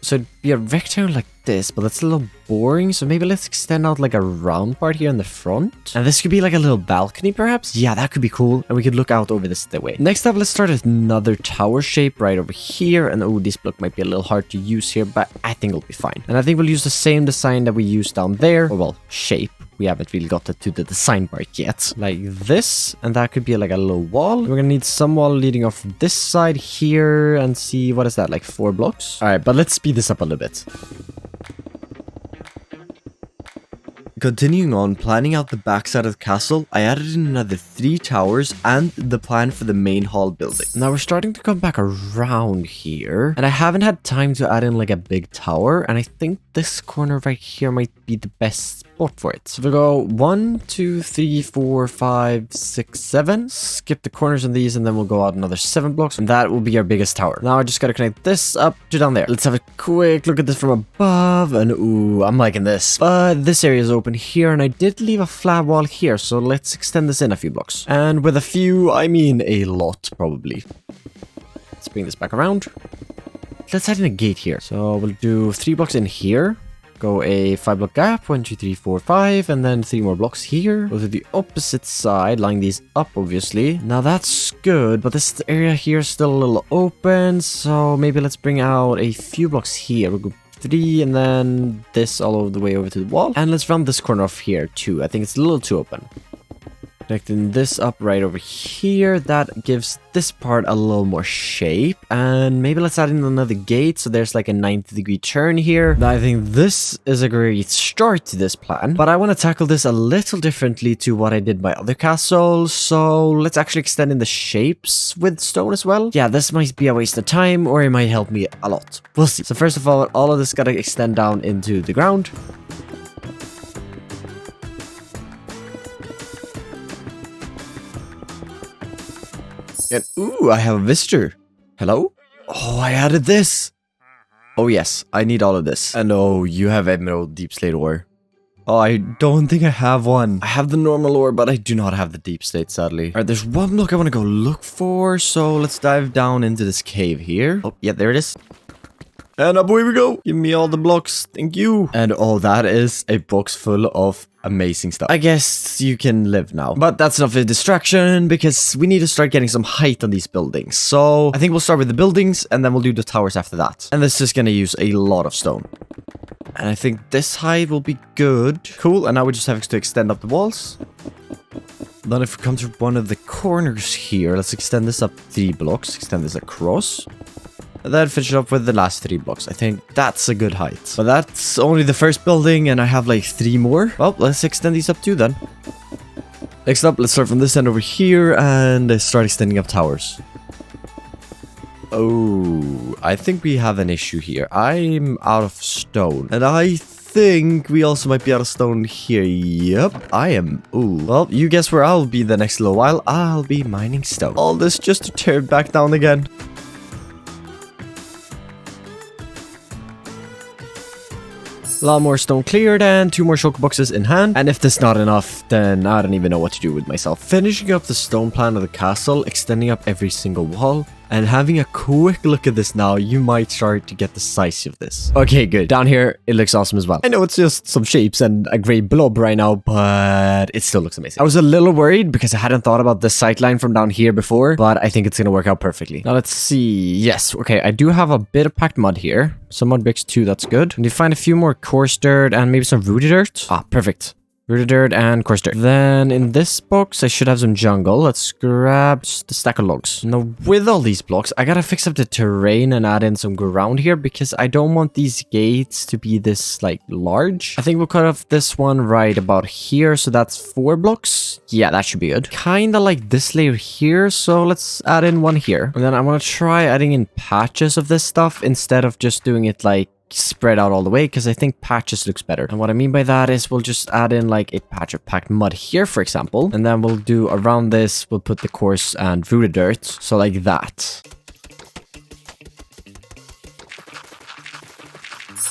So it'd be a rectangle like this, but that's a little boring. So maybe let's extend out like a round part here in the front. And this could be like a little balcony perhaps. Yeah, that could be cool. And we could look out over this the way. Next up, let's start another tower shape right over here. And oh, this block might be a little hard to use here, but I think it'll be fine. And I think we'll use the same design that we used down there. Or well, shape. We haven't really got to the design part yet. Like this. And that could be like a little wall. We're gonna need some wall leading off this side here. And see, what is that? Like 4 blocks? Alright, but let's speed this up a little bit. Continuing on, planning out the backside of the castle, I added in another 3 towers and the plan for the main hall building. Now we're starting to come back around here. And I haven't had time to add in like a big tower. And I think this corner right here might be the best spot for it. So we'll go 1, 2, 3, 4, 5, 6, 7. Skip the corners on these and then we'll go out another 7 blocks. And that will be our biggest tower. Now I just gotta connect this up to down there. Let's have a quick look at this from above. And ooh, I'm liking this. But this area is open here and I did leave a flat wall here. So let's extend this in a few blocks. And with a few, I mean a lot probably. Let's bring this back around. Let's add in a gate here. So we'll do 3 blocks in here. Go a 5 block gap. 1, 2, 3, 4, 5. And then 3 more blocks here. Go to the opposite side. Line these up, obviously. Now that's good. But this area here is still a little open. So maybe let's bring out a few blocks here. We'll go 3 and then this all over the way over to the wall. And let's round this corner off here too. I think it's a little too open. Connecting this up right over here. That gives this part a little more shape. And maybe let's add in another gate. So there's like a 90-degree turn here. Now I think this is a great start to this plan. But I want to tackle this a little differently to what I did my other castle. So let's actually extend in the shapes with stone as well. Yeah, this might be a waste of time or it might help me a lot. We'll see. So first of all of this got to extend down into the ground. And ooh, I have a visitor. Hello? Oh, I added this. Oh yes, I need all of this. And oh, you have emerald deep slate ore. Oh, I don't think I have one. I have the normal ore, but I do not have the deep slate, sadly. Alright, there's one block I want to go look for. So let's dive down into this cave here. Oh, yeah, there it is. And up we go. Give me all the blocks. Thank you. And oh, that is a box full of amazing stuff. I guess you can live now. But that's enough of a distraction because we need to start getting some height on these buildings. So I think we'll start with the buildings and then we'll do the towers after that. And this is going to use a lot of stone. And I think this height will be good. Cool. And now we just have to extend up the walls. Then if we come to one of the corners here, let's extend this up 3 blocks. Extend this across. And then finish it up with the last 3 blocks. I think that's a good height. But that's only the first building and I have like 3 more. Well, let's extend these up too then. Next up, let's start from this end over here and start extending up towers. Oh, I think we have an issue here. I'm out of stone. And I think we also might be out of stone here. Yep, I am. Ooh. Well, you guess where I'll be the next little while. I'll be mining stone. All this just to tear it back down again. A lot more stone cleared and 2 more shulker boxes in hand. And if this is not enough, then I don't even know what to do with myself. Finishing up the stone plan of the castle, extending up every single wall. And having a quick look at this now, you might start to get the size of this. Okay, good. Down here, it looks awesome as well. I know it's just some shapes and a grey blob right now, but it still looks amazing. I was a little worried because I hadn't thought about the sightline from down here before, but I think it's going to work out perfectly. Now let's see. Yes, okay, I do have a bit of packed mud here. Some mud bricks too, that's good. And you find a few more coarse dirt and maybe some rooted dirt. Ah, perfect. Rooted dirt and coarse dirt. Then in this box, I should have some jungle. Let's grab just a stack of logs. Now, with all these blocks, I gotta fix up the terrain and add in some ground here because I don't want these gates to be this, like, large. I think we'll cut off this one right about here. So that's 4 blocks. Yeah, that should be good. Kinda like this layer here. So let's add in one here. And then I want to try adding in patches of this stuff instead of just doing it like spread out all the way because I think patches looks better. And what I mean by that is we'll just add in like a patch of packed mud here, for example. And then we'll do around this, we'll put the coarse and rooted dirt. So like that.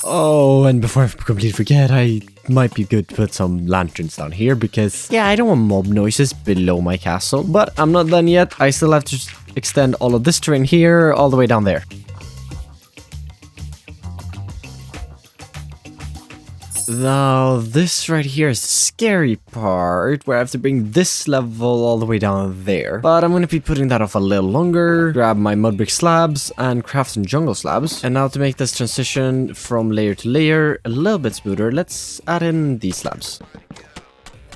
Oh, and before I completely forget, I might be good to put some lanterns down here because, yeah, I don't want mob noises below my castle. But I'm not done yet. I still have to extend all of this terrain here all the way down there. Now, this right here is the scary part, where I have to bring this level all the way down there. But I'm going to be putting that off a little longer, grab my mud brick slabs, and craft some jungle slabs. And now to make this transition from layer to layer a little bit smoother, let's add in these slabs.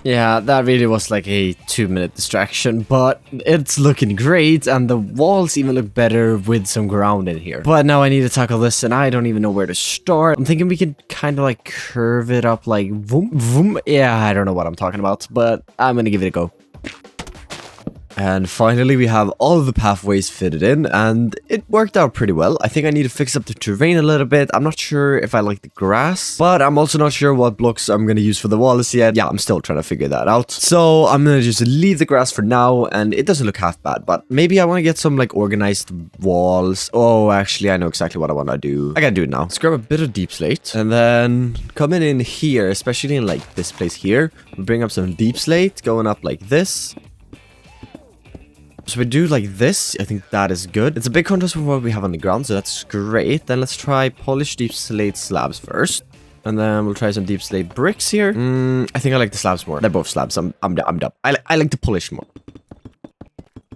Yeah, that really was like a 2-minute distraction, but it's looking great, and the walls even look better with some ground in here. But now I need to tackle this, and I don't even know where to start. I'm thinking we could kind of like curve it up like vroom, vroom. Yeah, I don't know what I'm talking about, but I'm gonna give it a go. And finally, we have all of the pathways fitted in, and it worked out pretty well. I think I need to fix up the terrain a little bit. I'm not sure if I like the grass, but I'm also not sure what blocks I'm going to use for the walls yet. Yeah, I'm still trying to figure that out. So I'm going to just leave the grass for now, and it doesn't look half bad, but maybe I want to get some like organized walls. Oh, actually, I know exactly what I want to do. I got to do it now. Let's grab a bit of deep slate, and then coming in here, especially in like this place here, we'll bring up some deep slate going up like this. So we do like this. I think that is good. It's a big contrast from what we have on the ground, so that's great. Then let's try polished deep slate slabs first. And then we'll try some deep slate bricks here. I think I like the slabs more. They're both slabs. I'm dumb. I like the polished more.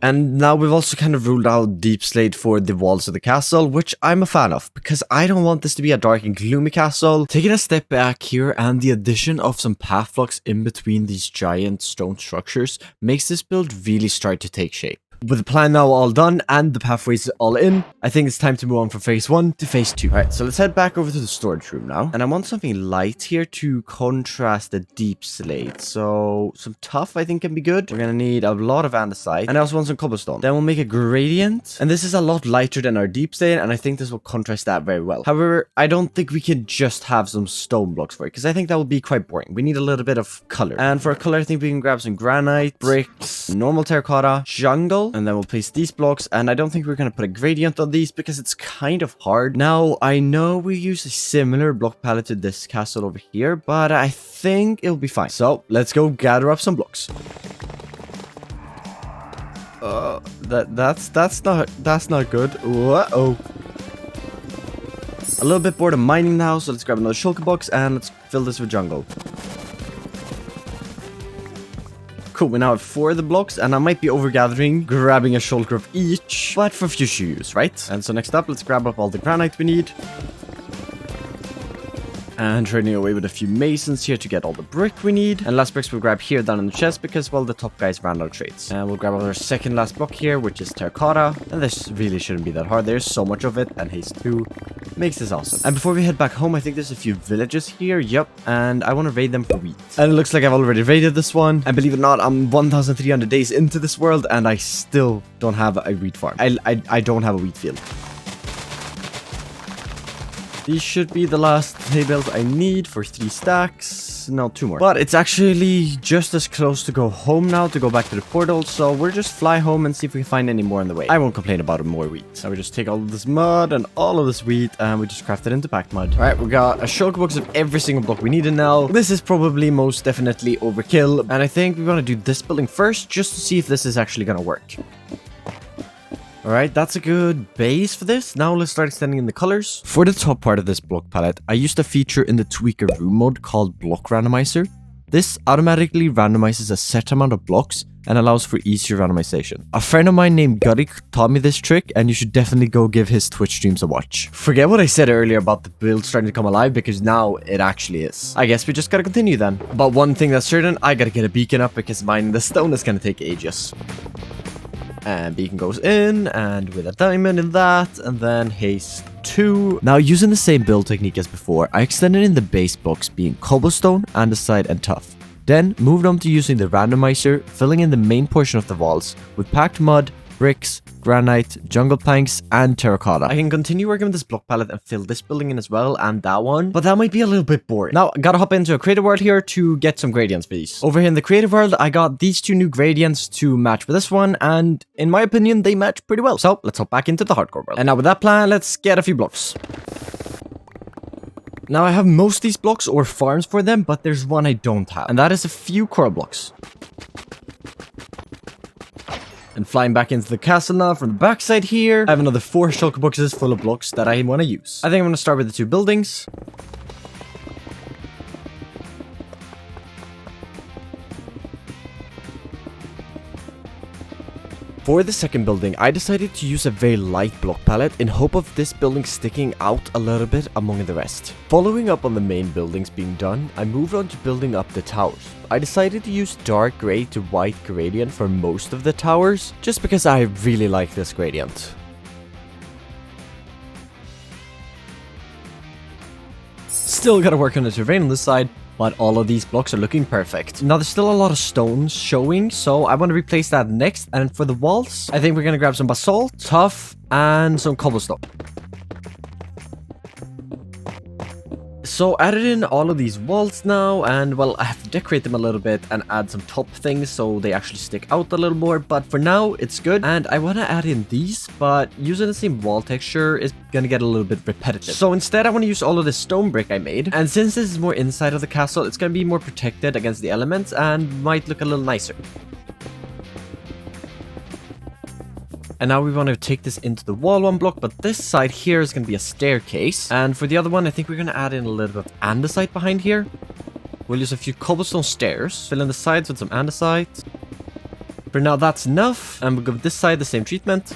And now we've also kind of ruled out deep slate for the walls of the castle, which I'm a fan of, because I don't want this to be a dark and gloomy castle. Taking a step back here, and the addition of some path blocks in between these giant stone structures makes this build really start to take shape. With the plan now all done and the pathways all in, I think it's time to move on from phase 1 to phase 2. Alright, so let's head back over to the storage room now. And I want something light here to contrast the deep slate. So some tuff I think can be good. We're gonna need a lot of andesite. And I also want some cobblestone. Then we'll make a gradient. And this is a lot lighter than our deep slate, and I think this will contrast that very well. However, I don't think we can just have some stone blocks for it, because I think that would be quite boring. We need a little bit of color. And for color, I think we can grab some granite, bricks, normal terracotta, jungle, and then we'll place these blocks. And I don't think we're going to put a gradient on these because it's kind of hard. Now, I know we use a similar block palette to this castle over here, but I think it'll be fine. So let's go gather up some blocks. That's not good. Uh-oh. A little bit bored of mining now, so let's grab another shulker box and let's fill this with jungle. Cool, we now have 4 of the blocks, and I might be overgathering, grabbing a shulker of each, but for future use, right? And so next up, let's grab up all the granite we need. And trading away with a few masons here to get all the brick we need. And last bricks we'll grab here down in the chest because, well, the top guys ran out of trades. And we'll grab our second last block here, which is terracotta. And this really shouldn't be that hard. There's so much of it, and haste 2 makes this awesome. And before we head back home, I think there's a few villages here. Yep. And I want to raid them for wheat. And it looks like I've already raided this one. And believe it or not, I'm 1,300 days into this world, and I still don't have a wheat farm. I don't have a wheat field. These should be the last hay bales I need for 3 stacks. No, 2 more. But it's actually just as close to go home now, to go back to the portal. So we'll just fly home and see if we can find any more on the way. I won't complain about more wheat. So we just take all of this mud and all of this wheat, and we just craft it into packed mud. All right, we got a shulker box of every single block we needed now. This is probably most definitely overkill. And I think we're going to do this building first, just to see if this is actually going to work. Alright, that's a good base for this. Now let's start extending in the colors. For the top part of this block palette, I used a feature in the Tweaker Room mode called Block Randomizer. This automatically randomizes a set amount of blocks and allows for easier randomization. A friend of mine named Gutty taught me this trick, and you should definitely go give his Twitch streams a watch. Forget what I said earlier about the build starting to come alive, because now it actually is. I guess we just gotta continue then. But one thing that's certain, I gotta get a beacon up because mining the stone is gonna take ages. And beacon goes in, and with a diamond in that, and then haste 2. Now, using the same build technique as before, I extended in the base blocks being cobblestone, andesite, and tuff. Then moved on to using the randomizer, filling in the main portion of the walls with packed mud, bricks, granite, jungle planks, and terracotta. I can continue working with this block palette and fill this building in as well, and that one, but that might be a little bit boring. Now, gotta hop into a creative world here to get some gradients for these. Over here in the creative world, I got these 2 new gradients to match with this one, and in my opinion, they match pretty well. So let's hop back into the hardcore world. And now with that plan, let's get a few blocks. Now I have most of these blocks or farms for them, but there's one I don't have, and that is a few coral blocks. And flying back into the castle now from the backside here, I have another 4 shulker boxes full of blocks that I want to use. I think I'm going to start with the 2 buildings. For the second building, I decided to use a very light block palette in hope of this building sticking out a little bit among the rest. Following up on the main buildings being done, I moved on to building up the towers. I decided to use dark gray to white gradient for most of the towers, just because I really like this gradient. Still gotta work on the terrain on this side, but all of these blocks are looking perfect. Now, there's still a lot of stones showing, so I want to replace that next. And for the walls, I think we're going to grab some basalt, tuff, and some cobblestone. So added in all of these walls now, and well, I have to decorate them a little bit and add some top things so they actually stick out a little more, but for now it's good. And I want to add in these, but using the same wall texture is gonna get a little bit repetitive. So instead I want to use all of this stone brick I made, and since this is more inside of the castle, it's gonna be more protected against the elements and might look a little nicer. And now we want to take this into the wall 1 block, but this side here is going to be a staircase. And for the other one, I think we're going to add in a little bit of andesite behind here. We'll use a few cobblestone stairs, fill in the sides with some andesite. For now, that's enough. And we'll give this side the same treatment.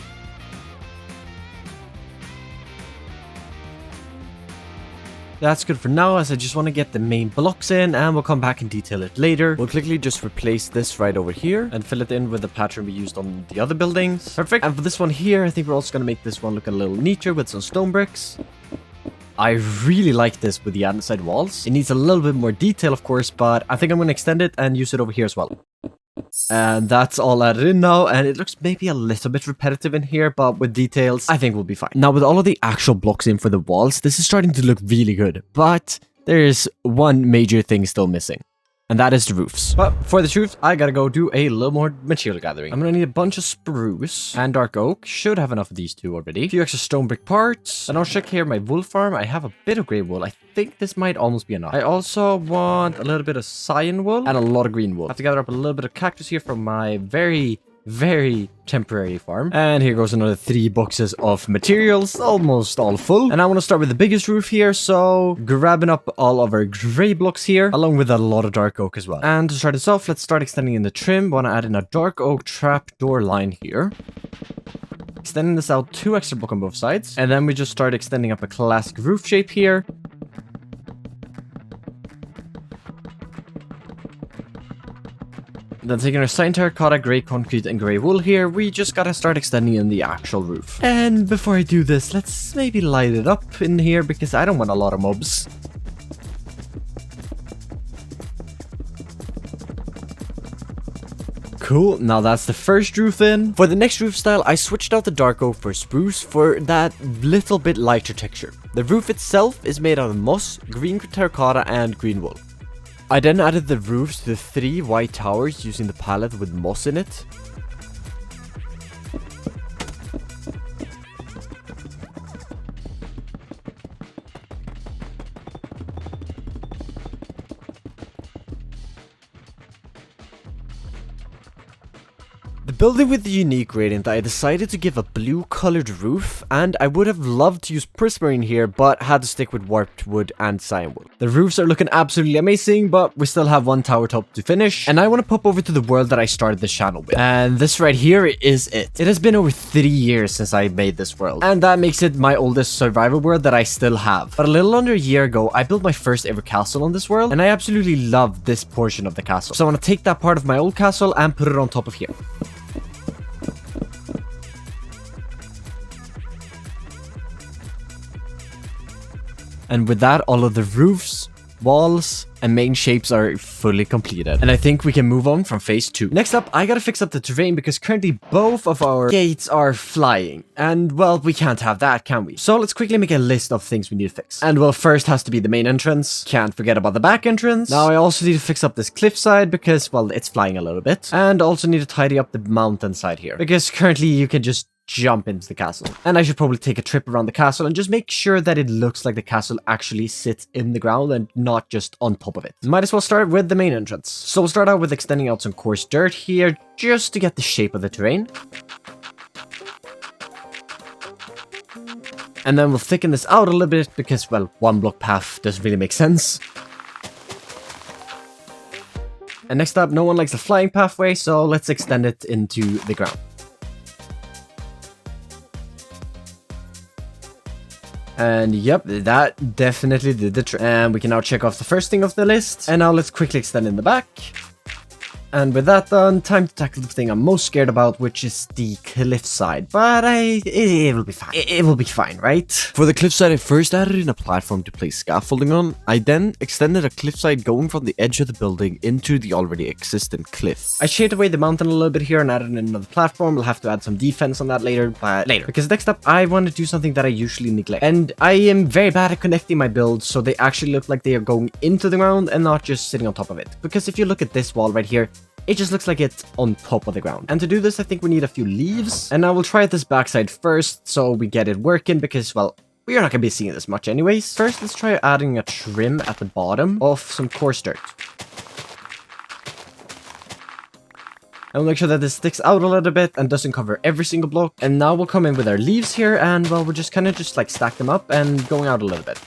That's good for now, as I just want to get the main blocks in, and we'll come back and detail it later. We'll quickly just replace this right over here and fill it in with the pattern we used on the other buildings. Perfect. And for this one here, I think we're also going to make this one look a little neater with some stone bricks. I really like this with the andesite walls. It needs a little bit more detail, of course, but I think I'm going to extend it and use it over here as well. And that's all added in now, and it looks maybe a little bit repetitive in here, but with details, I think we'll be fine. Now, with all of the actual blocks in for the walls, this is starting to look really good, but there is one major thing still missing. And that is the roofs. But for the roofs, I gotta go do a little more material gathering. I'm gonna need a bunch of spruce and dark oak. Should have enough of these 2 already. A few extra stone brick parts. And I'll check here my wool farm. I have a bit of gray wool. I think this might almost be enough. I also want a little bit of cyan wool and a lot of green wool. I have to gather up a little bit of cactus here from my very temporary farm. And here goes another 3 boxes of materials, almost all full. And I want to start with the biggest roof here, so grabbing up all of our gray blocks here, along with a lot of dark oak as well. And to start this off, let's start extending in the trim. Want to add in a dark oak trapdoor line here. Extending this out 2 extra blocks on both sides. And then we just start extending up a classic roof shape here. Then taking our cyan terracotta, grey concrete, and grey wool here, we just gotta start extending in the actual roof. And before I do this, let's maybe light it up in here, because I don't want a lot of mobs. Cool, now that's the first roof in. For the next roof style, I switched out the dark oak for spruce for that little bit lighter texture. The roof itself is made out of moss, green terracotta, and green wool. I then added the roofs to the 3 white towers using the palette with moss in it. The building with the unique gradient, I decided to give a blue colored roof, and I would have loved to use prismarine here, but had to stick with warped wood and cyan wood. The roofs are looking absolutely amazing, but we still have 1 tower top to finish, and I want to pop over to the world that I started this channel with. And this right here is it. It has been over 3 years since I made this world, and that makes it my oldest survival world that I still have. But a little under a year ago, I built my first ever castle on this world, and I absolutely love this portion of the castle. So I want to take that part of my old castle and put it on top of here. And with that, all of the roofs walls, and main shapes are fully completed. And I think we can move on from phase 2. Next up, I gotta fix up the terrain because currently both of our gates are flying. And well, we can't have that, can we? So let's quickly make a list of things we need to fix. And well, first has to be the main entrance. Can't forget about the back entrance. Now I also need to fix up this cliffside because, well, it's flying a little bit. And also need to tidy up the mountainside here because currently you can just jump into the castle. And I should probably take a trip around the castle and just make sure that it looks like the castle actually sits in the ground and not just on top of it. Might as well start with the main entrance. So we'll start out with extending out some coarse dirt here just to get the shape of the terrain. And then we'll thicken this out a little bit because, well, one block path doesn't really make sense. And next up, no one likes a flying pathway, so let's extend it into the ground. And yep, that definitely did the trick. And we can now check off the first thing off the list. And now let's quickly extend in the back. And with that done, time to tackle the thing I'm most scared about, which is the cliffside. But it will be fine. It will be fine, right? For the cliffside, I first added in a platform to place scaffolding on. I then extended a cliffside going from the edge of the building into the already existent cliff. I shaved away the mountain a little bit here and added in another platform. We'll have to add some defense on that later, but later. Because next up, I want to do something that I usually neglect. And I am very bad at connecting my builds so they actually look like they are going into the ground and not just sitting on top of it. Because if you look at this wall right here, it just looks like it's on top of the ground. And to do this, I think we need a few leaves. And I will try this backside first so we get it working because, well, we are not going to be seeing this much anyways. First, let's try adding a trim at the bottom of some coarse dirt. And we'll make sure that this sticks out a little bit and doesn't cover every single block. And now we'll come in with our leaves here and, well, we're just kind of just like stack them up and going out a little bit.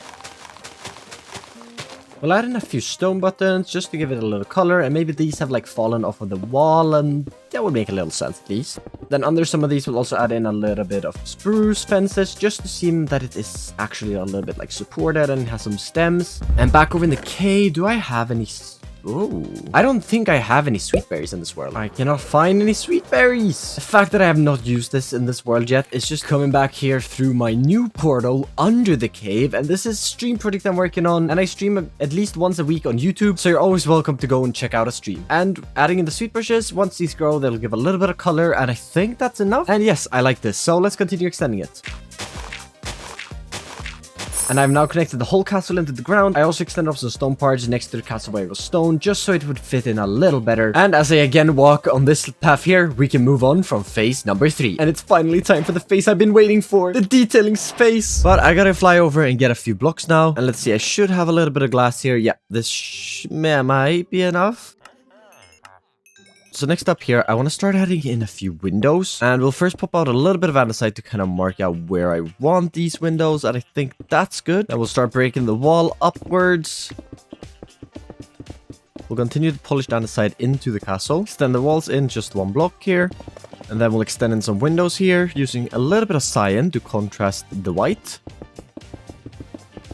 We'll add in a few stone buttons just to give it a little color, and maybe these have like fallen off of the wall, and that would make a little sense at least. Then under some of these we'll also add in a little bit of spruce fences just to seem that it is actually a little bit like supported and has some stems. And back over in the cave, do I have any... Oh, I don't think I have any sweet berries in this world. I cannot find any sweet berries. The fact that I have not used this in this world yet is just coming back here through my new portal under the cave. And this is stream project I'm working on. And I stream at least once a week on YouTube. So you're always welcome to go and check out a stream. And adding in the sweet bushes, once these grow, they'll give a little bit of color. And I think that's enough. And yes, I like this. So let's continue extending it. And I've now connected the whole castle into the ground. I also extended off some stone parts next to the castle where it was stone, just so it would fit in a little better. And as I again walk on this path here, we can move on from phase number 3. And it's finally time for the phase I've been waiting for, the detailing space. But I gotta fly over and get a few blocks now. And let's see, I should have a little bit of glass here. Yeah, this might be enough. So next up here, I want to start adding in a few windows. And we'll first pop out a little bit of andesite to kind of mark out where I want these windows. And I think that's good. And we'll start breaking the wall upwards. We'll continue to polish andesite into the castle. Extend the walls in just one block here. And then we'll extend in some windows here using a little bit of cyan to contrast the white.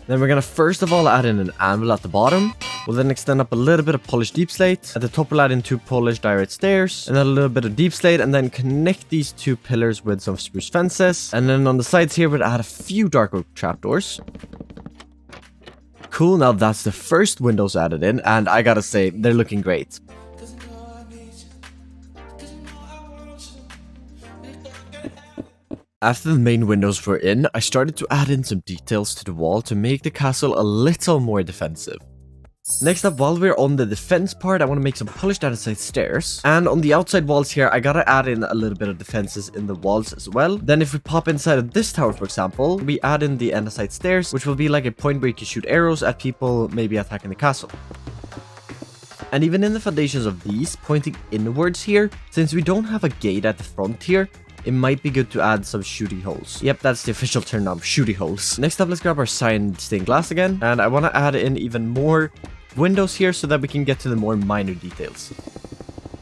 Then we're going to first of all add in an anvil at the bottom. We'll then extend up a little bit of polished deep slate. At the top we'll add in 2 polished direct stairs. And then a little bit of deep slate. And then connect these 2 pillars with some spruce fences. And then on the sides here we'll add a few dark oak trapdoors. Cool, now that's the first windows added in. And I gotta say, they're looking great. After the main windows were in, I started to add in some details to the wall to make the castle a little more defensive. Next up, while we're on the defense part, I want to make some polished andesite stairs. And on the outside walls here, I gotta add in a little bit of defenses in the walls as well. Then if we pop inside of this tower, for example, we add in the andesite stairs, which will be like a point where you can shoot arrows at people, maybe attacking the castle. And even in the foundations of these, pointing inwards here, since we don't have a gate at the front here, it might be good to add some shooty holes. Yep, that's the official term now, shooty holes. Next up, let's grab our cyan stained glass again. And I want to add in even more windows here so that we can get to the more minor details.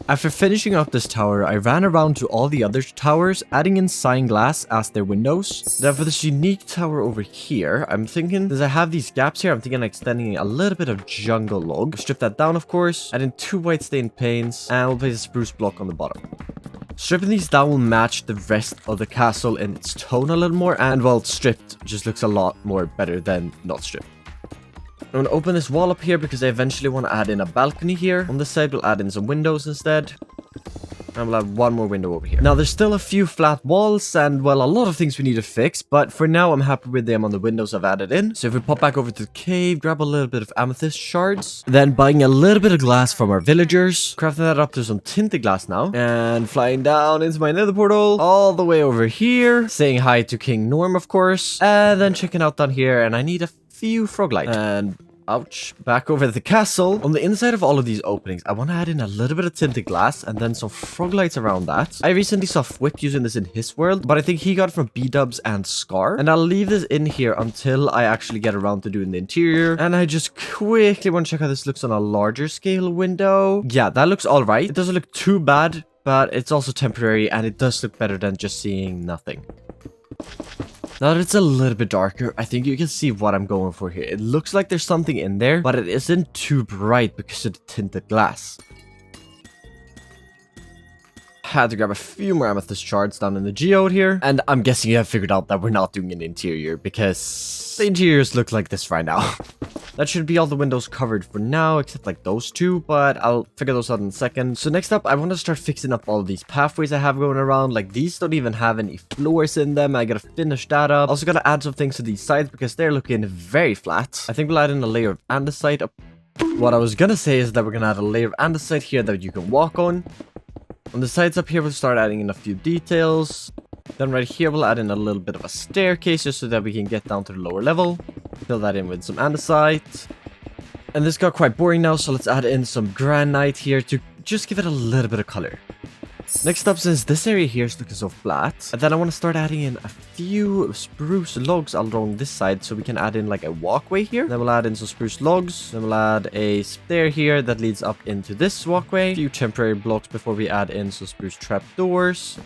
After finishing up this tower, I ran around to all the other towers, adding in cyan glass as their windows. Then for this unique tower over here, I'm thinking, since I have these gaps here, I'm thinking of extending a little bit of jungle log. Strip that down, of course, add in 2 white stained panes, and we'll place a spruce block on the bottom. Stripping these down will match the rest of the castle in its tone a little more, and well, stripped just looks a lot more better than not stripped. I'm gonna open this wall up here because I eventually want to add in a balcony here. On this side, we'll add in some windows instead. And we'll have one more window over here. Now, there's still a few flat walls and, well, a lot of things we need to fix. But for now, I'm happy with them on the windows I've added in. So if we pop back over to the cave, grab a little bit of amethyst shards. Then buying a little bit of glass from our villagers. Crafting that up to some tinted glass now. And flying down into my nether portal. All the way over here. Saying hi to King Norm, of course. And then checking out down here. And I need a few frog light. And... ouch. Back over the castle. On the inside of all of these openings, I want to add in a little bit of tinted glass and then some frog lights around that. I recently saw Fwip using this in his world, but I think he got it from B-Dubs and Scar. And I'll leave this in here until I actually get around to doing the interior. And I just quickly want to check how this looks on a larger scale window. Yeah, that looks all right. It doesn't look too bad, but it's also temporary and it does look better than just seeing nothing. Now that it's a little bit darker, I think you can see what I'm going for here. It looks like there's something in there, but it isn't too bright because of the tinted glass. Had to grab a few more amethyst shards down in the geode here. And I'm guessing you have figured out that we're not doing an interior because the interiors look like this right now. That should be all the windows covered for now, except like those two, but I'll figure those out in a second. So next up, I want to start fixing up all of these pathways I have going around. Like these don't even have any floors in them. I gotta finish that up. Also gotta add some things to these sides because they're looking very flat. I think we'll add in a layer of andesite up. What I was gonna say is that we're gonna add a layer of andesite here that you can walk on. On the sides up here, we'll start adding in a few details. Then right here, we'll add in a little bit of a staircase just so that we can get down to the lower level. Fill that in with some andesite. And this got quite boring now, so let's add in some granite here to just give it a little bit of color. Next up, since this area here is looking so flat, and then I want to start adding in a few spruce logs along this side so we can add in like a walkway here. Then we'll add in some spruce logs. Then we'll add a stair here that leads up into this walkway. A few temporary blocks before we add in some spruce trapdoors.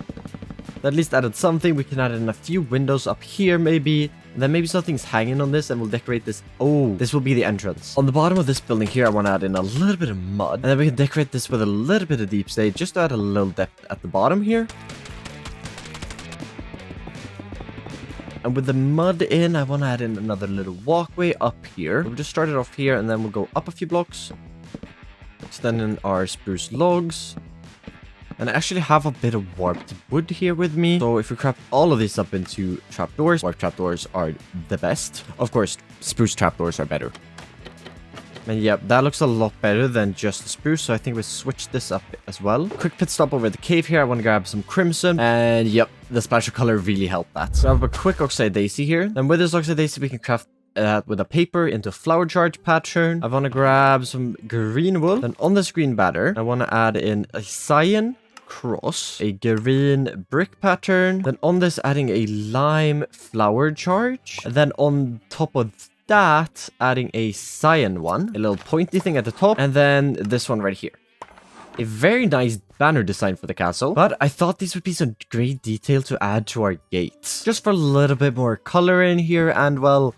At least added something. We can add in a few windows up here maybe. And then maybe something's hanging on this and we'll decorate this. Oh, this will be the entrance. On the bottom of this building here, I want to add in a little bit of mud. And then we can decorate this with a little bit of deep slate just to add a little depth at the bottom here. And with the mud in, I want to add in another little walkway up here. We'll just start it off here and then we'll go up a few blocks. Extend in our spruce logs. And I actually have a bit of warped wood here with me. So if we craft all of this up into trapdoors, warped trapdoors are the best. Of course, spruce trapdoors are better. And yeah, that looks a lot better than just the spruce. So I think we switch this up as well. Quick pit stop over the cave here. I want to grab some crimson. And yep, the splash of color really helped that. So I have a quick oxide daisy here. And with this oxide daisy, we can craft with a paper into flower charge pattern. I want to grab some green wool. Then on this green batter, I want to add in a cyan cross, a green brick pattern, then on this adding a lime flower charge, and then on top of that adding a cyan one, a little pointy thing at the top, and then this one right here. A very nice banner design for the castle, but I thought these would be some great detail to add to our gates, just for a little bit more color in here, and well,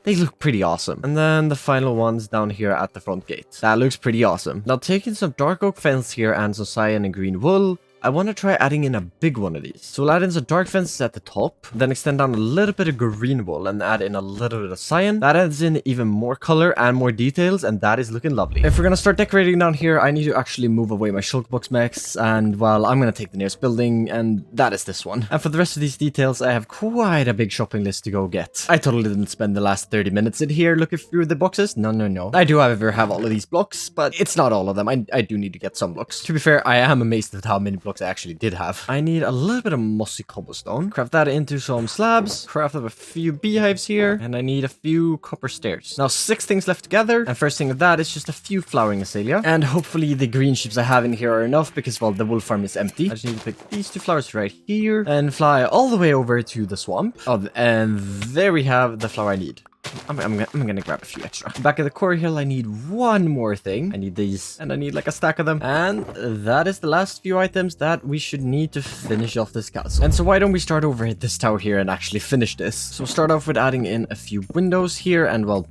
they look pretty awesome. And then the final ones down here at the front gate. That looks pretty awesome. Now taking some dark oak fence here and some cyan and green wool, I want to try adding in a big one of these. So we'll add in some dark fences at the top, then extend down a little bit of green wool and add in a little bit of cyan. That adds in even more color and more details, and that is looking lovely. If we're going to start decorating down here, I need to actually move away my shulkbox mechs, and well, I'm going to take the nearest building, and that is this one. And for the rest of these details, I have quite a big shopping list to go get. I totally didn't spend the last 30 minutes in here looking through the boxes. No. I do, however, have all of these blocks, but it's not all of them. I do need to get some blocks. To be fair, I am amazed at how many blocks I actually did have. I need a little bit of mossy cobblestone. Craft that into some slabs. Craft up a few beehives here. And I need a few copper stairs. Now 6 things left together. And first thing of that is just a few flowering azalea. And hopefully the green ships I have in here are enough because, well, the wool farm is empty. I just need to pick these 2 flowers right here and fly all the way over to the swamp. Oh, and there we have the flower I need. I'm gonna grab a few extra. Back at the core hill, I need one more thing. I need these, and I need like a stack of them. And that is the last few items that we should need to finish off this castle. And so why don't we start over at this tower here and actually finish this? So we'll start off with adding in a few windows here and, well,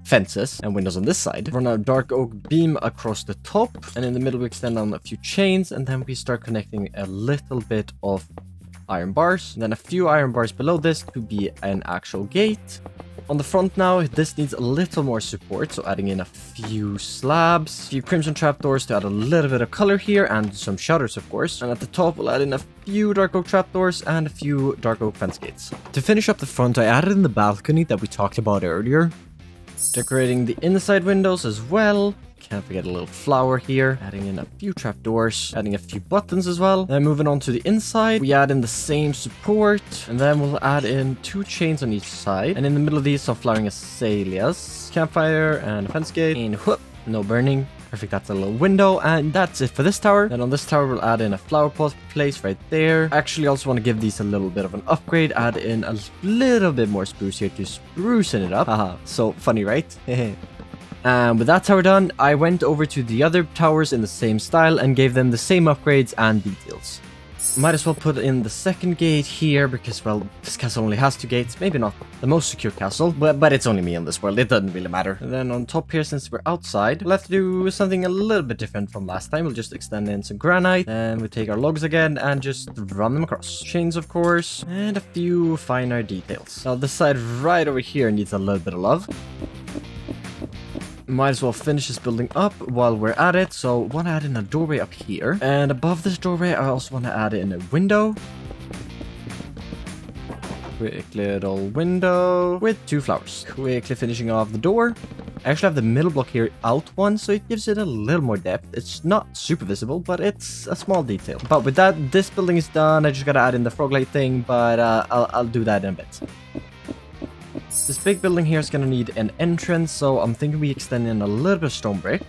fences and windows on this side. Run a dark oak beam across the top, and in the middle we extend on a few chains, and then we start connecting a little bit of iron bars, and then a few iron bars below this to be an actual gate. On the front now, this needs a little more support, so adding in a few slabs, a few crimson trapdoors to add a little bit of color here, and some shutters, of course. And at the top, we'll add in a few dark oak trapdoors and a few dark oak fence gates. To finish up the front, I added in the balcony that we talked about earlier. Decorating the inside windows as well. Can't forget a little flower here. Adding in a few trapdoors. Adding a few buttons as well. Then moving on to the inside, we add in the same support. And then we'll add in 2 chains on each side. And in the middle of these, some flowering azaleas. Campfire and a fence gate. And whoop, no burning. Perfect, that's a little window. And that's it for this tower. Then on this tower, we'll add in a flower pot place right there. Actually, also want to give these a little bit of an upgrade. Add in a little bit more spruce here to sprucing it up. Haha, so funny, right? And with that tower done, I went over to the other towers in the same style and gave them the same upgrades and details. Might as well put in the second gate here because, well, this castle only has 2 gates. Maybe not the most secure castle, but it's only me in this world. It doesn't really matter. And then on top here, since we're outside, we'll have to do something a little bit different from last time. We'll just extend in some granite, and we take our logs again and just run them across. Chains, of course, and a few finer details. Now, this side right over here needs a little bit of love. Might as well finish this building up while we're at it. So want to add in a doorway up here. And above this doorway, I also want to add in a window. Quick little window with 2 flowers. Quickly finishing off the door. I actually have the middle block here out one, so it gives it a little more depth. It's not super visible, but it's a small detail. But with that, this building is done. I just gotta add in the frog light thing, but I'll do that in a bit. This big building here is going to need an entrance, so I'm thinking we extend in a little bit of stone brick.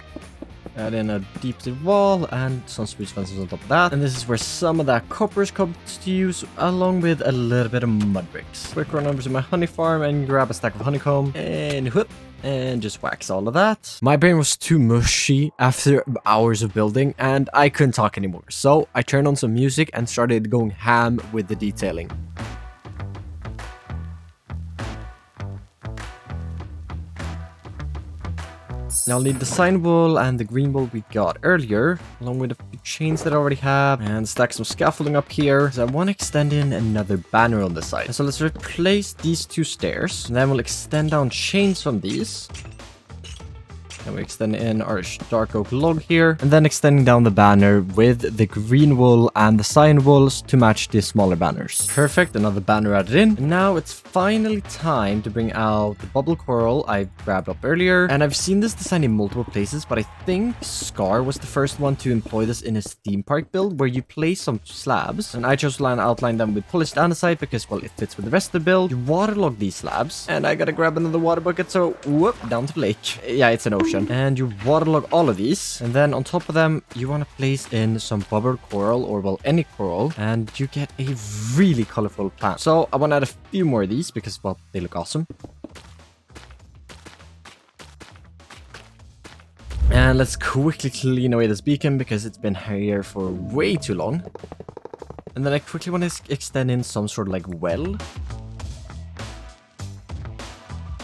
Add in a deep-seated wall and some spruce fences on top of that. And this is where some of that copper comes to use, along with a little bit of mud bricks. Quick run over to my honey farm and grab a stack of honeycomb and whoop, and just wax all of that. My brain was too mushy after hours of building and I couldn't talk anymore. So I turned on some music and started going ham with the detailing. Now I'll need the sign wall and the green wall we got earlier, along with a few chains that I already have, and stack some scaffolding up here, because I want to extend in another banner on the side. So let's replace these 2 stairs, and then we'll extend down chains from these. And we extend in our dark oak log here, and then extending down the banner with the green wool and the sign walls to match the smaller banners. Perfect, another banner added in. And now it's finally time to bring out the bubble coral I grabbed up earlier. And I've seen this design in multiple places, but I think Scar was the first one to employ this in his theme park build, where you place some slabs. And I chose to outline them with polished andesite because, well, it fits with the rest of the build. You waterlog these slabs, and I gotta grab another water bucket, so whoop, down to the lake. Yeah, it's an ocean. And you waterlog all of these, and then on top of them you want to place in some bubble coral, or well, any coral, and you get a really colorful plant. So I want to add a few more of these because, well, they look awesome. And let's quickly clean away this beacon because it's been here for way too long. And then I quickly want to extend in some sort of like well.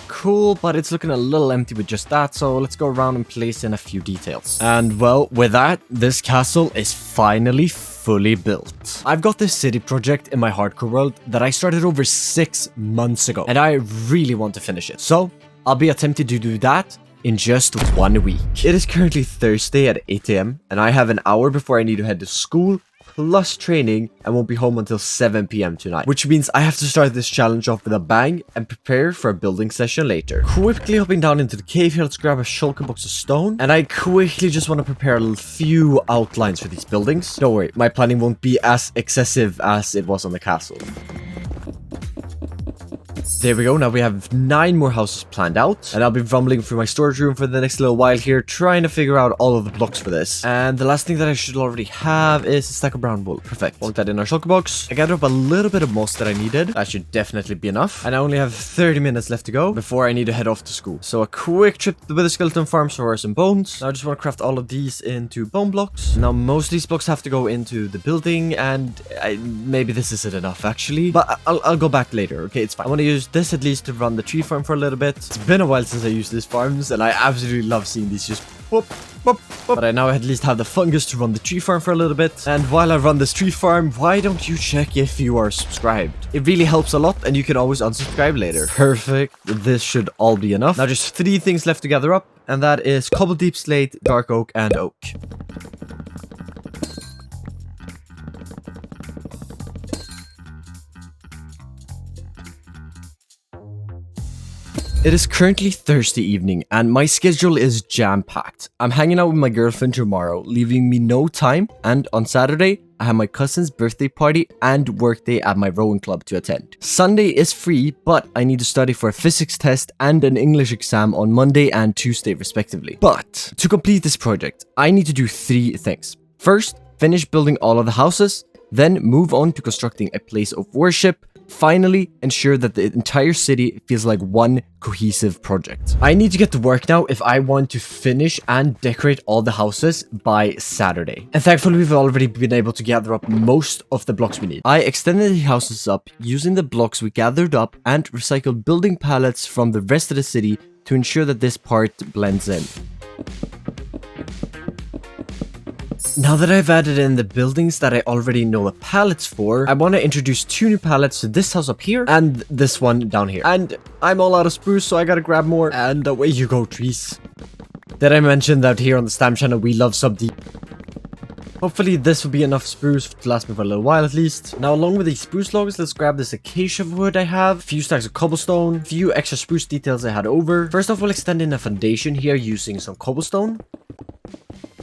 Cool, but it's looking a little empty with just that, so let's go around and place in a few details. And well, with that, this castle is finally fully built. I've got this city project in my hardcore world that I started over 6 months ago, and I really want to finish it. So I'll be attempting to do that in just 1 week. It is currently Thursday at 8 AM, and I have an hour before I need to head to school, plus training, and won't be home until 7 PM tonight, which means I have to start this challenge off with a bang and prepare for a building session later. Quickly hopping down into the cave here, let's grab a shulker box of stone, and I quickly just want to prepare a few outlines for these buildings. Don't worry, my planning won't be as excessive as it was on the castle. There we go, now we have 9 more houses planned out, and I'll be rumbling through my storage room for the next little while here, trying to figure out all of the blocks for this. And the last thing that I should already have is a stack of brown wool. Perfect. Plunk that in our shulker box. I gathered up a little bit of moss that I needed. That should definitely be enough. And I only have 30 minutes left to go before I need to head off to school. So a quick trip to the Wither Skeleton Farm for some bones. Now I just want to craft all of these into bone blocks. Now most of these blocks have to go into the building, and maybe this isn't enough actually, but I'll go back later. Okay, it's fine. I want to use this at least to run the tree farm for a little bit. It's been a while since I used these farms, and I absolutely love seeing these just whoop, whoop, whoop. But I now at least have the fungus to run the tree farm for a little bit. And while I run this tree farm, why don't you check if you are subscribed? It really helps a lot, and you can always unsubscribe later. Perfect. This should all be enough. Now just 3 things left to gather up, and that is cobble deep slate, dark oak, and oak. It is currently Thursday evening and my schedule is jam-packed. I'm hanging out with my girlfriend tomorrow, leaving me no time, and on Saturday, I have my cousin's birthday party and work day at my rowing club to attend. Sunday is free, but I need to study for a physics test and an English exam on Monday and Tuesday respectively. But to complete this project, I need to do 3 things. First, finish building all of the houses, then move on to constructing a place of worship. Finally, ensure that the entire city feels like one cohesive project. I need to get to work now if I want to finish and decorate all the houses by Saturday. And thankfully, we've already been able to gather up most of the blocks we need. I extended the houses up using the blocks we gathered up and recycled building pallets from the rest of the city to ensure that this part blends in. Now that I've added in the buildings that I already know the pallets for, I want to introduce 2 new pallets to this house up here and this one down here. And I'm all out of spruce, so I gotta grab more. And away you go, trees. Did I mention that here on the Stam channel we love sub deep? Hopefully this will be enough spruce to last me for a little while at least. Now along with these spruce logs, let's grab this acacia wood I have, a few stacks of cobblestone, a few extra spruce details I had over. First off, we'll extend in a foundation here using some cobblestone.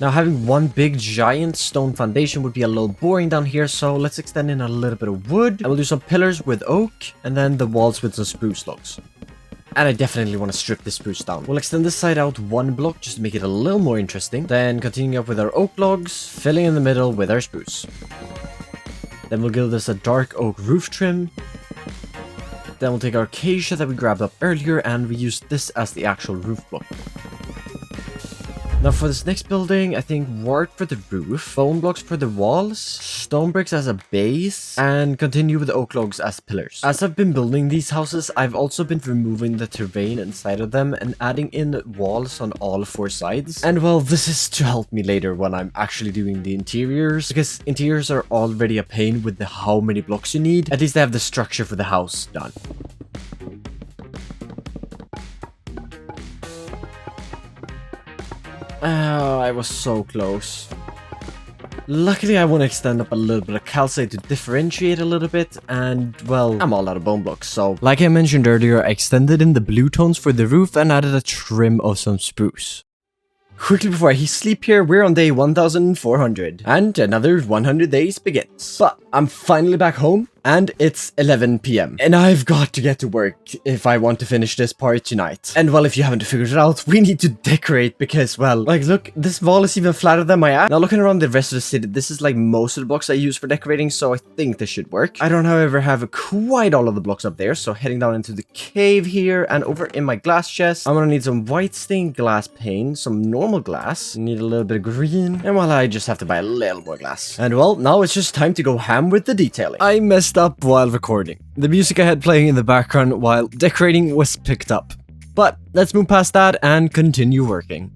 Now having one big giant stone foundation would be a little boring down here, so let's extend in a little bit of wood. And we'll do some pillars with oak, and then the walls with some spruce logs. And I definitely want to strip this spruce down. We'll extend this side out 1 block just to make it a little more interesting. Then continuing up with our oak logs, filling in the middle with our spruce. Then we'll give this a dark oak roof trim. Then we'll take our acacia that we grabbed up earlier and we use this as the actual roof block. Now for this next building, I think wart for the roof, bone blocks for the walls, stone bricks as a base, and continue with the oak logs as pillars. As I've been building these houses, I've also been removing the terrain inside of them and adding in walls on all 4 sides. And well, this is to help me later when I'm actually doing the interiors, because interiors are already a pain with the how many blocks you need. At least I have the structure for the house done. Oh, I was so close. Luckily, I want to extend up a little bit of calcite to differentiate a little bit, and well, I'm all out of bone blocks, so... Like I mentioned earlier, I extended in the blue tones for the roof and added a trim of some spruce. Quickly before I sleep here, we're on day 1400, and another 100 days begins. But I'm finally back home, and it's 11 PM. And I've got to get to work if I want to finish this part tonight. And well, if you haven't figured it out, we need to decorate because, well, like, look, this wall is even flatter than my ass. Now, looking around the rest of the city, this is like most of the blocks I use for decorating, so I think this should work. I don't, however, have quite all of the blocks up there, so heading down into the cave here, and over in my glass chest, I'm gonna need some white stained glass pane, some normal glass, need a little bit of green, and well, I just have to buy a little more glass. And well, now it's just time to go ham with the detailing. I messed up while recording. The music I had playing in the background while decorating was picked up. But let's move past that and continue working.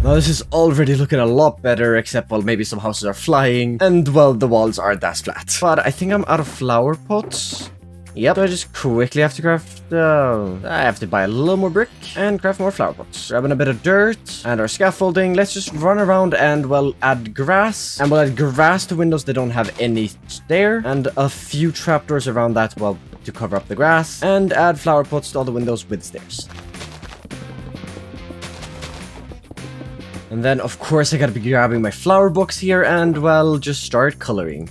Now this is already looking a lot better, except well, maybe some houses are flying, and well, the walls aren't that flat. But I think I'm out of flower pots. Yep, so I just quickly have to craft, I have to buy a little more brick and craft more flower pots. Grabbing a bit of dirt and our scaffolding. Let's just run around and, well, add grass. And we'll add grass to windows that don't have any there. And a few trapdoors around that, well, to cover up the grass. And add flower pots to all the windows with stairs. And then, of course, I gotta be grabbing my flower box here and, well, just start coloring.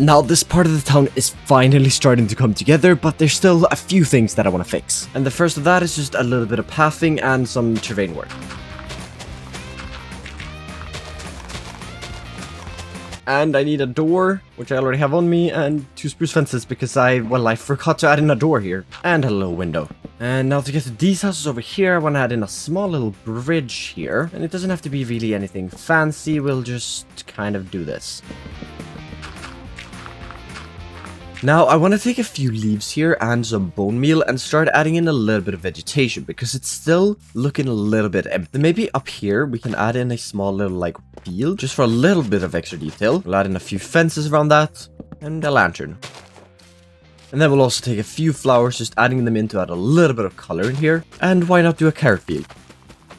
Now, this part of the town is finally starting to come together, but there's still a few things that I want to fix. And the first of that is just a little bit of pathing and some terrain work. And I need a door, which I already have on me, and 2 spruce fences because I forgot to add in a door here. And a little window. And now to get to these houses over here, I want to add in a small little bridge here. And it doesn't have to be really anything fancy, we'll just kind of do this. Now, I want to take a few leaves here and some bone meal and start adding in a little bit of vegetation because it's still looking a little bit empty. Maybe up here we can add in a small little like field just for a little bit of extra detail. We'll add in a few fences around that and a lantern. And then we'll also take a few flowers, just adding them in to add a little bit of color in here. And why not do a carrot field?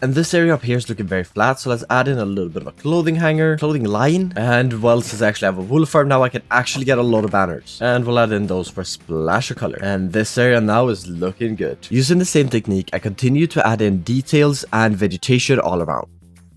And this area up here is looking very flat, so let's add in a little bit of a clothing hanger, clothing line. And well, since I actually have a wool farm now, I can actually get a lot of banners. And we'll add in those for a splash of color. And this area now is looking good. Using the same technique, I continue to add in details and vegetation all around.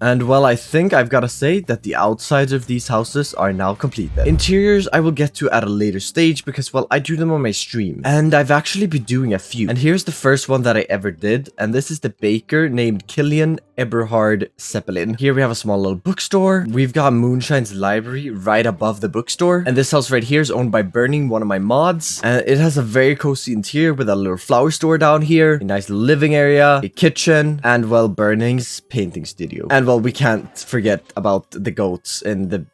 And well, I think I've got to say that the outsides of these houses are now complete then. Interiors I will get to at a later stage because, well, I do them on my stream. And I've actually been doing a few. And here's the first one that I ever did. And this is the baker named Killian Eberhard Zeppelin. Here we have a small little bookstore. We've got Moonshine's library right above the bookstore. And this house right here is owned by Burning, one of my mods. And it has a very cozy interior with a little flower store down here, a nice living area, a kitchen, and well, Burning's painting studio. And well, we can't forget about the goats in the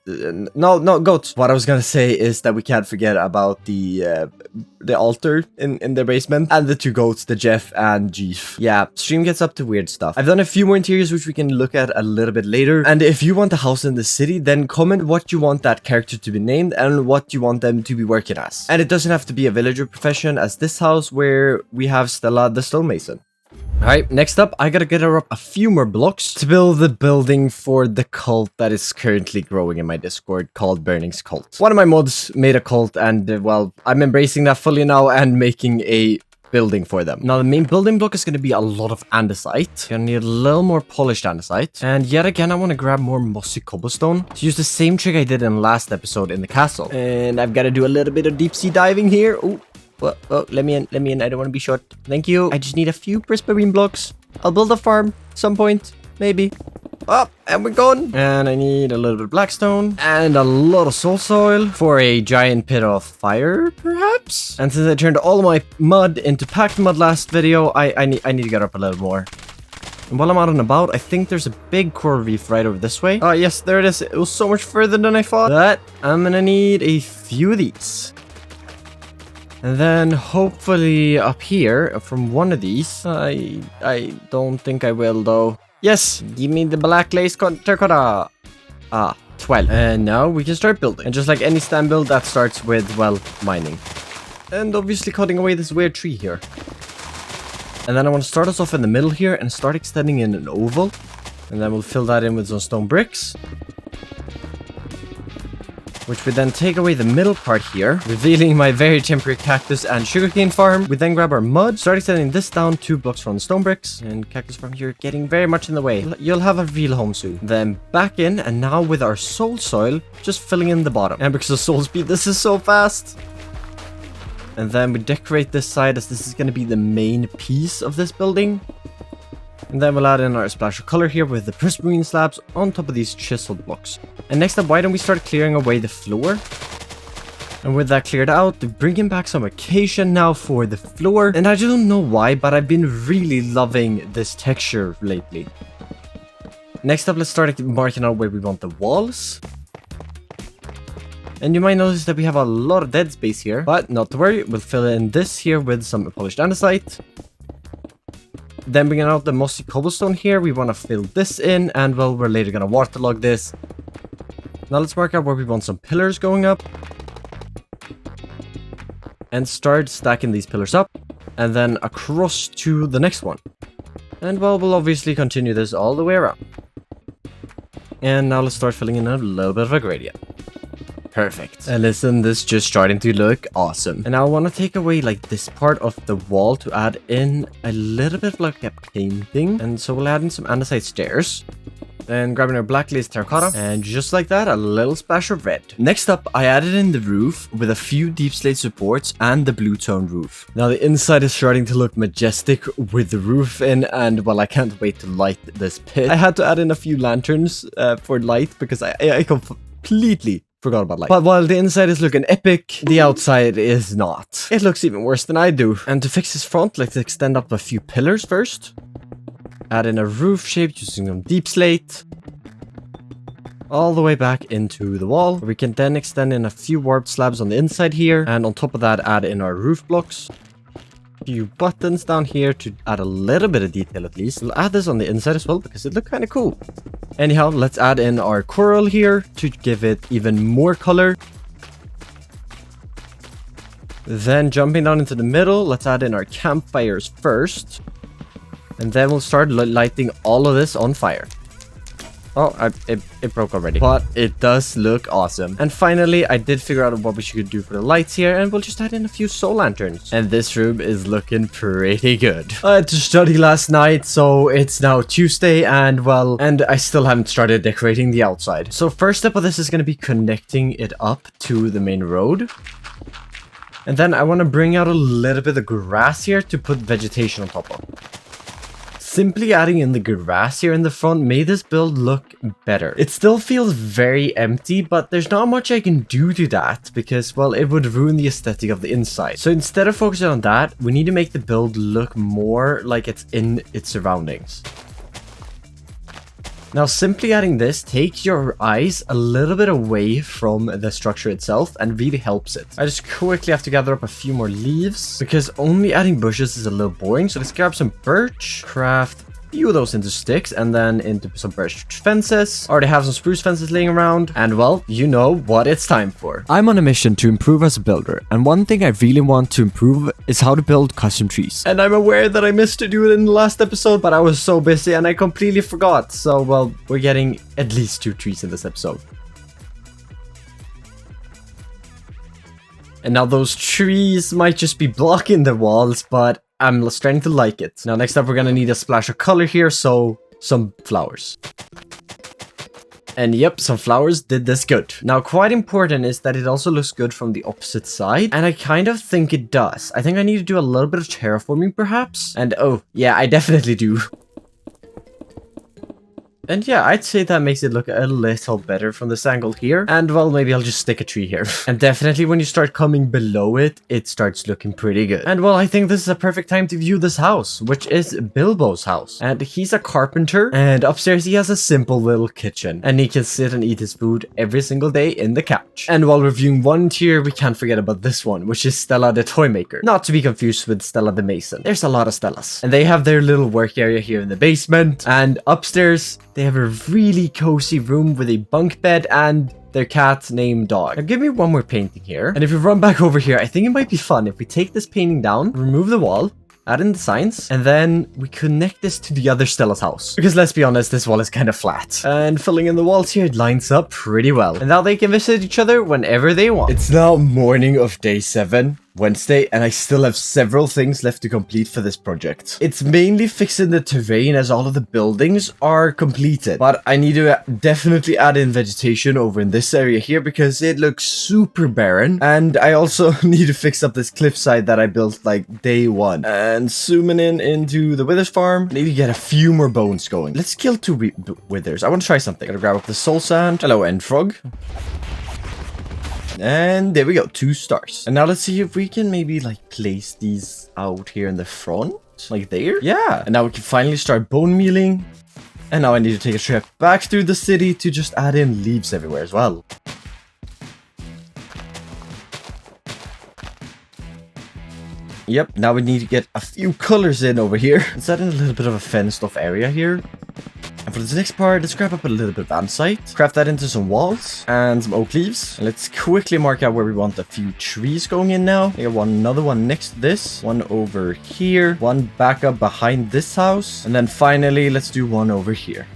no goats. What I was gonna say is that we can't forget about the altar in the basement and the two goats, the Jeff and Jeef. Yeah, stream gets up to weird stuff. I've done a few more interiors which we can look at a little bit later. And if you want a house in the city, then comment what you want that character to be named and what you want them to be working as. And it doesn't have to be a villager profession as this house where we have Stella the stonemason. Alright, next up, I gotta get her up a few more blocks to build the building for the cult that is currently growing in my Discord called Burning's Cult. One of my mods made a cult and, well, I'm embracing that fully now and making a building for them. Now, the main building block is going to be a lot of andesite. Gonna need a little more polished andesite. And yet again, I want to grab more mossy cobblestone to use the same trick I did in the last episode in the castle. And I've got to do a little bit of deep sea diving here. Oh. Oh, let me in. I don't want to be short. Thank you. I just need a few prismarine blocks. I'll build a farm at some point, maybe. Oh, and we're gone. And I need a little bit of blackstone and a lot of soul soil for a giant pit of fire, perhaps. And since I turned all of my mud into packed mud last video, I need to get up a little more. And while I'm out and about, I think there's a big coral reef right over this way. Oh, yes, there it is. It was so much further than I thought. But I'm gonna need a few of these. And then hopefully up here from one of these. I don't think I will though. Yes, give me the black lace terracotta. 12. And now we can start building. And just like any stand build, that starts with, well, mining. And obviously cutting away this weird tree here. And then I want to start us off in the middle here and start extending in an oval. And then we'll fill that in with some stone bricks. Which we then take away the middle part here, revealing my very temporary cactus and sugarcane farm. We then grab our mud, start extending this down 2 blocks from the stone bricks, and cactus farm here getting very much in the way. You'll have a real home soon. Then back in, and now with our soul soil, just filling in the bottom. And because of soul speed, this is so fast. And then we decorate this side as this is going to be the main piece of this building. And then we'll add in our splash of color here with the prismarine slabs on top of these chiseled blocks. And next up, why don't we start clearing away the floor? And with that cleared out, bringing back some occasion now for the floor. And I don't know why, but I've been really loving this texture lately. Next up, let's start marking out where we want the walls. And you might notice that we have a lot of dead space here, but not to worry, we'll fill in this here with some polished andesite. Then bringing out the mossy cobblestone here, we want to fill this in, and well, we're later going to waterlog this. Now let's mark out where we want some pillars going up. And start stacking these pillars up, and then across to the next one. And well, we'll obviously continue this all the way around. And now let's start filling in a little bit of a gradient. Perfect. And listen, this is just starting to look awesome. And now I want to take away like this part of the wall to add in a little bit of like a painting. And so we'll add in some andesite stairs. Then grabbing our black lace terracotta. And just like that, a little splash of red. Next up, I added in the roof with a few deep slate supports and the blue tone roof. Now the inside is starting to look majestic with the roof in. And well, I can't wait to light this pit. I had to add in a few lanterns for light because I completely forgot about light. But while the inside is looking epic, the outside is not. It looks even worse than I do. And to fix this front, let's extend up a few pillars first. Add in a roof shape using some deep slate. all the way back into the wall. We can then extend in a few warped slabs on the inside here, and on top of that add in our roof blocks. Few buttons down here to add a little bit of detail at least. We'll add this on the inside as well because it looks kind of cool. Anyhow, let's add in our coral here to give it even more color. Then jumping down into the middle, let's add in our campfires first. And then we'll start lighting all of this on fire. Oh, it broke already. But it does look awesome. And finally, I did figure out what we should do for the lights here. And we'll just add in a few soul lanterns. And this room is looking pretty good. I had to study last night, so it's now Tuesday. And well, and I still haven't started decorating the outside. So first step of this is going to be connecting it up to the main road. And then I want to bring out a little bit of grass here to put vegetation on top of. Simply adding in the grass here in the front made this build look better. It still feels very empty, but there's not much I can do to that because, well, it would ruin the aesthetic of the inside. So instead of focusing on that, we need to make the build look more like it's in its surroundings. Now, simply adding this takes your eyes a little bit away from the structure itself and really helps it. I just quickly have to gather up a few more leaves because only adding bushes is a little boring. So let's grab some birch, craft a few of those into sticks and then into some birch fences. Already have some spruce fences laying around. And well, you know what it's time for. I'm on a mission to improve as a builder, and one thing I really want to improve is how to build custom trees. And I'm aware that I missed to do it in the last episode, but I was so busy and I completely forgot. So, well, we're getting at least 2 trees in this episode. And now those trees might just be blocking the walls, but I'm starting to like it. Now, next up, we're gonna need a splash of color here, so some flowers. And yep, some flowers did this good. Now, quite important is that it also looks good from the opposite side. And I kind of think it does. I think I need to do a little bit of terraforming, perhaps. And oh, yeah, I definitely do. And yeah, I'd say that makes it look a little better from this angle here. And well, maybe I'll just stick a tree here. And definitely when you start coming below it, it starts looking pretty good. And well, I think this is a perfect time to view this house, which is Bilbo's house. And he's a carpenter, and upstairs he has a simple little kitchen. And he can sit and eat his food every single day in the couch. And while reviewing one tier, we can't forget about this one, which is Stella the Toy Maker. Not to be confused with Stella the Mason. There's a lot of Stellas. And they have their little work area here in the basement. And upstairs, they have a really cozy room with a bunk bed and their cat named Dog. Now give me one more painting here. And if we run back over here, I think it might be fun if we take this painting down, remove the wall, add in the signs, and then we connect this to the other Stella's house. Because let's be honest, this wall is kind of flat. And filling in the walls here, it lines up pretty well. And now they can visit each other whenever they want. It's now morning of day 7. Wednesday, and I still have several things left to complete for this project. It's mainly fixing the terrain as all of the buildings are completed, but I need to definitely add in vegetation over in this area here because it looks super barren, and I also need to fix up this cliffside that I built like day 1. And zooming in into the Withers farm, I need to get a few more bones going. Let's kill 2 Withers. I want to try something. Gotta grab up the soul sand. Hello, End Frog. And there we go, 2 stars. And now let's see if we can maybe like place these out here in the front, like there. Yeah. And now we can finally start bone mealing. And now I need to take a trip back through the city to just add in leaves everywhere as well. Yep, now we need to get a few colors in over here. Let's add in a little bit of a fenced off area here. And for this next part, let's grab up a little bit of andesite, craft that into some walls and some oak leaves. And let's quickly mark out where we want a few trees going in now. I got another one next to this, one over here, one back up behind this house. And then finally, let's do one over here.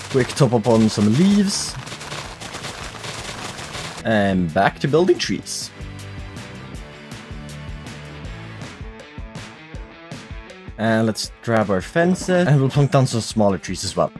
Quick top up on some leaves. And back to building trees. And let's grab our fences, and we'll plunk down some smaller trees as well.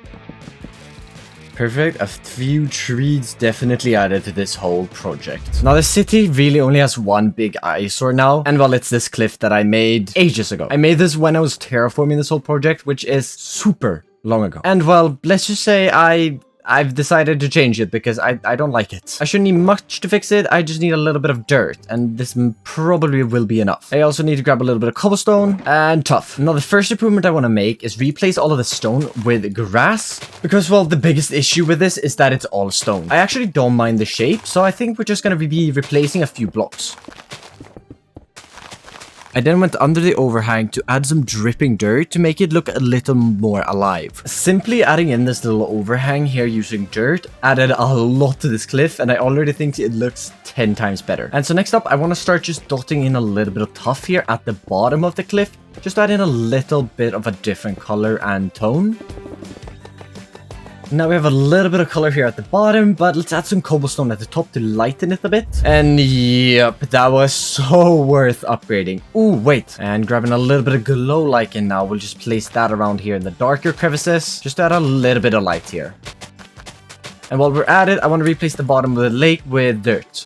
Perfect, a few trees definitely added to this whole project. Now the city really only has one big eyesore now, and well, it's this cliff that I made ages ago. I made this when I was terraforming this whole project, which is super long ago. And well, let's just say I I've decided to change it because I don't like it. I shouldn't need much to fix it. I just need a little bit of dirt, and this probably will be enough. I also need to grab a little bit of cobblestone and tough. Now, the first improvement I want to make is replace all of the stone with grass because, well, the biggest issue with this is that it's all stone. I actually don't mind the shape, so I think we're just going to be replacing a few blocks. I then went under the overhang to add some dripping dirt to make it look a little more alive. Simply adding in this little overhang here using dirt added a lot to this cliff, and I already think it looks 10 times better. And so next up, I want to start just dotting in a little bit of tuff here at the bottom of the cliff. Just add in a little bit of a different color and tone. Now we have a little bit of color here at the bottom, but let's add some cobblestone at the top to lighten it a bit. And yep, that was so worth upgrading. Ooh, wait. And grabbing a little bit of glow lichen now, we'll just place that around here in the darker crevices. Just to add a little bit of light here. And while we're at it, I want to replace the bottom of the lake with dirt.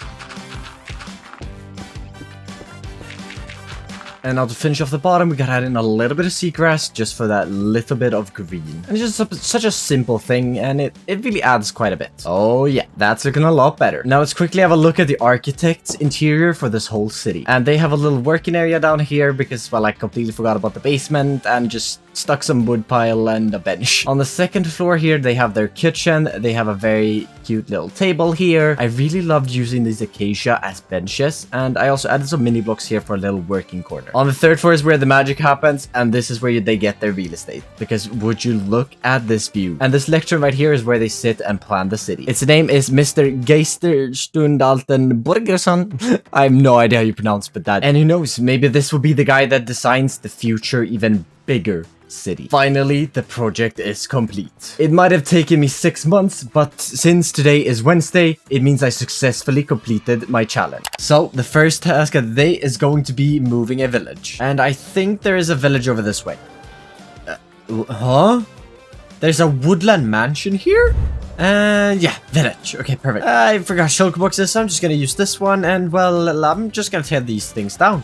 And now to finish off the bottom, we gotta add in a little bit of seagrass just for that little bit of green. And it's just such a simple thing, and it really adds quite a bit. Oh yeah, that's looking a lot better. Now let's quickly have a look at the architect's interior for this whole city. And they have a little working area down here because, well, I completely forgot about the basement and just stuck some wood pile and a bench. On the second floor here, they have their kitchen. They have a very cute little table here. I really loved using these acacia as benches, and I also added some mini blocks here for a little working corner. On the third floor is where the magic happens, and this is where they get their real estate. Because would you look at this view? And this lectern right here is where they sit and plan the city. Its name is Mr. Geisterstundalten Borgerson. I have no idea how you pronounce but that. And who knows, maybe this will be the guy that designs the future even bigger city. Finally, the project is complete. It might have taken me 6 months, but since today is Wednesday, it means I successfully completed my challenge. So, the first task of the day is going to be moving a village. And I think there is a village over this way. Huh? There's a woodland mansion here? And yeah, village. Okay, perfect. I forgot shulker boxes, so I'm just gonna use this one, and well, I'm just gonna tear these things down.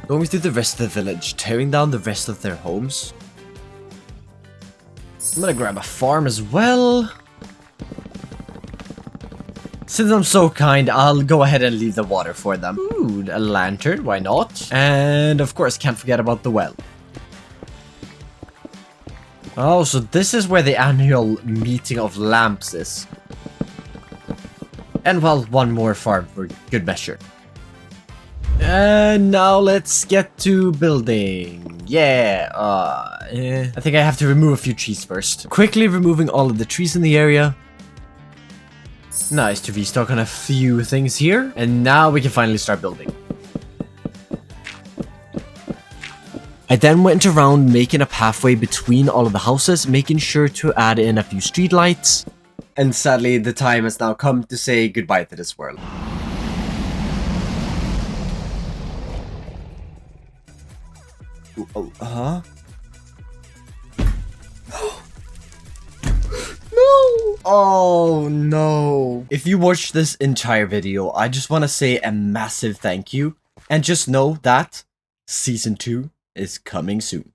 Going through the rest of the village, tearing down the rest of their homes. I'm gonna grab a farm as well. Since I'm so kind, I'll go ahead and leave the water for them. Ooh, a lantern, why not? And of course, can't forget about the well. Oh, so this is where the annual meeting of lamps is. And well, one more farm for good measure. And now let's get to building. Yeah, I think I have to remove a few trees first. Quickly removing all of the trees in the area. Nice to restock on a few things here. And now we can finally start building. I then went around making a pathway between all of the houses, making sure to add in a few streetlights. And sadly, the time has now come to say goodbye to this world. Oh, huh? No! Oh, no. If you watched this entire video, I just want to say a massive thank you. And just know that Season 2 is coming soon.